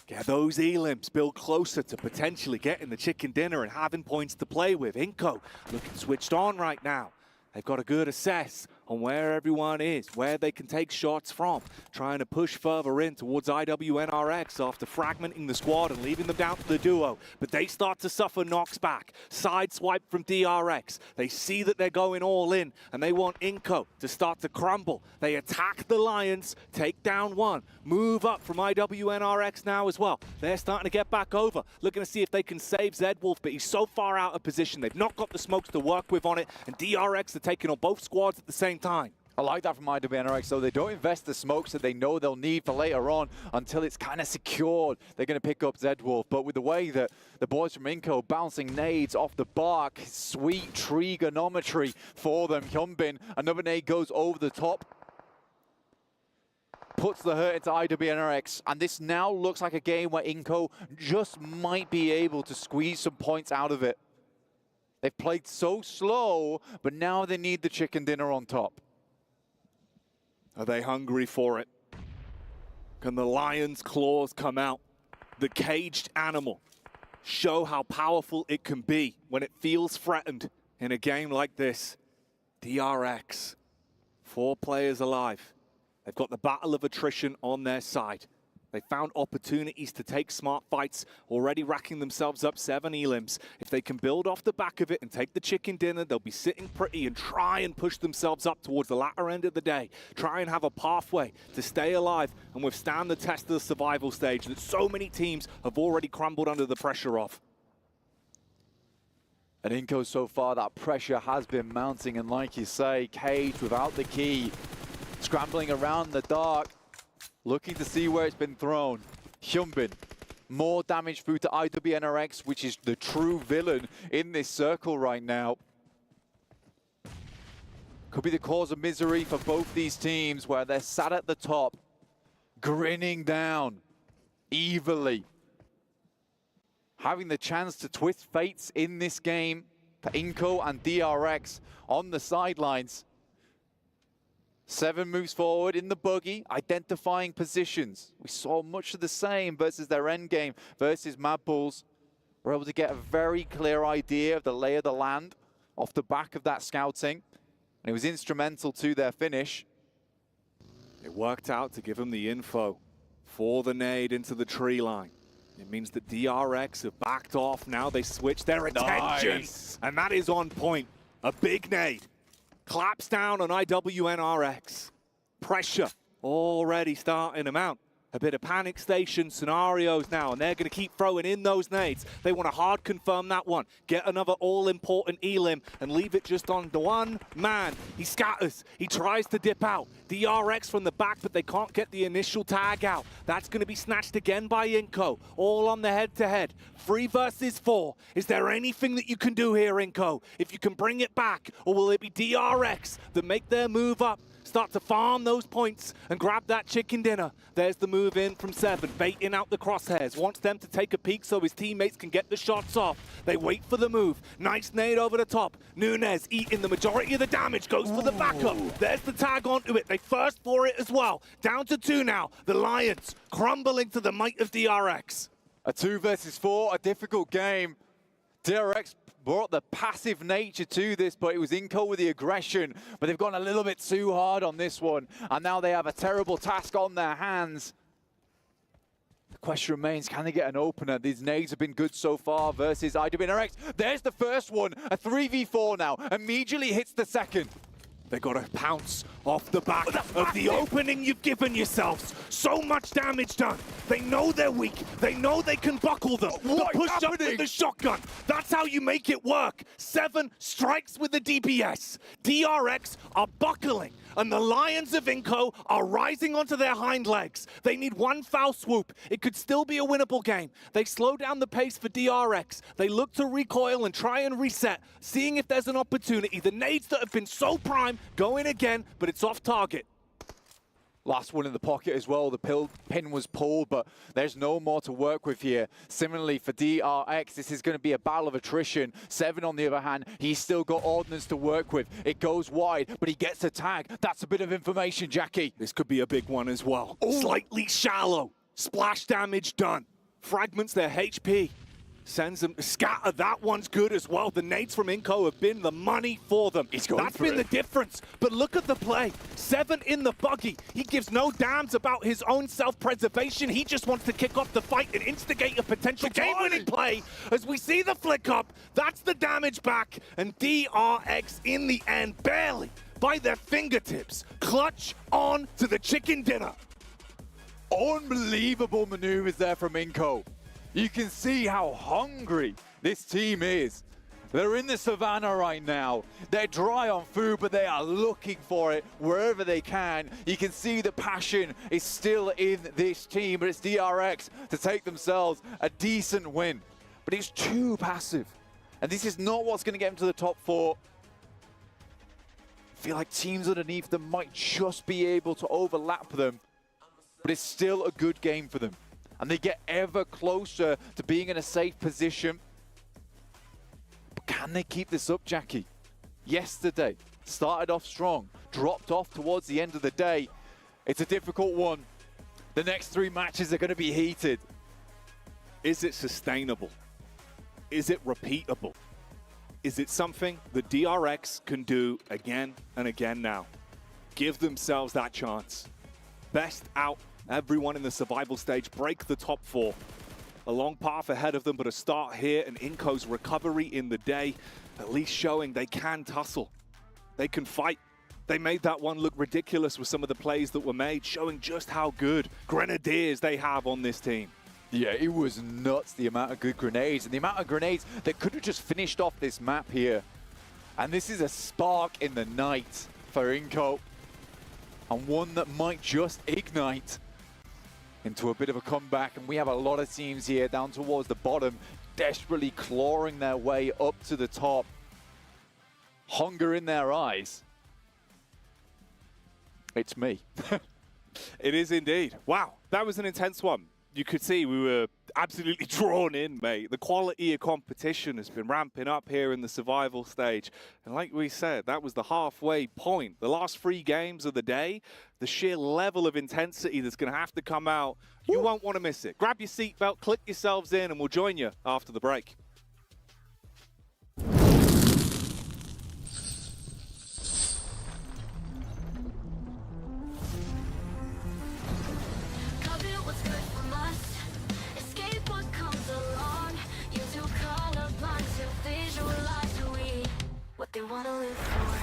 Get those elims build closer to potentially getting the chicken dinner and having points to play with. Inco looking switched on right now. They've got a good assess on where everyone is, where they can take shots from, trying to push further in towards IWNRX after fragmenting the squad and leaving them down to the duo. But they start to suffer knocks back. Side swipe from DRX. They see that they're going all in, and they want Inco to start to crumble. They attack the Lions, take down one, move up from IWNRX now as well. They're starting to get back over, looking to see if they can save Zedwolf, but he's so far out of position. They've not got the smokes to work with on it, and DRX are taking on both squads at the same time. I like that from IWNRX, though. They don't invest the smokes that they know they'll need for later on until it's kind of secured. They're going to pick up Zedwolf, but with the way that the boys from Inco bouncing nades off the bark, sweet trigonometry for them. Hyunbin, another nade goes over the top, puts the hurt into IWNRX, and this now looks like a game where Inco just might be able to squeeze some points out of it. They've played so slow, but now they need the chicken dinner on top. Are they hungry for it? Can the lion's claws come out? The caged animal show how powerful it can be when it feels threatened in a game like this. DRX, 4 players alive. They've got the battle of attrition on their side. They found opportunities to take smart fights, already racking themselves up 7 elims. If they can build off the back of it and take the chicken dinner, they'll be sitting pretty and try and push themselves up towards the latter end of the day. Try and have a pathway to stay alive and withstand the test of the survival stage that so many teams have already crumbled under the pressure of. And Inco so far, that pressure has been mounting, and like you say, caged without the key, scrambling around the dark, looking to see where it's been thrown. Hyunbin, more damage through to IWNRX, which is the true villain in this circle right now. Could be the cause of misery for both these teams, where they're sat at the top, grinning down evilly, having the chance to twist fates in this game for Inco and DRX on the sidelines. 7 moves forward in the buggy, identifying positions. We saw much of the same versus their endgame versus Mad Bulls. We're able to get a very clear idea of the lay of the land off the back of that scouting. And it was instrumental to their finish. It worked out to give them the info for the nade into the tree line. It means that DRX have backed off. Now they switch their attention. Nice. And that is on point. A big nade. Claps down on IWNRX. Pressure already starting to mount. A bit of panic station scenarios now, and they're going to keep throwing in those nades. They want to hard confirm that one. Get another all-important elim and leave it just on the one man. He scatters. He tries to dip out. DRX from the back, but they can't get the initial tag out. That's going to be snatched again by Inco. All on the head-to-head. 3 versus 4. Is there anything that you can do here, Inco? If you can bring it back, or will it be DRX that make their move up? Start to farm those points and grab that chicken dinner. There's the move in from 7, baiting out the crosshairs. Wants them to take a peek so his teammates can get the shots off. They wait for the move. Nice nade over the top. Nunez eating the majority of the damage, goes for the backup. There's the tag onto it. They first for it as well. Down to 2 now. The Lions crumbling to the might of DRX. A 2 versus 4, a difficult game. DRX brought the passive nature to this, but it was Inco with the aggression. But they've gone a little bit too hard on this one, and now they have a terrible task on their hands. The question remains, can they get an opener? These nades have been good so far versus IWNRX. There's the first one, a 3v4 now. Immediately hits the second. They got to pounce off the back of the opening you've given yourselves. So much damage done. They know they're weak. They know they can buckle them. But push up with the shotgun. That's how you make it work. 7 strikes with the DPS. DRX are buckling, and the Lions of Inco are rising onto their hind legs. They need one foul swoop. It could still be a winnable game. They slow down the pace for DRX. They look to recoil and try and reset, seeing if there's an opportunity. The nades that have been so prime go in again, but it's off target. Last one in the pocket as well. The pin was pulled, but there's no more to work with here. Similarly for DRX, this is going to be a battle of attrition. 7 on the other hand, he's still got ordnance to work with. It goes wide, but he gets a tag. That's a bit of information, Jackie. This could be a big one as well. Ooh. Slightly shallow. Splash damage done. fragments their HP. Sends them, scatter, that one's good as well. The nades from Inco have been the money for them. That's been the difference. But look at the play. 7 in the buggy. He gives no damns about his own self-preservation. He just wants to kick off the fight and instigate a potential game-winning play. As we see the flick up, that's the damage back. And DRX in the end, barely by their fingertips, clutch on to the chicken dinner. Unbelievable maneuvers there from Inco. You can see how hungry this team is. They're in the savannah right now. They're dry on food, but they are looking for it wherever they can. You can see the passion is still in this team, but it's DRX to take themselves a decent win. But it's too passive. And this is not what's going to get them to the top 4. I feel like teams underneath them might just be able to overlap them, but it's still a good game for them. And they get ever closer to being in a safe position. But can they keep this up, Jackie? Yesterday, started off strong, dropped off towards the end of the day. It's a difficult one. The next 3 matches are going to be heated. Is it sustainable? Is it repeatable? Is it something the DRX can do again and again now? Give themselves that chance. Best out. Everyone in the survival stage, break the top 4. A long path ahead of them, but a start here, and Inco's recovery in the day, at least showing they can tussle. They can fight. They made that one look ridiculous with some of the plays that were made, showing just how good Grenadiers they have on this team. Yeah, it was nuts, the amount of good grenades, and the amount of grenades that could have just finished off this map here. And this is a spark in the night for Inco, and one that might just ignite into a bit of a comeback. And we have a lot of teams here down towards the bottom, desperately clawing their way up to the top. Hunger in their eyes. It's me. It is indeed. Wow, that was an intense one. You could see we were absolutely drawn in, mate. The quality of competition has been ramping up here in the survival stage. And like we said, that was the halfway point. The last 3 games of the day, the sheer level of intensity that's going to have to come out, you won't want to miss it. Grab your seatbelt, click yourselves in, and we'll join you after the break. What they want to live for.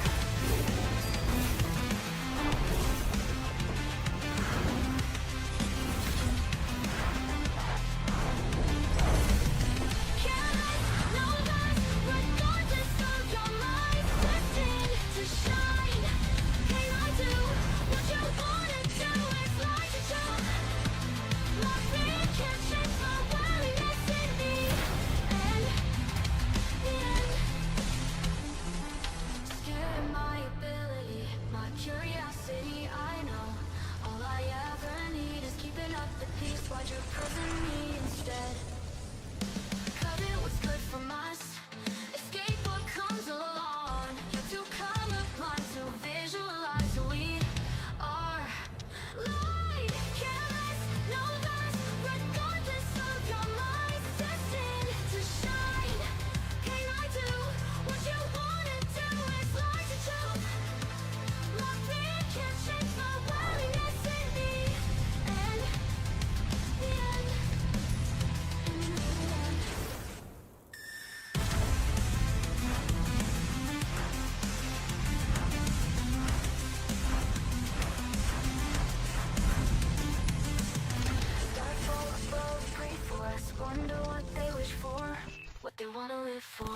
They want to live for.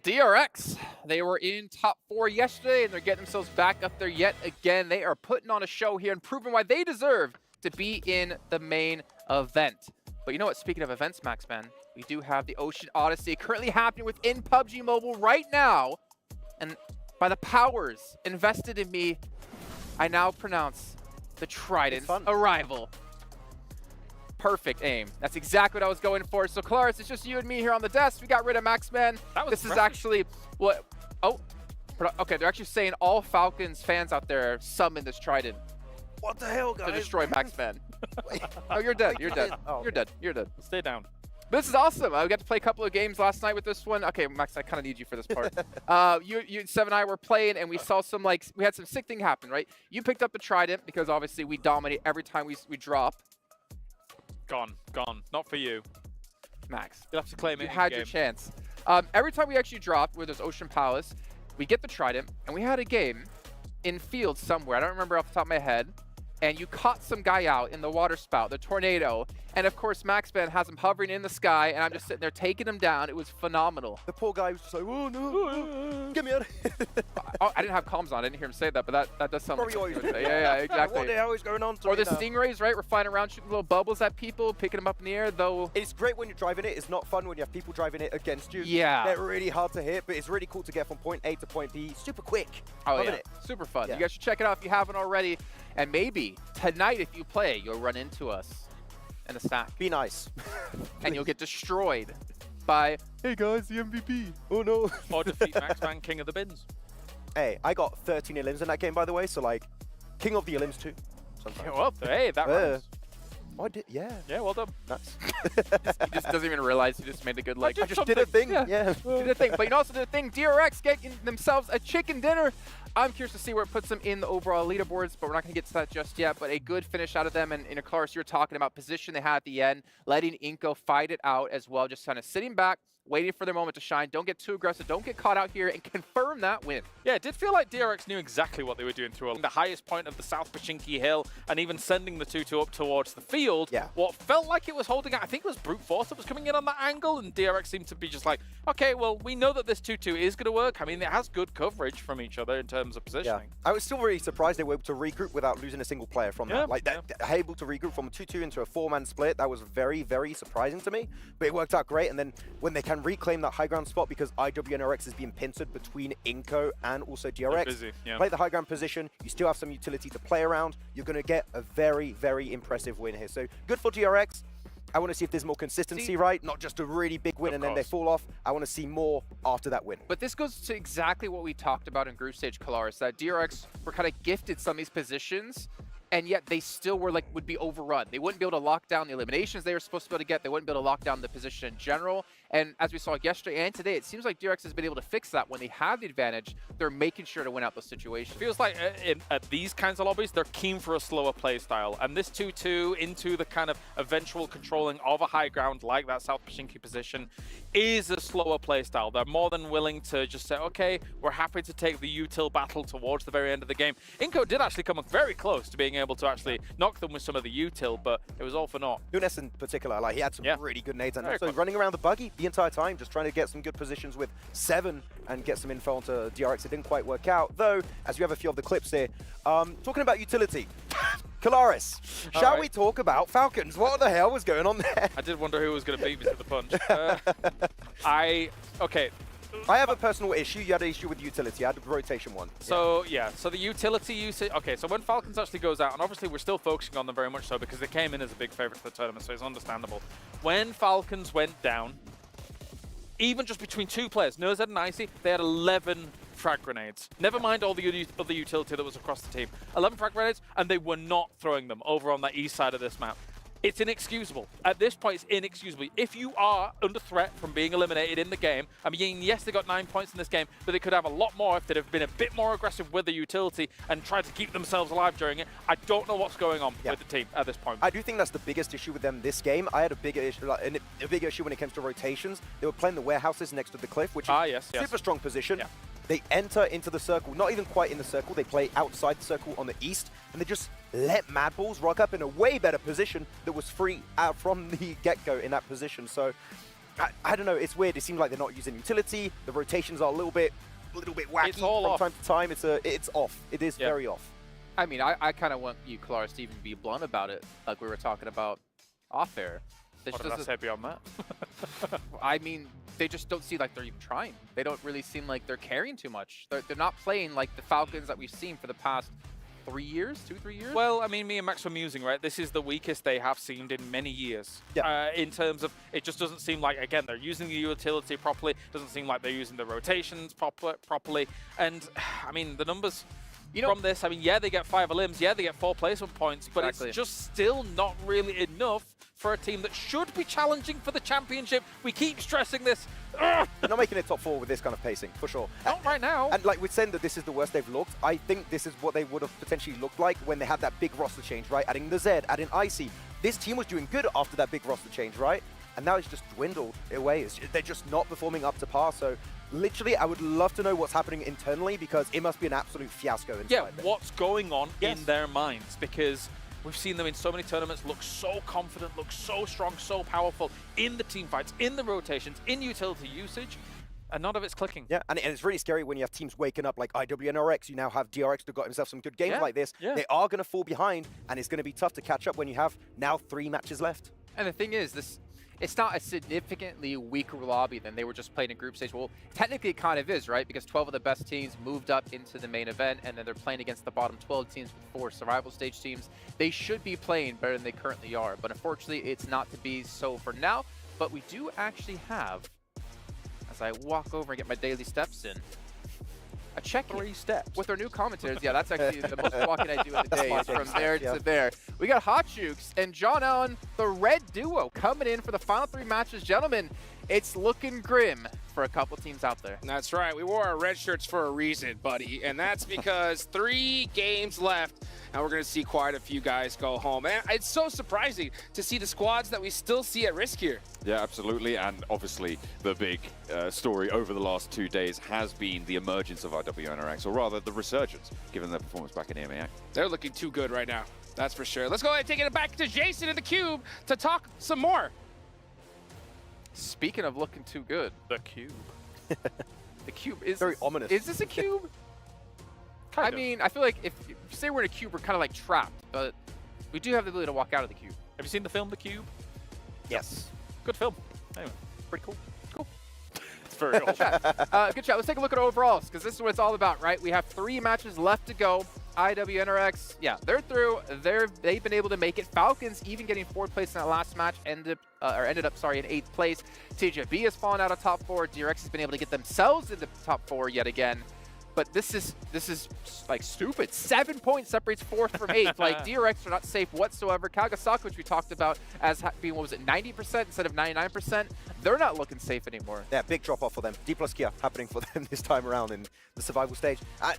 Well, DRX, they were in top 4 yesterday, and they're getting themselves back up there yet again. They are putting on a show here and proving why they deserve to be in the main event. But you know what? Speaking of events, Maxman, we do have the Ocean Odyssey currently happening within PUBG Mobile right now. And by the powers invested in me, I now pronounce the Trident's arrival. Perfect aim. That's exactly what I was going for. So, Claris, it's just you and me here on the desk. We got rid of Maxman. This is actually what... Oh, okay, they're actually saying all Falcons fans out there summon this Trident. What the hell, guys? To destroy Maxman. Oh, you're dead. You're dead. Oh. You're dead. You're dead. Stay down. This is awesome. We got to play a couple of games last night with this one. Okay, Max, I kind of need you for this part. You, Seven and I were playing, and we saw some, like, we had some sick thing happen, right? You picked up the Trident because obviously we dominate every time we drop. Gone. Not for you. Max. You'll have to claim it. You had your chance. Every time we actually dropped where there's Ocean Palace, we get the Trident, and we had a game in field somewhere. I don't remember off the top of my head. And you caught some guy out in the water spout, the tornado. And of course, Maxman has him hovering in the sky, and I'm just sitting there taking him down. It was phenomenal. The poor guy was just like, oh no, get me out. Oh, I didn't have comms on. I didn't hear him say that, but that does sound like yeah, exactly. What the hell is going on? Or the stingrays, right? We're flying around shooting little bubbles at people, picking them up in the air, though. It's great when you're driving it. It's not fun when you have people driving it against you. Yeah. They're really hard to hit, but it's really cool to get from point A to point B super quick. Oh, Loving yeah. it. Super fun. Yeah. You guys should check it out if you haven't already. And maybe tonight, if you play, you'll run into us in a stack. Be nice. And you'll get destroyed by, hey guys, the MVP. Oh no. Or defeat Maxman, King of the Bins. Hey, I got 13 elims in that game, by the way, so like, King of the elims too. Sometimes. Yeah, well, hey, that runs. I did, yeah. Yeah, well done. Nice. He just doesn't even realize he just made a good like. I just did a thing. Yeah. Did a thing. But you know also did a thing. DRX getting themselves a chicken dinner. I'm curious to see where it puts them in the overall leaderboards, but we're not going to get to that just yet. But a good finish out of them. And in a Claris, you're talking about position they had at the end, letting Inko fight it out as well, just kind of sitting back, waiting for their moment to shine. Don't get too aggressive. Don't get caught out here and confirm that win. Yeah, it did feel like DRX knew exactly what they were doing through the highest point of the South Pachinki Hill and even sending the 2-2 up towards the field. Yeah. What felt like it was holding out, I think it was Brute Force that was coming in on that angle, and DRX seemed to be just like, okay, well, we know that this 2-2 is going to work. I mean, it has good coverage from each other in terms of positioning. Yeah. I was still really surprised they were able to regroup without losing a single player from that. Like, able to regroup from a 2-2 into a 4-man split, that was very, very surprising to me. But it worked out great, and then when they can reclaim that high ground spot, because IWNRX is being pincered between Inko and also DRX. Busy, yeah. Play the high ground position, you still have some utility to play around, you're going to get a very, very impressive win here. So good for DRX. I want to see if there's more consistency, right? Not just a really big win and then they fall off. I want to see more after that win. But this goes to exactly what we talked about in group stage, Claris, that DRX were kind of gifted some of these positions, and yet they still were like, would be overrun. They wouldn't be able to lock down the eliminations they were supposed to be able to get. They wouldn't be able to lock down the position in general. And as we saw yesterday and today, it seems like DRX has been able to fix that. When they have the advantage, they're making sure to win out those situations. Feels like at these kinds of lobbies, they're keen for a slower play style. And this 2-2 into the kind of eventual controlling of a high ground like that South Pachinki position is a slower play style. They're more than willing to just say, okay, we're happy to take the util battle towards the very end of the game. Inko did actually come very close to being able to actually knock them with some of the util, but it was all for naught. Nunes in particular, like he had some really good nades, and also running around the buggy the entire time, just trying to get some good positions with 7 and get some info onto DRX. It didn't quite work out, though, as we have a few of the clips here. Talking about utility, Claris, shall we talk about Falcons? What the hell was going on there? I did wonder who was going to beat me to the punch. Okay. I have a personal issue. You had an issue with utility. I had the rotation one. So, yeah. So the utility usage... Okay, so when Falcons actually goes out, and obviously we're still focusing on them very much so because they came in as a big favorite for the tournament, so it's understandable. When Falcons went down, even just between 2 players, Nurzed and Icy, they had 11 frag grenades. Never mind all the other utility that was across the team. 11 frag grenades, and they were not throwing them over on that east side of this map. It's inexcusable. At this point, it's inexcusable. If you are under threat from being eliminated in the game, I mean, yes, they got 9 points in this game, but they could have a lot more if they'd have been a bit more aggressive with the utility and tried to keep themselves alive during it. I don't know what's going on with the team at this point. I do think that's the biggest issue with them this game. I had a bigger issue, a bigger issue when it comes to rotations. They were playing the warehouses next to the cliff, which is super strong position. Yeah. They enter into the circle, not even quite in the circle. They play outside the circle on the east, and they just let Mad Balls rock up in a way better position that was free out from the get-go in that position. So I don't know, it's weird. It seems like they're not using utility. The rotations are a little bit wacky It's all from off. time to time. It's off. It is very off. I mean, I kind of want you, Kalaris, to even be blunt about it, like we were talking about off air. What did I say beyond that? I mean, they just don't seem like they're even trying. They don't really seem like they're caring too much. They're not playing like the Falcons that we've seen for the past 3 years, 2-3 years. Well, I mean, me and Max were musing, right? This is the weakest they have seemed in many years. In terms of, it just doesn't seem like, again, they're using the utility properly. Doesn't seem like they're using the rotations properly. And, I mean, the numbers from this, I mean, yeah, they get 5 limbs, yeah, they get 4 placement points, but it's just still not really enough for a team that should be challenging for the championship. We keep stressing this. They're not making it top 4 with this kind of pacing, for sure. Not right now. And like we're saying that this is the worst they've looked, I think this is what they would have potentially looked like when they had that big roster change, right? Adding the Z, adding Icy. This team was doing good after that big roster change, right? And now it's just dwindled away. They're just not performing up to par, so literally, I would love to know what's happening internally because it must be an absolute fiasco inside them. What's going on in their minds? Because we've seen them in so many tournaments look so confident, look so strong, so powerful in the team fights, in the rotations, in utility usage, and none of it's clicking. Yeah, and it's really scary when you have teams waking up like IWNRX. You now have DRX that got himself some good games like this. They are going to fall behind, and it's going to be tough to catch up when you have now 3 matches left. And the thing is, it's not a significantly weaker lobby than they were just playing in group stage. Well, technically it kind of is, right? Because 12 of the best teams moved up into the main event, and then they're playing against the bottom 12 teams with 4 survival stage teams. They should be playing better than they currently are, but unfortunately it's not to be so for now. But we do actually have, as I walk over and get my daily steps in, a check 3 steps with our new commentators. Yeah, that's actually the most walking I do in the day is from there to there. We got Hot Jukes and John Allen, the red duo, coming in for the final 3 matches. Gentlemen, it's looking grim for a couple teams out there. That's right. We wore our red shirts for a reason, buddy, and that's because 3 games left, and we're going to see quite a few guys go home. And it's so surprising to see the squads that we still see at risk here. Yeah, absolutely, and obviously the big story over the last 2 days has been the emergence of IWNRX, or rather the resurgence, given their performance back in EMEA. They're looking too good right now, that's for sure. Let's go ahead and take it back to Jason in the Cube to talk some more. Speaking of looking too good, the Cube. The Cube is very ominous. Is this a cube? I mean, I feel like if you say we're in a cube, we're kind of like trapped, but we do have the ability to walk out of the cube. Have you seen the film The Cube? Yes. Good film. Anyway, pretty cool. Cool. It's very old. Good chat. Let's take a look at overalls, because this is what it's all about, right? We have 3 matches left to go. IWNRX, yeah, they're through. They've been able to make it. Falcons even getting 4th place in that last match, ended up in 8th place. TJB has fallen out of top 4. DRX has been able to get themselves into top 4 yet again. But this is like stupid. 7 points separates 4th from 8th. Like DRX are not safe whatsoever. Kagasaka, which we talked about as being, what was it, 90% instead of 99%, they're not looking safe anymore. Yeah, big drop off for them. D plus Kia happening for them this time around in the survival stage.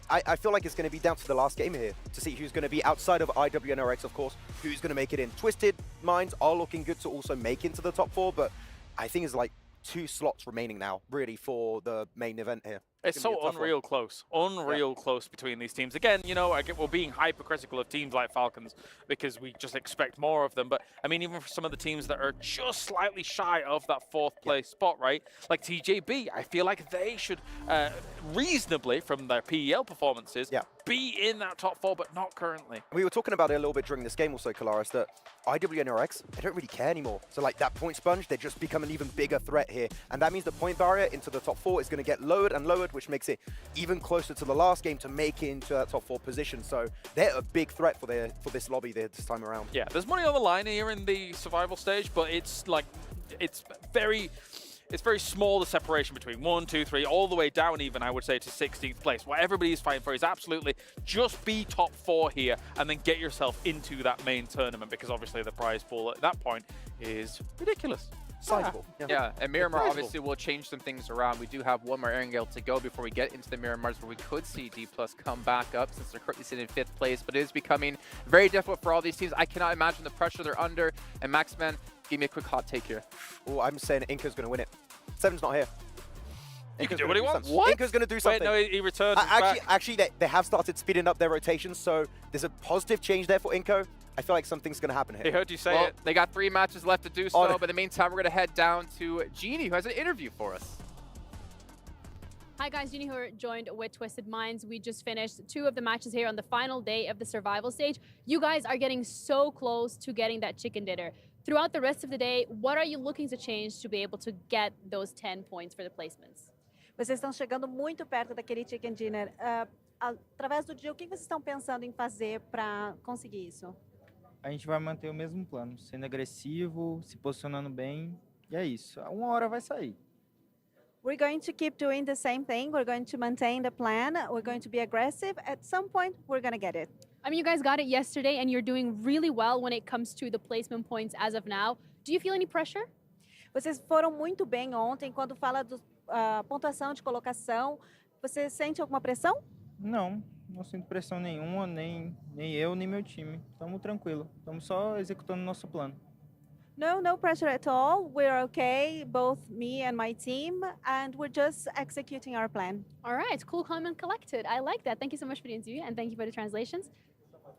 I feel like it's going to be down to the last game here to see who's going to be outside of IWNRX, of course, who's going to make it in. Twisted Minds are looking good to also make into the top 4, but I think it's like 2 slots remaining now, really, for the main event here. It's so unreal close. Unreal close between these teams. Again, you know, we're being hypercritical of teams like Falcons because we just expect more of them. But, I mean, even for some of the teams that are just slightly shy of that 4th place spot, right? Like TJB, I feel like they should reasonably, from their PEL performances, be in that top 4, but not currently. We were talking about it a little bit during this game also, Kalaris, that IWNRX, they don't really care anymore. So, like, that point sponge, they just become an even bigger threat here. And that means the point barrier into the top 4 is going to get lowered and lowered, which makes it even closer to the last game to make it into that top 4 position. So they're a big threat for this lobby there this time around. Yeah, there's money on the line here in the survival stage, but it's like it's very small, the separation between 1, 2, 3, all the way down even, I would say, to 16th place. What everybody's fighting for is absolutely just be top 4 here and then get yourself into that main tournament, because obviously the prize pool at that point is ridiculous. Sizable. Yeah, and Miramar obviously will change some things around. We do have one more Erangel to go before we get into the Miramars, where we could see D+ come back up, since they're currently sitting in 5th place, but it is becoming very difficult for all these teams. I cannot imagine the pressure they're under. And Maxman, give me a quick hot take here. Oh, I'm saying Inka's going to win it. Seven's not here. He can do what he wants. What? Inka's going to do something. Wait, no, he returned. Actually, they have started speeding up their rotations, so there's a positive change there for Inko. I feel like something's going to happen here. They heard you say it. They got 3 matches left to do so, but in the meantime, we're going to head down to Genie, who has an interview for us. Hi guys, Genie here, joined with Twisted Minds. We just finished 2 of the matches here on the final day of the survival stage. You guys are getting so close to getting that chicken dinner. Throughout the rest of the day, what are you looking to change to be able to get those 10 points for the placements? Vocês estão chegando muito perto daquele chicken dinner. Através do dia, o que vocês estão pensando em fazer para conseguir isso? A gente vai manter o mesmo plano, sendo agressivo, se posicionando bem, e é isso. Uma hora vai sair. We're going to keep doing the same thing. We're going to maintain the plan. We're going to be aggressive. At some point, we're going to get it. I mean, you guys got it yesterday, and you're doing really well when it comes to the placement points as of now. Do you feel any pressure? Vocês foram muito bem ontem. Quando fala da pontuação de colocação, você sente alguma pressão? Não, não sinto pressão nenhuma, nem eu, nem meu time. Estamos tranquilos. Estamos só executando nosso plano. No pressure at all. We're okay, both me and my team, and we're just executing our plan. All right, cool, calm, and collected. I like that. Thank you so much for the interview, and thank you for the translations.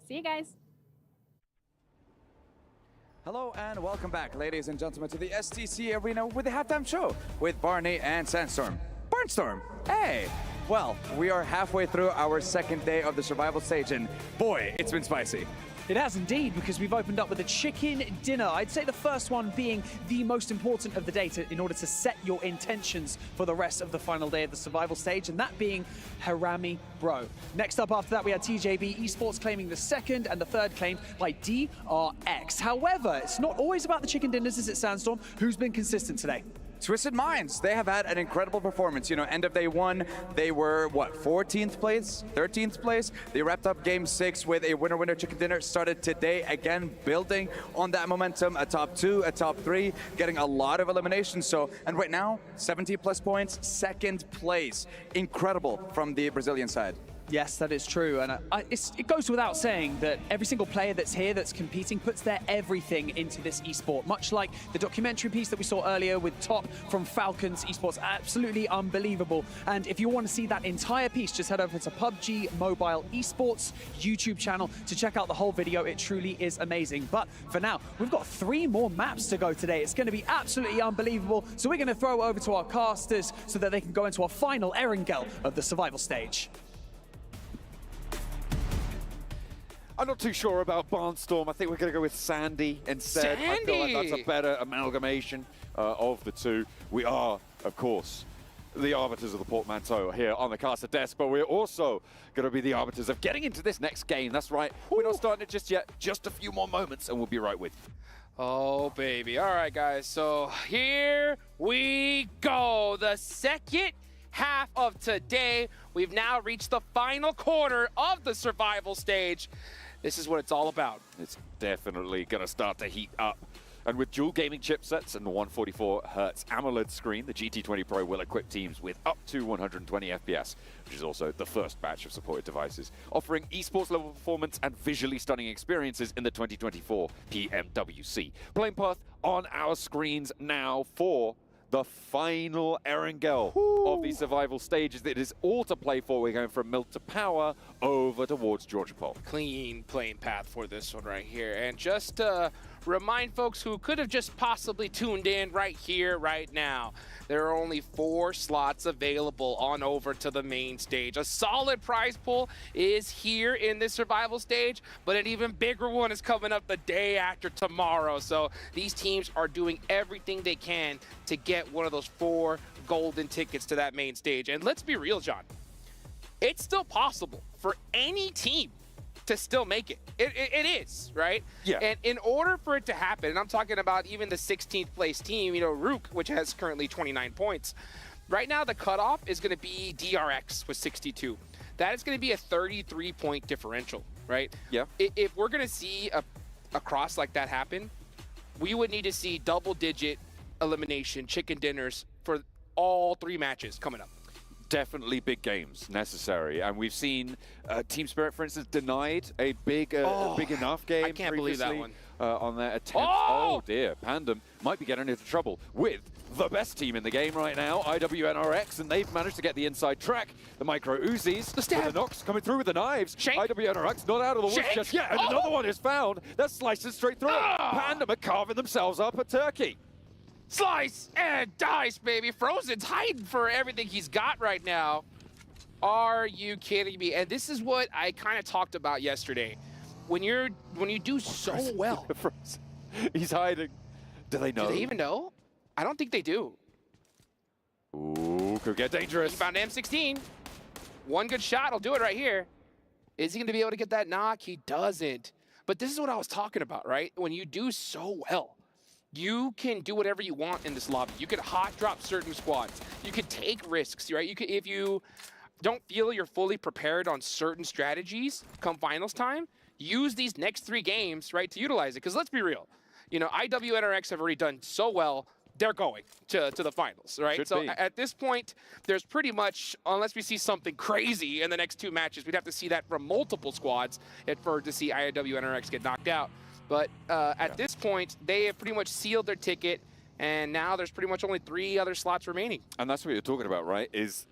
See you guys. Hello and welcome back, ladies and gentlemen, to the STC Arena with the halftime show with Barney and Sandstorm. Barnstorm, hey! Well, we are halfway through our second day of the survival stage, and boy, it's been spicy. It has indeed, because we've opened up with a chicken dinner. I'd say the first one being the most important of the day in order to set your intentions for the rest of the final day of the survival stage, and that being Harami Bro. Next up after that, we had TJB Esports claiming the second, and the third claimed by DRX. However, it's not always about the chicken dinners, is it, Sandstorm? Who's been consistent today? Twisted Minds, they have had an incredible performance. You know, end of day 1, they were, 14th place, 13th place? They wrapped up game 6 with a winner-winner chicken dinner. Started today, again, building on that momentum, a top 2, a top 3, getting a lot of eliminations. So, and right now, 70+ points, 2nd place. Incredible from the Brazilian side. Yes, that is true, and it goes without saying that every single player that's here that's competing puts their everything into this esport, much like the documentary piece that we saw earlier with Top from Falcons Esports. Absolutely unbelievable. And if you want to see that entire piece, just head over to PUBG Mobile Esports YouTube channel to check out the whole video. It truly is amazing. But for now, we've got 3 more maps to go today. It's going to be absolutely unbelievable. So we're going to throw over to our casters so that they can go into our final Erangel of the survival stage. I'm not too sure about Barnstorm. I think we're going to go with Sandy instead. Sandy! I feel like that's a better amalgamation of the two. We are, of course, the arbiters of the portmanteau here on the caster desk, but we're also going to be the arbiters of getting into this next game. That's right. We're not starting it just yet. Just a few more moments, and we'll be right with you. Oh, baby. All right, guys. So here we go. The second half of today. We've now reached the final quarter of the survival stage. This is what it's all about. It's definitely going to start to heat up. And with dual gaming chipsets and the 144Hz AMOLED screen, the GT20 Pro will equip teams with up to 120 FPS, which is also the first batch of supported devices, offering esports level performance and visually stunning experiences in the 2024 PMWC. Playing path on our screens now for the final Erangel of the survival stages. It is all to play for. We're going from Milk to Power over towards Georgia Pole. Clean playing path for this one right here. And just remind folks who could have just possibly tuned in right here, right now, there are only 4 slots available on over to the main stage. A solid prize pool is here in this survival stage, but an even bigger one is coming up the day after tomorrow. So these teams are doing everything they can to get one of those 4 golden tickets to that main stage. And let's be real, John, it's still possible for any team to still make it. It is, right? Yeah. And in order for it to happen, and I'm talking about even the 16th place team, you know, Rook, which has currently 29 points. Right now, the cutoff is going to be DRX with 62. That is going to be a 33-point differential, right? Yeah. If we're going to see a cross like that happen, we would need to see double-digit elimination chicken dinners for all 3 matches coming up. definitely big games necessary, and we've seen Team Spirit, for instance, denied a big enough game. I can't believe that one. On their attempt. Oh dear, Pandem might be getting into trouble with the best team in the game right now, IWNRX, and they've managed to get the inside track. The Micro Uzis, the Nox coming through with the knives. IWNRX not out of the woods just yet, and another one is found. That slices straight through. Pandem are carving themselves up a turkey. Slice and dice, baby. Frozen's hiding for everything he's got right now. Are you kidding me? And this is what I kind of talked about yesterday. When you do so well. He's hiding. Do they know? Do they even know? I don't think they do. Ooh, could get dangerous. He found M16. One good shot will do it right here. Is he going to be able to get that knock? He doesn't. But this is what I was talking about, right? When you do so well, you can do whatever you want in this lobby. You can hot drop certain squads. You can take risks, right? You can, if you don't feel you're fully prepared on certain strategies come finals time, use these next 3 games, right, to utilize it. Because let's be real, you know, IWNRX have already done so well, they're going to the finals, right? So at this point, there's pretty much, unless we see something crazy in the next 2 matches, we'd have to see that from multiple squads to see IWNRX get knocked out. But at this point, they have pretty much sealed their ticket, and now there's pretty much only 3 other slots remaining. And that's what you're talking about, right? Is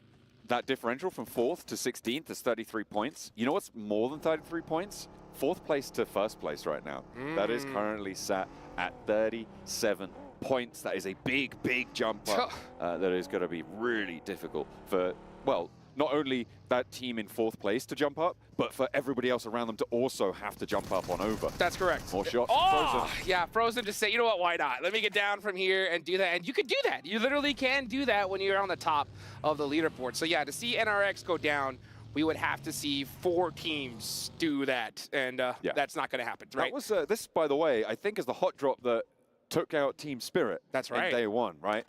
that differential from 4th to 16th is 33 points. You know what's more than 33 points? 4th place to 1st place right now. That is currently sat at 37 points. That is a big jump up that is going to be really difficult for, well, not only that team in 4th place to jump up, but for everybody else around them to also have to jump up on over. That's correct. More shots. Oh, Frozen. Yeah, Frozen just say, you know what, why not? Let me get down from here and do that. And you can do that. You literally can do that when you're on the top of the leaderboard. So yeah, to see NRX go down, we would have to see 4 teams do that. And that's not going to happen, right? That was, this, by the way, I think is the hot drop that took out Team Spirit. That's right. In day 1, right?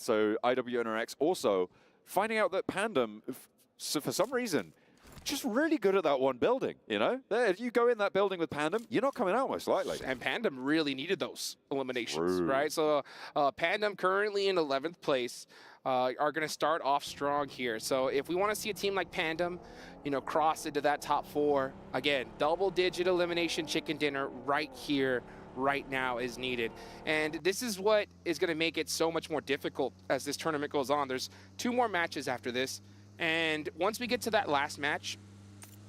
So IWNRX also finding out that Pandem, so for some reason, just really good at that one building, you know? If you go in that building with Pandem, you're not coming out most likely. And Pandem really needed those eliminations, right? So Pandem currently in 11th place are going to start off strong here. So if we want to see a team like Pandem, you know, cross into that top 4, again, double-digit elimination chicken dinner right here, right now is needed. And this is what is going to make it so much more difficult as this tournament goes on. There's 2 more matches after this. And once we get to that last match,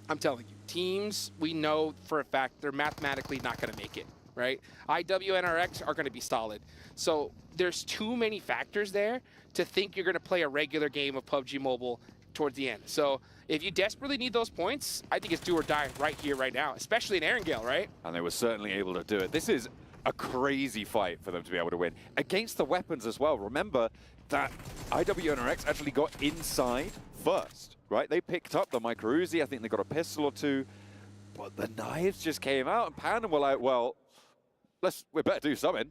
I'm telling you, teams, we know for a fact they're mathematically not going to make it, right? IWNRX are going to be solid. So there's too many factors there to think you're going to play a regular game of PUBG Mobile towards the end. So if you desperately need those points, I think it's do or die right here, right now, especially in Erangel, right? And they were certainly able to do it. This is a crazy fight for them to be able to win. Against the weapons as well. Remember that IWNRX actually got inside first, right? They picked up the Micro Uzi. I think they got a pistol or 2. But the knives just came out, and Pandem were like, well, we better do something.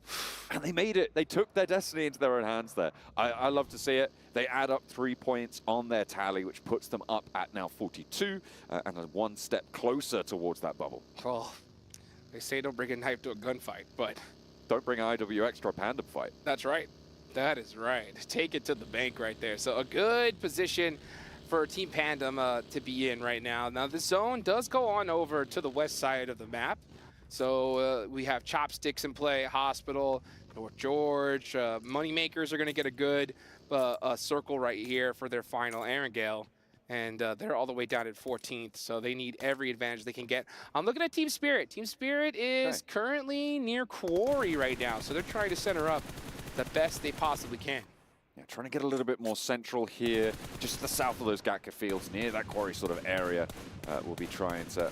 And they made it. They took their destiny into their own hands there. I love to see it. They add up 3 points on their tally, which puts them up at now 42, and 1 step closer towards that bubble. Oh, they say don't bring a knife to a gunfight, but don't bring IWX to a Pandem fight. That's right. That is right. Take it to the bank right there. So a good position for Team Pandem to be in right now. Now the zone does go on over to the west side of the map. So we have Chopsticks in play, Hospital, North George. Moneymakers are going to get a good circle right here for their final Erangel. And they're all the way down at 14th, so they need every advantage they can get. I'm looking at Team Spirit. Team Spirit is currently near Quarry right now, so they're trying to center up the best they possibly can. Yeah, trying to get a little bit more central here, just to the south of those Gatka fields, near that Quarry sort of area. We'll be trying to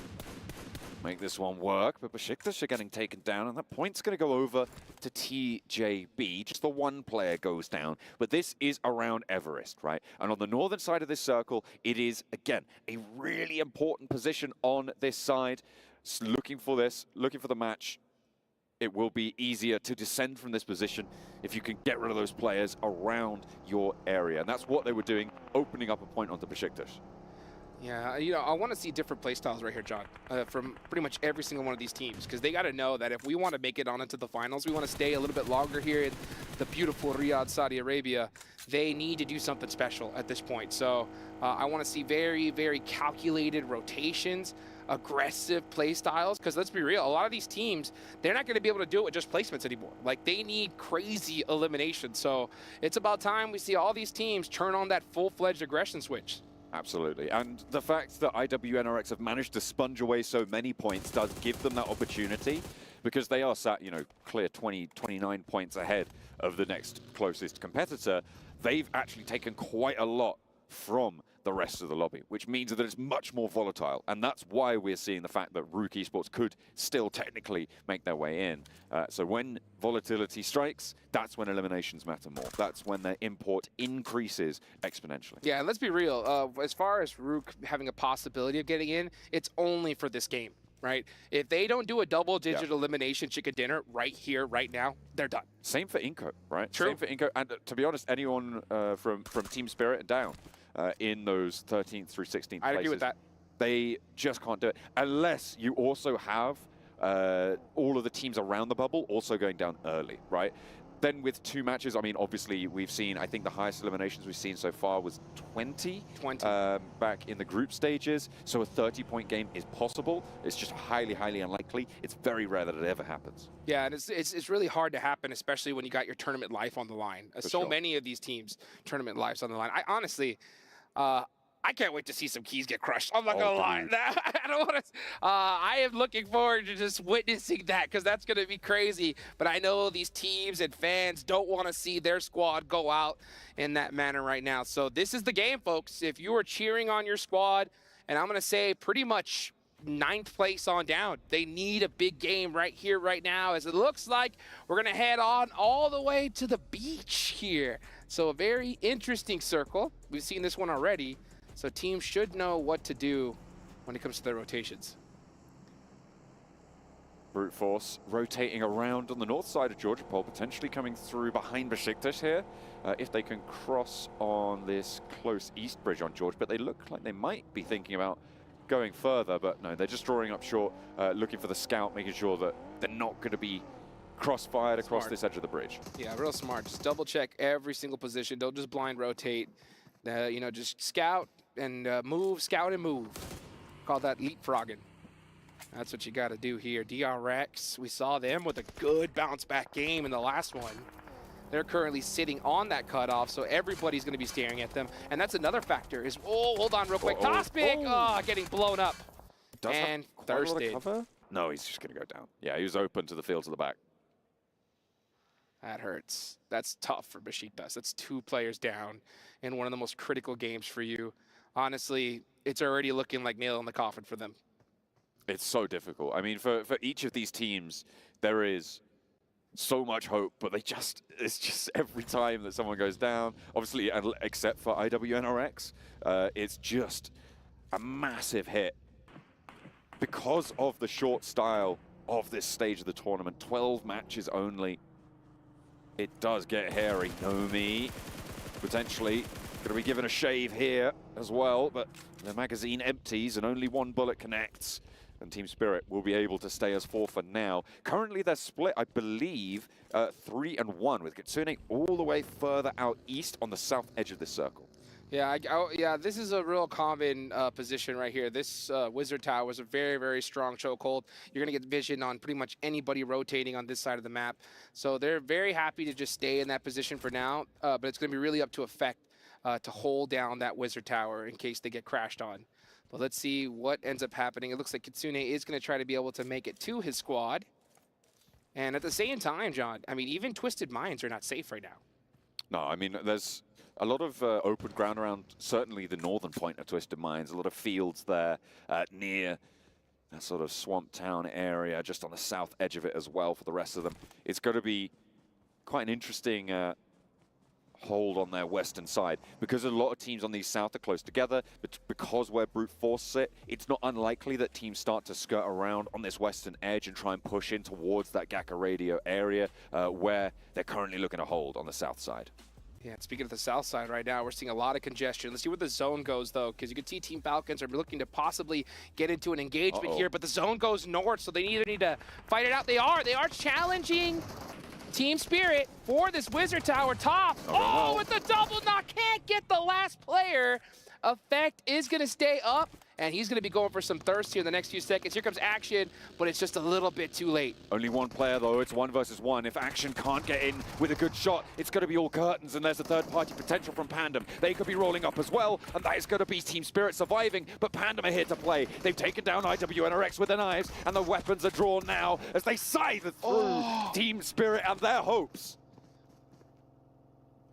make this one work, but Besiktas are getting taken down, and that point's going to go over to TJB. Just the 1 player goes down, but this is around Everest, right? And on the northern side of this circle, it is, again, a really important position on this side. Looking for this, looking for the match. It will be easier to descend from this position if you can get rid of those players around your area. And that's what they were doing, opening up a point onto Besiktas. Yeah, you know, I want to see different playstyles right here, John, from pretty much every single one of these teams, because they got to know that if we want to make it on into the finals, we want to stay a little bit longer here in the beautiful Riyadh, Saudi Arabia, they need to do something special at this point. So I want to see very, very calculated rotations, aggressive play styles, because let's be real, a lot of these teams, they're not going to be able to do it with just placements anymore. Like, they need crazy elimination. So it's about time we see all these teams turn on that full-fledged aggression switch. Absolutely. And the fact that IWNRX have managed to sponge away so many points does give them that opportunity, because they are sat, you know, clear 20, 29 points ahead of the next closest competitor. They've actually taken quite a lot from the rest of the lobby, which means that it's much more volatile. And that's why we're seeing the fact that Rook Esports could still technically make their way in. So when volatility strikes, that's when eliminations matter more. That's when their import increases exponentially. Yeah, and let's be real. As far as Rook having a possibility of getting in, it's only for this game, right? If they don't do a double-digit elimination chicken dinner right here, right now, they're done. Same for Inco, right? True. Same for Inco. And to be honest, anyone from Team Spirit down in those 13th through 16th places. I agree with that. They just can't do it unless you also have all of the teams around the bubble also going down early, right? Then with 2 matches, I mean, obviously we've seen, I think the highest eliminations we've seen so far was 20 back in the group stages. So a 30-point game is possible. It's just highly, highly unlikely. It's very rare that it ever happens. Yeah, and it's really hard to happen, especially when you got your tournament life on the line. So many of these teams, tournament lives on the line. I honestly, I can't wait to see some keys get crushed. I'm not gonna lie. I don't want to. I am looking forward to just witnessing that, because that's gonna be crazy. But I know these teams and fans don't want to see their squad go out in that manner right now. So this is the game, folks. If you are cheering on your squad, and I'm gonna say pretty much 9th place on down, they need a big game right here, right now, as it looks like we're gonna head on all the way to the beach here. So a very interesting circle. We've seen this one already. So teams should know what to do when it comes to their rotations. Brute Force rotating around on the north side of Georgia Pole, potentially coming through behind Besiktas here, if they can cross on this close east bridge on George. But they look like they might be thinking about going further, but no, they're just drawing up short, looking for the scout, making sure that they're not going to be cross-fired across this edge of the bridge. Yeah, real smart. Just double check every single position. Don't just blind rotate. You know, just scout and move, scout and move. Call that leapfrogging. That's what you got to do here. DRX, we saw them with a good bounce back game in the last one. They're currently sitting on that cutoff, so everybody's going to be staring at them. And that's another factor is, oh, hold on real quick. Toss pick, getting blown up. And thirsted. No, he's just going to go down. Yeah, he was open to the field to the back. That hurts. That's tough for Besiktas. That's 2 players down in one of the most critical games for you. Honestly, it's already looking like nail in the coffin for them. It's so difficult. I mean, for each of these teams, there is so much hope, but it's just every time that someone goes down, obviously, except for IWNRX, it's just a massive hit. Because of the short style of this stage of the tournament, 12 matches only, it does get hairy. Nomi potentially going to be given a shave here as well, but the magazine empties and only 1 bullet connects. And Team Spirit will be able to stay as 4 for now. Currently, they're split, I believe, 3-1, with Kitsune all the way further out east on the south edge of this circle. Yeah, yeah, this is a real common position right here. This Wizard Tower is a very, very strong chokehold. You're going to get vision on pretty much anybody rotating on this side of the map. So they're very happy to just stay in that position for now, but it's going to be really up to Effect to hold down that Wizard Tower in case they get crashed on. But let's see what ends up happening. It looks like Kitsune is going to try to be able to make it to his squad. And at the same time, John, I mean, even Twisted Minds are not safe right now. No, I mean, there's a lot of open ground around, certainly the northern point of Twisted Minds, a lot of fields there near that sort of swamp town area, just on the south edge of it as well for the rest of them. It's going to be quite an interesting hold on their western side, because a lot of teams on the south are close together, but because where Brute Force sit, it's not unlikely that teams start to skirt around on this western edge and try and push in towards that Gaka Radio area where they're currently looking to hold on the south side. Yeah, speaking of the south side right now, we're seeing a lot of congestion. Let's see where the zone goes, though, because you can see Team Falcons are looking to possibly get into an engagement here, but the zone goes north, so they either need to fight it out. They are challenging Team Spirit for this Wizard Tower top. Oh, with the double knock, can't get the last player. Effect is going to stay up, and he's going to be going for some thirst here in the next few seconds. Here comes Action, but it's just a little bit too late. Only one player, though. It's 1 versus 1. If Action can't get in with a good shot, it's going to be all curtains, and there's a third-party potential from Pandem. They could be rolling up as well, and that is going to be Team Spirit surviving, but Pandem are here to play. They've taken down IWNRX with their knives, and the weapons are drawn now as they scythe through Team Spirit and their hopes.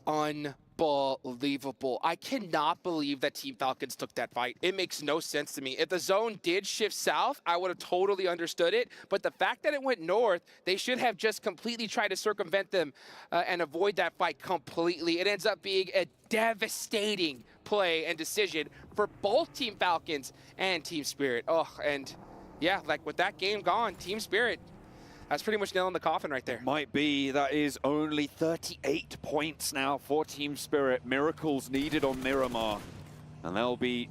Unbelievable. I cannot believe that Team Falcons took that fight. It makes no sense to me. If the zone did shift south, I would have totally understood it. But the fact that it went north, they should have just completely tried to circumvent them and avoid that fight completely. It ends up being a devastating play and decision for both Team Falcons and Team Spirit. Oh, and yeah, like with that game gone, Team Spirit, that's pretty much nail in the coffin right there. Might be. That is only 38 points now for Team Spirit. Miracles needed on Miramar. And they'll be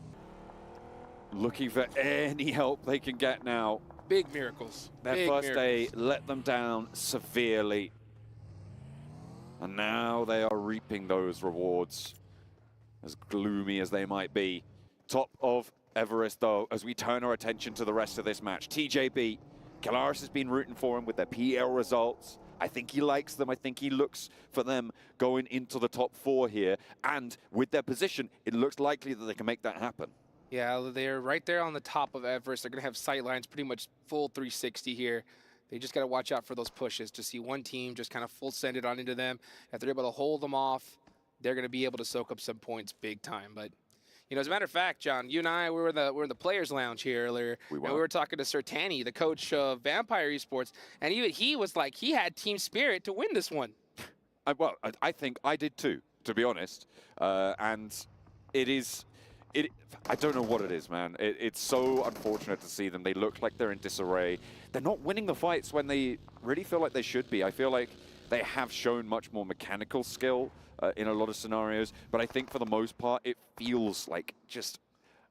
looking for any help they can get now. Big miracles. Their first day let them down severely. And now they are reaping those rewards, as gloomy as they might be. Top of Everest, though, as we turn our attention to the rest of this match. TJB. Kalaris has been rooting for him with their PL results. I think he likes them. I think he looks for them going into the top 4 here. And with their position, it looks likely that they can make that happen. Yeah, they're right there on the top of Everest. They're going to have sight lines pretty much full 360 here. They just got to watch out for those pushes to see one team just kind of full send it on into them. If they're able to hold them off, they're going to be able to soak up some points big time. But you know, as a matter of fact, John, you and I, we were in the players' lounge here earlier, and we were talking to Sir Tanny, the coach of Vampire Esports, and he was like, he had Team Spirit to win this one. Well, I think I did too, to be honest. And I don't know what it is, man. It's so unfortunate to see them. They look like they're in disarray. They're not winning the fights when they really feel like they should be. I feel like they have shown much more mechanical skill in a lot of scenarios, but I think for the most part, it feels like just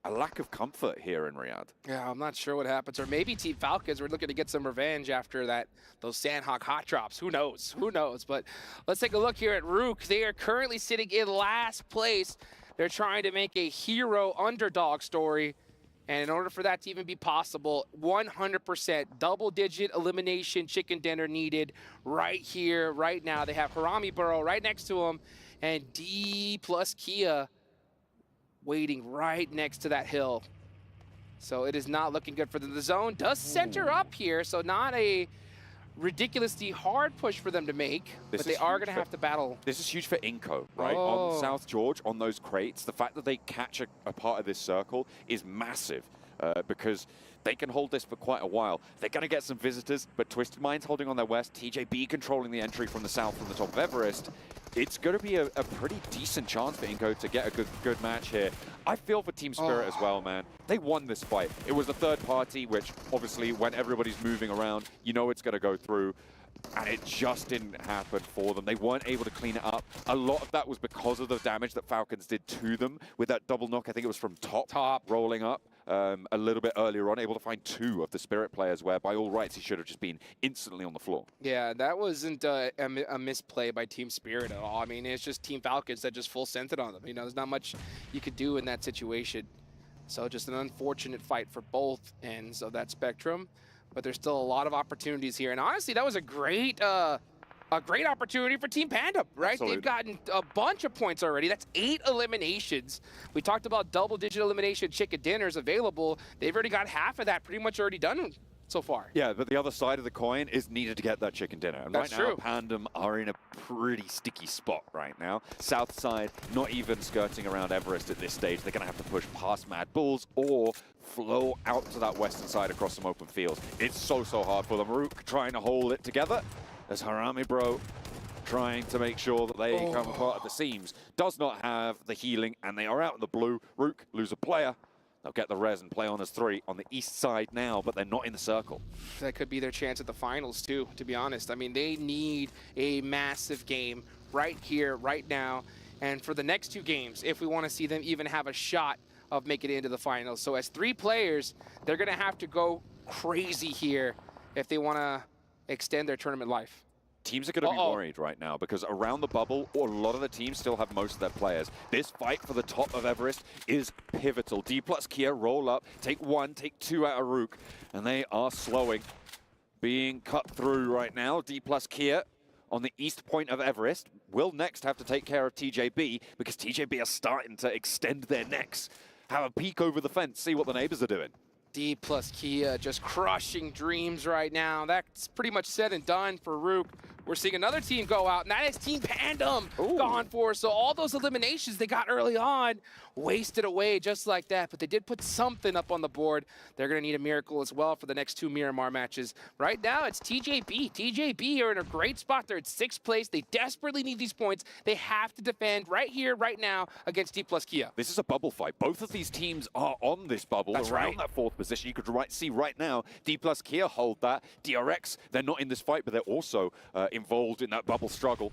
a lack of comfort here in Riyadh. Yeah, I'm not sure what happens. Or maybe Team Falcons were looking to get some revenge after those Sandhawk hot drops. Who knows? Who knows? But let's take a look here at Rook. They are currently sitting in last place. They're trying to make a hero underdog story. And in order for that to even be possible, 100% double-digit elimination chicken dinner needed right here, right now. They have Harami Burrow right next to him, and D plus Kia waiting right next to that hill. So it is not looking good for them. The zone does center up here, so not a ridiculously hard push for them to make, but they are going to have to battle. This is huge for Inco, right? On South George, on those crates, the fact that they catch a part of this circle is massive because they can hold this for quite a while. They're going to get some visitors, but Twisted Minds holding on their west, TJB controlling the entry from the south from the top of Everest. It's going to be a pretty decent chance for Inco to get a good match here. I feel for Team Spirit as well, man. They won this fight. It was the third party, which obviously when everybody's moving around, you know it's going to go through. And it just didn't happen for them. They weren't able to clean it up. A lot of that was because of the damage that Falcons did to them with that double knock. I think it was from top rolling up a little bit earlier on, able to find 2 of the Spirit players where by all rights he should have just been instantly on the floor. Yeah, that wasn't a misplay by Team Spirit at all. I mean, it's just Team Falcons that just full sent it on them. You know, there's not much you could do in that situation. So just an unfortunate fight for both ends of that spectrum. But there's still a lot of opportunities here. And honestly, that was a great opportunity for Team Pandem, right? Absolutely. They've gotten a bunch of points already. That's 8 eliminations. We talked about double-digit elimination chicken dinners available. They've already got half of that pretty much already done so far. Yeah, but the other side of the coin is needed to get that chicken dinner. And That's right now, true. Pandem are in a pretty sticky spot right now. South side, not even skirting around Everest at this stage. They're going to have to push past Mad Bulls or flow out to that western side across some open fields. It's so hard for them. Rook trying to hold it together as Harami Bro trying to make sure that they come apart at the seams. Does not have the healing, and they are out in the blue. Rook lose a player. They'll get the res and play on as 3 on the east side now, but they're not in the circle. That could be their chance at the finals, too, to be honest. I mean, they need a massive game right here, right now, and for the next 2 games, if we want to see them even have a shot of making it into the finals. So as 3 players, they're going to have to go crazy here if they want to extend their tournament life. Teams are going to be worried right now because around the bubble, a lot of the teams still have most of their players. This fight for the top of Everest is pivotal. D plus Kia roll up, take 1, take 2 out of Rook, and they are slowing. Being cut through right now, D plus Kia on the east point of Everest will next have to take care of TJB because TJB are starting to extend their necks. Have a peek over the fence, see what the neighbors are doing. D plus Kia just crushing dreams right now. That's pretty much said and done for Rook. We're seeing another team go out, and that is Team Pandem gone for. So all those eliminations they got early on wasted away just like that. But they did put something up on the board. They're going to need a miracle as well for the next 2 Miramar matches. Right now, it's TJB. TJB are in a great spot. They're in 6th place. They desperately need these points. They have to defend right here, right now against D plus Kia. This is a bubble fight. Both of these teams are on this bubble. That's around that 4th position. You could see right now, D plus Kia hold that. DRX, they're not in this fight, but they're also involved in that bubble struggle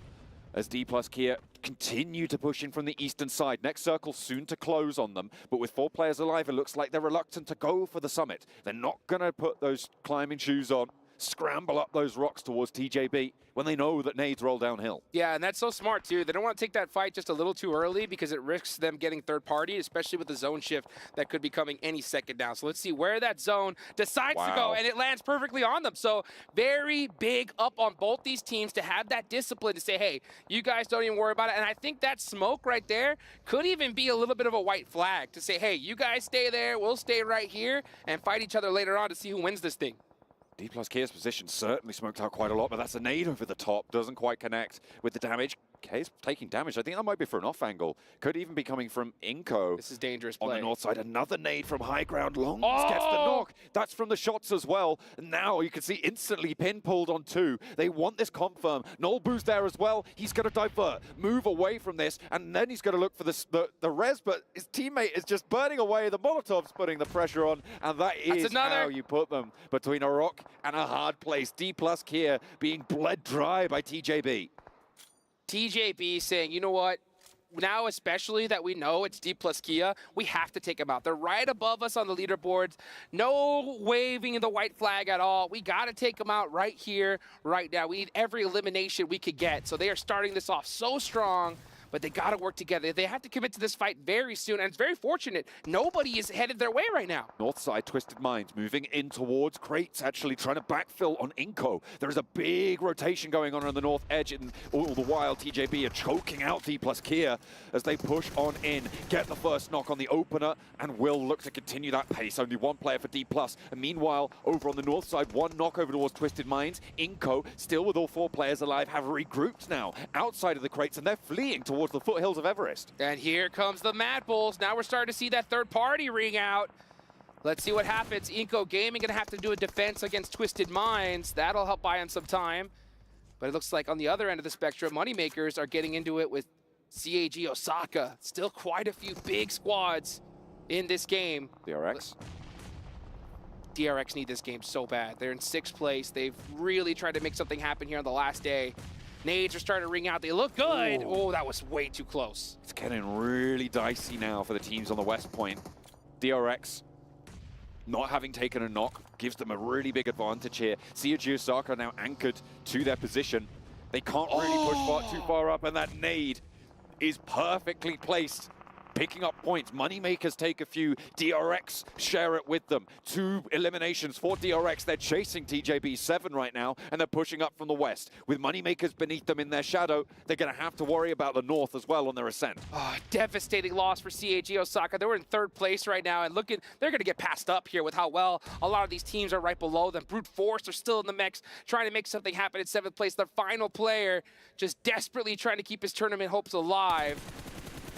as D plus Kia continue to push in from the eastern side. Next circle soon to close on them, but with 4 players alive, it looks like they're reluctant to go for the summit. They're not going to put those climbing shoes on, scramble up those rocks towards TJB when they know that nades roll downhill. Yeah, and that's so smart too. They don't want to take that fight just a little too early because it risks them getting third party, especially with the zone shift that could be coming any second now. So let's see where that zone decides to go, and it lands perfectly on them. So very big up on both these teams to have that discipline to say, hey, you guys don't even worry about it. And I think that smoke right there could even be a little bit of a white flag to say, hey, you guys stay there, we'll stay right here and fight each other later on to see who wins this thing. D plus Kia's position certainly smoked out quite a lot, but that's a nade over the top. Doesn't quite connect with the damage. K's taking damage. I think that might be for an off angle. Could even be coming from Inko. This is dangerous play. On the north side, another nade from high ground. Longs gets the knock. That's from the shots as well. And now you can see instantly pin pulled on 2. They want this confirm. Nolbu's there as well. He's going to divert, move away from this, and then he's going to look for the res, but his teammate is just burning away. The Molotov's putting the pressure on, and that is how you put them between a rock and a hard place. D plus Kia being bled dry by TJB. TJB saying, you know what? Now, especially that we know it's D plus Kia, we have to take them out. They're right above us on the leaderboards. No waving the white flag at all. We got to take them out right here, right now. We need every elimination we could get. So they are starting this off so strong, but they got to work together. They have to commit to this fight very soon, and it's very fortunate. Nobody is headed their way right now. North side, Twisted Minds moving in towards Crates, actually trying to backfill on Inko. There is a big rotation going on the north edge, and all the while TJB are choking out D plus Kia as they push on in, get the first knock on the opener, and will look to continue that pace. Only 1 player for D plus. And meanwhile, over on the north side, 1 knock over towards Twisted Minds. Inko, still with all 4 players alive, have regrouped now outside of the Crates, and they're fleeing towards the foothills of Everest. And here comes the Mad Bulls. Now we're starting to see that third party ring out. Let's see what happens. Inko Gaming gonna have to do a defense against Twisted Minds. That'll help buy him some time. But it looks like on the other end of the spectrum, Moneymakers are getting into it with CAG Osaka. Still quite a few big squads in this game. DRX need this game so bad. They're in 6th place. They've really tried to make something happen here on the last day. Nades are starting to ring out. They look good. Ooh. Oh, that was way too close. It's getting really dicey now for the teams on the west point. DRX, not having taken a knock, gives them a really big advantage here. CAG Osaka now anchored to their position. They can't really push too far up, and that nade is perfectly placed. Picking up points. Moneymakers take a few. DRX share it with them. 2 eliminations for DRX. They're chasing TJB 7 right now, and they're pushing up from the west. With Moneymakers beneath them in their shadow, they're going to have to worry about the north as well on their ascent. Oh, devastating loss for CAG Osaka. They were in 3rd place right now, and they're going to get passed up here with how well a lot of these teams are right below them. Brute Force are still in the mix, trying to make something happen in 7th place. Their final player just desperately trying to keep his tournament hopes alive.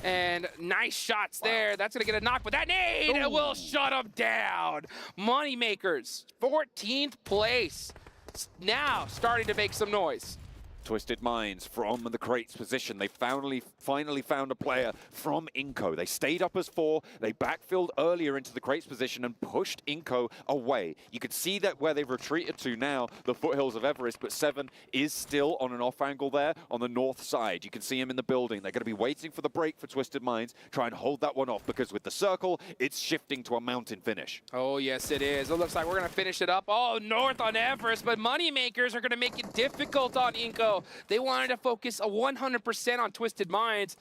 And nice shots there. That's going to get a knock, but that nade will shut him down. Moneymakers, 14th place. Now starting to make some noise. Twisted Minds from the crates position. They finally found a player from Inco. They stayed up as 4. They backfilled earlier into the crates position and pushed Inco away. You can see that where they've retreated to now, the foothills of Everest, but 7 is still on an off angle there on the north side. You can see him in the building. They're going to be waiting for the break for Twisted Minds, try and hold that one off, because with the circle, it's shifting to a mountain finish. Oh, yes, it is. It looks like we're going to finish it up. Oh, north on Everest, but Moneymakers are going to make it difficult on Inco. They wanted to focus 100% on Twisted Minds,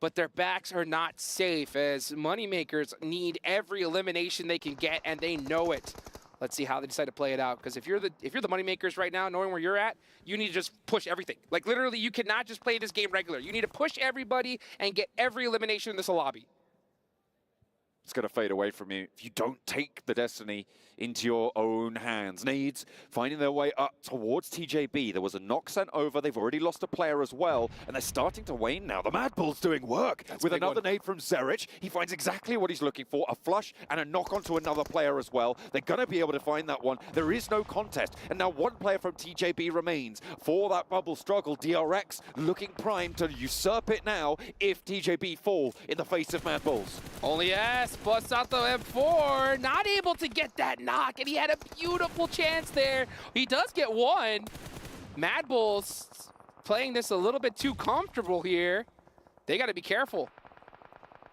but their backs are not safe as Moneymakers need every elimination they can get, and they know it. Let's see how they decide to play it out, because if you're the Moneymakers right now, knowing where you're at, you need to just push everything. Like, literally, you cannot just play this game regular. You need to push everybody and get every elimination in this lobby. It's going to fade away from you if you don't take the destiny into your own hands. Nades finding their way up towards TJB. There was a knock sent over. They've already lost a player as well, and they're starting to wane now. The Mad Bull's doing work with another nade from Zerich. He finds exactly what he's looking for, a flush and a knock onto another player as well. They're going to be able to find that one. There is no contest, and now one player from TJB remains for that bubble struggle. DRX looking primed to usurp it now if TJB fall in the face of Mad Bulls. Only S busts out the M4, not able to get that knock, and he had a beautiful chance there. He does get one. Mad Bulls playing this a little bit too comfortable here. They got to be careful.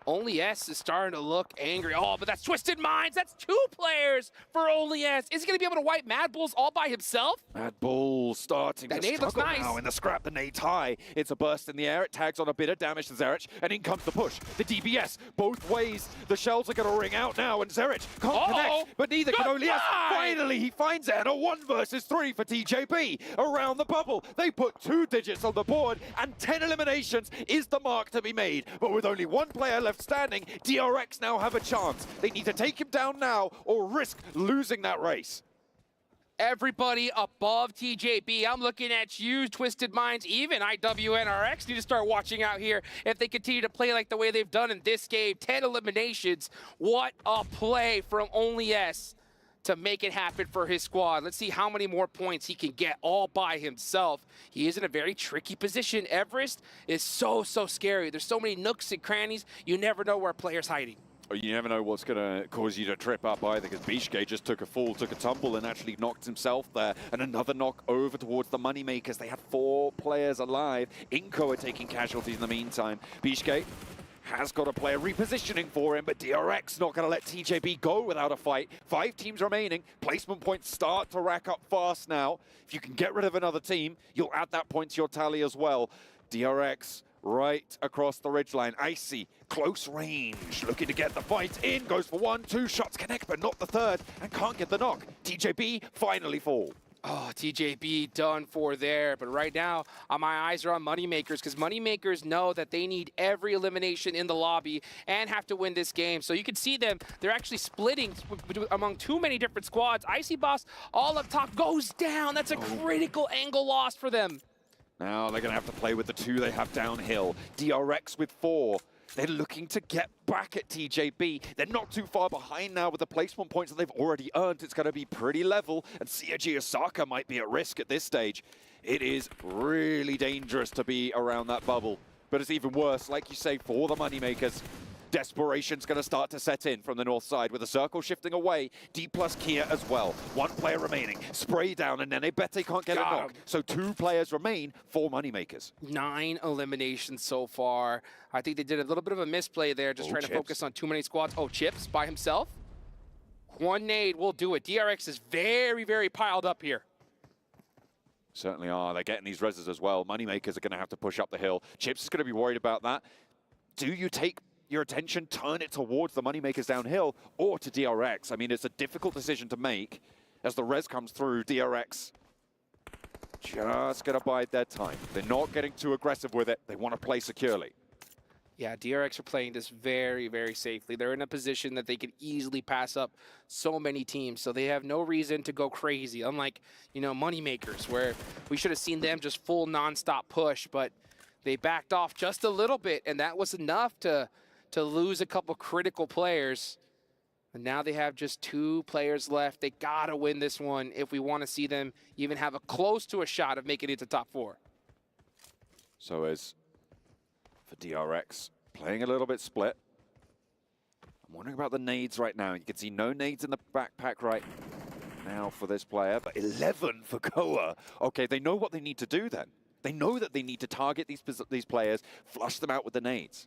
Only S is starting to look angry. Oh, but that's Twisted Minds. That's 2 players for Only S. Is he going to be able to wipe Mad Bulls all by himself? Mad Bull starting to struggle now in the scrap. The nade's high. It's a burst in the air. It tags on a bit of damage to Zerich, and in comes the push. The DBS, both ways. The shells are going to ring out now, and Zerich can't connect, but neither can Only S. Finally, he finds it, and a 1 versus 3 for TJB. Around the bubble, they put 2 digits on the board, and 10 eliminations is the mark to be made. But with only 1 player left standing, DRX now have a chance. They need to take him down now or risk losing that race. Everybody above TJB, I'm looking at you, Twisted Minds, even IWNRX need to start watching out here if they continue to play like the way they've done in this game. 10 eliminations. What a play from Only S to make it happen for his squad. Let's see how many more points he can get all by himself. He is in a very tricky position. Everest is so scary. There's so many nooks and crannies. You never know where a player's hiding. You never know what's going to cause you to trip up either, because Bishke just took a fall, took a tumble, and actually knocked himself there. And another knock over towards the Moneymakers. They had 4 players alive. Inco are taking casualties in the meantime. Bishke has got a player repositioning for him, but DRX not going to let TJB go without a fight. 5 teams remaining. Placement points start to rack up fast now. If you can get rid of another team, you'll add that point to your tally as well. DRX right across the ridgeline. Icy, close range, looking to get the fight in. Goes for 1, 2 shots connect, but not the third, and can't get the knock. TJB finally fall. Oh, TJB done for there. But right now, my eyes are on Moneymakers, because Moneymakers know that they need every elimination in the lobby and have to win this game. So you can see them, they're actually splitting among too many different squads. Icy Boss all up top goes down. That's a critical angle loss for them. Now they're going to have to play with the 2 they have downhill. DRX with 4. They're looking to get back at TJB. They're not too far behind now with the placement points that they've already earned. It's going to be pretty level, and CRG Osaka might be at risk at this stage. It is really dangerous to be around that bubble, but it's even worse, like you say, for the Moneymakers. Desperation's going to start to set in from the north side with the circle shifting away. D plus Kia as well. 1 player remaining. Spray down, and then they bet they can't get a knock. So 2 players remain for Moneymakers. 9 eliminations so far. I think they did a little bit of a misplay there, just trying to focus on too many squads. Oh, Chips by himself. 1 nade will do it. DRX is very piled up here. Certainly are. They're getting these reses as well. Moneymakers are going to have to push up the hill. Chips is going to be worried about that. Do you take your attention, turn it towards the Moneymakers downhill or to DRX? I mean, it's a difficult decision to make as the res comes through. DRX just going to bide their time. They're not getting too aggressive with it. They want to play securely. Yeah, DRX are playing this very safely. They're in a position that they could easily pass up so many teams, so they have no reason to go crazy, unlike, you know, Moneymakers, where we should have seen them just full non-stop push, but they backed off just a little bit, and that was enough to lose a couple critical players. And now they have just 2 players left. They gotta win this one if we want to see them even have a close to a shot of making it to top 4. So as for DRX, playing a little bit split. I'm wondering about the nades right now. You can see no nades in the backpack right now for this player, but 11 for Koa. Okay, they know what they need to do then. They know that they need to target these players, flush them out with the nades.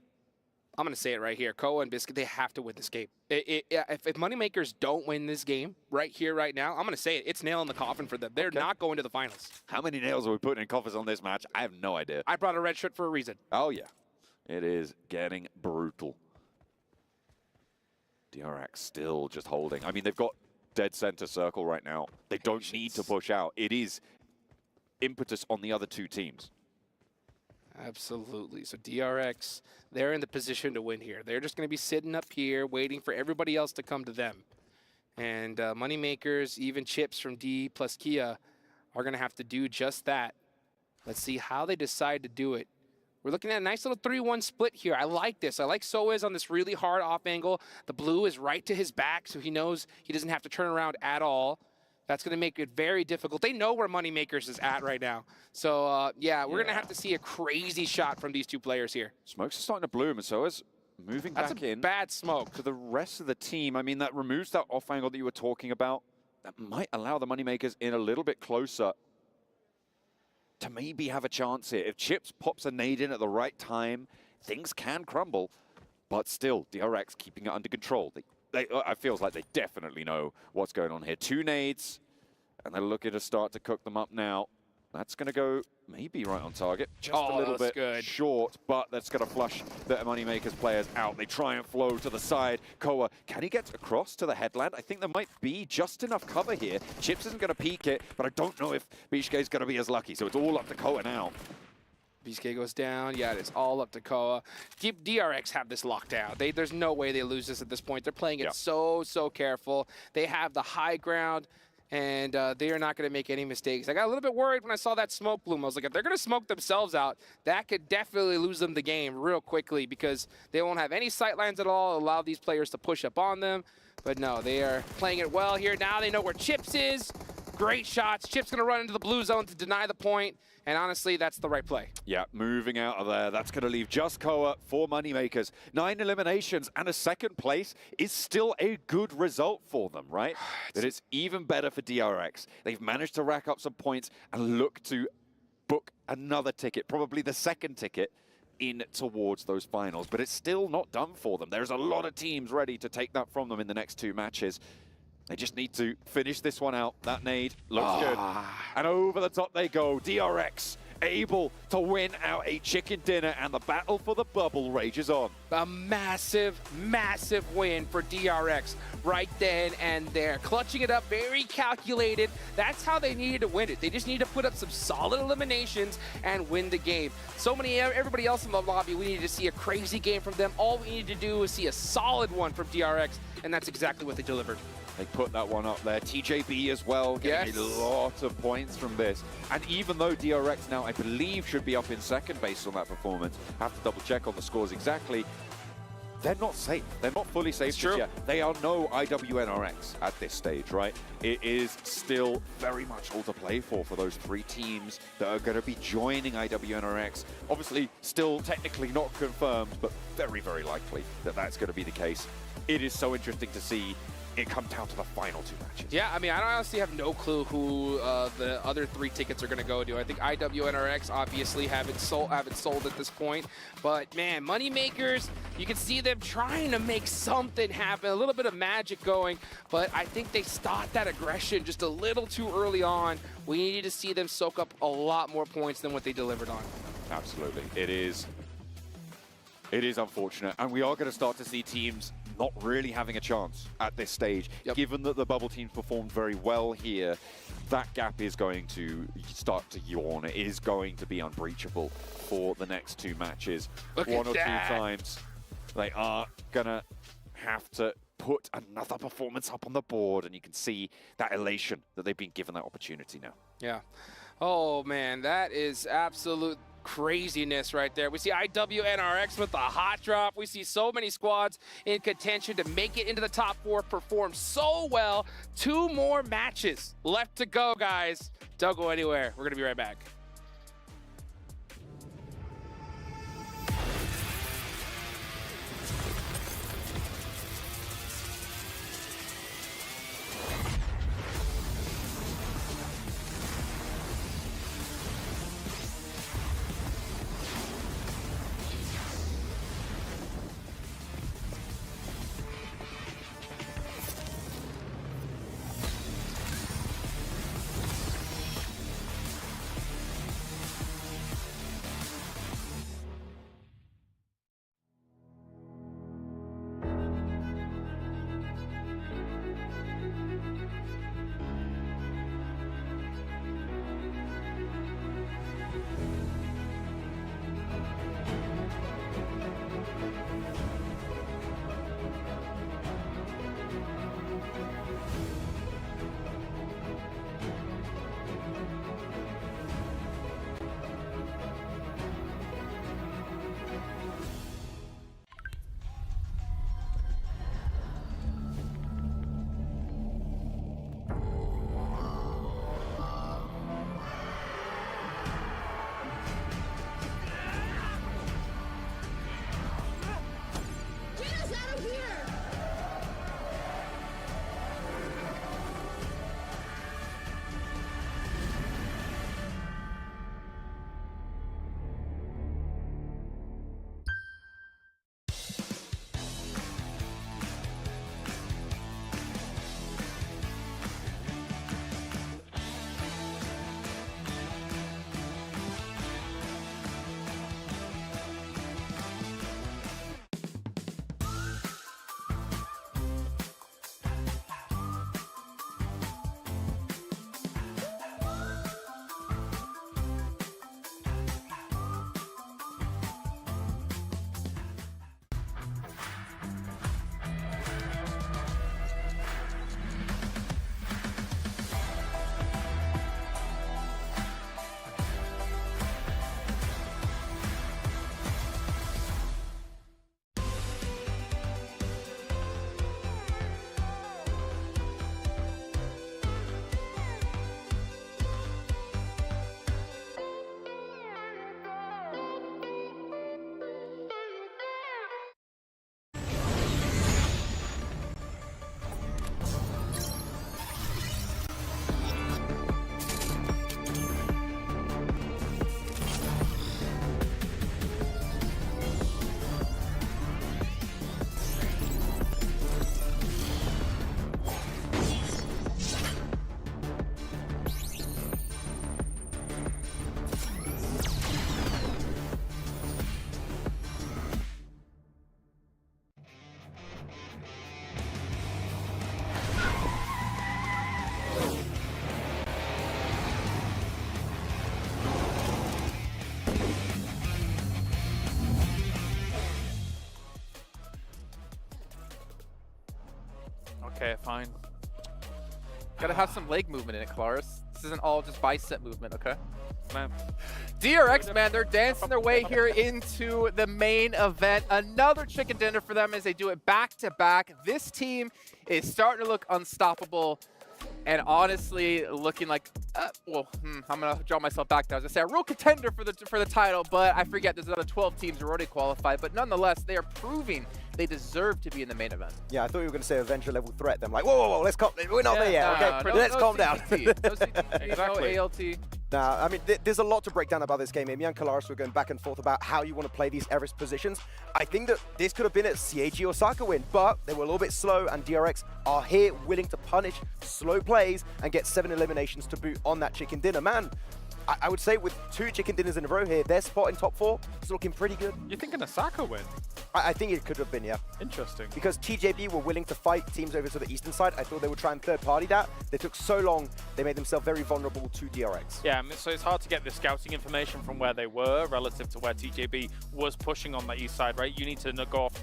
I'm going to say it right here. Koa and Biscuit, they have to win this game. If Moneymakers don't win this game right here, right now, I'm going to say it. It's nail in the coffin for them. They're not going to the finals. How many nails are we putting in coffins on this match? I have no idea. I brought a red shirt for a reason. Oh, yeah. It is getting brutal. DRX still just holding. I mean, they've got dead center circle right now. They don't need to push out. It is impetus on the other two teams. Absolutely. So DRX, they're in the position to win here. They're just going to be sitting up here waiting for everybody else to come to them. And Moneymakers, even Chips from D plus Kia, are going to have to do just that. Let's see how they decide to do it. We're looking at a nice little 3-1 split here. I like this. I like Soez on this really hard off angle. The blue is right to his back, so he knows he doesn't have to turn around at all. That's going to make it very difficult. They know where Moneymakers is at right now. So, yeah, we're going to have to see a crazy shot from these two players here. Smokes are starting to bloom, and so is moving back in. That's a bad smoke. To the rest of the team. I mean, that removes that off angle that you were talking about. That might allow the Moneymakers in a little bit closer to maybe have a chance here. If Chips pops a nade in at the right time, things can crumble. But still, DRX keeping it under control. It feels like they definitely know what's going on here. 2 nades, and they're looking to start to cook them up now. That's going to go maybe right on target. Just a little bit short, but that's going to flush the Moneymakers players out. They try and flow to the side. Koa, can he get across to the headland? I think there might be just enough cover here. Chips isn't going to peek it, but I don't know if Bishke is going to be as lucky. So it's all up to Koa now. BSK goes down. Yeah, it's all up to Koa. DRX have this locked down. There's no way they lose this at this point. They're playing it so careful. They have the high ground, and they are not going to make any mistakes. I got a little bit worried when I saw that smoke bloom. I was like, if they're going to smoke themselves out, that could definitely lose them the game real quickly because they won't have any sight lines at all, allow these players to push up on them. But no, they are playing it well here. Now they know where Chips is. Great shots. Chips going to run into the blue zone to deny the point. And honestly, that's the right play. Yeah, moving out of there. That's going to leave just Koa for Moneymakers. 9 eliminations and a second place is still a good result for them, right? But it's even better for DRX. They've managed to rack up some points and look to book another ticket, probably the second ticket, in towards those finals. But it's still not done for them. There's a lot of teams ready to take that from them in the next 2 matches. They just need to finish this one out. That nade looks good. And over the top they go. DRX able to win out a chicken dinner, and the battle for the bubble rages on. A massive win for DRX right then and there. Clutching it up, very calculated. That's how they needed to win it. They just need to put up some solid eliminations and win the game. Everybody else in the lobby, we needed to see a crazy game from them. All we needed to do was see a solid one from DRX, and that's exactly what they delivered. They put that one up there. TJB as well, getting a lot of points from this. And even though DRX now, I believe, should be up in second based on that performance, I have to double check on the scores exactly, they're not safe. They're not fully safe just yet. They are no IWNRX at this stage, right? It is still very much all to play for those 3 teams that are going to be joining IWNRX. Obviously, still technically not confirmed, but very, very likely that that's going to be the case. It is so interesting to see it come down to the final 2 matches. Yeah, I mean, I honestly have no clue who the other 3 tickets are going to go to. I think IWNRX obviously haven't sold at this point. But, man, Moneymakers, you can see them trying to make something happen, a little bit of magic going. But I think they stopped that aggression just a little too early on. We needed to see them soak up a lot more points than what they delivered on. Absolutely. It is unfortunate. And we are going to start to see teams not really having a chance at this stage. Given that the bubble teams performed very well here, that gap is going to start to yawn. It is going to be unbreachable for the next 2 matches. Look One at or that. 2 times, they are going to have to put another performance up on the board, and you can see that elation that they've been given that opportunity now. Yeah. Oh, man, that is absolute craziness right there. We see IWNRX with the hot drop. We see so many squads in contention to make it into the top 4, perform so well. 2 more matches left to go, guys. Don't go anywhere. We're going to be right back. Okay, fine. Gotta have some leg movement in it, Claris. This isn't all just bicep movement, okay? Man. DRX, man, they're dancing their way here into the main event. Another chicken dinner for them as they do it back-to-back. This team is starting to look unstoppable and honestly looking like, I'm going to draw myself back there. I was going to say a real contender for the title, but I forget there's another 12 teams already qualified. But nonetheless, they are proving they deserve to be in the main event. Yeah, I thought you were going to say Avenger level threat. I'm like, whoa, let's calm. We're not there yet. Okay, let's calm down. No CT, exactly. No ALT. Nah, I mean, there's a lot to break down about this game. Amy and Kalaris were going back and forth about how you want to play these Everest positions. I think that this could have been a CAG Osaka win, but they were a little bit slow, and DRX are here willing to punish slow plays and get 7 eliminations to boot on that chicken dinner. Man, I would say with 2 chicken dinners in a row here, their spot in top 4 is looking pretty good. You're thinking Osaka win? I think it could have been, yeah. Interesting. Because TJB were willing to fight teams over to the eastern side. I thought they would try and third-party that. They took so long, they made themselves very vulnerable to DRX. Yeah, so it's hard to get the scouting information from where they were relative to where TJB was pushing on the east side, right? You need to go off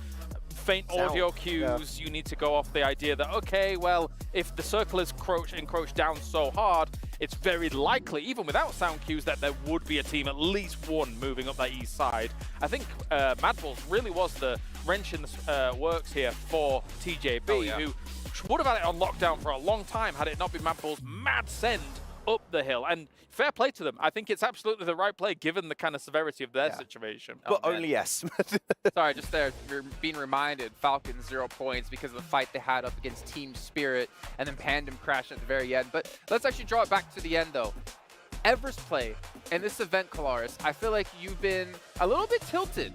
faint audio cues. You need to go off the idea that, okay, well, if the circle is encroached down so hard, it's very likely, even without sound cues, that there would be a team, at least one, moving up that east side. I think Mad Bulls really was the wrench in the works here for TJB, who would have had it on lockdown for a long time had it not been Mad Bulls' mad send up the hill. And fair play to them. I think it's absolutely the right play given the kind of severity of their situation. But only yes. Sorry, just there, you're being reminded, Falcons 0 points because of the fight they had up against Team Spirit, and then Pandem crashed at the very end. But let's actually draw it back to the end, though. Everest play in this event, Kalaris, I feel like you've been a little bit tilted,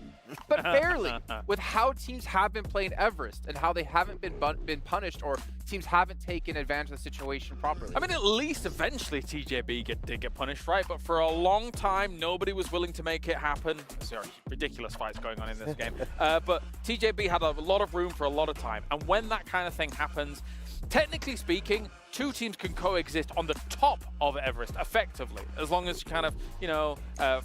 but fairly, with how teams have been playing Everest and how they haven't been punished, or teams haven't taken advantage of the situation properly. I mean, at least eventually TJB did get punished, right? But for a long time, nobody was willing to make it happen. Sorry, ridiculous fights going on in this game. But TJB had a lot of room for a lot of time. And when that kind of thing happens, technically speaking, 2 teams can coexist on the top of Everest effectively, as long as you kind of,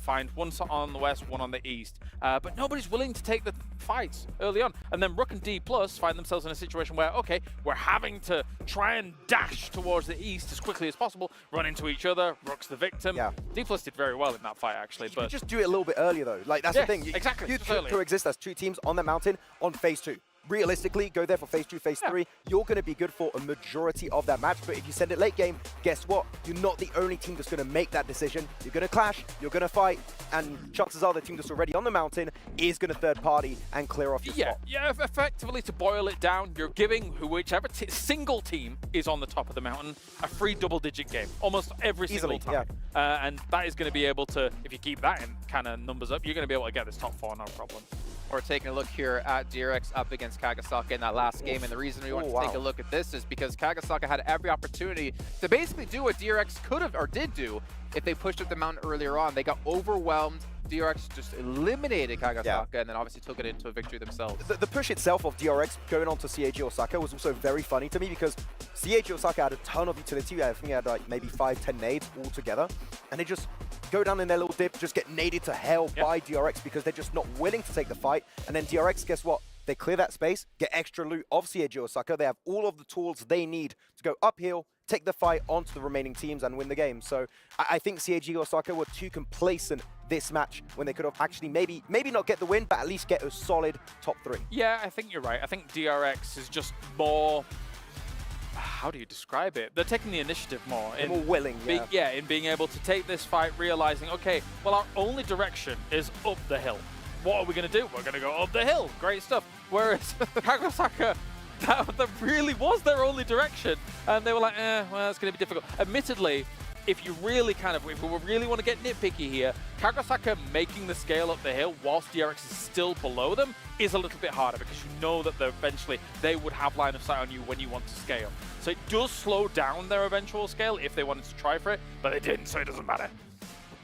find one on the west, one on the east. But nobody's willing to take the fights early on. And then Rook and D+ find themselves in a situation where, okay, we're having to try and dash towards the east as quickly as possible, run into each other, Rook's the victim. Yeah. D+ did very well in that fight, actually. But just do it a little bit earlier, though. Like, that's the thing. Exactly. You coexist as 2 teams on the mountain on phase 2. Realistically, go there for phase 2, phase 3. You're going to be good for a majority of that match. But if you send it late game, guess what? You're not the only team that's going to make that decision. You're going to clash, you're going to fight, and chances are the team that's already on the mountain is going to third party and clear off your spot. Yeah, effectively, to boil it down, you're giving whichever single team is on the top of the mountain a free double-digit game, almost every single time. And that is going to be able to, if you keep that in kind of numbers up, you're going to be able to get this top 4, no problem. We're taking a look here at DRX up against Kagasaka in that last game, and the reason we want to take a look at this is because Kagasaka had every opportunity to basically do what DRX could have or did do if they pushed up the mountain earlier on. They got overwhelmed. DRX just eliminated Kagasaka and then obviously took it into a victory themselves. The push itself of DRX going on to CAG Osaka was also very funny to me because CAG Osaka had a ton of utility. I think he had like maybe 5-10 nades all together, and they just go down in their little dip, just get naded to hell by DRX because they're just not willing to take the fight. And then DRX, guess what? They clear that space, get extra loot of CAG Osaka. They have all of the tools they need to go uphill, take the fight onto the remaining teams and win the game. So I think CAG Osaka were too complacent this match when they could have actually maybe not get the win, but at least get a solid top 3. Yeah, I think you're right. I think DRX is just more... How do you describe it? They're taking the initiative more. More willing, in being able to take this fight, realizing, okay, well, our only direction is up the hill. What are we going to do? We're going to go up the hill. Great stuff. Whereas Kagasaka, that really was their only direction. And they were like, well, it's going to be difficult. Admittedly, if you really if we really want to get nitpicky here, Kagasaka making the scale up the hill whilst DRX is still below them is a little bit harder because you know that eventually they would have line of sight on you when you want to scale. So it does slow down their eventual scale if they wanted to try for it, but they didn't, so it doesn't matter.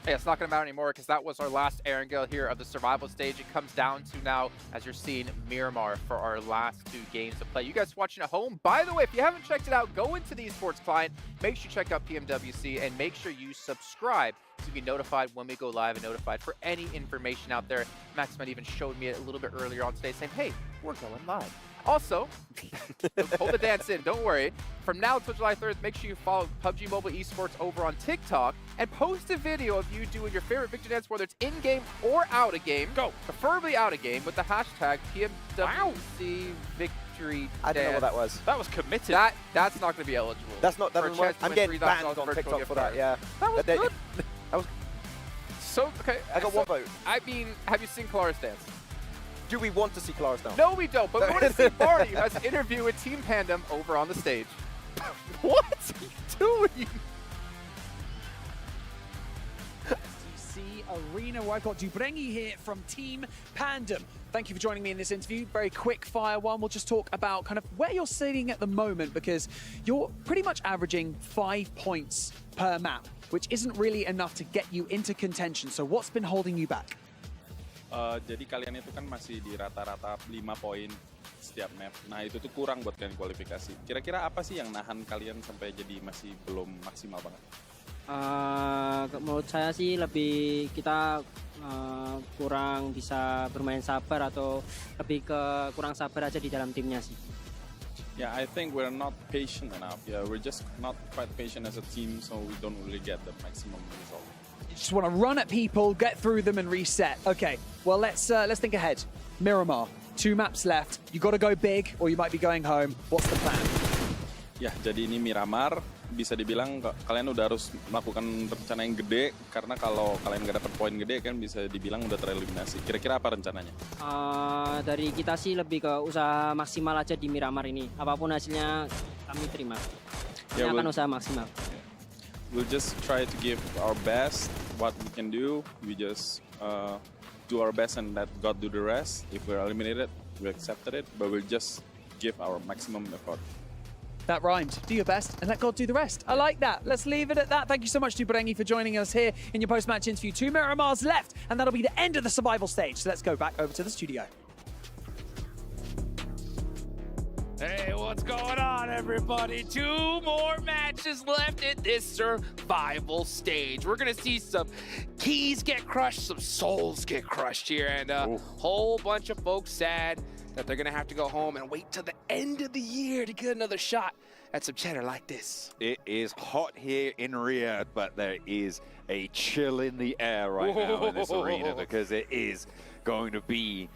Hey, it's not going to matter anymore because that was our last Erangel here of the survival stage. It comes down to now, as you're seeing, Miramar for our last 2 games to play. You guys watching at home, by the way, if you haven't checked it out, go into the Esports client, make sure you check out PMWC, and make sure you subscribe to be notified when we go live and notified for any information out there. Maxman even showed me a little bit earlier on today saying, hey, we're going live. Also, hold the dance in, don't worry. From now until July 3rd, make sure you follow PUBG Mobile Esports over on TikTok and post a video of you doing your favorite victory dance, whether it's in-game or out-of-game. Go. Preferably out-of-game with the hashtag PMWC Victory Dance. I don't know what that was. That was committed. That's not going to be eligible. That's not, that doesn't work. I'm getting banned on TikTok for that, yeah. That was good. That was... So, okay. I got 1 vote. I mean, have you seen Clara's dance? Do we want to see Clara's dance? No, we don't, but we want to see Barney, who has an interview with Team Pandem over on the stage. What are you doing? SDC Arena, where I've got Dubrengi here from Team Pandem. Thank you for joining me in this interview. Very quick fire one. We'll just talk about kind of where you're sitting at the moment, because you're pretty much averaging 5 points per map, which isn't really enough to get you into contention. So what's been holding you back? Jadi kalian itu kan masih di rata-rata 5 poin setiap map. Nah itu tuh kurang buat kalian kualifikasi. Kira-kira apa sih yang nahan kalian sampai jadi masih belum maksimal banget? Menurut saya sih lebih kita kurang bisa bermain sabar atau lebih ke kurang sabar aja di dalam timnya sih. Yeah, I think we're not patient enough. Yeah, we're just not quite patient as a team, so we don't really get the maximum result. You just want to run at people, get through them, and reset. Okay, well let's think ahead. Miramar, 2 maps left. You got to go big, or you might be going home. What's the plan? Ya, jadi ini Miramar. Bisa dibilang kalian udah harus melakukan rencana yang gede, karena kalau kalian nggak dapat poin gede kan bisa dibilang udah tereliminasi. Kira-kira apa rencananya? Dari kita sih lebih ke usaha maksimal aja di Miramar ini. Apapun hasilnya kami terima. Kami akan usaha maksimal. We'll just try to give our best, what we can do. We just do our best and let God do the rest. If we're eliminated, we accepted it, but we'll just give our maximum effort. That rhymed. Do your best and let God do the rest. I like that. Let's leave it at that. Thank you so much, Dubrengi, for joining us here in your post-match interview. 2 Miramars left, and that'll be the end of the survival stage. So let's go back over to the studio. Hey, what's going on, everybody? 2 more matches left in this survival stage. We're going to see some keys get crushed, some souls get crushed here, and a whole bunch of folks sad that they're going to have to go home and wait till the end of the year to get another shot at some cheddar like this. It is hot here in Riyadh, but there is a chill in the air right now in this arena, because it is going to be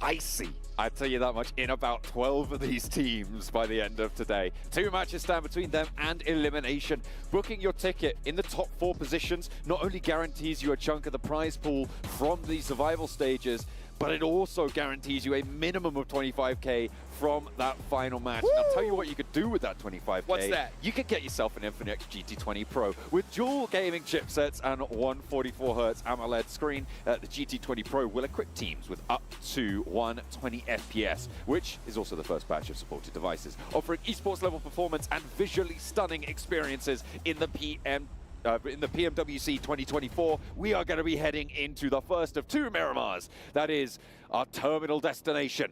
icy. I tell you that much, in about 12 of these teams by the end of today. 2 matches stand between them and elimination. Booking your ticket in the top 4 positions not only guarantees you a chunk of the prize pool from the survival stages, but it also guarantees you a minimum of 25k from that final match. And I'll tell you what you could do with that 25k. What's that? You could get yourself an Infinix GT20 Pro with dual gaming chipsets and 144Hz AMOLED screen. The GT20 Pro will equip teams with up to 120 FPS, which is also the first batch of supported devices, offering esports level performance and visually stunning experiences in the PMWC 2024. We are going to be heading into the first of 2 Miramars. That is our terminal destination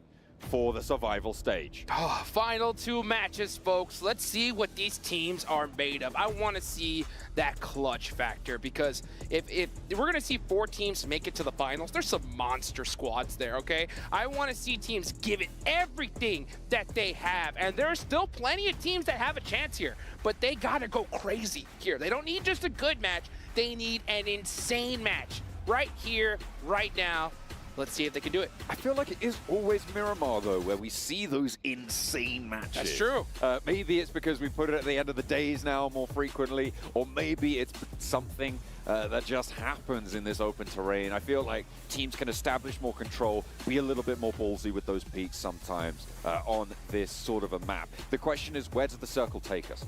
for the survival stage. Final 2 matches, folks. Let's see what these teams are made of. I want to see that clutch factor, because if we're going to see 4 teams make it to the finals, there's some monster squads there, okay? I want to see teams give it everything that they have, and there are still plenty of teams that have a chance here, but they got to go crazy here. They don't need just a good match. They need an insane match right here, right now. Let's see if they can do it. I feel like it is always Miramar, though, where we see those insane matches. That's true. Maybe it's because we put it at the end of the days now more frequently, or maybe it's something that just happens in this open terrain. I feel like teams can establish more control, be a little bit more ballsy with those peaks sometimes on this sort of a map. The question is, where does the circle take us?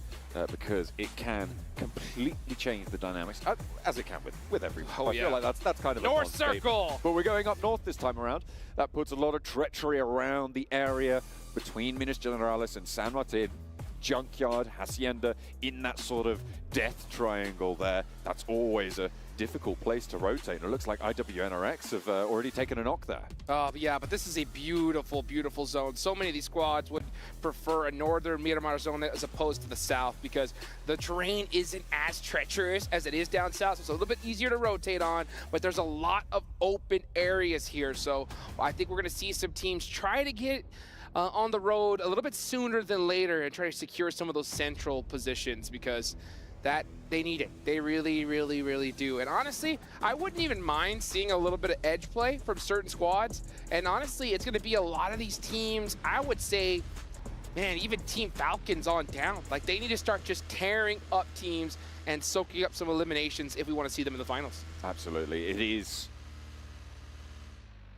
Because it can completely change the dynamics, as it can with every map. I feel like that's kind of a North Circle! But we're going up north this time around. That puts a lot of treachery around the area between Minas Generalis and San Martin. Junkyard, Hacienda, in that sort of death triangle there. That's always a difficult place to rotate. It looks like IWNRX have already taken a knock there. Yeah, but this is a beautiful, beautiful zone. So many of these squads would prefer a northern Miramar zone as opposed to the south because the terrain isn't as treacherous as it is down south. So it's a little bit easier to rotate on, but there's a lot of open areas here. So I think we're going to see some teams try to get on the road a little bit sooner than later and try to secure some of those central positions because that they need it. They really, really, really do. And honestly, I wouldn't even mind seeing a little bit of edge play from certain squads. And honestly, it's going to be a lot of these teams. I would say, man, even Team Falcons on down. Like, they need to start just tearing up teams and soaking up some eliminations if we want to see them in the finals. Absolutely. It is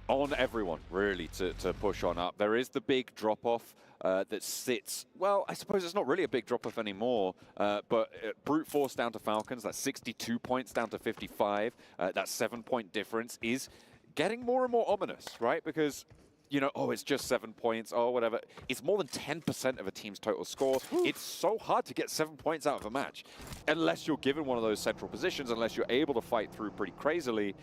on everyone, really, to push on up. There is the big drop-off that sits, well, I suppose it's not really a big drop-off anymore, but brute force down to Falcons, that's 62 points down to 55. That 7-point difference is getting more and more ominous, right? Because, you know, oh, it's just 7 points, oh, whatever. It's more than 10% of a team's total score. It's so hard to get 7 points out of a match. Unless you're given one of those central positions, unless you're able to fight through pretty crazily,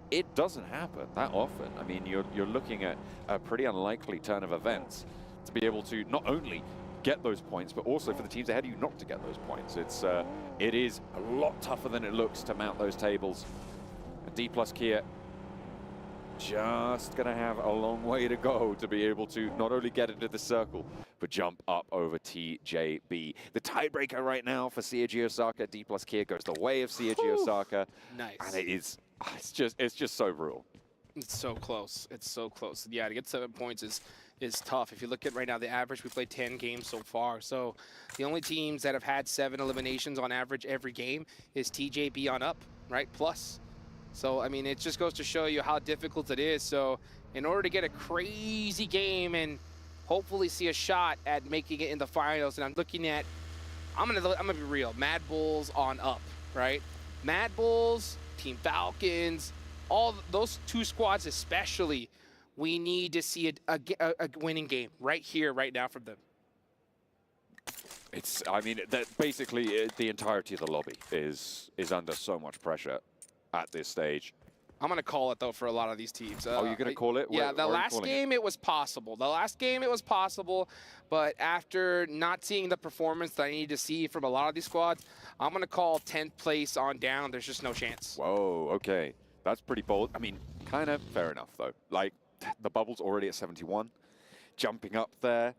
it doesn't happen that often. I mean, you're looking at a pretty unlikely turn of events to be able to not only get those points, but also for the teams ahead of you not to get those points. It is a lot tougher than it looks to mount those tables. And D+ Kia just gonna have a long way to go to be able to not only get into the circle, but jump up over TJB. The tiebreaker right now for CAG Osaka, D+ Kia goes the way of CAG Osaka. Nice. And it's just so brutal. It's so close. It's so close. Yeah, to get 7 points is tough. If you look at right now the average, we played 10 games so far. So the only teams that have had 7 eliminations on average every game is TJB on up, right? Plus. So, I mean, it just goes to show you how difficult it is. So in order to get a crazy game and hopefully see a shot at making it in the finals, and I'm looking at, I'm gonna be real, Mad Bulls on up, right? Mad Bulls, Team Falcons, all those 2 squads especially, we need to see a winning game right here, right now from them. I mean, that basically the entirety of the lobby is under so much pressure at this stage. I'm going to call it, though, for a lot of these teams. Oh, you're going to call it? Yeah, the last game it was possible. The last game it was possible, but after not seeing the performance that I need to see from a lot of these squads, I'm going to call 10th place on down. There's just no chance. Whoa, okay. That's pretty bold. I mean, kind of fair enough, though. Like, the bubble's already at 71. Jumping up there,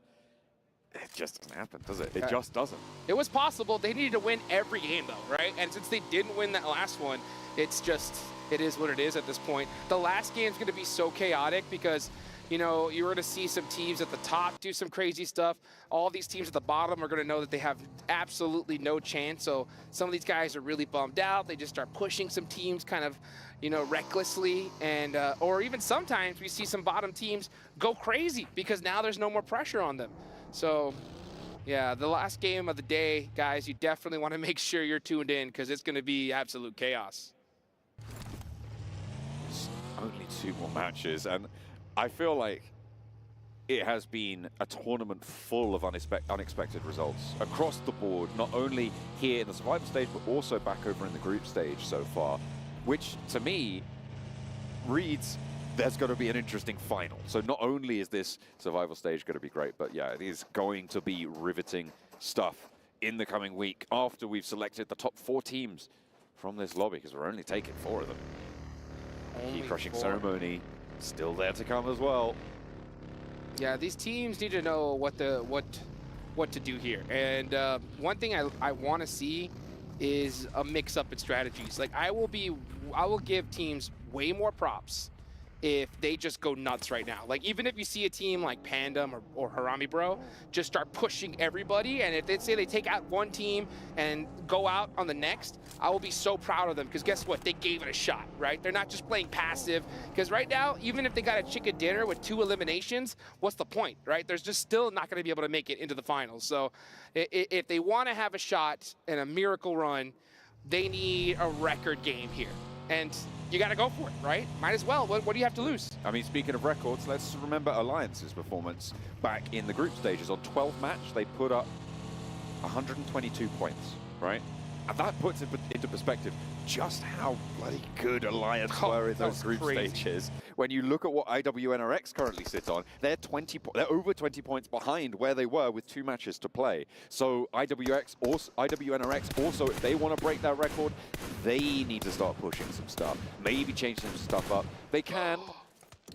it just doesn't happen, does it? It just doesn't. It was possible. They needed to win every game, though, right? And since they didn't win that last one, it's just, it is what it is at this point. The last game's going to be so chaotic because, you know, you're going to see some teams at the top do some crazy stuff. All these teams at the bottom are going to know that they have absolutely no chance. So some of these guys are really bummed out. They just start pushing some teams kind of, you know, recklessly. And or even sometimes we see some bottom teams go crazy because now there's no more pressure on them. So, yeah, the last game of the day, guys, you definitely want to make sure you're tuned in because it's going to be absolute chaos. Only 2 more matches, and I feel like it has been a tournament full of unexpected results across the board, not only here in the survival stage, but also back over in the group stage so far, which to me reads there's going to be an interesting final. So not only is this survival stage going to be great, but yeah, it is going to be riveting stuff in the coming week after we've selected the top 4 teams from this lobby, because we're only taking 4 of them. Key crushing ceremony still there to come as well. Yeah, these teams need to know what to do here. And one thing I want to see is a mix up in strategies. Like I will give teams way more props if they just go nuts right now. Like even if you see a team like Pandem or Harami Bro just start pushing everybody, and if they say they take out one team and go out on the next, I will be so proud of them because guess what? They gave it a shot, right? They're not just playing passive, because right now, even if they got a chicken dinner with 2 eliminations, what's the point, right? There's just still not going to be able to make it into the finals. So if they want to have a shot and a miracle run, they need a record game here. And you got to go for it, right? Might as well. What do you have to lose? I mean, speaking of records, let's remember Alliance's performance back in the group stages. On 12th match, they put up 122 points, right? And that puts it into perspective just how bloody good Alliance were in those group stages. When you look at what IWNRX currently sit on, they're over 20 points behind where they were with 2 matches to play. So IWNRX also, if they want to break that record, they need to start pushing some stuff. Maybe change some stuff up. They can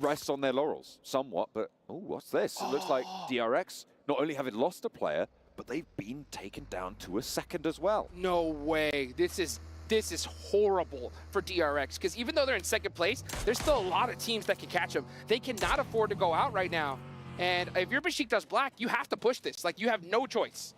rest on their laurels somewhat, but oh, what's this? It looks like DRX not only having lost a player, but they've been taken down to a second as well. No way. This is horrible for DRX, because even though they're in second place, there's still a lot of teams that can catch them. They cannot afford to go out right now. And if you're Besiktas Black, you have to push this. Like, you have no choice.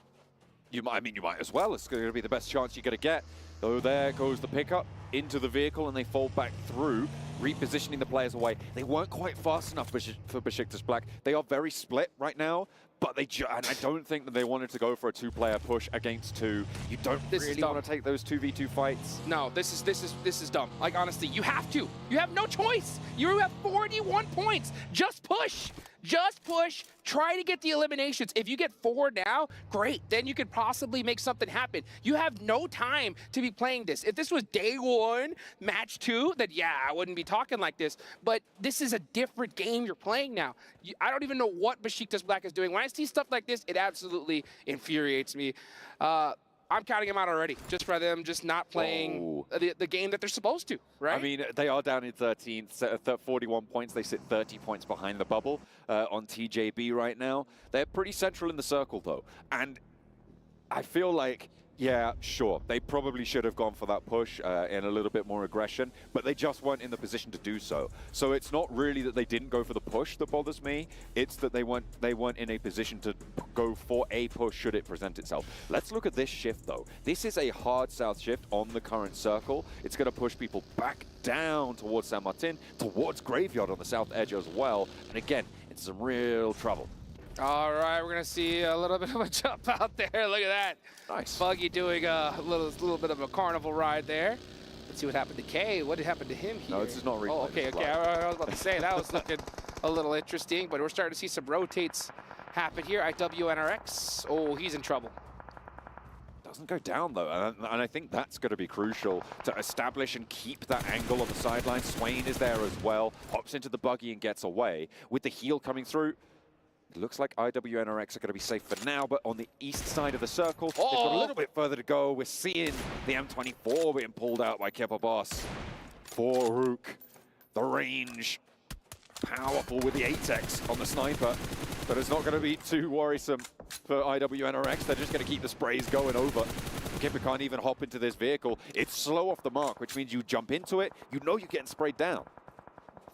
You might as well. It's going to be the best chance you're going to get. So there goes the pickup into the vehicle, and they fall back through, repositioning the players away. They weren't quite fast enough for Besiktas Black. They are very split right now, but and I don't think that they wanted to go for a 2-player push against 2. You don't really want to take those 2v2 fights. No, this is dumb. Like, honestly, you have to. You have no choice. You have 41 points. Just push. Just push. Try to get the eliminations. If you get 4 now, great. Then you could possibly make something happen. You have no time to be playing this. If this was day 1, match 2, then yeah, I wouldn't be talking like this. But this is a different game you're playing now. I don't even know what Besiktas Black is doing. When I see stuff like this, it absolutely infuriates me. I'm counting them out already, just for them just not playing the game that they're supposed to, right? I mean, they are down in 13th, 41 points. They sit 30 points behind the bubble on TJB right now. They're pretty central in the circle, though. And I feel like, yeah, sure, they probably should have gone for that push in a little bit more aggression, but they just weren't in the position to do so. So it's not really that they didn't go for the push that bothers me. It's that they weren't in a position to go for a push should it present itself. Let's look at this shift, though. This is a hard south shift on the current circle. It's going to push people back down towards San Martin, towards Graveyard on the south edge as well. And again, it's some real trouble. All right, we're going to see a little bit of a jump out there. Look at that. Nice. Buggy doing a little bit of a carnival ride there. Let's see what happened to Kay. What did happen to him here? No, this is not replay. Oh, okay. I was about to say, that was looking a little interesting, but we're starting to see some rotates happen here. IWNRX. Oh, he's in trouble. Doesn't go down, though, and I think that's going to be crucial to establish and keep that angle on the sideline. Swain is there as well, hops into the buggy and gets away. With the heal coming through, it looks like IWNRX are going to be safe for now, but on the east side of the circle, they've got a little bit further to go. We're seeing the M24 being pulled out by Kepa Boss. For Rook, the range, powerful with the 8x on the sniper, but it's not going to be too worrisome for IWNRX. They're just going to keep the sprays going over. Kepa can't even hop into this vehicle. It's slow off the mark, which means you jump into it, you know you're getting sprayed down.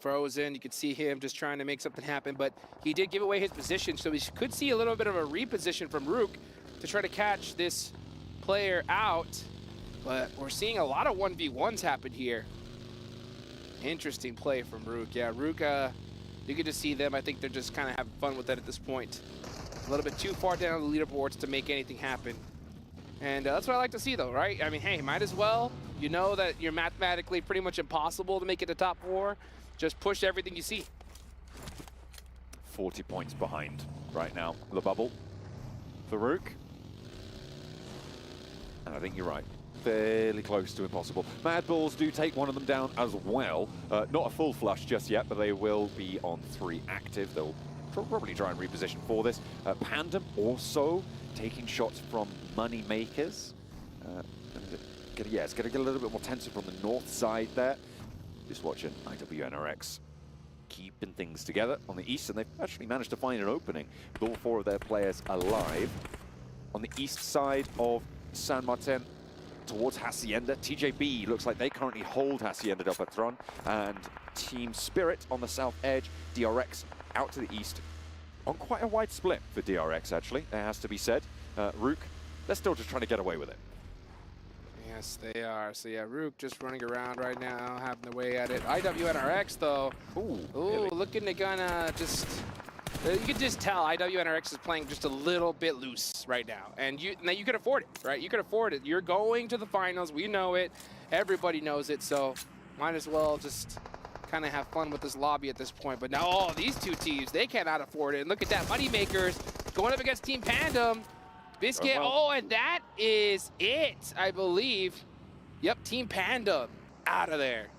Frozen, you could see him just trying to make something happen, but he did give away his position, so we could see a little bit of a reposition from Rook to try to catch this player out, but we're seeing a lot of 1v1s happen here. Interesting play from Rook. Yeah, Rook, you can just see them. I think they're just kind of having fun with it at this point. A little bit too far down the leaderboards to make anything happen. And that's what I like to see, though, right? I mean, hey, might as well. You know that you're mathematically pretty much impossible to make it to top 4. Just push everything you see. 40 points behind right now, the bubble for Rook. And I think you're right. Fairly close to impossible. Mad Bulls do take one of them down as well. Not a full flush just yet, but they will be on 3 active. They'll probably try and reposition for this. Pandem also taking shots from money makers. It's going to get a little bit more tension from the north side there. Just watching IWNRX keeping things together on the east, and they've actually managed to find an opening with all 4 of their players alive. On the east side of San Martin, towards Hacienda, TJB looks like they currently hold Hacienda up at Tron, and Team Spirit on the south edge, DRX out to the east. On quite a wide split for DRX, actually, it has to be said. Rook, they're still just trying to get away with it. Yes, they are. So yeah, Rook just running around right now, having the way at it. IWNRX though, really? Looking to gonna just, you can just tell IWNRX is playing just a little bit loose right now. And you can afford it, right? You can afford it. You're going to the finals. We know it. Everybody knows it. So might as well just kind of have fun with this lobby at this point. But now, these 2 teams, they cannot afford it. And look at that, Moneymakers going up against Team Pandem. Biscuit, oh, and that is it, I believe. Yep, Team Panda out of there.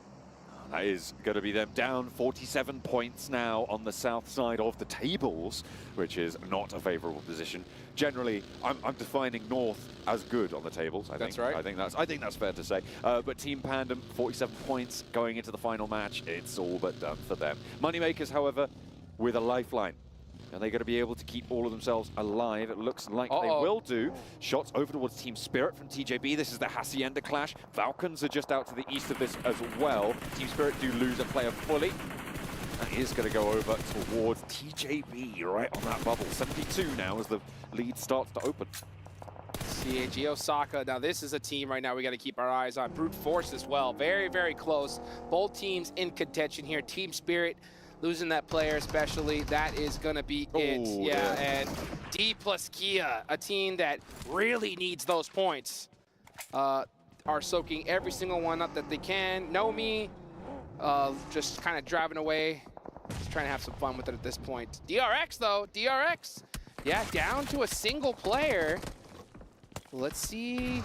That is going to be them down 47 points now on the south side of the tables, which is not a favorable position. Generally, I'm defining North as good on the tables. That's right. I think that's fair to say. But Team Pandem, 47 points going into the final match. It's all but done for them. Moneymakers, however, with a lifeline. Are they going to be able to keep all of themselves alive? It looks like they will do. Shots over towards Team Spirit from TJB. This is the Hacienda clash. Falcons are just out to the east of this as well. Team Spirit do lose a player fully. That is going to go over towards TJB right on that bubble. 72 now as the lead starts to open. CAG Osaka. Now this is a team right now we got to keep our eyes on. Brute Force as well. Very, very close. Both teams in contention here. Team Spirit losing that player especially, that is going to be it. Yeah, and D plus Kia, a team that really needs those points, are soaking every single one up that they can. Nomi, just kind of driving away, just trying to have some fun with it at this point. DRX though, DRX, yeah, down to a single player. Let's see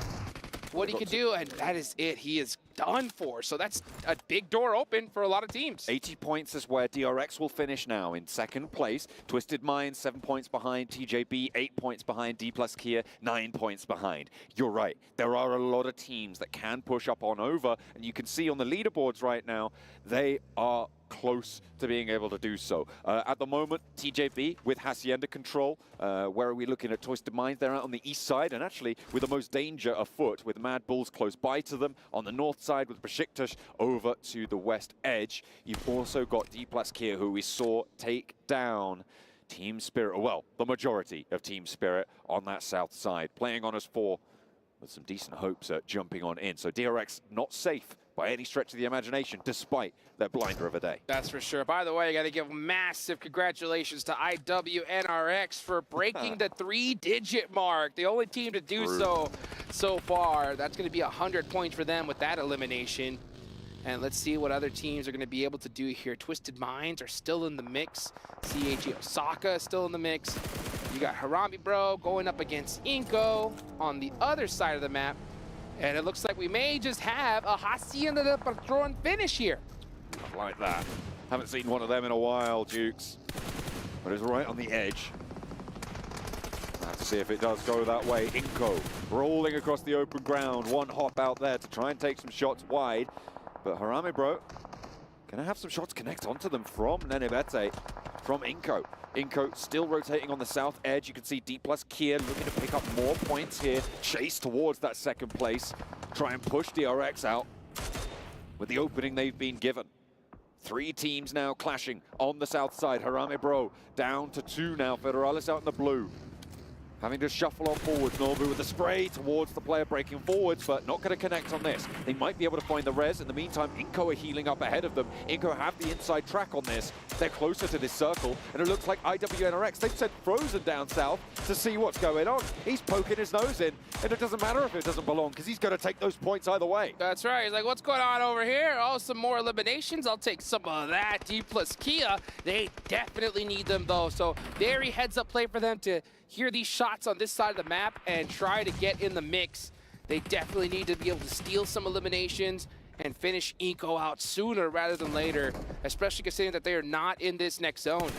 what he can do, and that is it. He is done for. So that's a big door open for a lot of teams. 80 points is where DRX will finish now in second place. Twisted Minds, 7 points behind. TJB, 8 points behind. D plus Kia, 9 points behind. You're right. There are a lot of teams that can push up on over, and you can see on the leaderboards right now, they are close to being able to do so. At the moment, TJB with Hacienda control. Where are we looking at Twisted Minds? They're out on the east side, and actually with the most danger afoot, with Mad Bulls close by to them. On the north side with Besiktas over to the west edge. You've also got D plus Kia, who we saw take down Team Spirit, well, the majority of Team Spirit on that south side, playing on us 4 with some decent hopes at jumping on in. So DRX not safe by any stretch of the imagination, despite their blinder of a day. That's for sure. By the way, I got to give massive congratulations to IWNRX for breaking the 3-digit mark. The only team to do so far. That's going to be 100 points for them with that elimination. And let's see what other teams are going to be able to do here. Twisted Minds are still in the mix. CAG Osaka is still in the mix. You got Harami Bro going up against Inko on the other side of the map. And it looks like we may just have a Hacienda de Patron finish here. I like that. Haven't seen one of them in a while, Dukes. But it's right on the edge. Let's see if it does go that way. Inko rolling across the open ground. One hop out there to try and take some shots wide. But Harami Bro, gonna have some shots connect onto them from Nenebete, from Inko. Inko still rotating on the south edge. You can see D plus Kia looking to pick up more points here. Chase towards that second place. Try and push DRX out with the opening they've been given. 3 teams now clashing on the south side. Harami Bro down to 2 now. Federalis out in the blue. Having to shuffle on forwards. Norbu with the spray towards the player breaking forwards, but not going to connect on this. They might be able to find the res. In the meantime, Inko are healing up ahead of them. Inko have the inside track on this. They're closer to this circle, and it looks like IWNRX, they've sent Frozen down south to see what's going on. He's poking his nose in, and it doesn't matter if it doesn't belong, because he's going to take those points either way. That's right. He's like, what's going on over here? Oh, some more eliminations. I'll take some of that. D plus Kia, they definitely need them, though. So very heads-up play for them to hear these shots on this side of the map and try to get in the mix. They definitely need to be able to steal some eliminations and finish Inko out sooner rather than later, especially considering that they are not in this next zone.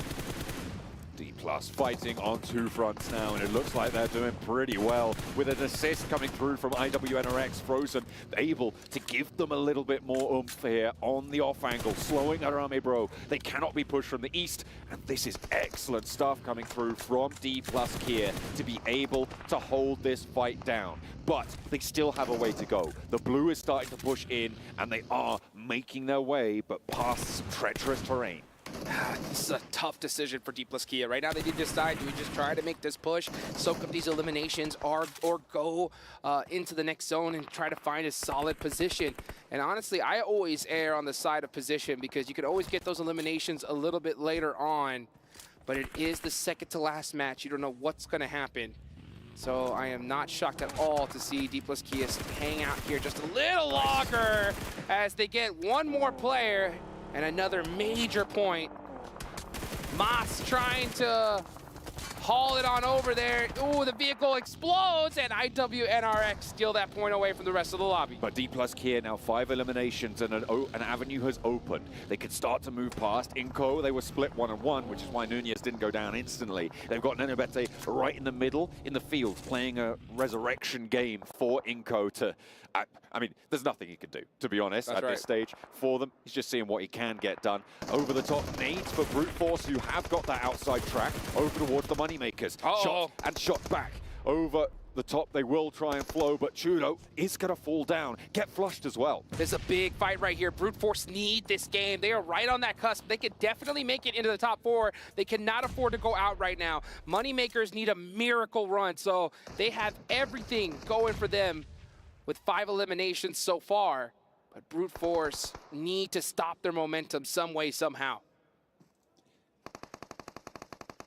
D plus fighting on 2 fronts now, and it looks like they're doing pretty well with an assist coming through from IWNRX. Frozen able to give them a little bit more oomph here on the off angle, slowing Harami Bro. They cannot be pushed from the east, and this is excellent stuff coming through from D plus Kia to be able to hold this fight down. But they still have a way to go. The blue is starting to push in, and they are making their way, but past some treacherous terrain. This is a tough decision for D plus Kia. Right now they need to decide, do we just try to make this push, soak up these eliminations, or go into the next zone and try to find a solid position. And honestly, I always err on the side of position because you can always get those eliminations a little bit later on. But it is the second to last match. You don't know what's going to happen. So I am not shocked at all to see D plus Kia hang out here just a little longer as they get one more player. And another major point. Mas trying to haul it on over there. Ooh, the vehicle explodes, and IWNRX steal that point away from the rest of the lobby. But D+ Kia now 5 eliminations and an avenue has opened. They could start to move past. Inco, they were split 1-1, which is why Nunez didn't go down instantly. They've got Nenobete right in the middle, in the field, playing a resurrection game for Inco to... I mean, there's nothing he can do, to be honest, at this stage for them. He's just seeing what he can get done. Over the top nades for Brute Force, who have got that outside track, over towards the Moneymakers. Shot and shot back. Over the top, they will try and flow, but Chudo is going to fall down, get flushed as well. There's a big fight right here. Brute Force need this game. They are right on that cusp. They could definitely make it into the top 4. They cannot afford to go out right now. Moneymakers need a miracle run, so they have everything going for them with 5 eliminations so far. But Brute Force need to stop their momentum some way, somehow.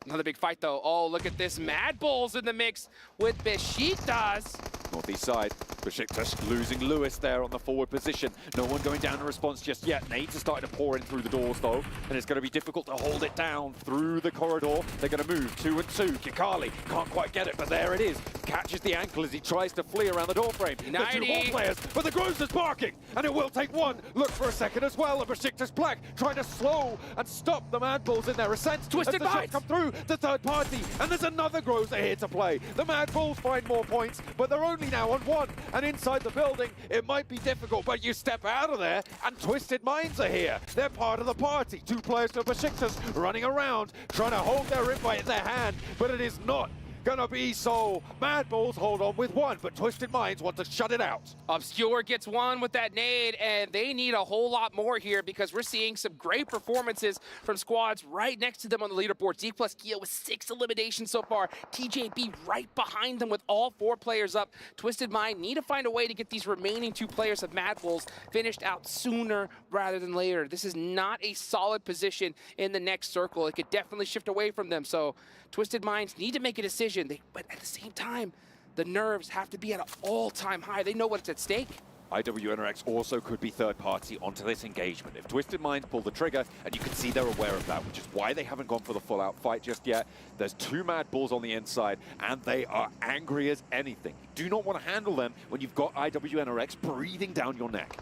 Another big fight, though. Oh, look at this. Mad Bulls in the mix with Besiktas. Northeast side, Besiktas losing Lewis there on the forward position. No one going down in response just yet. Nades are starting to pour in through the doors, though, and it's going to be difficult to hold it down through the corridor. They're going to move 2 and 2. Kikali can't quite get it, but there it is. Catches the ankle as he tries to flee around the door frame. The 2 Hall players, but the Groves is barking, and it will take one. Look for a second as well. A Besiktas Black trying to slow and stop the Mad Bulls in their ascent. Twisted as the shots come through the third party, and there's another Groves here to play. The Mad Bulls find more points, but they're only now on 1, and inside the building, it might be difficult, but you step out of there, and Twisted Minds are here. They're part of the party. 2 players for Besiktas running around, trying to hold their invite in their hand, but it is not gonna be so. Mad Bulls hold on with 1, but Twisted Minds want to shut it out. Obscure gets 1 with that nade, and they need a whole lot more here because we're seeing some great performances from squads right next to them on the leaderboard. D+ Kia with 6 eliminations so far. TJB right behind them with all 4 players up. Twisted Mind need to find a way to get these remaining 2 players of Mad Bulls finished out sooner rather than later. This is not a solid position in the next circle. It could definitely shift away from them, so Twisted Minds need to make a decision. But at the same time, the nerves have to be at an all-time high. They know what's at stake. IWNRX also could be third party onto this engagement. If Twisted Minds pull the trigger, and you can see they're aware of that, which is why they haven't gone for the full-out fight just yet. There's 2 Mad Bulls on the inside, and they are angry as anything. You do not want to handle them when you've got IWNRX breathing down your neck.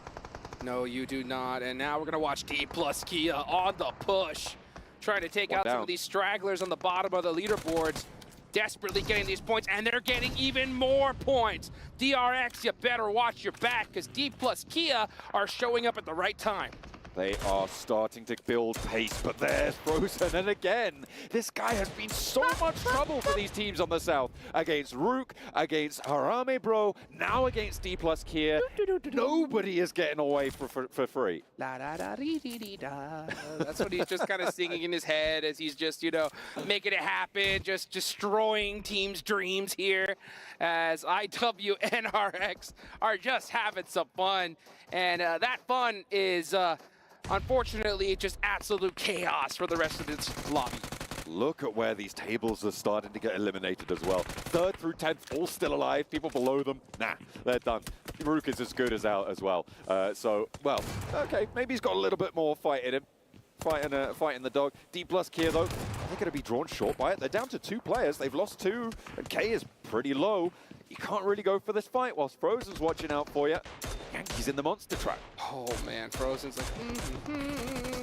No, you do not. And now we're going to watch D+ Kia on the push, trying to take out some of these stragglers on the bottom of the leaderboards. Desperately getting these points, and they're getting even more points. DRX, you better watch your back, because D+ Kia are showing up at the right time. They are starting to build pace, but there's Frozen, and again, this guy has been so much trouble for these teams on the south. Against Rook, against Harame Bro, now against D+ Kia. Nobody is getting away for free. La da da dee dee dee da. That's what he's just kind of singing in his head as he's just, you know, making it happen, just destroying teams' dreams here as IWNRX are just having some fun. And that fun is... unfortunately, just absolute chaos for the rest of this lobby. Look at where these tables are starting to get eliminated as well. 3rd through 10th, all still alive. People below them, nah, they're done. Rook is as good as out as well. So, well, okay, maybe he's got a little bit more fight in him. Fighting the dog. D+ Kia, though, they're going to be drawn short by it. They're down to 2 players. They've lost 2, and K is pretty low. You can't really go for this fight whilst Frozen's watching out for you. Yankee's in the monster trap. Oh, man, Frozen's like,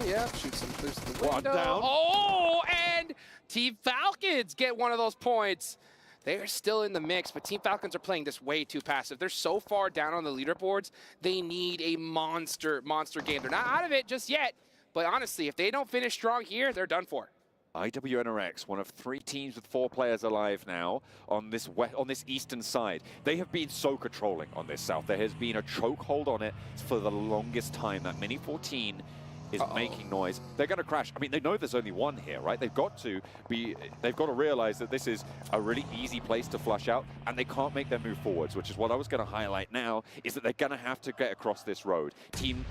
yeah, shoots him through the window. One down. Oh, and Team Falcons get one of those points. They are still in the mix, but Team Falcons are playing this way too passive. They're so far down on the leaderboards, they need a monster game. They're not out of it just yet, but honestly, if they don't finish strong here, they're done for. IWNRX, one of 3 teams with 4 players alive now on this eastern side. They have been so controlling on this south. There has been a chokehold on it for the longest time. That Mini 14 is making noise. They're going to crash. I mean, they know there's only one here, right? They've got to realize that this is a really easy place to flush out, and they can't make their move forwards, which is what I was going to highlight now, is that they're going to have to get across this road. Team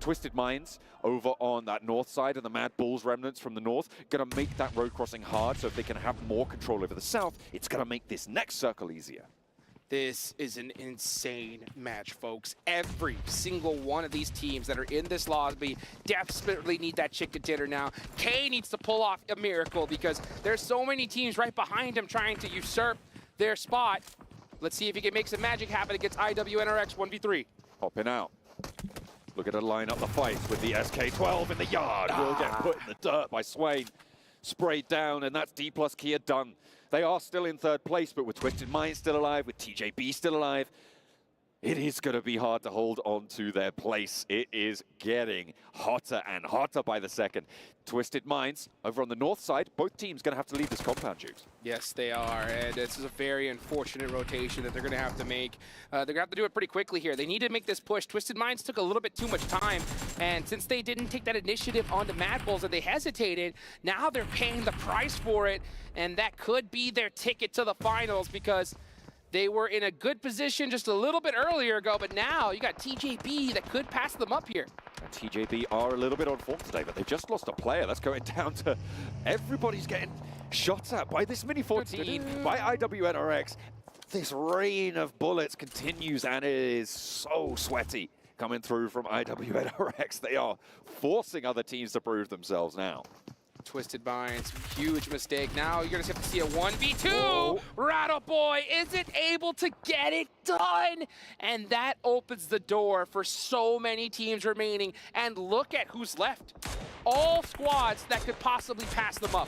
Twisted Minds over on that north side, and the Mad Bulls remnants from the north, going to make that road crossing hard, so if they can have more control over the south, it's going to make this next circle easier. This is an insane match, folks. Every single one of these teams that are in this lobby desperately need that chicken dinner now. K needs to pull off a miracle because there's so many teams right behind him trying to usurp their spot. Let's see if he can make some magic happen against IWNRX 1v3. Hopping out. Look at her line up the fights with the SK12 in the yard. Will get put in the dirt by Swain. Sprayed down, and that's D plus Kia done. They are still in third place, but with Twisted Mind still alive, with TJB still alive, it is going to be hard to hold on to their place. It is getting hotter and hotter by the second. Twisted Minds over on the north side, both teams going to have to leave this compound, Jukes. Yes, they are, and this is a very unfortunate rotation that they're going to have to make. They're going to have to do it pretty quickly here. They need to make this push. Twisted Minds took a little bit too much time, and since they didn't take that initiative on the Mad Bulls and they hesitated, now they're paying the price for it, and that could be their ticket to the finals because they were in a good position just a little bit earlier ago, but now you got TJB that could pass them up here. And TJB are a little bit on form today, but they've just lost a player. That's going down to everybody's getting shot at by this Mini 14, by IWNRX. This rain of bullets continues, and it is so sweaty coming through from IWNRX. They are forcing other teams to prove themselves now. Twisted Minds, huge mistake. Now you're gonna have to see a 1v2. Rattle Boy isn't able to get it done. And that opens the door for so many teams remaining. And look at who's left. All squads that could possibly pass them up.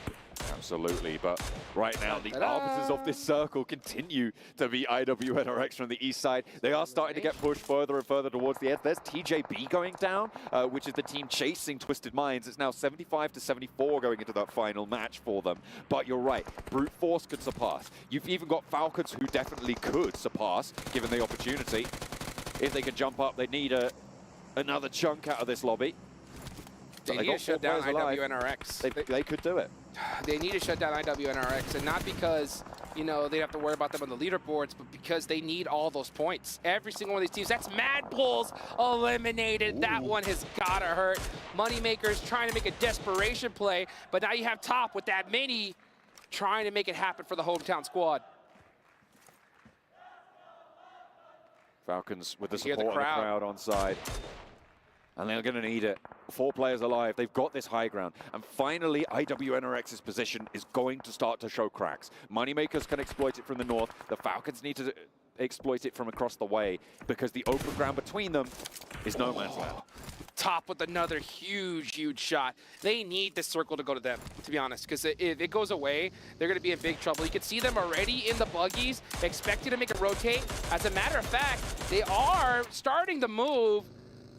Absolutely, but right now the arbiters of this circle continue to be IWNRX from the east side. They are starting to get pushed further and further towards the edge. There's TJB going down, which is the team chasing Twisted Minds. It's now 75-74 going into that final match for them. But you're right, Brute Force could surpass. You've even got Falcons who definitely could surpass, given the opportunity. If they can jump up, they need another chunk out of this lobby. They need to shut down IWNRX. They could do it. They need to shut down IWNRX, and not because, you know, they have to worry about them on the leaderboards, but because they need all those points. Every single one of these teams, that's Mad Bulls eliminated. Ooh. That one has gotta hurt. Moneymakers trying to make a desperation play, but now you have Top with that mini trying to make it happen for the hometown squad. Falcons with the support of the crowd on side. And they're going to need it. 4 players alive. They've got this high ground. And finally, IWNRX's position is going to start to show cracks. Moneymakers can exploit it from the north. The Falcons need to exploit it from across the way because the open ground between them is no man's land. Top with another huge shot. They need this circle to go to them, to be honest, because if it goes away, they're going to be in big trouble. You can see them already in the buggies, expecting to make a rotate. As a matter of fact, they are starting to move.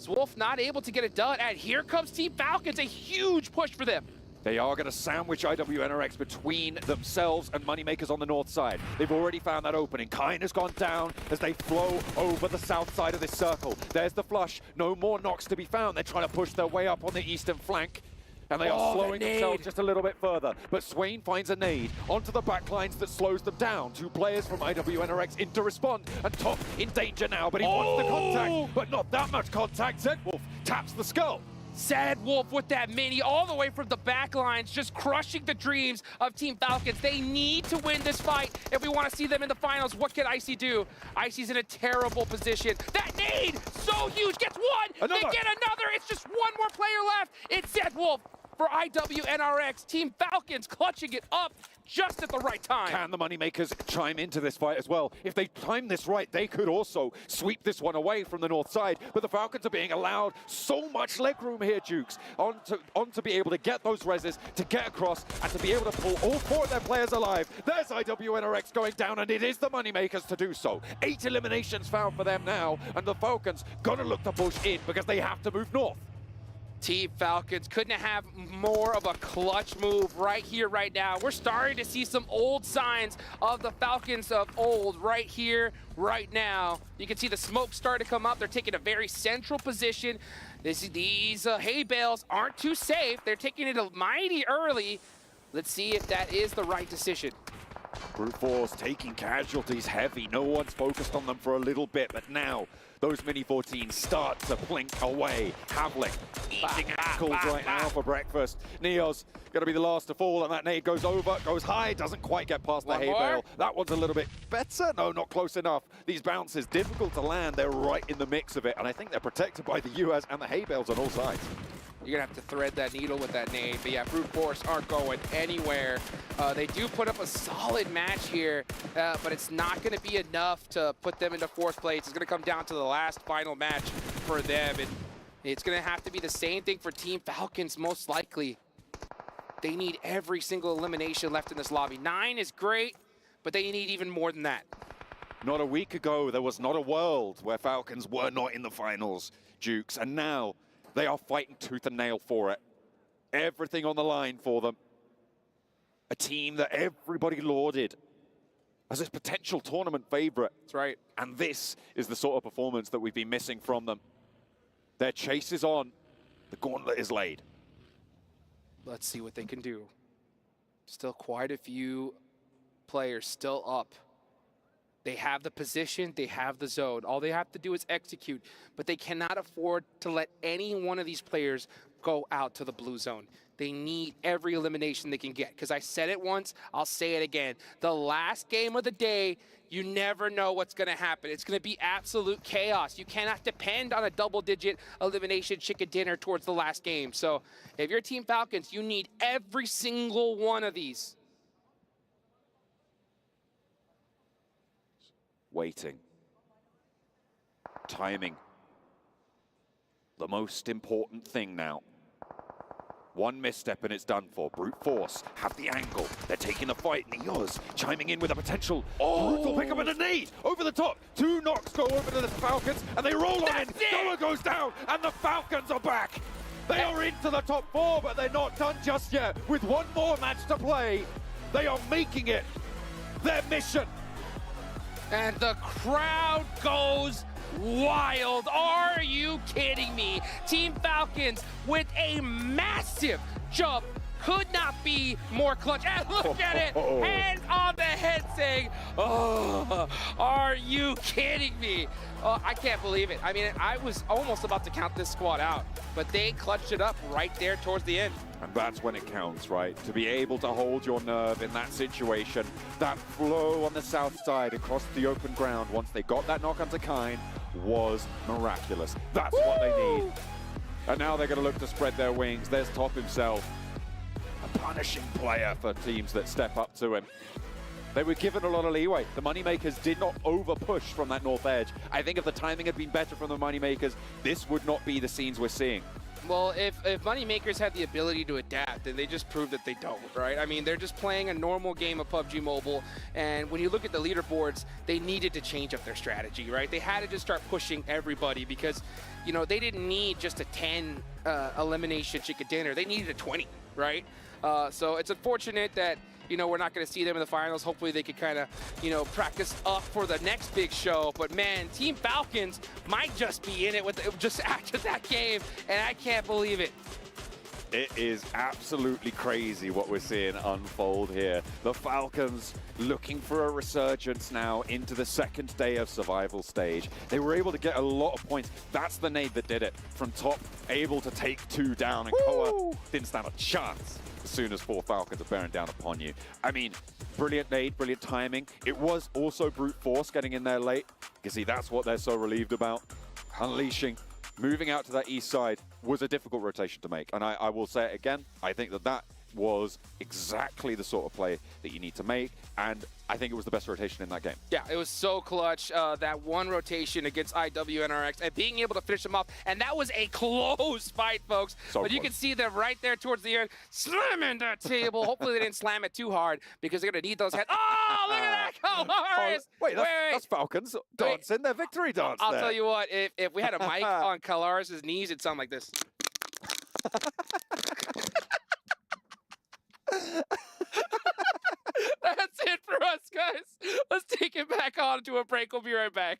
Wolf not able to get it done, and here comes Team Falcons, a huge push for them. They are going to sandwich IWNRX between themselves and Moneymakers on the north side. They've already found that opening. Kine has gone down as they flow over the south side of this circle. There's the flush. No more knocks to be found. They're trying to push their way up on the eastern flank. And they are slowing themselves just a little bit further. But Swain finds a nade onto the backlines that slows them down. 2 players from IWNRX in to respond. And Top in danger now, but he wants the contact. But not that much contact. Zedwolf taps the skull. Zedwolf with that mini all the way from the backlines, just crushing the dreams of Team Falcons. They need to win this fight if we want to see them in the finals. What can Icy do? Icy's in a terrible position. That nade, so huge, gets one. They get another. It's just one more player left. It's Zedwolf for IWNRX. Team Falcons clutching it up just at the right time. Can the Moneymakers chime into this fight as well? If they time this right, they could also sweep this one away from the north side. But the Falcons are being allowed so much leg room here, Jukes, on to be able to get those reses, to get across, and to be able to pull all 4 of their players alive. There's IWNRX going down, and it is the Moneymakers to do so. 8 eliminations found for them now, and the Falcons gonna look to push in because they have to move north. Team Falcons couldn't have more of a clutch move right here, right now. We're starting to see some old signs of the Falcons of old right here, right now. You can see the smoke start to come up. They're taking a very central position. These hay bales aren't too safe. They're taking it mighty early. Let's see if that is the right decision. Brute Force taking casualties heavy. No one's focused on them for a little bit, but now those Mini 14s start to blink away. Havlik eating ankles right now for breakfast. Neo's going to be the last to fall, and that nade goes over, goes high, doesn't quite get past the hay bale. That one's a little bit better. No, not close enough. These bounces, difficult to land. They're right in the mix of it, and I think they're protected by the US and the hay bales on all sides. You're going to have to thread that needle with that nade. But yeah, Brute Force aren't going anywhere. They do put up a solid match here, but it's not going to be enough to put them into 4th place. It's going to come down to the last final match for them. And it's going to have to be the same thing for Team Falcons, most likely. They need every single elimination left in this lobby. 9 is great, but they need even more than that. Not a week ago, there was not a world where Falcons were not in the finals, Dukes. And now they are fighting tooth and nail for it. Everything on the line for them. A team that everybody lauded as a potential tournament favorite. That's right. And this is the sort of performance that we've been missing from them. Their chase is on. The gauntlet is laid. Let's see what they can do. Still quite a few players still up. They have the position, they have the zone. All they have to do is execute, but they cannot afford to let any one of these players go out to the blue zone. They need every elimination they can get, because I said it once, I'll say it again. The last game of the day, you never know what's going to happen. It's going to be absolute chaos. You cannot depend on a double-digit elimination chicken dinner towards the last game. So if you're Team Falcons, you need every single one of these. Waiting. Timing. The most important thing now. One misstep and it's done for. Brute Force have the angle. They're taking the fight. Neos chiming in with a potential brutal pickup and a nade over the top. 2 knocks go over to the Falcons and they roll on in. Noah goes down and the Falcons are back. They are into the top 4, but they're not done just yet. With one more match to play, they are making it their mission. And the crowd goes wild. Are you kidding me? Team Falcons with a massive jump. Could not be more clutch. And look at it. Hands on the head saying, oh, are you kidding me? I can't believe it. I mean, I was almost about to count this squad out, but they clutched it up right there towards the end. And that's when it counts, right? To be able to hold your nerve in that situation. That flow on the south side across the open ground once they got that knock onto Kine was miraculous. That's what they need. And now they're going to look to spread their wings. There's Top himself. A punishing player for teams that step up to him. They were given a lot of leeway. The Moneymakers did not over-push from that north edge. I think if the timing had been better from the Moneymakers, this would not be the scenes we're seeing. Well, if Moneymakers had the ability to adapt, then they just proved that they don't, right? I mean, they're just playing a normal game of PUBG Mobile, and when you look at the leaderboards, they needed to change up their strategy, right? They had to just start pushing everybody because, you know, they didn't need just a 10 elimination chicken dinner. They needed a 20, right? So it's unfortunate that, you know, we're not going to see them in the finals. Hopefully they could kind of, you know, practice up for the next big show. But man, Team Falcons might just be in it with just after that game, and I can't believe it. It is absolutely crazy what we're seeing unfold here. The Falcons looking for a resurgence now into the second day of survival stage. They were able to get a lot of points. That's the nade that did it. From top, able to take 2 down, and Koa didn't stand a chance as soon as 4 Falcons are bearing down upon you. I mean, brilliant nade, brilliant timing. It was also Brute Force getting in there late. You can see that's what they're so relieved about. Unleashing, moving out to that east side was a difficult rotation to make. And I will say it again, I think that that was exactly the sort of play that you need to make, and I think it was the best rotation in that game. Yeah, it was so clutch, that one rotation against IWNRX, and being able to finish them off, and that was a close fight, folks. So but close. You can see them right there towards the end, slamming that table. Hopefully they didn't slam it too hard, because they're going to need those heads. Oh, look at that, Colaris! Wait, that's Falcons dancing their victory dance. I'll tell you what, if we had a mic on Colaris' knees, it'd sound like this. That's it for us, guys. Let's take it back on to a break. We'll be right back.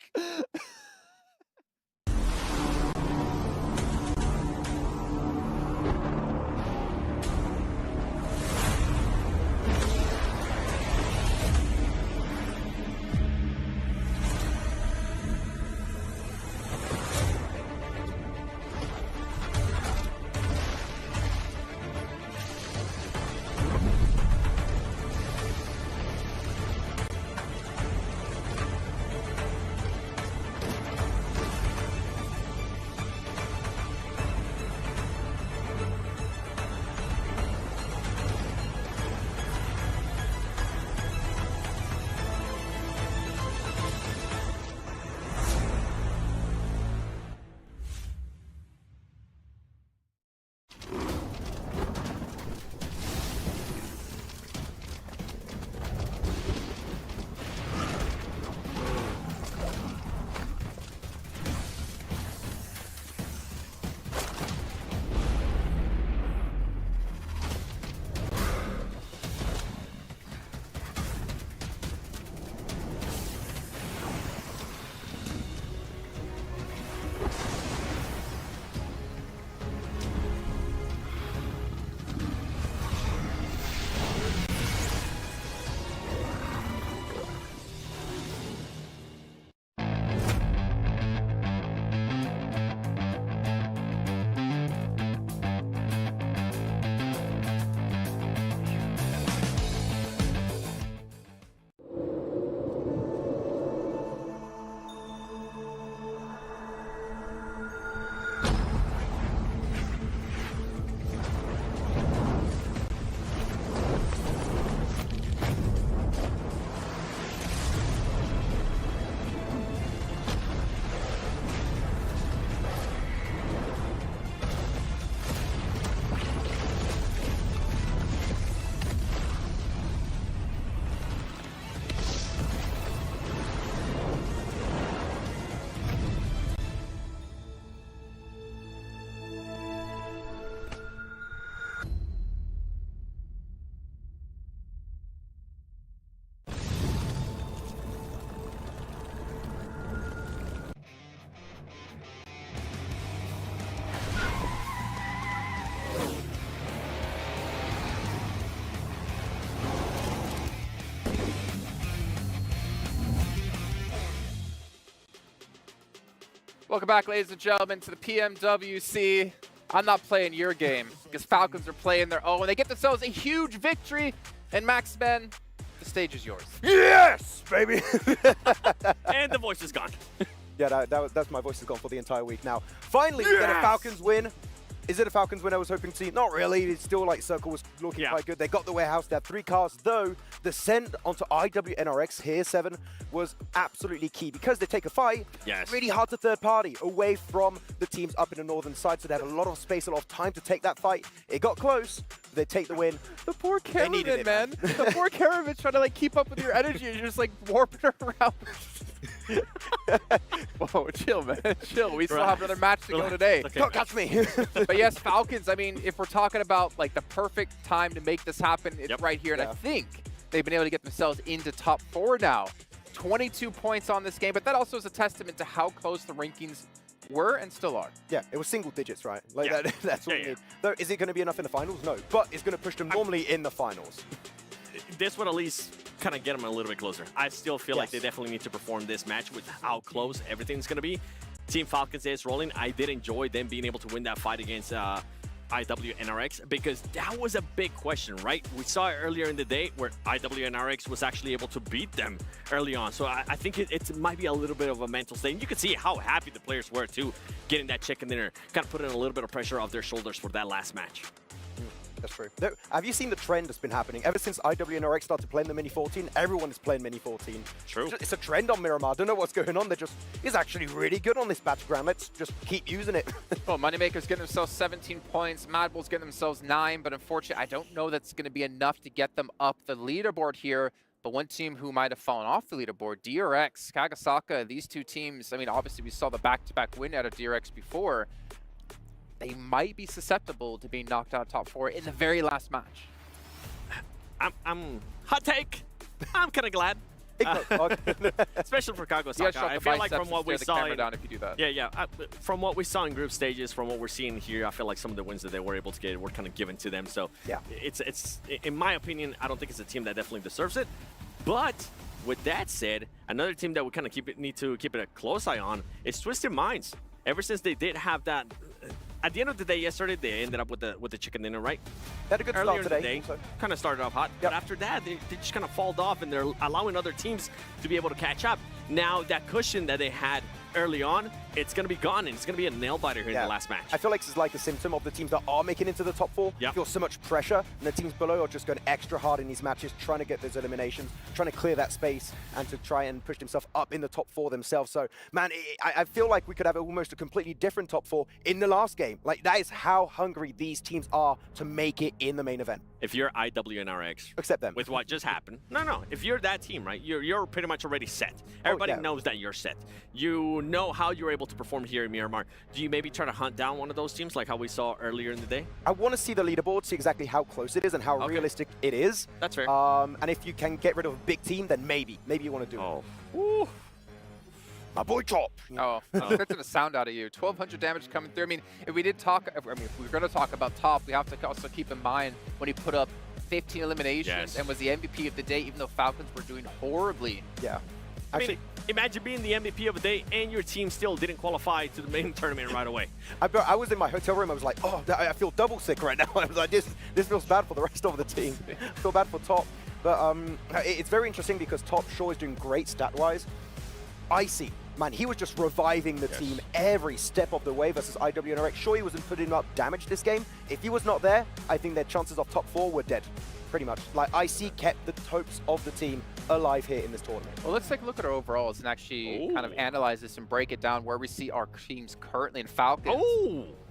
Welcome back, ladies and gentlemen, to the PMWC. I'm not playing your game because Falcons are playing their own. They get themselves a huge victory. And Max-Men, the stage is yours. Yes, baby. And the voice is gone. Yeah, that's my voice is gone for the entire week now. Finally, we get a Falcons win. Is it a Falcons win I was hoping to see? Not really. It's still like Circle was looking quite good. They got the warehouse. They had 3 cars, though the send onto IWNRX here, 7, was absolutely key because they take a fight. Yes. Really hard to third party away from the teams up in the northern side, so they had a lot of space, a lot of time to take that fight. It got close. They take the win. The poor cameraman, man. The poor cameraman trying to like keep up with your energy and you're just like warping around. Whoa, chill, man. Chill. We still have another match to go today. Okay. Don't catch me. But yes, Falcons, I mean, if we're talking about like the perfect time to make this happen, it's right here. And I think they've been able to get themselves into top 4 now. 22 points on this game, but that also is a testament to how close the rankings were and still are. Yeah, it was single digits, right? Like that's what we need. Though, is it going to be enough in the finals? No, but it's going to push them normally in the finals. This would at least kind of get them a little bit closer. I still feel like they definitely need to perform this match with how close everything's going to be. Team Falcons is rolling. I did enjoy them being able to win that fight against IWNRX because that was a big question, right? We saw it earlier in the day where IWNRX was actually able to beat them early on. So I think it might be a little bit of a mental state. And you can see how happy the players were too, getting that chicken dinner, kind of putting a little bit of pressure off their shoulders for that last match. That's true. Have you seen the trend that's been happening? Ever since IWNRX started playing the Mini 14, everyone is playing Mini 14. True. It's a trend on Miramar. I don't know what's going on. He's actually really good on this battleground. Let's just keep using it. Well, Moneymaker's getting themselves 17 points. Mad Bull's getting themselves 9, but unfortunately, I don't know that's going to be enough to get them up the leaderboard here. But one team who might have fallen off the leaderboard, DRX, Kagasaka, these two teams, I mean, obviously we saw the back-to-back win out of DRX before. They might be susceptible to being knocked out of top 4 in the very last match. I'm hot take. I'm kind of glad. Especially for Kagasaka. I feel like from what we saw down if you do that. From what we saw in group stages, from what we're seeing here, I feel like some of the wins that they were able to get were kind of given to them. So it's in my opinion, I don't think it's a team that definitely deserves it. But with that said, another team that we kind of need to keep a close eye on is Twisted Minds. Ever since they did have that. At the end of the day, yesterday, they ended up with the chicken dinner, right? They had a good Earlier start today. In the day, kind of started off hot. But after that, they just kind of falled off, and they're allowing other teams to be able to catch up. Now, that cushion that they had early on, it's going to be gone, and it's going to be a nail-biter here in the last match. I feel like this is like a symptom of the teams that are making it into the top 4. Feel so much pressure, and the teams below are just going extra hard in these matches, trying to get those eliminations, trying to clear that space, and to try and push themselves up in the top 4 themselves. So, man, I feel like we could have almost a completely different top 4 in the last game. Like, that is how hungry these teams are to make it in the main event. If you're IWNRX, accept them. With what just happened. No. If you're that team, right, you're pretty much already set. Everybody knows that you're set. You know how you're able to perform here in Miramar. Do you maybe try to hunt down one of those teams like how we saw earlier in the day? I want to see the leaderboard, see exactly how close it is and how realistic it is. That's fair. And if you can get rid of a big team, then maybe you want to do it. Ooh. My boy Chop. Expecting a sound out of you. 1,200 damage coming through. I mean, if we did talk, if we're going to talk about top, we have to also keep in mind when he put up 15 eliminations and was the MVP of the day, even though Falcons were doing horribly. Yeah. I mean, imagine being the MVP of the day and your team still didn't qualify to the main tournament right away. I was in my hotel room. I was like, oh, I feel double sick right now. I was like, this feels bad for the rest of the team. I feel bad for top. But it's very interesting because top sure is doing great stat-wise. Icy, man, he was just reviving the team every step of the way versus IWNRX. Sure, he wasn't putting up damage this game. If he was not there, I think their chances of top 4 were dead, pretty much. Like, Icy kept the hopes of the team alive here in this tournament. Well, let's take a look at our overalls and actually kind of analyze this and break it down where we see our teams currently in Falcons.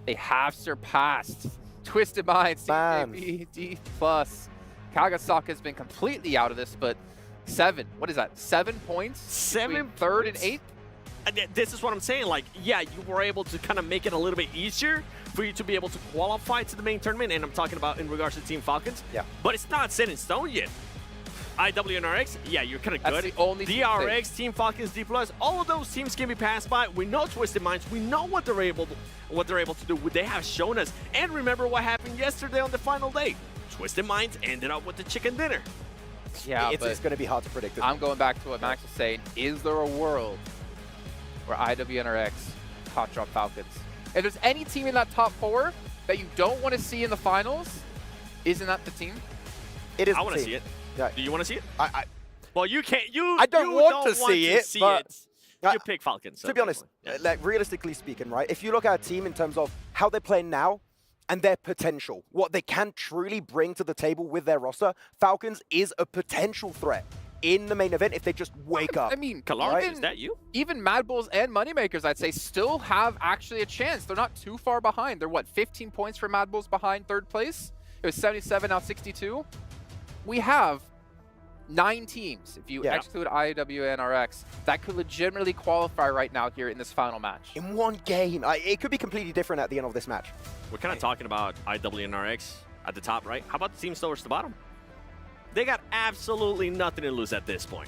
They have surpassed Twisted Minds, CJB, D+. Kagasaka has been completely out of this, but 7 points? 7 3rd and 8th? This is what I'm saying. Like, yeah, you were able to kind of make it a little bit easier for you to be able to qualify to the main tournament, and I'm talking about in regards to Team Falcons. Yeah. But it's not set in stone yet. IWNRX, yeah, you're kind of good. That's the only DRX, Team Falcons, D+, all of those teams can be passed by. We know Twisted Minds. We know what they're able to do. They have shown us. And remember what happened yesterday on the final day. Twisted Minds ended up with the chicken dinner. Yeah, it's going to be hard to predict. I'm going back to what Max was saying. Is there a world where IWNRX Hot Drop Falcons. If there's any team in that top 4 that you don't want to see in the finals, isn't that the team? It is. I want to see it. Yeah. Do you want to see it? Well, you can't. I don't want to see it, but you pick Falcons. To be honest, like realistically speaking, right? If you look at a team in terms of how they're playing now and their potential, what they can truly bring to the table with their roster, Falcons is a potential threat in the main event if they just wake up. I mean, Kalar, is that you? Even Mad Bulls and Moneymakers, I'd say, still have actually a chance. They're not too far behind. They're, what, 15 points for Mad Bulls behind third place? It was 77, now 62. We have 9 teams, if you exclude IW and RX, that could legitimately qualify right now here in this final match. In one game. It could be completely different at the end of this match. We're kind of talking about IW and RX at the top, right? How about the teams towards the bottom? They got absolutely nothing to lose at this point.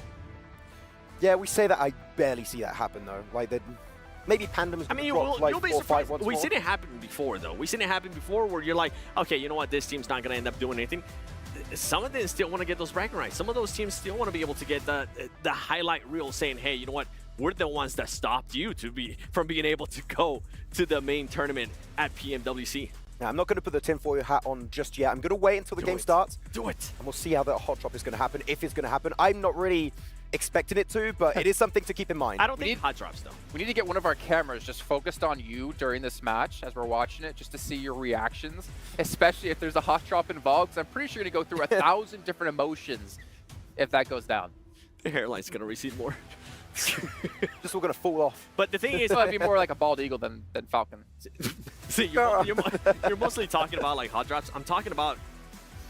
Yeah, we say that. I barely see that happen, though. Like, maybe Pandem's I mean, drop, like, you'll be 4 or 5 surprised. once We've more. seen it happen before, though. We've seen it happen before where you're like, okay, you know what? This team's not going to end up doing anything. Some of them still want to get those bragging rights. Some of those teams still want to be able to get the highlight reel saying, hey, you know what? We're the ones that stopped you from being able to go to the main tournament at PMWC. Now, I'm not going to put the tinfoil hat on just yet. I'm going to wait until the game starts. Do it. And we'll see how the hot drop is going to happen, if it's going to happen. I'm not really expecting it to, but it is something to keep in mind. I don't think hot drops, though. We need to get one of our cameras just focused on you during this match as we're watching it, just to see your reactions, especially if there's a hot drop involved, because I'm pretty sure you're going to go through 1,000 different emotions if that goes down. The hairline's going to recede more. Just all going to fall off. But the thing is, it'd be more like a bald eagle than Falcon. See, you're mostly talking about like hot drops. I'm talking about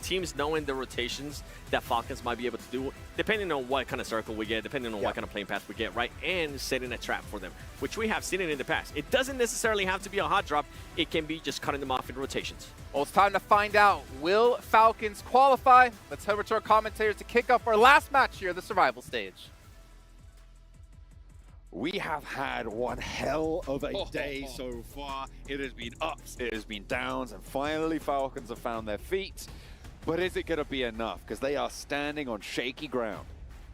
teams knowing the rotations that Falcons might be able to do, depending on what kind of circle we get, depending on what kind of playing path we get, right? And setting a trap for them, which we have seen it in the past. It doesn't necessarily have to be a hot drop. It can be just cutting them off in rotations. Well, it's time to find out. Will Falcons qualify? Let's head over to our commentators to kick off our last match here, the survival stage. We have had one hell of a day so far. It has been ups, it has been downs, and finally Falcons have found their feet. But is it going to be enough? Because they are standing on shaky ground.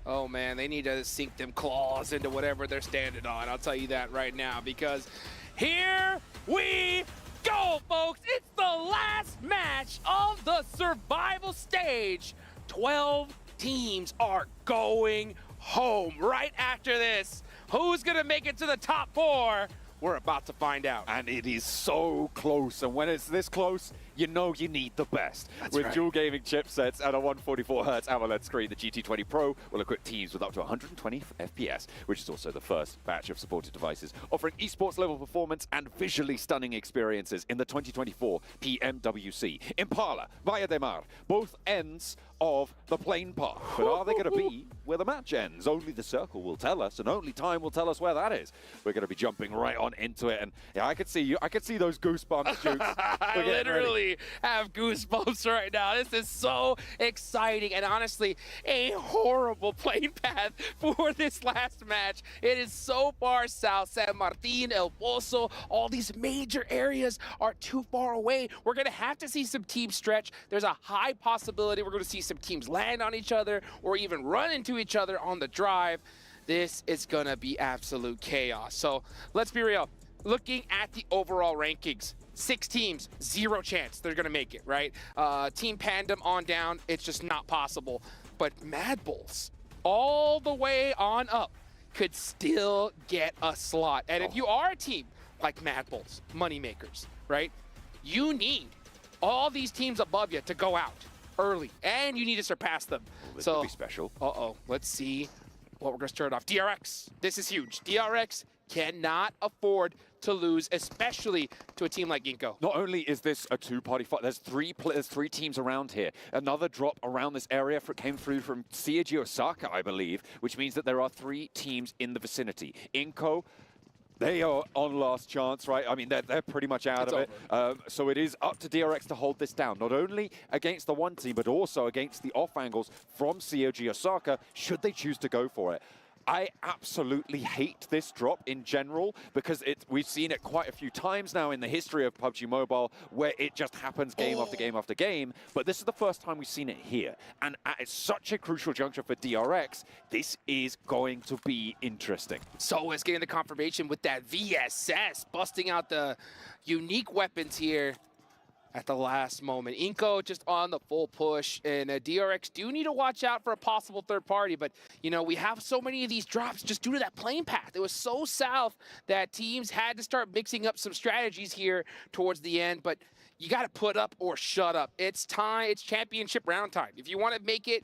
Oh man, they need to sink them claws into whatever they're standing on. I'll tell you that right now, because here we go, folks. It's the last match of the survival stage. 12 teams are going home right after this. Who's going to make it to the top 4? We're about to find out. And it is so close. And when it's this close, you know you need the best. With dual gaming chipsets and a 144Hz AMOLED screen, the GT20 Pro will equip teams with up to 120 FPS, which is also the first batch of supported devices, offering esports level performance and visually stunning experiences in the 2024 PMWC. Impala, Via de Mar, both ends of the plane path. But are they going to be where the match ends? Only the circle will tell us, and only time will tell us where that is. We're going to be jumping right on into it, and yeah, I could see those goosebumps, Jukes. I literally have goosebumps right now. This is so exciting, and honestly, a horrible plane path for this last match. It is so far south. San Martin, El Pozo, all these major areas are too far away. We're going to have to see some teams stretch. There's a high possibility we're going to see some teams land on each other or even run into each other on the drive. This is going to be absolute chaos. So let's be real. Looking at the overall rankings, 6 teams, 0 chance they're going to make it, right? Team Pandem on down, it's just not possible. But Mad Bulls, all the way on up, could still get a slot. And if you are a team like Mad Bulls, Moneymakers, right? You need all these teams above you to go out early, and you need to surpass them. Well, this so could be special. Let's see what we're going to start off. DRX, this is huge. DRX cannot afford to lose, especially to a team like Ginkgo. Not only is this a two-party fight, there's three teams around here. Another drop around this area came through from COG Osaka, I believe, which means that there are 3 teams in the vicinity. Inco, they are on last chance, right? I mean, they're pretty much out of it. So it is up to DRX to hold this down, not only against the one team, but also against the off angles from COG Osaka, should they choose to go for it. I absolutely hate this drop in general because we've seen it quite a few times now in the history of PUBG Mobile where it just happens game after game after game. But this is the first time we've seen it here. And at such a crucial juncture for DRX, this is going to be interesting. So it's getting the confirmation with that VSS, busting out the unique weapons here at the last moment. Inko just on the full push, and DRX do need to watch out for a possible third party, but you know, we have so many of these drops just due to that playing path. It was so south that teams had to start mixing up some strategies here towards the end, but you got to put up or shut up. It's time, it's championship round time. If you want to make it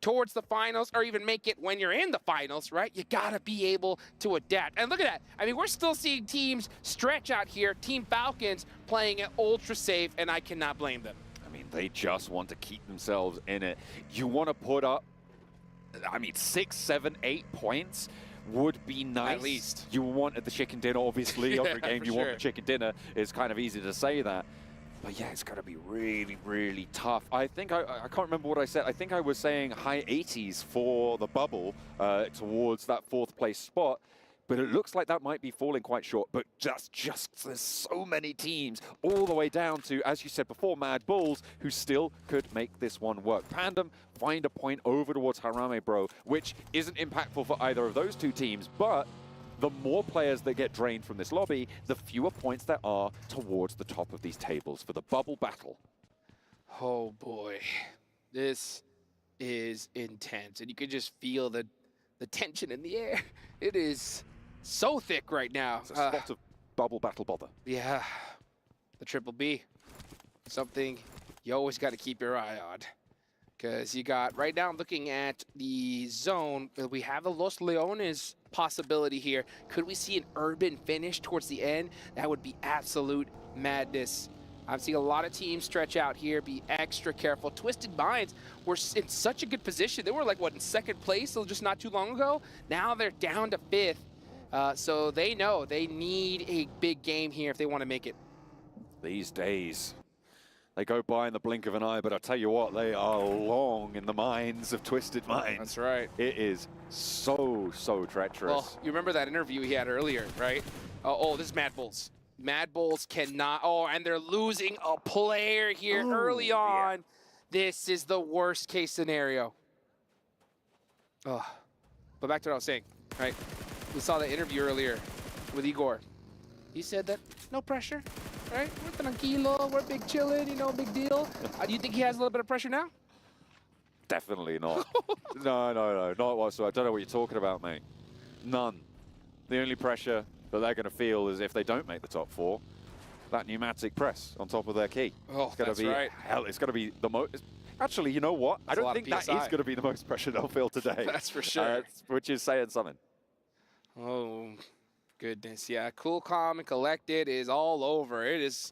towards the finals, or even make it when you're in the finals, right? You gotta be able to adapt. And look at that. I mean, we're still seeing teams stretch out here. Team Falcons playing it ultra safe, and I cannot blame them. I mean, they just want to keep themselves in it. You want to put up, I mean, 6, 7, 8 points would be nice. At least. You wanted the chicken dinner, obviously. Yeah, Every game you want the chicken dinner. It's kind of easy to say that. But yeah, it's going to be really, really tough. I think, I can't remember what I said. I think I was saying high 80s for the bubble towards that 4th place spot. But it looks like that might be falling quite short. But just there's so many teams all the way down to, as you said before, Mad Bulls, who still could make this one work. Pandem find a point over towards Harame Bro, which isn't impactful for either of those two teams, but the more players that get drained from this lobby, the fewer points there are towards the top of these tables for the bubble battle. Oh boy, this is intense, and you can just feel the tension in the air. It is so thick right now. It's a spot of bubble battle bother. Yeah, the triple B, something you always got to keep your eye on. Because you got, right now I'm looking at the zone, we have a Los Leones possibility here. Could we see an urban finish towards the end? That would be absolute madness. I'm seeing a lot of teams stretch out here, be extra careful. Twisted Minds were in such a good position. They were like, what, in 2nd place just not too long ago? Now they're down to 5th. So they know they need a big game here if they want to make it. These days, they go by in the blink of an eye, but I tell you what, they are long in the minds of Twisted Minds. That's right. It is so treacherous. Well, you remember that interview he had earlier, right? Oh, this is Mad Bulls. Mad Bulls cannot, and they're losing a player here early on. Yeah. This is the worst case scenario. But back to what I was saying, right? We saw the interview earlier with Igor. He said that no pressure. Right? We're tranquilo, we're big chillin', you know, big deal. Do you think he has a little bit of pressure now? Definitely not. No, not whatsoever. I don't know what you're talking about, mate. None. The only pressure that they're going to feel is if they don't make the top 4, that pneumatic press on top of their key. Oh, that's right. Hell, it's going to be the most. Actually, you know what? I don't think that is going to be the most pressure they'll feel today. That's for sure. Which is saying something. Oh. Goodness, yeah. Cool, calm, and collected is all over. It is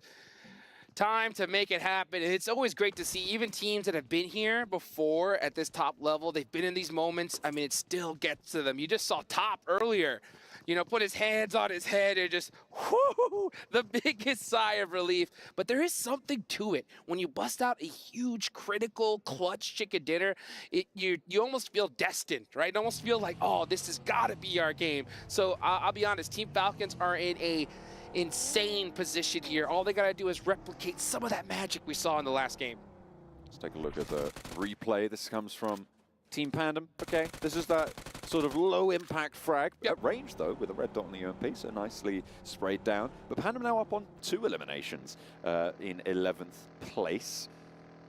time to make it happen. And it's always great to see even teams that have been here before at this top level. They've been in these moments. I mean, it still gets to them. You just saw Top earlier, you know, put his hands on his head and just, whoo, the biggest sigh of relief. But there is something to it. When you bust out a huge, critical, clutch chicken dinner, you almost feel destined, right? You almost feel like, oh, this has got to be our game. So I'll be honest, Team Falcons are in a insane position here. All they got to do is replicate some of that magic we saw in the last game. Let's take a look at the replay. This comes from Team Pandem. Okay, this is that sort of low impact frag. At range though, with a red dot on the UMP, so nicely sprayed down. But Pandem now up on 2 eliminations in 11th place.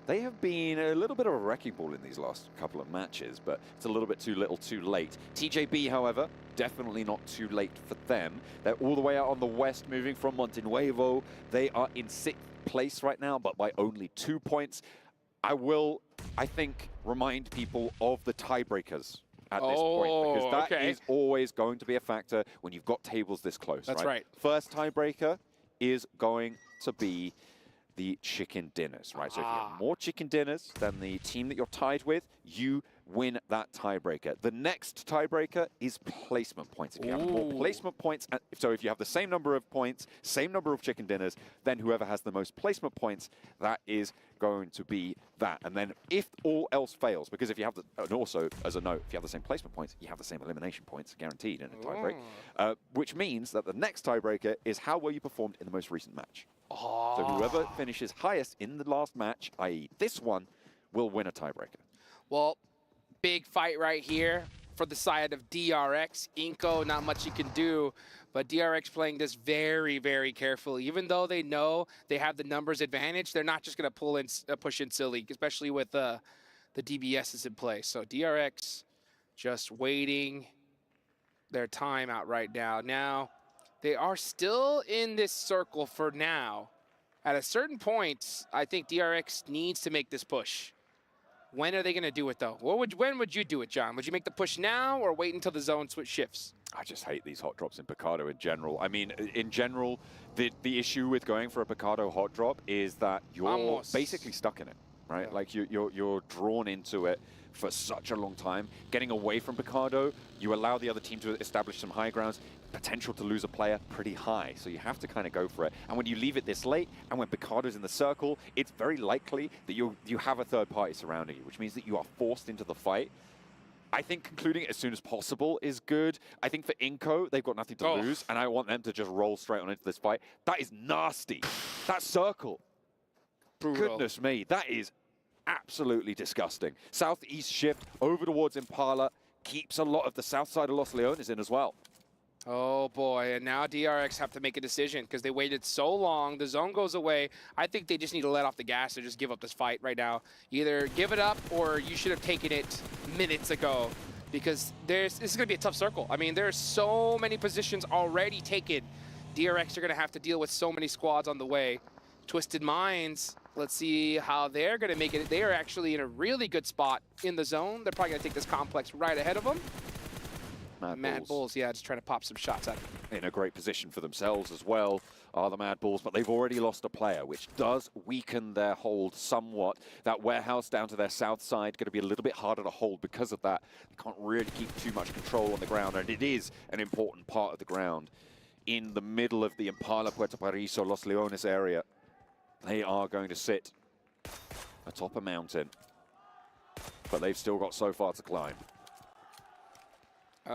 They have been a little bit of a wrecking ball in these last couple of matches, but it's a little bit too little too late. TJB, however, definitely not too late for them. They're all the way out on the west, moving from Montenuevo. They are in 6th place right now, but by only 2 points. I will, I think, remind people of the tiebreakers at this point, because that is always going to be a factor when you've got tables this close. That's right. First tiebreaker is going to be the chicken dinners, right? So if you have more chicken dinners than the team that you're tied with, you win that tiebreaker. The next tiebreaker is placement points. If you have more placement points, so if you have the same number of points, same number of chicken dinners, then whoever has the most placement points, that is going to be that. And then if all else fails, because if you have the, and also as a note, if you have the same placement points, you have the same elimination points guaranteed in a tiebreak, which means that the next tiebreaker is how well you performed in the most recent match. So whoever finishes highest in the last match, i.e. this one, will win a tiebreaker. Well, big fight right here for the side of DRX. Inko, not much you can do, but DRX playing this very, very carefully. Even though they know they have the numbers advantage, they're not just going to push in silly, especially with the DBSs in play. So DRX just waiting their time out right now. Now, they are still in this circle for now. At a certain point, I think DRX needs to make this push. When are they going to do it, though? When would you do it, John? Would you make the push now or wait until the zone switch shifts? I just hate these hot drops in Picado in general. I mean, in general, the issue with going for a Picado hot drop is that you're basically stuck in it, right? Yeah. Like you're drawn into it for such a long time. Getting away from Picado, you allow the other team to establish some high grounds. Potential to lose a player pretty high, so you have to kind of go for it. And when you leave it this late, and when Picado's in the circle, it's very likely that you have a third party surrounding you, which means that you are forced into the fight. I think concluding it as soon as possible is good. I think for Inko, they've got nothing to lose, and I want them to just roll straight on into this fight. That is nasty. That circle. Brutal. Goodness me, that is absolutely disgusting. Southeast shift over towards Impala keeps a lot of the south side of Los Leones in as well. Oh boy, and now DRX have to make a decision because they waited so long. The zone goes away. I think they just need to let off the gas and just give up this fight right now. Either give it up or you should have taken it minutes ago because this is going to be a tough circle. I mean, there's so many positions already taken. DRX are going to have to deal with so many squads on the way. Twisted Minds, let's see how they're going to make it. They are actually in a really good spot in the zone. They're probably going to take this complex right ahead of them. Mad Bulls, yeah, just trying to pop some shots at him. In a great position for themselves as well are the Mad Bulls, but they've already lost a player, which does weaken their hold somewhat. That warehouse down to their south side going to be a little bit harder to hold because of that. They can't really keep too much control on the ground, and it is an important part of the ground. In the middle of the Impala, Puerto Paraiso, Los Leones area, they are going to sit atop a mountain, but they've still got so far to climb.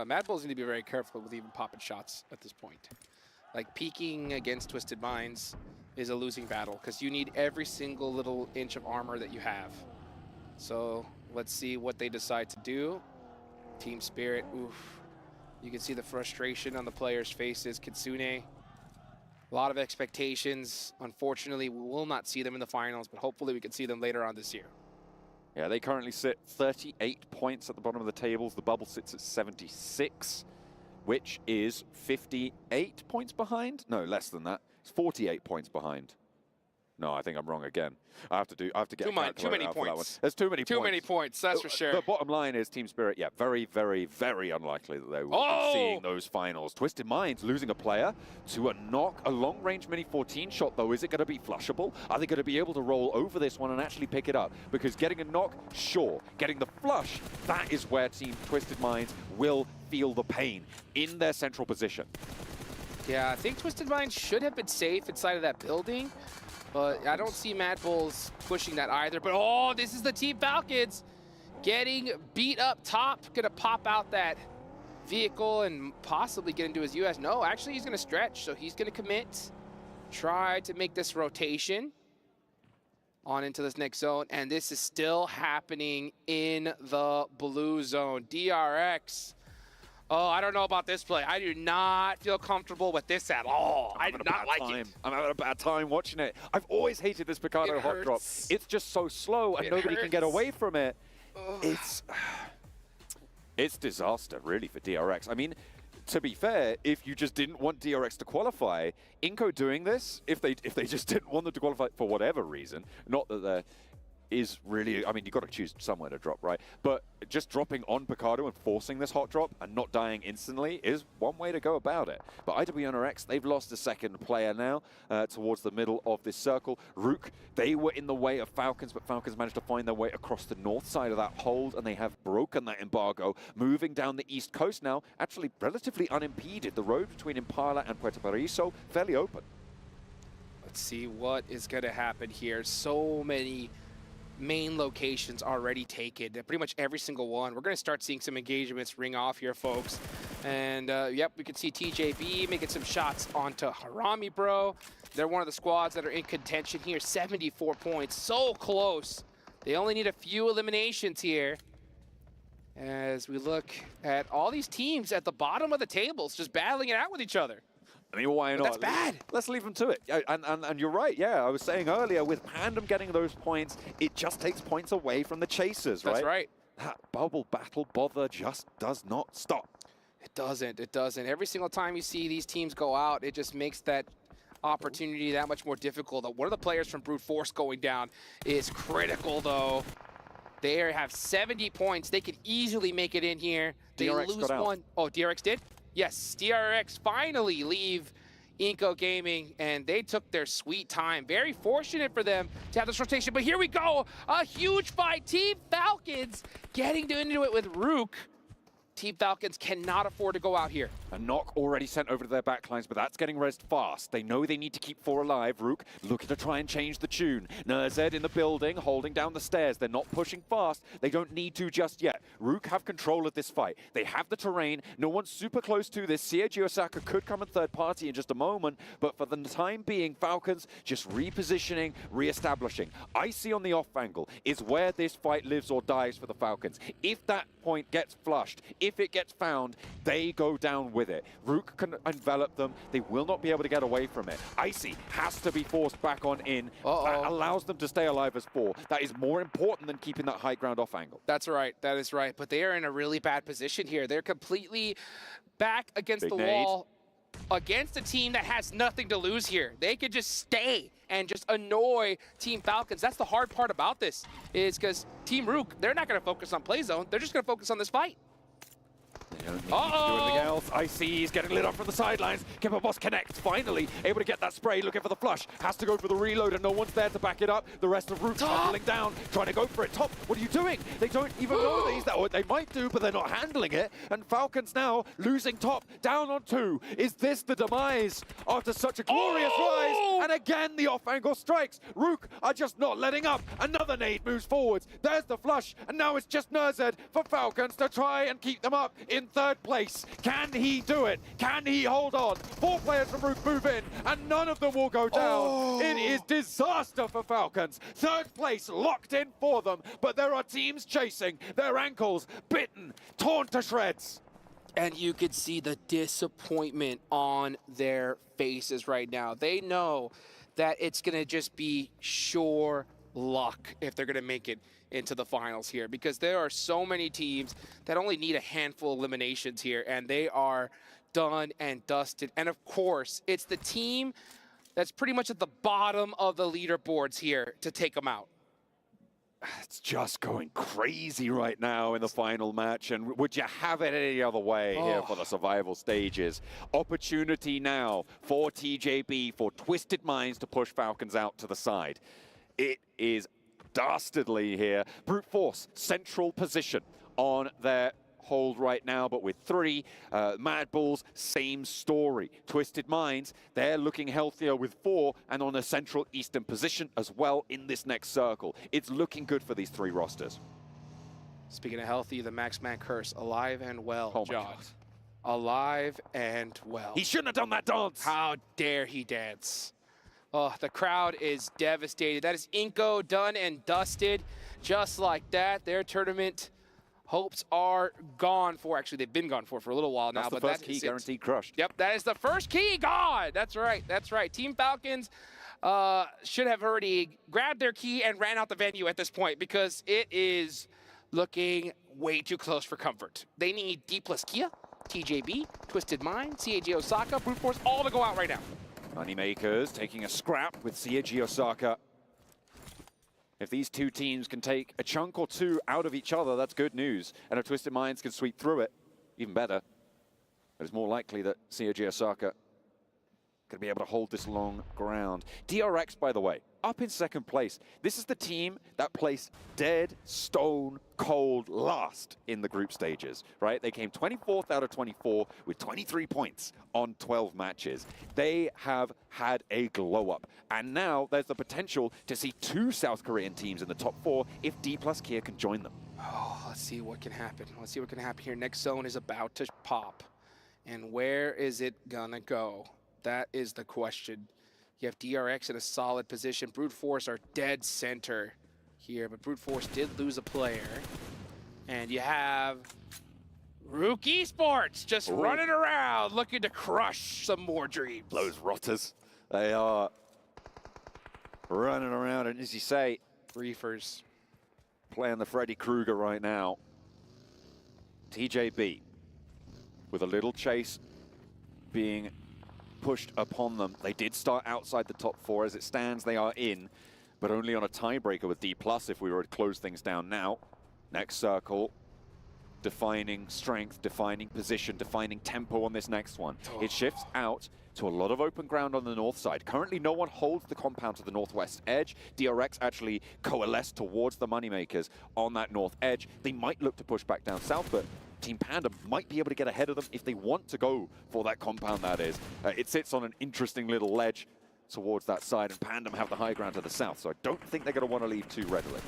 Mad Bulls need to be very careful with even popping shots at this point. Like, peeking against Twisted Minds is a losing battle because you need every single little inch of armor that you have. So let's see what they decide to do. Team Spirit, oof. You can see the frustration on the players' faces. Kitsune, a lot of expectations. Unfortunately, we will not see them in the finals, but hopefully we can see them later on this year. Yeah, they currently sit 38 points at the bottom of the tables. The bubble sits at 76, which is 58 points behind. No, less than that. It's 48 points behind. No, I think I'm wrong again. I have to get too many points. There's too many points. Too many points, that's for sure. The bottom line is Team Spirit, yeah, very, very, very unlikely that they will be seeing those finals. Twisted Minds losing a player to a knock, a long-range Mini 14 shot, though. Is it going to be flushable? Are they going to be able to roll over this one and actually pick it up? Because getting a knock, sure. Getting the flush, that is where Team Twisted Minds will feel the pain in their central position. Yeah, I think Twisted Minds should have been safe inside of that building. But I don't see Mad Bulls pushing that either. But oh, this is the Team Falcons getting beat up top. Gonna pop out that vehicle and possibly get into his US. No, actually he's gonna stretch, so he's gonna commit. Try to make this rotation on into this next zone. And this is still happening in the blue zone. DRX. Oh, I don't know about this play. I do not feel comfortable with this at all. I do not like it. I'm having a bad time watching it. I've always hated this Picado hot drop. It's just so slow and nobody can get away from it. It's disaster, really, for DRX. I mean, to be fair, if you just didn't want DRX to qualify, Inko doing this, if they just didn't want them to qualify for whatever reason, not that they're is really, I mean, you've got to choose somewhere to drop, right? But just dropping on Picardo and forcing this hot drop and not dying instantly is one way to go about it. But IWNRX, they've lost a second player now towards the middle of this circle. Rook, they were in the way of Falcons, but Falcons managed to find their way across the north side of that hold, and they have broken that embargo, moving down the east coast now, actually relatively unimpeded. The road between Impala and Puerto Paraiso, fairly open. Let's see what is going to happen here. So many main locations already taken. Pretty much every single one. We're going to start seeing some engagements ring off here, folks. And, yep, we can see TJB making some shots onto Harami, bro. They're one of the squads that are in contention here. 74 points. So close. They only need a few eliminations here. As we look at all these teams at the bottom of the tables just battling it out with each other. I mean, why not? That's bad. Let's leave them to it. And you're right, yeah. I was saying earlier, with Pandem getting those points, it just takes points away from the chasers, right? That's right. That bubble battle bother just does not stop. It doesn't. It doesn't. Every single time you see these teams go out, it just makes that opportunity that much more difficult. One of the players from Brute Force going down is critical, though. They have 70 points. They could easily make it in here. They DRX lose one. Oh, DRX did? Yes, DRX finally leave Inco Gaming, and they took their sweet time. Very fortunate for them to have this rotation, but here we go. A huge fight. Team Falcons getting into it with Rook. Team Falcons cannot afford to go out here. A knock already sent over to their backlines, but that's getting rezzed fast. They know they need to keep 4 alive. Rook looking to try and change the tune. Nerzed in the building, holding down the stairs. They're not pushing fast. They don't need to just yet. Rook have control of this fight. They have the terrain. No one's super close to this. Seiji Osaka could come in third party in just a moment, but for the time being, Falcons just repositioning, re-establishing. Icy on the off angle is where this fight lives or dies for the Falcons. If that point gets flushed, if it gets found, they go down with it. Rook can envelop them. They will not be able to get away from it. Icy has to be forced back on in. That allows them to stay alive as 4. That is more important than keeping that high ground off angle. That's right. That is right. But they are in a really bad position here. They're completely back against the wall against a team that has nothing to lose here. They could just stay and just annoy Team Falcons. That's the hard part about this, is because Team Rook, they're not going to focus on play zone. They're just going to focus on this fight. They don't need to do anything else. Icy, he's getting lit up from the sidelines. Kipper Boss connects, finally able to get that spray, looking for the flush. Has to go for the reload, and no one's there to back it up. The rest of Rook tumbling down, trying to go for it. Top, what are you doing? They don't even know that he's that. Or they might do, but they're not handling it. And Falcons now losing Top, down on 2. Is this the demise after such a glorious rise? And again, the off-angle strikes. Rook are just not letting up. Another nade moves forwards. There's the flush, and now it's just Nerzed for Falcons to try and keep them up in third place. Can he do it? Can he hold on? 4 players from Rook move in, and none of them will go down. It is disaster for Falcons. Third place locked in for them, but there are teams chasing. Their ankles bitten, torn to shreds. And you could see the disappointment on their faces right now. They know that it's going to just be sure luck if they're going to make it into the finals here, because there are so many teams that only need a handful of eliminations here, and they are done and dusted. And of course, it's the team that's pretty much at the bottom of the leaderboards here to take them out. It's just going crazy right now in the final match, and would you have it any other way here for the survival stages? Opportunity now for TJB, for Twisted Minds to push Falcons out to the side. It is dastardly here. Brute Force, central position on their hold right now, but with 3. Mad Bulls, same story. Twisted Minds, they're looking healthier with 4 and on a central eastern position as well in this next circle. It's looking good for these 3 rosters. Speaking of healthy, the Max Man curse, alive and well, John. Alive and well. He shouldn't have done that dance. How dare he dance? Oh, the crowd is devastated. That is Inco done and dusted. Just like that, their tournament hopes are gone for. Actually, they've been gone for a little while now. That's the but first key guaranteed crushed. Yep, that is the first key gone. That's right. That's right. Team Falcons should have already grabbed their key and ran out the venue at this point, because it is looking way too close for comfort. They need D plus Kia, TJB, Twisted Mind, CAG Osaka, Brute Force, all to go out right now. Moneymakers taking a scrap with Seiji Osaka If these two teams can take a chunk or two out of each other, that's good news. And if Twisted Minds can sweep through it, even better. But it's more likely that COG Osaka going to be able to hold this long ground. DRX, by the way, up in second place. This is the team that placed dead, stone, cold last in the group stages, right? They came 24th out of 24 with 23 points on 12 matches. They have had a glow up. And now there's the potential to see two South Korean teams in the top 4 if D plus Kia can join them. Oh, let's see what can happen. Let's see what can happen here. Next zone is about to pop. And where is it gonna go? That is the question. You have DRX in a solid position. Brute Force are dead center here, but Brute Force did lose a player. And you have Rook Esports just running around, looking to crush some more dreams. Those rotters, they are running around, and as you say, Reefers playing the Freddy Krueger right now. TJB with a little chase being pushed upon them. They did start outside the top 4. As it stands, they are in, but only on a tiebreaker with D+ if we were to close things down now. Next circle, defining strength, defining position, defining tempo on this next one. It shifts out to a lot of open ground on the north side. Currently, no one holds the compound to the northwest edge. DRX actually coalesced towards the Moneymakers on that north edge. They might look to push back down south, but Team Panda might be able to get ahead of them if they want to go for that compound, that is. It sits on an interesting little ledge towards that side, and Pandem have the high ground to the south, so I don't think they're going to want to leave too readily.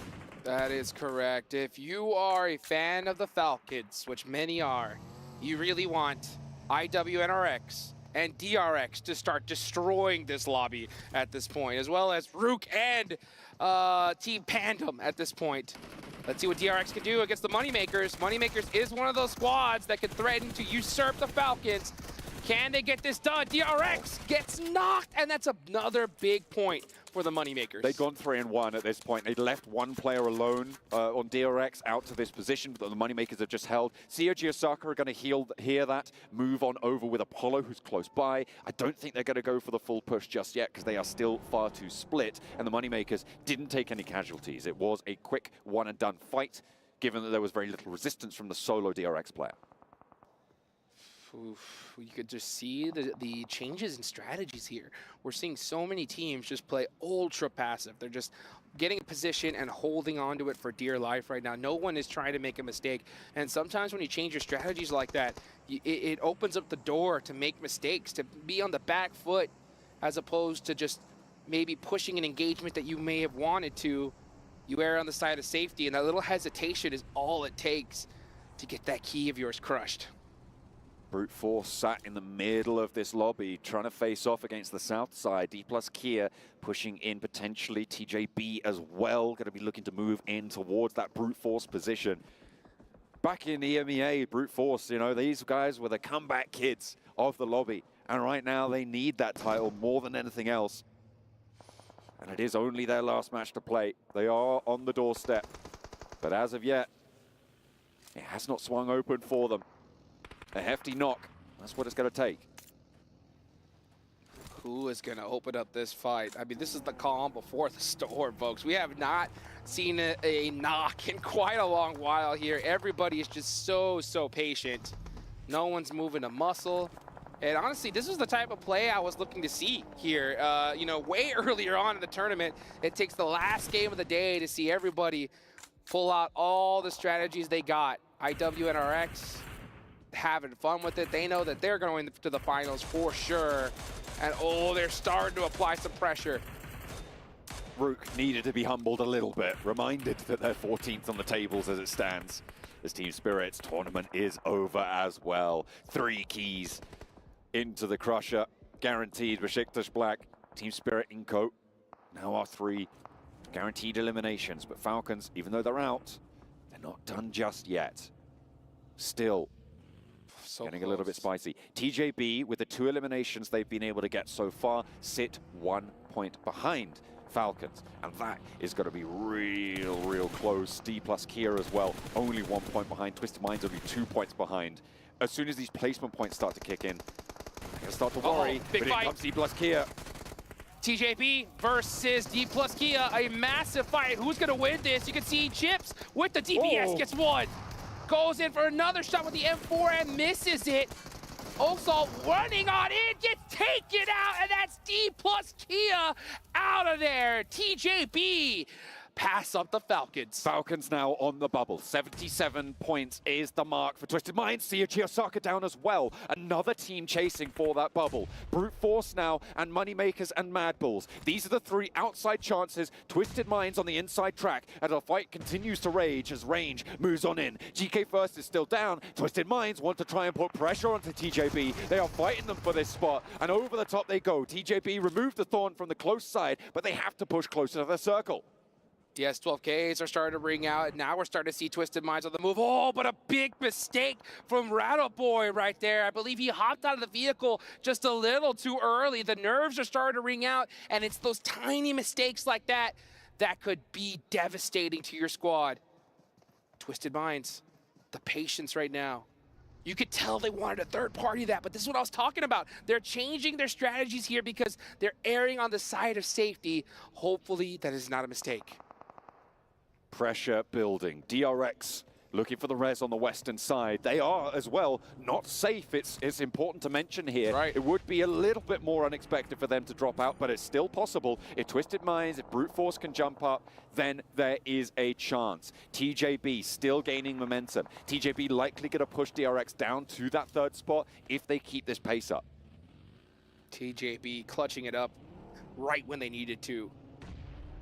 That is correct. If you are a fan of the Falcons, which many are, you really want IWNRX and DRX to start destroying this lobby at this point, as well as Rook and Team Pandem at this point. Let's see what DRX can do against the Moneymakers. Moneymakers is one of those squads that can threaten to usurp the Falcons. Can they get this done? DRX gets knocked, and that's another big point for the Moneymakers. They've gone 3-1 at this point. They left one player alone on DRX out to this position, but the Moneymakers have just held. COG Osaka are going to hear that, move on over with Apollo, who's close by. I don't think they're going to go for the full push just yet, because they are still far too split, and the Moneymakers didn't take any casualties. It was a quick one-and-done fight, given that there was very little resistance from the solo DRX player. Oof, you could just see the changes in strategies here. We're seeing so many teams just play ultra passive. They're just getting a position and holding on to it for dear life right now. No one is trying to make a mistake. And sometimes when you change your strategies like that, it opens up the door to make mistakes, to be on the back foot, as opposed to just maybe pushing an engagement that you may have wanted to. You err on the side of safety, and that little hesitation is all it takes to get that key of yours crushed. Brute Force sat in the middle of this lobby, trying to face off against the south side. D+ Kia pushing in potentially. TJB as well, going to be looking to move in towards that Brute Force position. Back in EMEA, Brute Force, you know, these guys were the comeback kids of the lobby. And right now they need that title more than anything else. And it is only their last match to play. They are on the doorstep. But as of yet, it has not swung open for them. A hefty knock, that's what it's going to take. Who is going to open up this fight? I mean, this is the calm before the storm, folks. We have not seen a knock in quite a long while here. Everybody is just so patient. No one's moving a muscle. And honestly, this is the type of play I was looking to see here. You know, way earlier on in the tournament, it takes the last game of the day to see everybody pull out all the strategies they got. IWNRX having fun with it. They know that they're going to the finals for sure. And oh, they're starting to apply some pressure. Rook needed to be humbled a little bit, reminded that they're 14th on the tables as it stands. This Team Spirit's tournament is over as well. 3 keys into the Crusher, guaranteed Besiktas Black. Team Spirit Inco now are 3 guaranteed eliminations, but Falcons, even though they're out, they're not done just yet. Still getting a little bit spicy. TJB, with the 2 eliminations they've been able to get so far, sit 1 point behind Falcons. And that is going to be real close. D+ Kia as well, only 1 point behind. Twisted Minds only 2 points behind. As soon as these placement points start to kick in, I'm going to start to worry. Big but fight. here comes D+ Kia. TJB versus D plus Kia, a massive fight. Who's gonna win this? You can see Chips with the DPS gets one. Goes in for another shot with the M4 and misses it. Osalt running on in, gets taken out, and that's D plus Kia out of there. TJB pass up the Falcons. Falcons now on the bubble. 77 points is the mark for Twisted Minds. See Osaka down as well. Another team chasing for that bubble. Brute Force now and Moneymakers and Mad Bulls. These are the three outside chances. Twisted Minds on the inside track as the fight continues to rage as Range moves on in. GK First is still down. Twisted Minds want to try and put pressure onto TJB. They are fighting them for this spot, and over the top they go. TJB removed the Thorn from the close side, but they have to push closer to the circle. Yes, 12Ks are starting to ring out, and now we're starting to see Twisted Minds on the move. Oh, but a big mistake from Rattle Boy right there. I believe he hopped out of the vehicle just a little too early. The nerves are starting to ring out, and it's those tiny mistakes like that that could be devastating to your squad. Twisted Minds, the patience right now. You could tell they wanted a third party that, but this is what I was talking about. They're changing their strategies here because they're erring on the side of safety. Hopefully that is not a mistake. Pressure building. DRX looking for the res on the western side. They are as well not safe. It's important to mention here. Right. It would be a little bit more unexpected for them to drop out, but it's still possible. If Twisted Minds, if Brute Force can jump up, then there is a chance. TJB still gaining momentum. TJB likely going to push DRX down to that third spot if they keep this pace up. TJB clutching it up right when they needed to.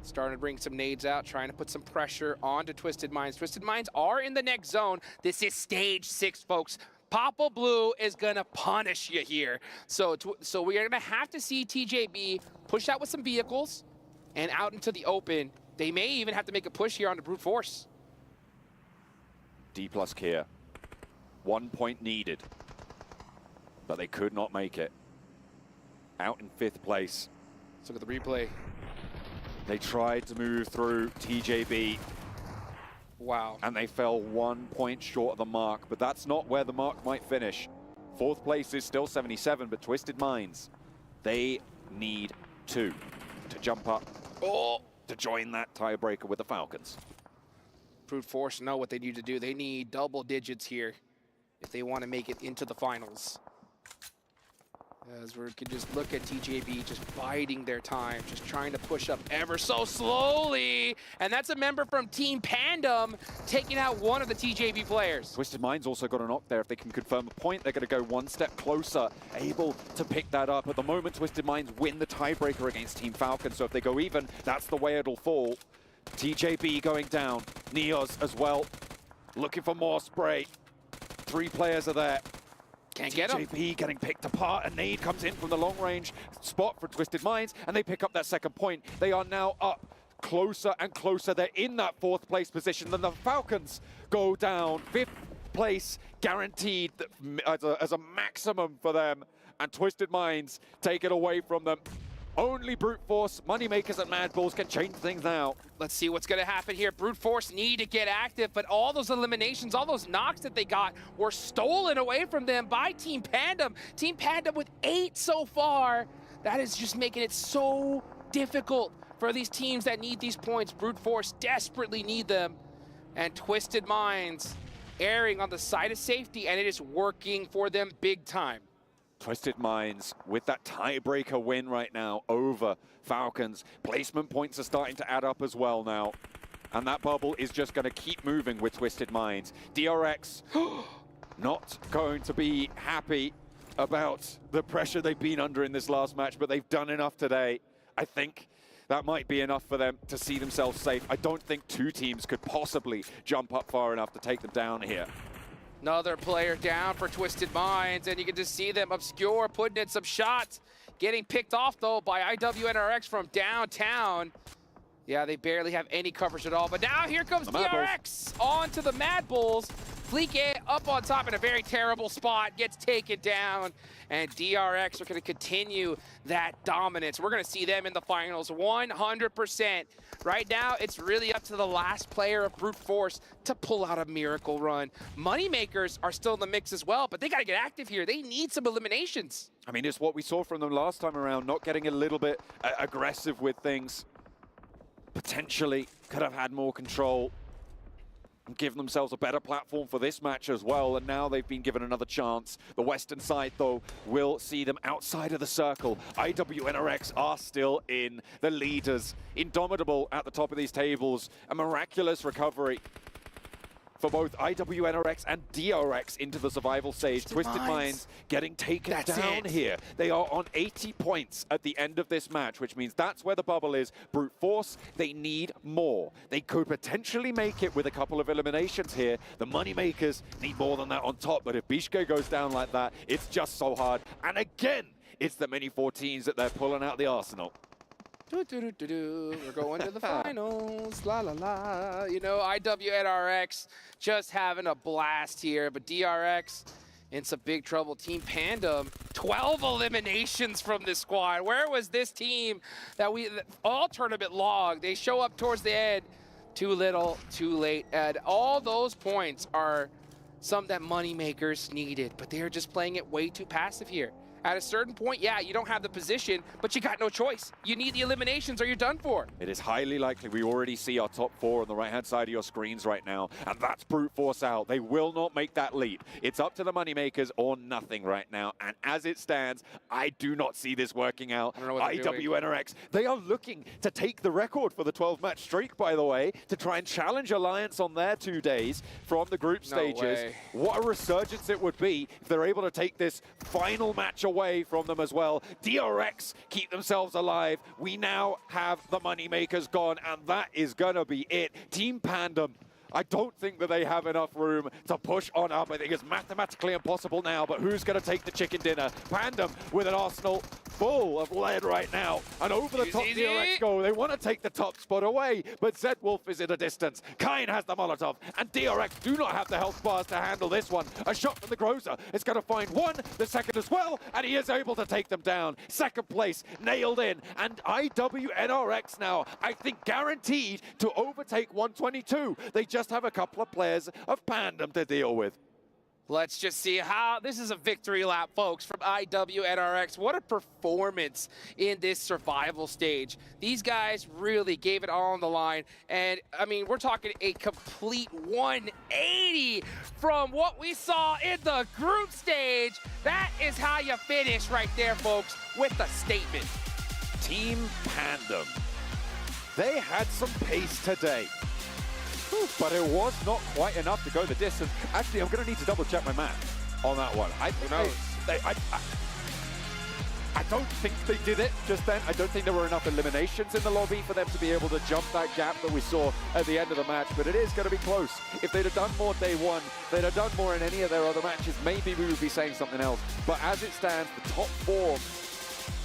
Starting to bring some nades out, trying to put some pressure onto Twisted Minds. Twisted Minds are in the next zone. This is stage 6, folks. Papa Blue is gonna punish you here. So we are gonna have to see TJB push out with some vehicles and out into the open. They may even have to make a push here onto Brute Force. D plus Kia. 1 point needed, but they could not make it. Out in 5th place. Let's look at the replay. They tried to move through TJB. Wow. And they fell 1 point short of the mark, but that's not where the mark might finish. 4th place is still 77, but Twisted Minds, they need 2 to jump up or to join that tiebreaker with the Falcons. Brute Force know what they need to do. They need double digits here if they want to make it into the finals. As we can just look at TJB just biding their time, just trying to push up ever so slowly. And that's a member from Team Pandem taking out one of the TJB players. Twisted Minds also got a knock there. If they can confirm a point, they're going to go 1 step closer, able to pick that up. At the moment, Twisted Minds win the tiebreaker against Team Falcon. So if they go even, that's the way it'll fall. TJB going down. Neos as well. Looking for more spray. 3 players are there. Can't get him. TJB getting picked apart. A nade comes in from the long range spot for Twisted Minds, and they pick up that 2nd point. They are now up closer and closer. They're in that 4th place position. Then the Falcons go down. 5th place guaranteed as a maximum for them. And Twisted Minds take it away from them. Only Brute Force, Moneymakers, and Mad Bulls can change things now. Let's see what's going to happen here. Brute Force need to get active, but all those eliminations, all those knocks that they got were stolen away from them by Team Pandem. Team Pandem with 8 so far. That is just making it so difficult for these teams that need these points. Brute Force desperately need them. And Twisted Minds erring on the side of safety, and it is working for them big time. Twisted Minds with that tiebreaker win right now over Falcons. Placement points are starting to add up as well now. And that bubble is just going to keep moving with Twisted Minds. DRX not going to be happy about the pressure they've been under in this last match, but they've done enough today. I think that might be enough for them to see themselves safe. I don't think 2 teams could possibly jump up far enough to take them down here. Another player down for Twisted Minds, and you can just see them Obscure putting in some shots. Getting picked off, though, by IWNRX from downtown. Yeah, they barely have any coverage at all. But now here comes DRX onto the Mad Bulls. Fleek up on top in a very terrible spot, gets taken down, and DRX are going to continue that dominance. We're going to see them in the finals 100%. Right now, it's really up to the last player of Brute Force to pull out a miracle run. Moneymakers are still in the mix as well, but they got to get active here. They need some eliminations. I mean, it's what we saw from them last time around, not getting a little bit aggressive with things. Potentially could have had more control and given themselves a better platform for this match as well, and now they've been given another chance. The Western side, though, will see them outside of the circle. IWNRX are still in the leaders. Indomitable at the top of these tables. A miraculous recovery for both IWNRX and DRX into the survival stage. Twisted Minds getting taken down here. They are on 80 points at the end of this match, which means that's where the bubble is. Brute Force, they need more. They could potentially make it with a couple of eliminations here. The Moneymakers need more than that on top, but if Bishke goes down like that, it's just so hard. And again, it's the mini 14s that they're pulling out the arsenal. We're going to the finals, la la la. You know, IWNRX just having a blast here, but DRX in some big trouble. Team Pandem, 12 eliminations from this squad. Where was this team that all tournament long? They show up towards the end, too little, too late. And all those points are some that Moneymakers needed, but they're just playing it way too passive here. At a certain point, yeah, you don't have the position, but you got no choice. You need the eliminations or you're done for. It is highly likely we already see our top 4 on the right-hand side of your screens right now, and that's Brute Force out. They will not make that leap. It's up to the Moneymakers or nothing right now, and as it stands, I do not see this working out. IWNRX, they are looking to take the record for the 12-match streak, by the way, to try and challenge Alliance on their 2 days from the group stages. Way. What a resurgence it would be if they're able to take this final match away from them as well. DRX keep themselves alive. We now have the Moneymakers gone, and that is gonna be it. Team Pandem, I don't think that they have enough room to push on up. I think it's mathematically impossible now, but who's going to take the chicken dinner? Pandem with an arsenal full of lead right now. And over the top DRX go. They want to take the top spot away, but Zed Wolf is at a distance. Kain has the Molotov, and DRX do not have the health bars to handle this one. A shot from the Groza. It's going to find one, the second as well, and he is able to take them down. Second place, nailed in, and IWNRX now, I think, guaranteed to overtake 122. They just have a couple of players of Pandem to deal with. Let's just see how this is a victory lap, folks, from IWNRX. What a performance in this survival stage. These guys really gave it all on the line. And, I mean, we're talking a complete 180 from what we saw in the group stage. That is how you finish right there, folks, with a statement. Team Pandem. They had some pace today, but it was not quite enough to go the distance. Actually, I'm going to need to double check my math on that one. I don't think they did it just then. I don't think there were enough eliminations in the lobby for them to be able to jump that gap that we saw at the end of the match, but it is going to be close. If they'd have done more day one, they'd have done more in any of their other matches, maybe we would be saying something else. But as it stands, the top 4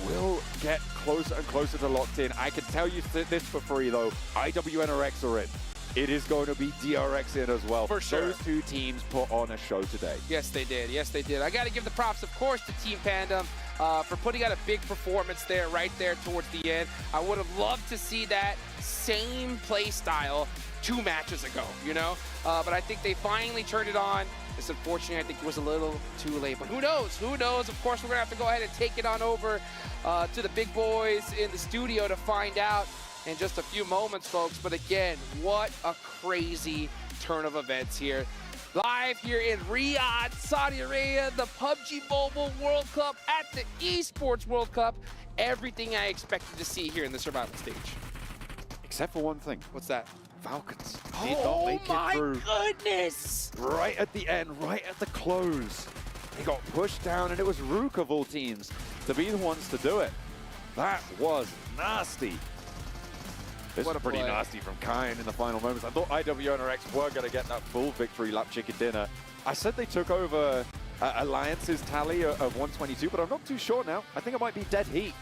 will get closer and closer to locked in. I can tell you this for free, though. IWNRX are in. It is going to be DRX in as well. For sure. Those 2 teams put on a show today. Yes, they did. Yes, they did. I got to give the props, of course, to Team Pandem for putting out a big performance there, right there towards the end. I would have loved to see that same play style 2 matches ago, you know? But I think they finally turned it on. It's unfortunate, I think it was a little too late, but who knows? Who knows? Of course, we're gonna have to go ahead and take it on over to the big boys in the studio to find out in just a few moments, folks. But again, what a crazy turn of events here. Live here in Riyadh, Saudi Arabia, the PUBG Mobile World Cup at the Esports World Cup. Everything I expected to see here in the survival stage. Except for one thing. What's that? Falcons did not make it through. Oh my goodness! Right at the end, right at the close. They got pushed down, and it was Rook of all teams to be the ones to do it. That was nasty. This was pretty nasty from Kain in the final moments. I thought IWNRX were going to get that full victory lap chicken dinner. I said they took over Alliance's tally of 122, but I'm not too sure now. I think it might be dead heat,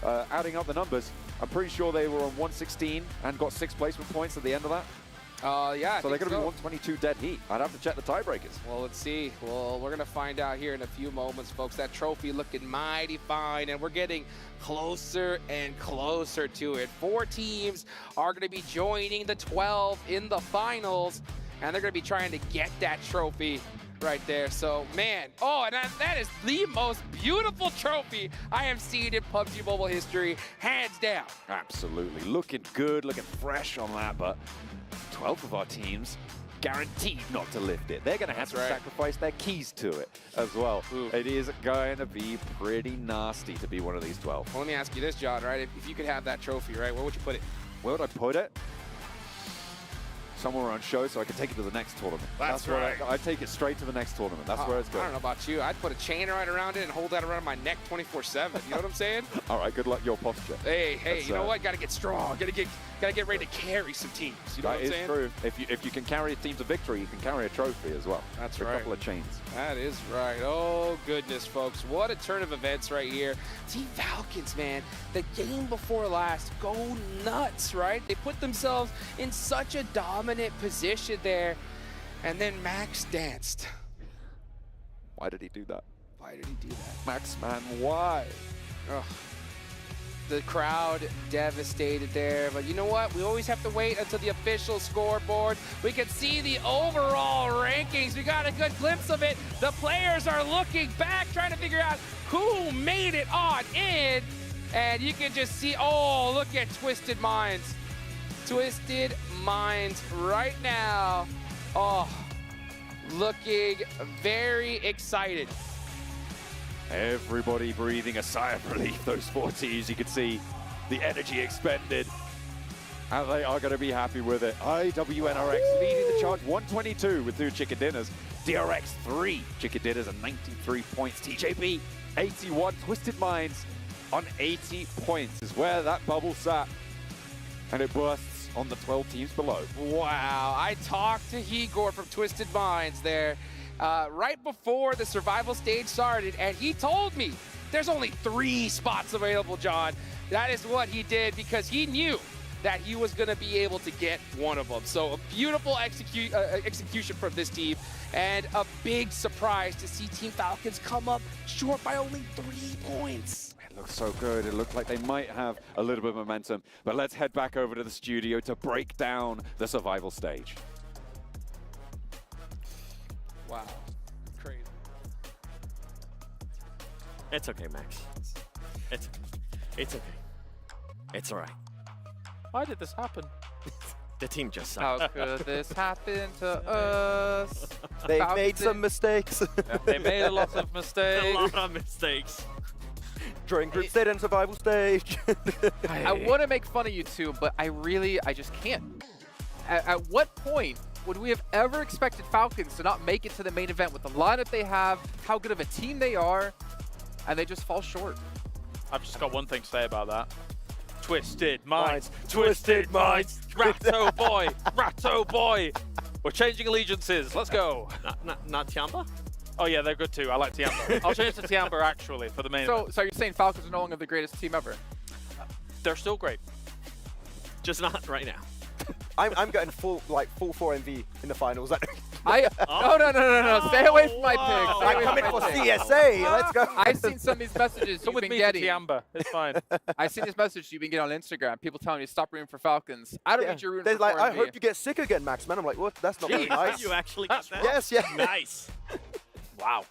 adding up the numbers. I'm pretty sure they were on 116 and got 6 placement points at the end of that. Yeah. So they're going to be 122 dead heat. I'd have to check the tiebreakers. Well, let's see. Well, we're going to find out here in a few moments, folks. That trophy looking mighty fine, and we're getting closer and closer to it. 4 teams are going to be joining the 12 in the finals, and they're going to be trying to get that trophy right there. So, man, and that is the most beautiful trophy I have seen in PUBG Mobile history, hands down. Absolutely. Looking good, looking fresh on that, but 12 of our teams guaranteed not to lift it. They're going to have to sacrifice their keys to it as well. Ooh. It is going to be pretty nasty to be one of these 12. Well, let me ask you this, John, right? If you could have that trophy, right, where would you put it? Where would I put it? Somewhere on show so I can take it to the next tournament. That's right. I take it straight to the next tournament. That's where it's going. I don't know about you. I'd put a chain right around it and hold that around my neck 24/7. You know what I'm saying? All right, good luck your posture. Hey, you know what? Got to get strong. Got to get ready to carry some teams. You know what I'm saying? That is true. If you can carry a team to victory, you can carry a trophy as well. That's right. right. A couple of chains. That is right. Oh, goodness, folks. What a turn of events right here. Team Falcons, man. The game before last, go nuts, right? They put themselves in such a dominant position there, and then Max danced. Why did he do that? Why did he do that? Max, man, why? Ugh. The crowd devastated there, but you know what? We always have to wait until the official scoreboard. We can see the overall rankings. We got a good glimpse of it. The players are looking back, trying to figure out who made it on in. And you can just see, look at Twisted Minds. Twisted Minds right now. Looking very excited. Everybody breathing a sigh of relief. Those 4 teams, you can see the energy expended. And they are going to be happy with it. IWNRX leading the charge, 122 with 2 chicken dinners. DRX 3 chicken dinners and 93 points. TJB 81. Twisted Minds on 80 points is where that bubble sat. And it bursts on the 12 teams below. Wow, I talked to Igor from Twisted Minds there right before the survival stage started, and he told me there's only 3 spots available, John. That is what he did because he knew that he was going to be able to get one of them. So a beautiful execution from this team, and a big surprise to see Team Falcons come up short by only 3 points. It looks so good. It looked like they might have a little bit of momentum. But let's head back over to the studio to break down the survival stage. Wow. Crazy. It's okay, Max. It's okay. It's all right. Why did this happen? The team just sucked. How could this happen to us? They made some mistakes. They made a lot of mistakes. A lot of mistakes. During group stage and survival stage. I want to make fun of you two, but I just can't. At what point would we have ever expected Falcons to not make it to the main event with the lineup they have, how good of a team they are, and they just fall short? I've just got one thing to say about that. Twisted Minds, Twisted Minds, Ratto boy, Ratto boy. We're changing allegiances, let's go. Not Tiamba? Oh yeah, they're good too, I like Tiamba. I'll change to Tiamba actually for the main event. So you're saying Falcons are no longer the greatest team ever? They're still great. Just not right now. I'm getting full 4 MV in the finals. No, stay away from my picks. I'm coming for CSA. Let's go. I've seen some of these messages you've been getting. Tiamba. It's fine. I've seen this message you've been getting on Instagram. People telling you stop rooting for Falcons. I don't need you rooting for 4MV. I hope you get sick again, Max. Man, I'm like, what? That's not very nice. You actually got that? Yes, yeah. Nice. Wow.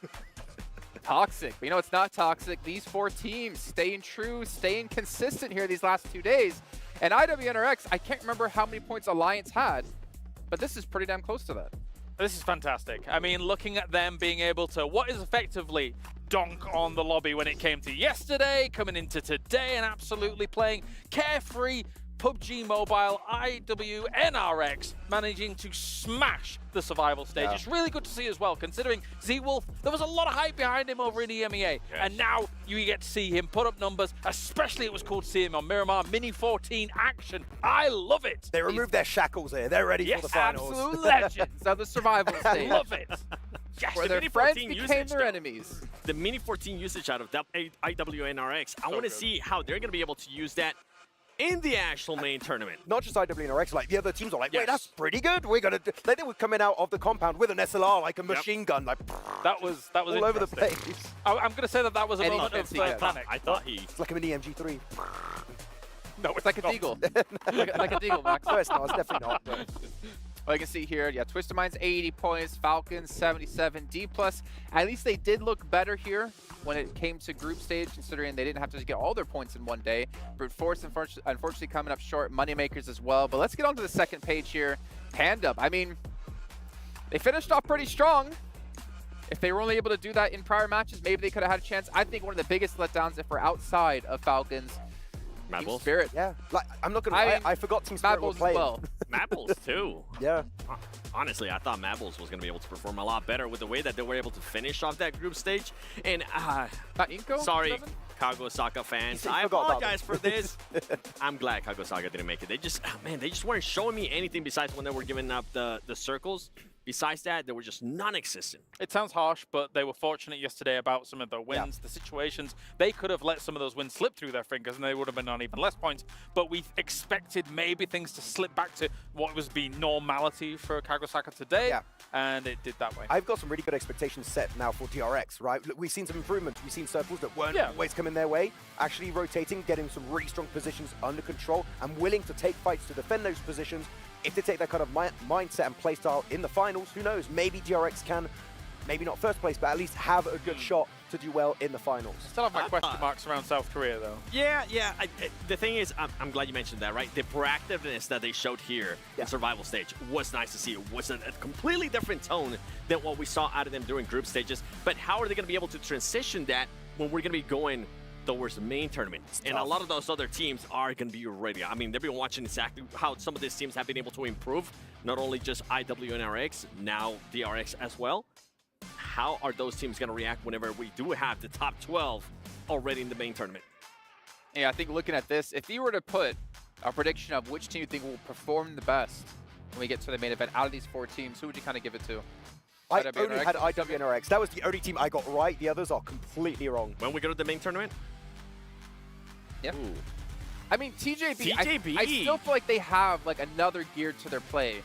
Toxic. But you know it's not toxic. These 4 teams staying true, staying consistent here these last 2 days. And IWNRX, I can't remember how many points Alliance had, but this is pretty damn close to that. This is fantastic. I mean, looking at them being able to, what is effectively donk on the lobby when it came to yesterday, coming into today, and absolutely playing carefree PUBG Mobile, IWNRX, managing to smash the survival stage. Yeah. It's really good to see as well, considering Z-Wolf, there was a lot of hype behind him over in EMEA, and now you get to see him put up numbers, especially it was cool to see him on Miramar Mini 14 action. I love it. They removed their shackles here. They're ready for the finals. Absolute legends of the survival stage. I love it. Yes, where their friends became their enemies. The Mini 14 usage out of IWNRX, I want to see how they're going to be able to use that in the actual main tournament. Not just IWNRX, like the other teams are like, wait, that's pretty good. We're gonna do. Like they were coming out of the compound with an SLR, like a machine gun, like that was all over the place. I'm gonna say that was a moment of panic. I thought he. It's like a mini MG3. No, it's like a Deagle. like a Deagle, Max. No, it's not. It's definitely not. But... Well, you can see here, yeah, Twisted Minds 80 points, Falcons 77, D+. At least they did look better here when it came to group stage, considering they didn't have to get all their points in one day. Brute Force, unfortunately, coming up short. Moneymakers as well. But let's get on to the second page here. Panda. I mean, they finished off pretty strong. If they were only able to do that in prior matches, maybe they could have had a chance. I think one of the biggest letdowns, if we're outside of Falcons, Mad Bulls? Spirit. Yeah. Like, I'm not going to I forgot Team Spirit were playing. Well. Mad Bulls too. Yeah. Honestly, I thought Mad Bulls was going to be able to perform a lot better with the way that they were able to finish off that group stage. And sorry, Kagosaka fans, I apologize for this. I'm glad Kagosaka didn't make it. They just, man, they just weren't showing me anything besides when they were giving up the circles. Besides that, they were just non-existent. It sounds harsh, but they were fortunate yesterday about some of the wins, the situations. They could have let some of those wins slip through their fingers, and they would have been on even less points. But we expected maybe things to slip back to what was be normality for Kagosaka today, and it did that way. I've got some really good expectations set now for DRX, right? We've seen some improvements. We've seen circles that weren't always coming their way, actually rotating, getting some really strong positions under control, and willing to take fights to defend those positions. If they take that kind of mindset and playstyle in the finals, who knows? Maybe DRX can, maybe not first place, but at least have a good shot to do well in the finals. Still have my question marks around South Korea, though. Yeah. The thing is, I'm glad you mentioned that, right? The proactiveness that they showed here in survival stage was nice to see. It was a completely different tone than what we saw out of them during group stages. But how are they going to be able to transition that when we're going to be going towards the main tournament? And a lot of those other teams are going to be ready. I mean, they've been watching exactly how some of these teams have been able to improve, not only just IWNRX, now DRX as well. How are those teams going to react whenever we do have the top 12 already in the main tournament? Yeah, I think looking at this, if you were to put a prediction of which team you think will perform the best when we get to the main event out of these four teams, who would you kind of give it to? I only had IWNRX. That was the only team I got right. The others are completely wrong. When we go to the main tournament? Yeah. I mean, TJB, I still feel like they have like another gear to their play.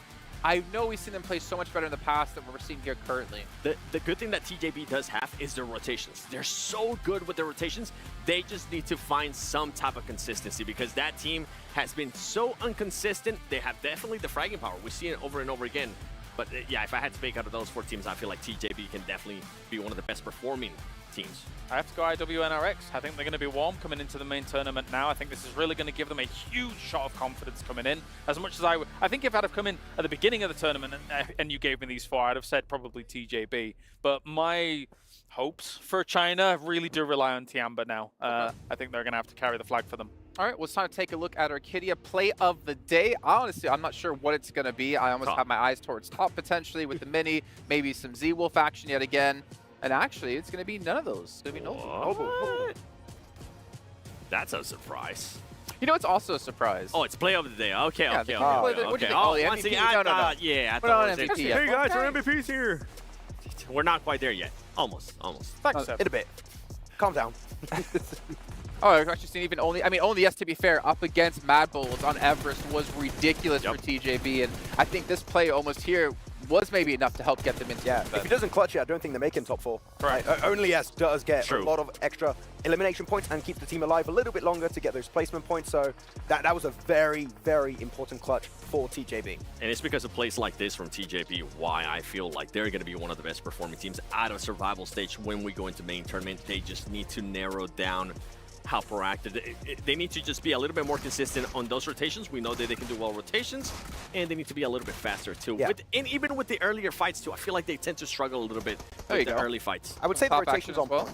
I know we've seen them play so much better in the past than what we're seeing here currently. The good thing that TJB does have is their rotations. They're so good with their rotations. They just need to find some type of consistency because that team has been so inconsistent. They have definitely the fragging power. We see it over and over again. But yeah, if I had to pick out of those four teams, I feel like TJB can definitely be one of the best performing teams. I have to go IWNRX. I think they're going to be warm coming into the main tournament now. I think this is really going to give them a huge shot of confidence coming in. As much as I think if I'd have come in at the beginning of the tournament and you gave me these four, I'd have said probably TJB. But my hopes for China really do rely on Tiamba now. I think they're going to have to carry the flag for them. All right, well, it's time to take a look at Orchidia play of the day. Honestly, I'm not sure what it's going to be. I almost have my eyes towards top potentially with the mini, maybe some Z-Wolf action yet again. And actually, it's going to be none of those. It's going to be no. That's a surprise. You know, it's also a surprise. Oh, it's play of the day. Okay, yeah, okay. Oh, once again, I thought it was MVP. Hey guys, our MVP's here. We're not quite there yet. Almost. In a bit. Calm down. Oh, I've actually seen even only yes, to be fair, up against Mad Bulls on Everest was ridiculous for TJB. And I think this play almost here was maybe enough to help get them into the event. If he doesn't clutch it, I don't think they make him top 4. Right. Only S does get a lot of extra elimination points and keeps the team alive a little bit longer to get those placement points. So that was a very, very important clutch for TJB. And it's because of plays like this from TJB why I feel like they're going to be one of the best performing teams out of survival stage when we go into main tournament. They just need to narrow down how proactive. They need to just be a little bit more consistent on those rotations. We know that they can do well rotations, and they need to be a little bit faster too. Yeah. And even with the earlier fights too, I feel like they tend to struggle a little bit with the early fights. I would say the rotations on point.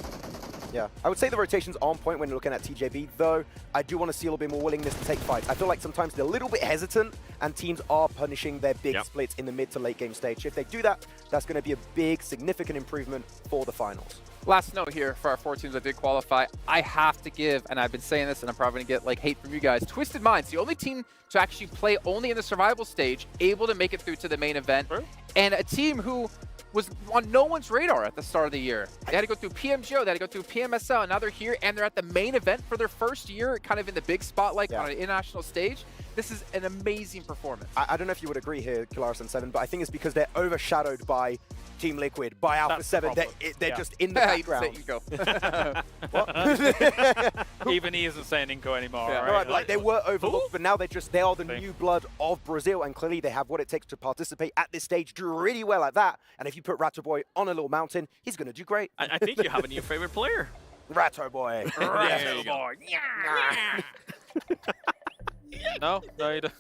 Yeah, I would say the rotations on point when you're looking at TJB, though I do want to see a little bit more willingness to take fights. I feel like sometimes they're a little bit hesitant, and teams are punishing their big splits in the mid to late game stage. If they do that, that's going to be a big, significant improvement for the finals. Last note here for our 4 teams that did qualify, I have to give, and I've been saying this, and I'm probably going to get like hate from you guys, Twisted Minds, the only team to actually play only in the survival stage, able to make it through to the main event, and a team who was on no one's radar at the start of the year. They had to go through PMGO, they had to go through PMSL, and now they're here, and they're at the main event for their first year, kind of in the big spotlight on an international stage. This is an amazing performance. I don't know if you would agree here, Kalaris and Seven, but I think it's because they're overshadowed by Team Liquid, by Alpha 7. They're just in the background. Even he isn't saying Inco anymore. Yeah. Right, like they were overlooked, but now they are the new blood of Brazil, and clearly they have what it takes to participate at this stage, do really well at that. And if you put Ratto Boy on a little mountain, he's going to do great. I think you have a new favorite player. Ratto Boy. Ratto Boy. No, you don't.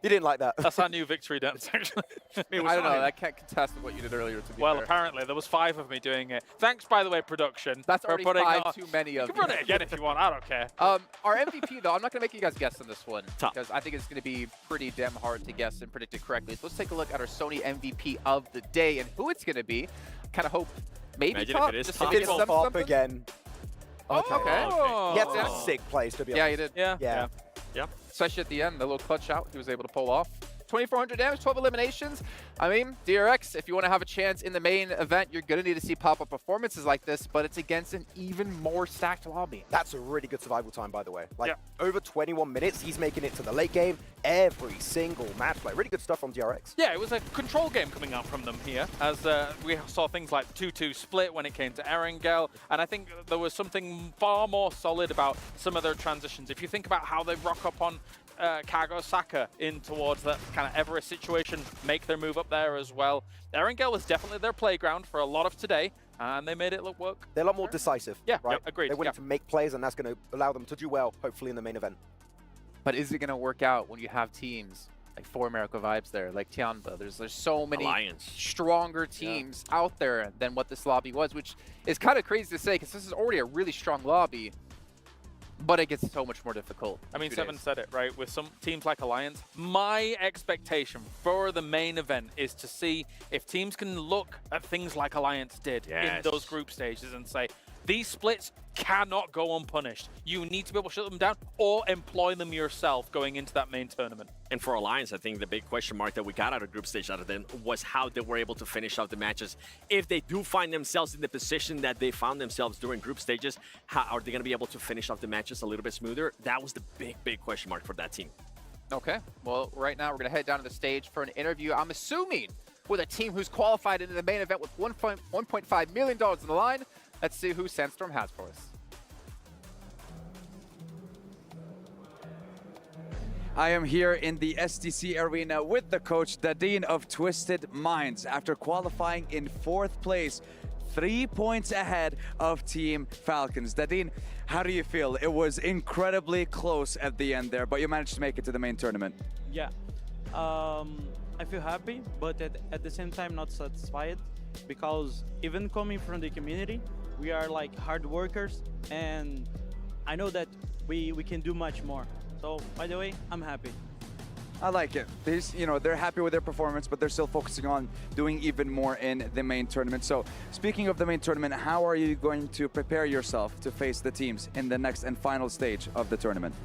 You didn't like that. That's our new victory dance, actually. I don't know. I can't contest what you did earlier, to be Well, fair. apparently, there was 5 of me doing it. Thanks, by the way, production. That's for already putting 5 too many of you. You can run it again if you want. I don't care. Our MVP, though, I'm not going to make you guys guess on this one, because I think it's going to be pretty damn hard to guess and predict it correctly. So let's take a look at our Sony MVP of the day and who it's going to be. Kind of hope maybe Imagine Top. if it is just Top. to give It's Pop something. again. Okay. He had a sick place, to be honest. Yeah, he did. Yeah. Especially at the end, the little clutch out he was able to pull off. 2,400 damage, 12 eliminations. I mean, DRX, if you want to have a chance in the main event, you're going to need to see pop-up performances like this, but it's against an even more stacked lobby. That's a really good survival time, by the way. Like, over 21 minutes, he's making it to the late game every single match play. Really good stuff from DRX. Yeah, it was a control game coming out from them here, as we saw things like 2-2 split when it came to Erangel, and I think there was something far more solid about some of their transitions. If you think about how they rock up on Kagosaka in towards that kind of Everest situation, make their move up there as well. Erangel was definitely their playground for a lot of today, and they made it look work. They're a lot more decisive. Yeah, right? agreed. They're willing to make plays, and that's going to allow them to do well, hopefully, in the main event. But is it going to work out when you have teams like 4 America Vibes there, like Tianba? There's so many stronger teams out there than what this lobby was, which is kind of crazy to say because this is already a really strong lobby. But it gets so much more difficult. I mean, Seven said it, right? With some teams like Alliance, my expectation for the main event is to see if teams can look at things like Alliance did in those group stages and say, these splits cannot go unpunished. You need to be able to shut them down or employ them yourself going into that main tournament. And for Alliance, I think the big question mark that we got out of group stage out of them was how they were able to finish out the matches. If they do find themselves in the position that they found themselves during group stages, how are they going to be able to finish off the matches a little bit smoother? That was the big question mark for that team. Okay, well, right now we're going to head down to the stage for an interview, I'm assuming, with a team who's qualified into the main event with $1.5 million on the line. Let's see who Sandstorm has for us. I am here in the SDC arena with the coach, Dadin of Twisted Minds, after qualifying in 4th place, 3 points ahead of Team Falcons. Dadin, how do you feel? It was incredibly close at the end there, but you managed to make it to the main tournament. Yeah, I feel happy, but at the same time not satisfied, because even coming from the community, we are like hard workers, and I know that we can do much more. So, by the way, I'm happy. I like it. They're happy with their performance, but they're still focusing on doing even more in the main tournament. So, speaking of the main tournament, how are you going to prepare yourself to face the teams in the next and final stage of the tournament?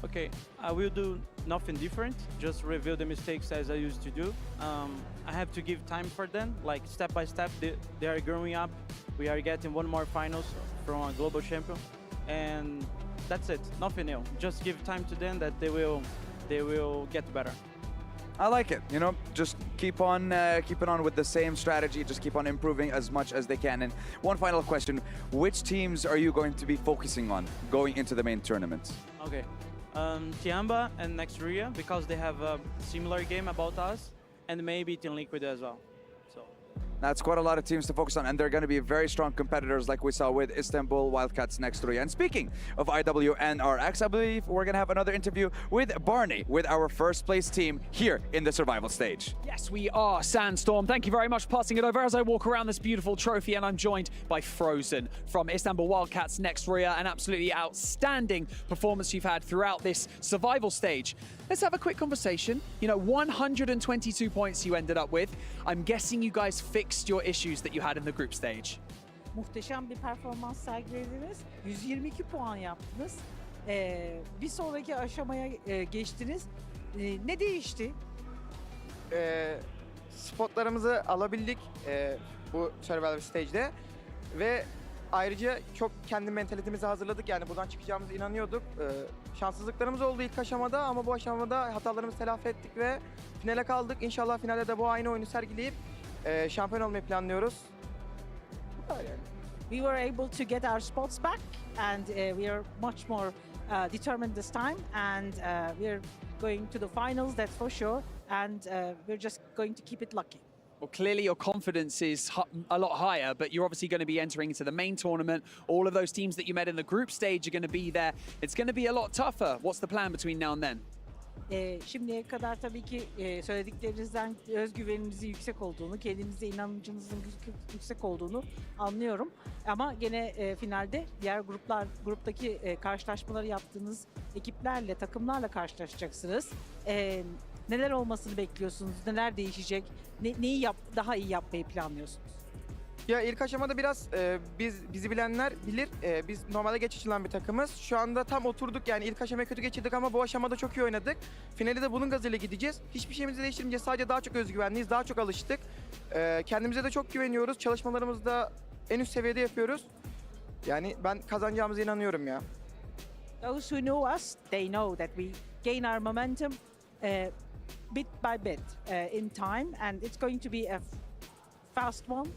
Okay, I will do nothing different, just review the mistakes as I used to do. I have to give time for them, like step by step, they are growing up. We are getting 1 more finals from a global champion, and that's it, nothing new. Just give time to them that they will get better. I like it. Just keep on keeping on with the same strategy. Just keep on improving as much as they can. And one final question: which teams are you going to be focusing on going into the main tournament? Okay, Tianba and Nextria, because they have a similar game about us, and maybe Team Liquid as well. That's quite a lot of teams to focus on, and they're going to be very strong competitors like we saw with Istanbul Wildcats Nextria. And speaking of IW and RX, I believe we're going to have another interview with Barney, with our 1st place team here in the survival stage. Yes, we are, Sandstorm. Thank you very much for passing it over as I walk around this beautiful trophy, and I'm joined by Frozen from Istanbul Wildcats Nextria. An absolutely outstanding performance you've had throughout this survival stage. Let's have a quick conversation. 122 points you ended up with. I'm guessing you guys fixed your issues that you had in the group stage. Muhteşem bir performans sergilediniz. 122 puan yaptınız. Bir sonraki aşamaya geçtiniz. Ne değişti? spotlarımızı alabildik bu Survivor Stage'de ve ayrıca çok kendi mentalitemizi hazırladık. Yani buradan çıkacağımıza inanıyorduk. Şanssızlıklarımız oldu ilk aşamada ama bu aşamada hatalarımızı telafi ettik ve finale kaldık. İnşallah finalde de bu aynı oyunu sergileyip şampiyon olmayı planlıyoruz. Bu kadar yani. We were able to get our spots back and we are much more determined this time and we're going to the finals, that's for sure, and we're just going to keep it lucky. Well, clearly your confidence is a lot higher, but you're obviously going to be entering into the main tournament. All of those teams that you met in the group stage are going to be there. It's going to be a lot tougher. What's the plan between now and then? Şimdiye kadar tabii ki söylediklerinizden özgüveninizin yüksek olduğunu, kendinize inancınızın yüksek olduğunu anlıyorum. Ama gene finalde diğer gruptaki karşılaşmaları yaptığınız ekiplerle, takımlarla karşılaşacaksınız. Neler olmasını bekliyorsunuz? Neler değişecek? Neyi daha iyi yapmayı planlıyorsunuz? Ya ilk aşamada biraz bizi bilenler bilir. Biz normalde geç açılan bir takımız. Şu anda tam oturduk yani ilk aşamayı kötü geçirdik ama bu aşamada çok iyi oynadık. Finali de bunun gazıyla gideceğiz. Hiçbir şeyimizi değiştirmeyeceğiz. Sadece daha çok özgüvenliyiz, daha çok alıştık. Kendimize de çok güveniyoruz. Çalışmalarımızı da en üst seviyede yapıyoruz. Yani ben kazanacağımıza inanıyorum ya. Those who know us, they know that we gain our momentum bit by bit in time and it's going to be a fast one.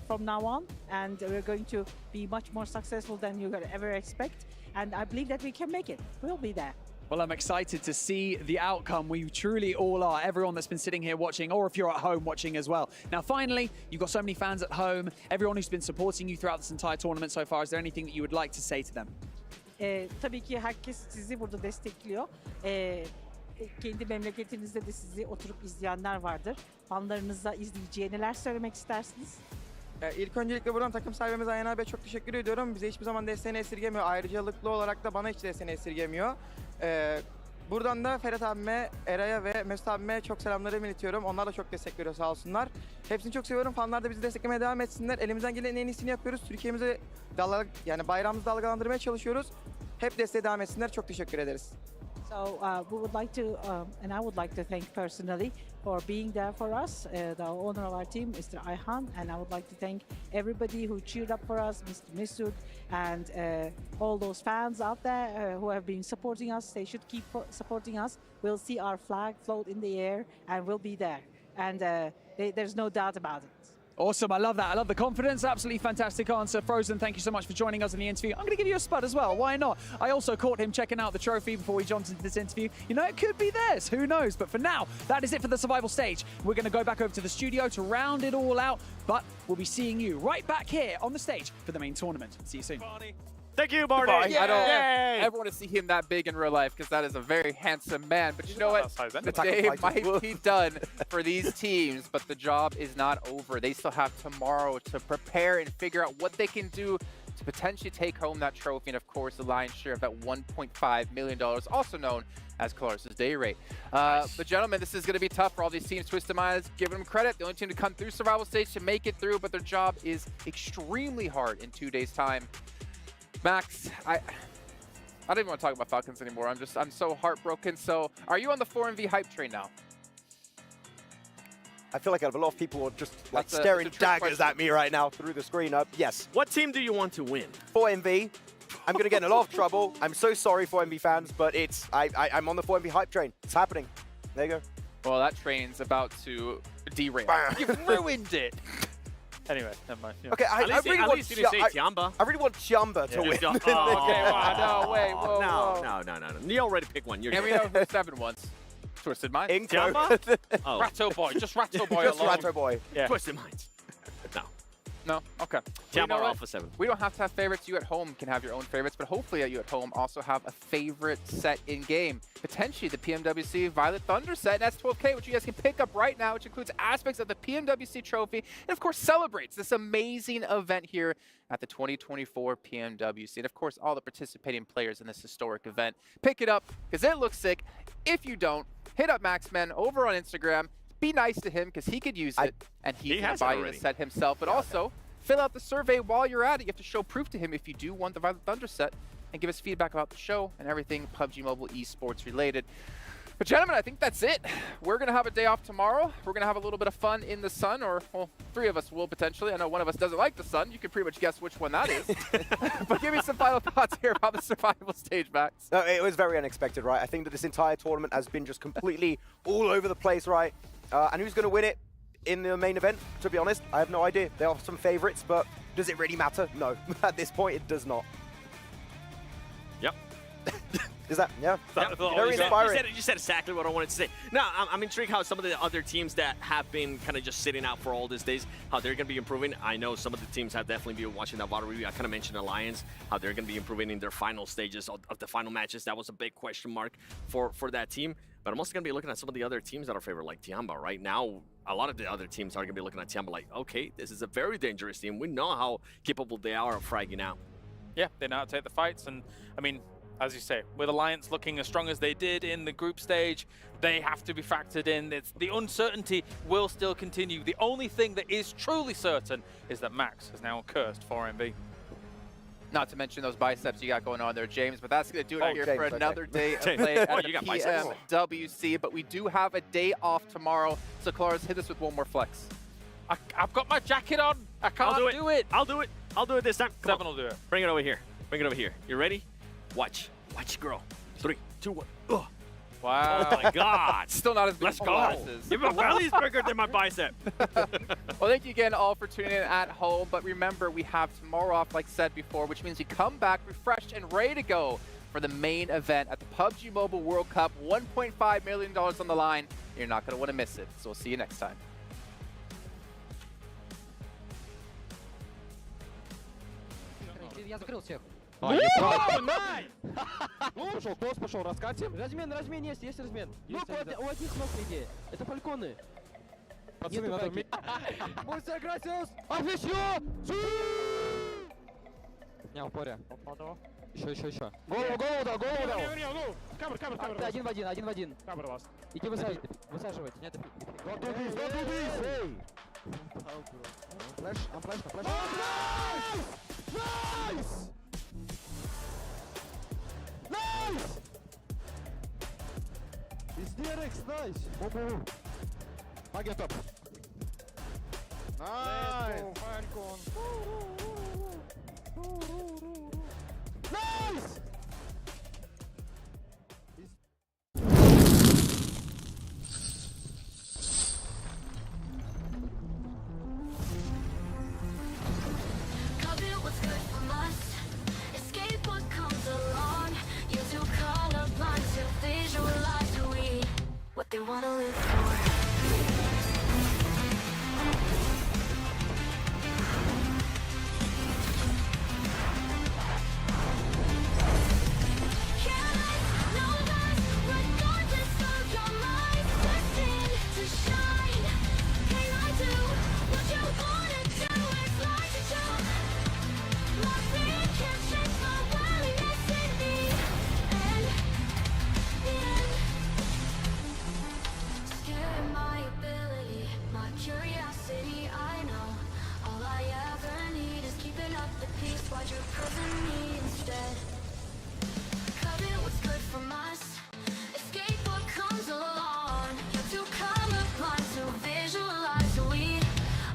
From now on, and we're going to be much more successful than you could ever expect. And I believe that we can make it. We'll be there. Well, I'm excited to see the outcome. We truly all are. Everyone that's been sitting here watching, or if you're at home watching as well. Now, finally, you've got so many fans at home, everyone who's been supporting you throughout this entire tournament so far. Is there anything that you would like to say to them? Tabii ki herkes sizi burada destekliyor. Kendi memleketinizde de sizi oturup izleyenler vardır. Fanlarınıza, izleyiciye neler söylemek istersiniz? İlk öncelikle buradan takım sahibimiz Ayhan abiye çok teşekkür ediyorum. Bize hiçbir zaman desteğini esirgemiyor. Ayrıcalıklı olarak da bana hiç desteğini esirgemiyor. Buradan da Ferhat abime, Eray'a ve Mesut abime çok selamlarımı iletiyorum. Onlar da çok destek veriyor sağ olsunlar. Hepsini çok seviyorum. Fanlar da bizi desteklemeye devam etsinler. Elimizden gelen en iyisini yapıyoruz. Türkiye'mizi yani bayrağımızı dalgalandırmaya çalışıyoruz. Hep desteğe devam etsinler. Çok teşekkür ederiz. So we would like to, and I would like to thank personally for being there for us, the owner of our team, Mr. Ayhan, and I would like to thank everybody who cheered up for us, Mr. Mesut, and all those fans out there who have been supporting us. They should keep supporting us. We'll see our flag float in the air, and we'll be there. And there's no doubt about it. Awesome, I love that. I love the confidence. Absolutely fantastic answer. Frozen, thank you so much for joining us in the interview. I'm going to give you a spud as well. Why not? I also caught him checking out the trophy before we jumped into this interview. You know, it could be theirs. Who knows? But for now, that is it for the survival stage. We're going to go back over to the studio to round it all out. But we'll be seeing you right back here on the stage for the main tournament. See you soon. Thank you, Barney. I don't ever want to see him that big in real life because that is a very handsome man. But you know what? The day might be done for these teams, but the job is not over. They still have tomorrow to prepare and figure out what they can do to potentially take home that trophy and, of course, the lion's share of that $1.5 million, also known as Clarus's day rate. But gentlemen, this is going to be tough for all these teams. Twisted Minds, giving them credit. The only team to come through survival stage to make it through, but their job is extremely hard in 2 days' time. Max, I don't even want to talk about Falcons anymore. I'm so heartbroken. So, are you on the 4MV hype train now? I feel like a lot of people are just like staring daggers at me right now through the screen. Yes. What team do you want to win? 4MV. I'm going to get in a lot of trouble. I'm so sorry, 4MV fans, but I'm on the 4MV hype train. It's happening. There you go. Well, that train's about to derail. You've ruined it. Anyway, never mind. Yeah. Okay, I really want Tiamba. I really want Tiamba to win. Okay, wow, no, wait, whoa, No. You already picked one. And we know who 7 wants. Twisted Minds. Tiamba? Oh. Ratto Boy, just Ratto Boy just alone. Ratto Boy. Yeah. Twisted Minds. No? Okay. Tiamba Well, Alpha 7. We don't have to have favorites. You at home can have your own favorites, but hopefully you at home also have a favorite set in-game. Potentially the PMWC Violet Thunder set. That's 12K, which you guys can pick up right now, which includes aspects of the PMWC trophy, and of course celebrates this amazing event here at the 2024 PMWC. And of course, all the participating players in this historic event. Pick it up, because it looks sick. If you don't, hit up Maxmen over on Instagram. Be nice to him because he could use it, and he's going to buy you the set himself. But also, fill out the survey while you're at it. You have to show proof to him if you do want the Violet Thunder set, and give us feedback about the show and everything PUBG Mobile esports related. But gentlemen, I think that's it. We're going to have a day off tomorrow. We're going to have a little bit of fun in the sun, or, well, 3 of us will potentially. I know one of us doesn't like the sun. You can pretty much guess which one that is. But give me some final thoughts here about the survival stage, Max. No, it was very unexpected, right? I think that this entire tournament has been just completely all over the place, right? And who's going to win it in the main event? To be honest, I have no idea. There are some favorites, but does it really matter? No. At this point, it does not. Yep. Is that, yeah? Very inspiring. You said exactly what I wanted to say. No, I'm intrigued how some of the other teams that have been kind of just sitting out for all these days, how they're going to be improving. I know some of the teams have definitely been watching that VOD review. I kind of mentioned Alliance, how they're going to be improving in their final stages of the final matches. That was a big question mark for that team. But I'm also going to be looking at some of the other teams that are favored, like Tiamba. Right now, a lot of the other teams are going to be looking at Tiamba like, okay, this is a very dangerous team. We know how capable they are of fragging out. Yeah, they know how to take the fights. And, I mean, as you say, with Alliance looking as strong as they did in the group stage, they have to be factored in. The uncertainty will still continue. The only thing that is truly certain is that Max is now cursed for MV. Not to mention those biceps you got going on there, James, but that's going to do it here for another day of play at you got PMWC. But we do have a day off tomorrow. So, Claris, hit us with one more flex. I've got my jacket on. I can't do it. I'll do it. I'll do it this time. Come 7 will do it. Bring it over here. Bring it over here. You ready? Watch it grow. 3, 2, 1. Ugh. Wow. Oh my God. Still not as big Let's as go. Claris's. My belly's bigger than my bicep. Well, thank you again all for tuning in at home. But remember, we have tomorrow off, like said before, which means we come back refreshed and ready to go for the main event at the PUBG Mobile World Cup. $1.5 million on the line. You're not going to want to miss it. So we'll see you next time. Я закрыл всех. Пошел, тост пошел, раскатим. Размен, есть размен. Ну, у одних ног иди. Это фальконы. Пацаны, надо вместе. Muchas gracias. Официо! Не, в упоре. Еще. Голову дал. Камер. Один в один. Камер вас. Иди высаживайте. Нет, Флэш. Nice! Истерикс, nice! Пагет топ. Nice! Nice! What they wanna live for. Why'd you prison me instead? Cut it, what's good from us? Escape what comes along. You're too colorblind to visualize who we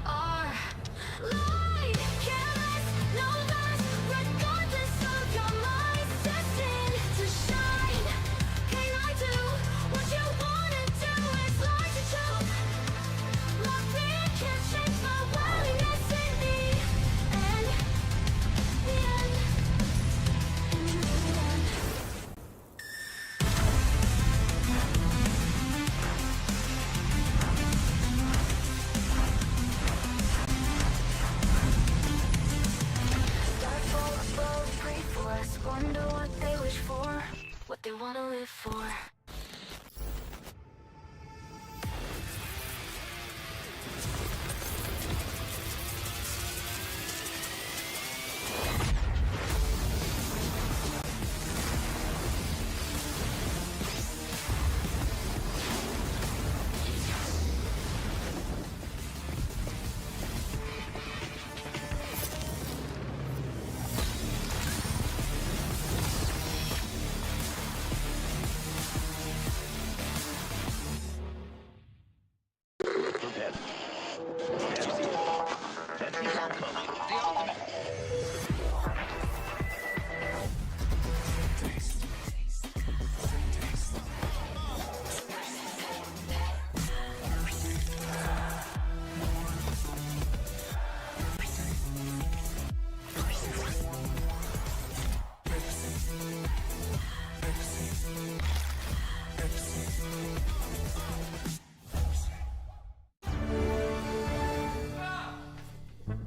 are. Light, careless, no less. Regardless of your mind, destined to shine. Can I do what you wanna do? It's like a joke. Locked in, can't change my willingness in me.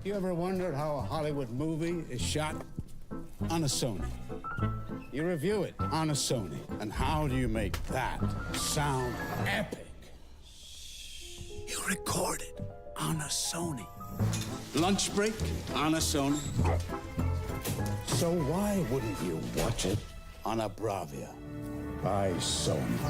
You ever wondered how a Hollywood movie is shot? On a Sony. You review it on a Sony. And how do you make that sound epic? You record it on a Sony. Lunch break on a Sony. So why wouldn't you watch it on a Bravia by Sony?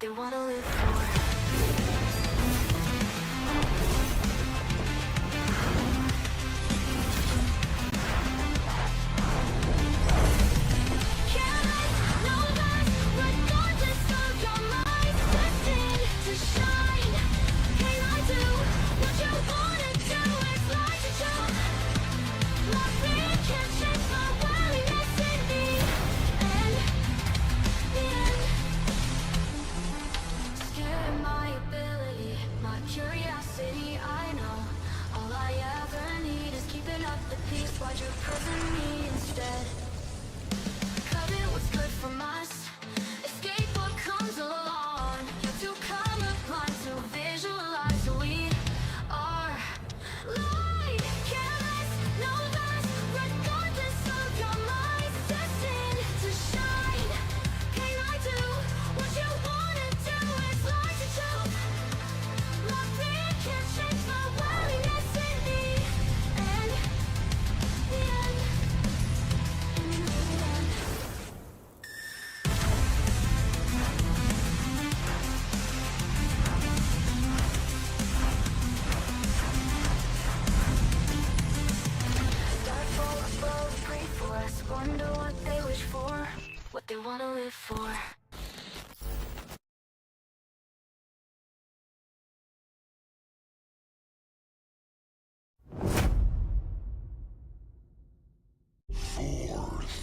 They wanna live for. Why'd you prison me instead? Cut it, what's good from us? Escape what comes along. You're too colorblind to visualize who we are. Light, careless, no less. Regardless of your mind, destined to shine. Can I do what you wanna do? It's like a joke. My fear can't change my worthiness in the end. Wonder what they wish for, what they wanna live for.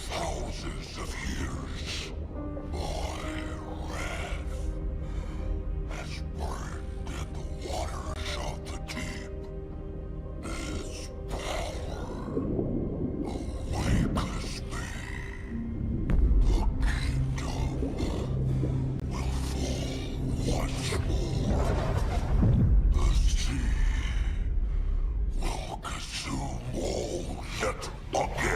Thousands of years, my wrath has burned in the waters of the deep. Its power awakens me. The kingdom will fall once more. The sea will consume all yet again.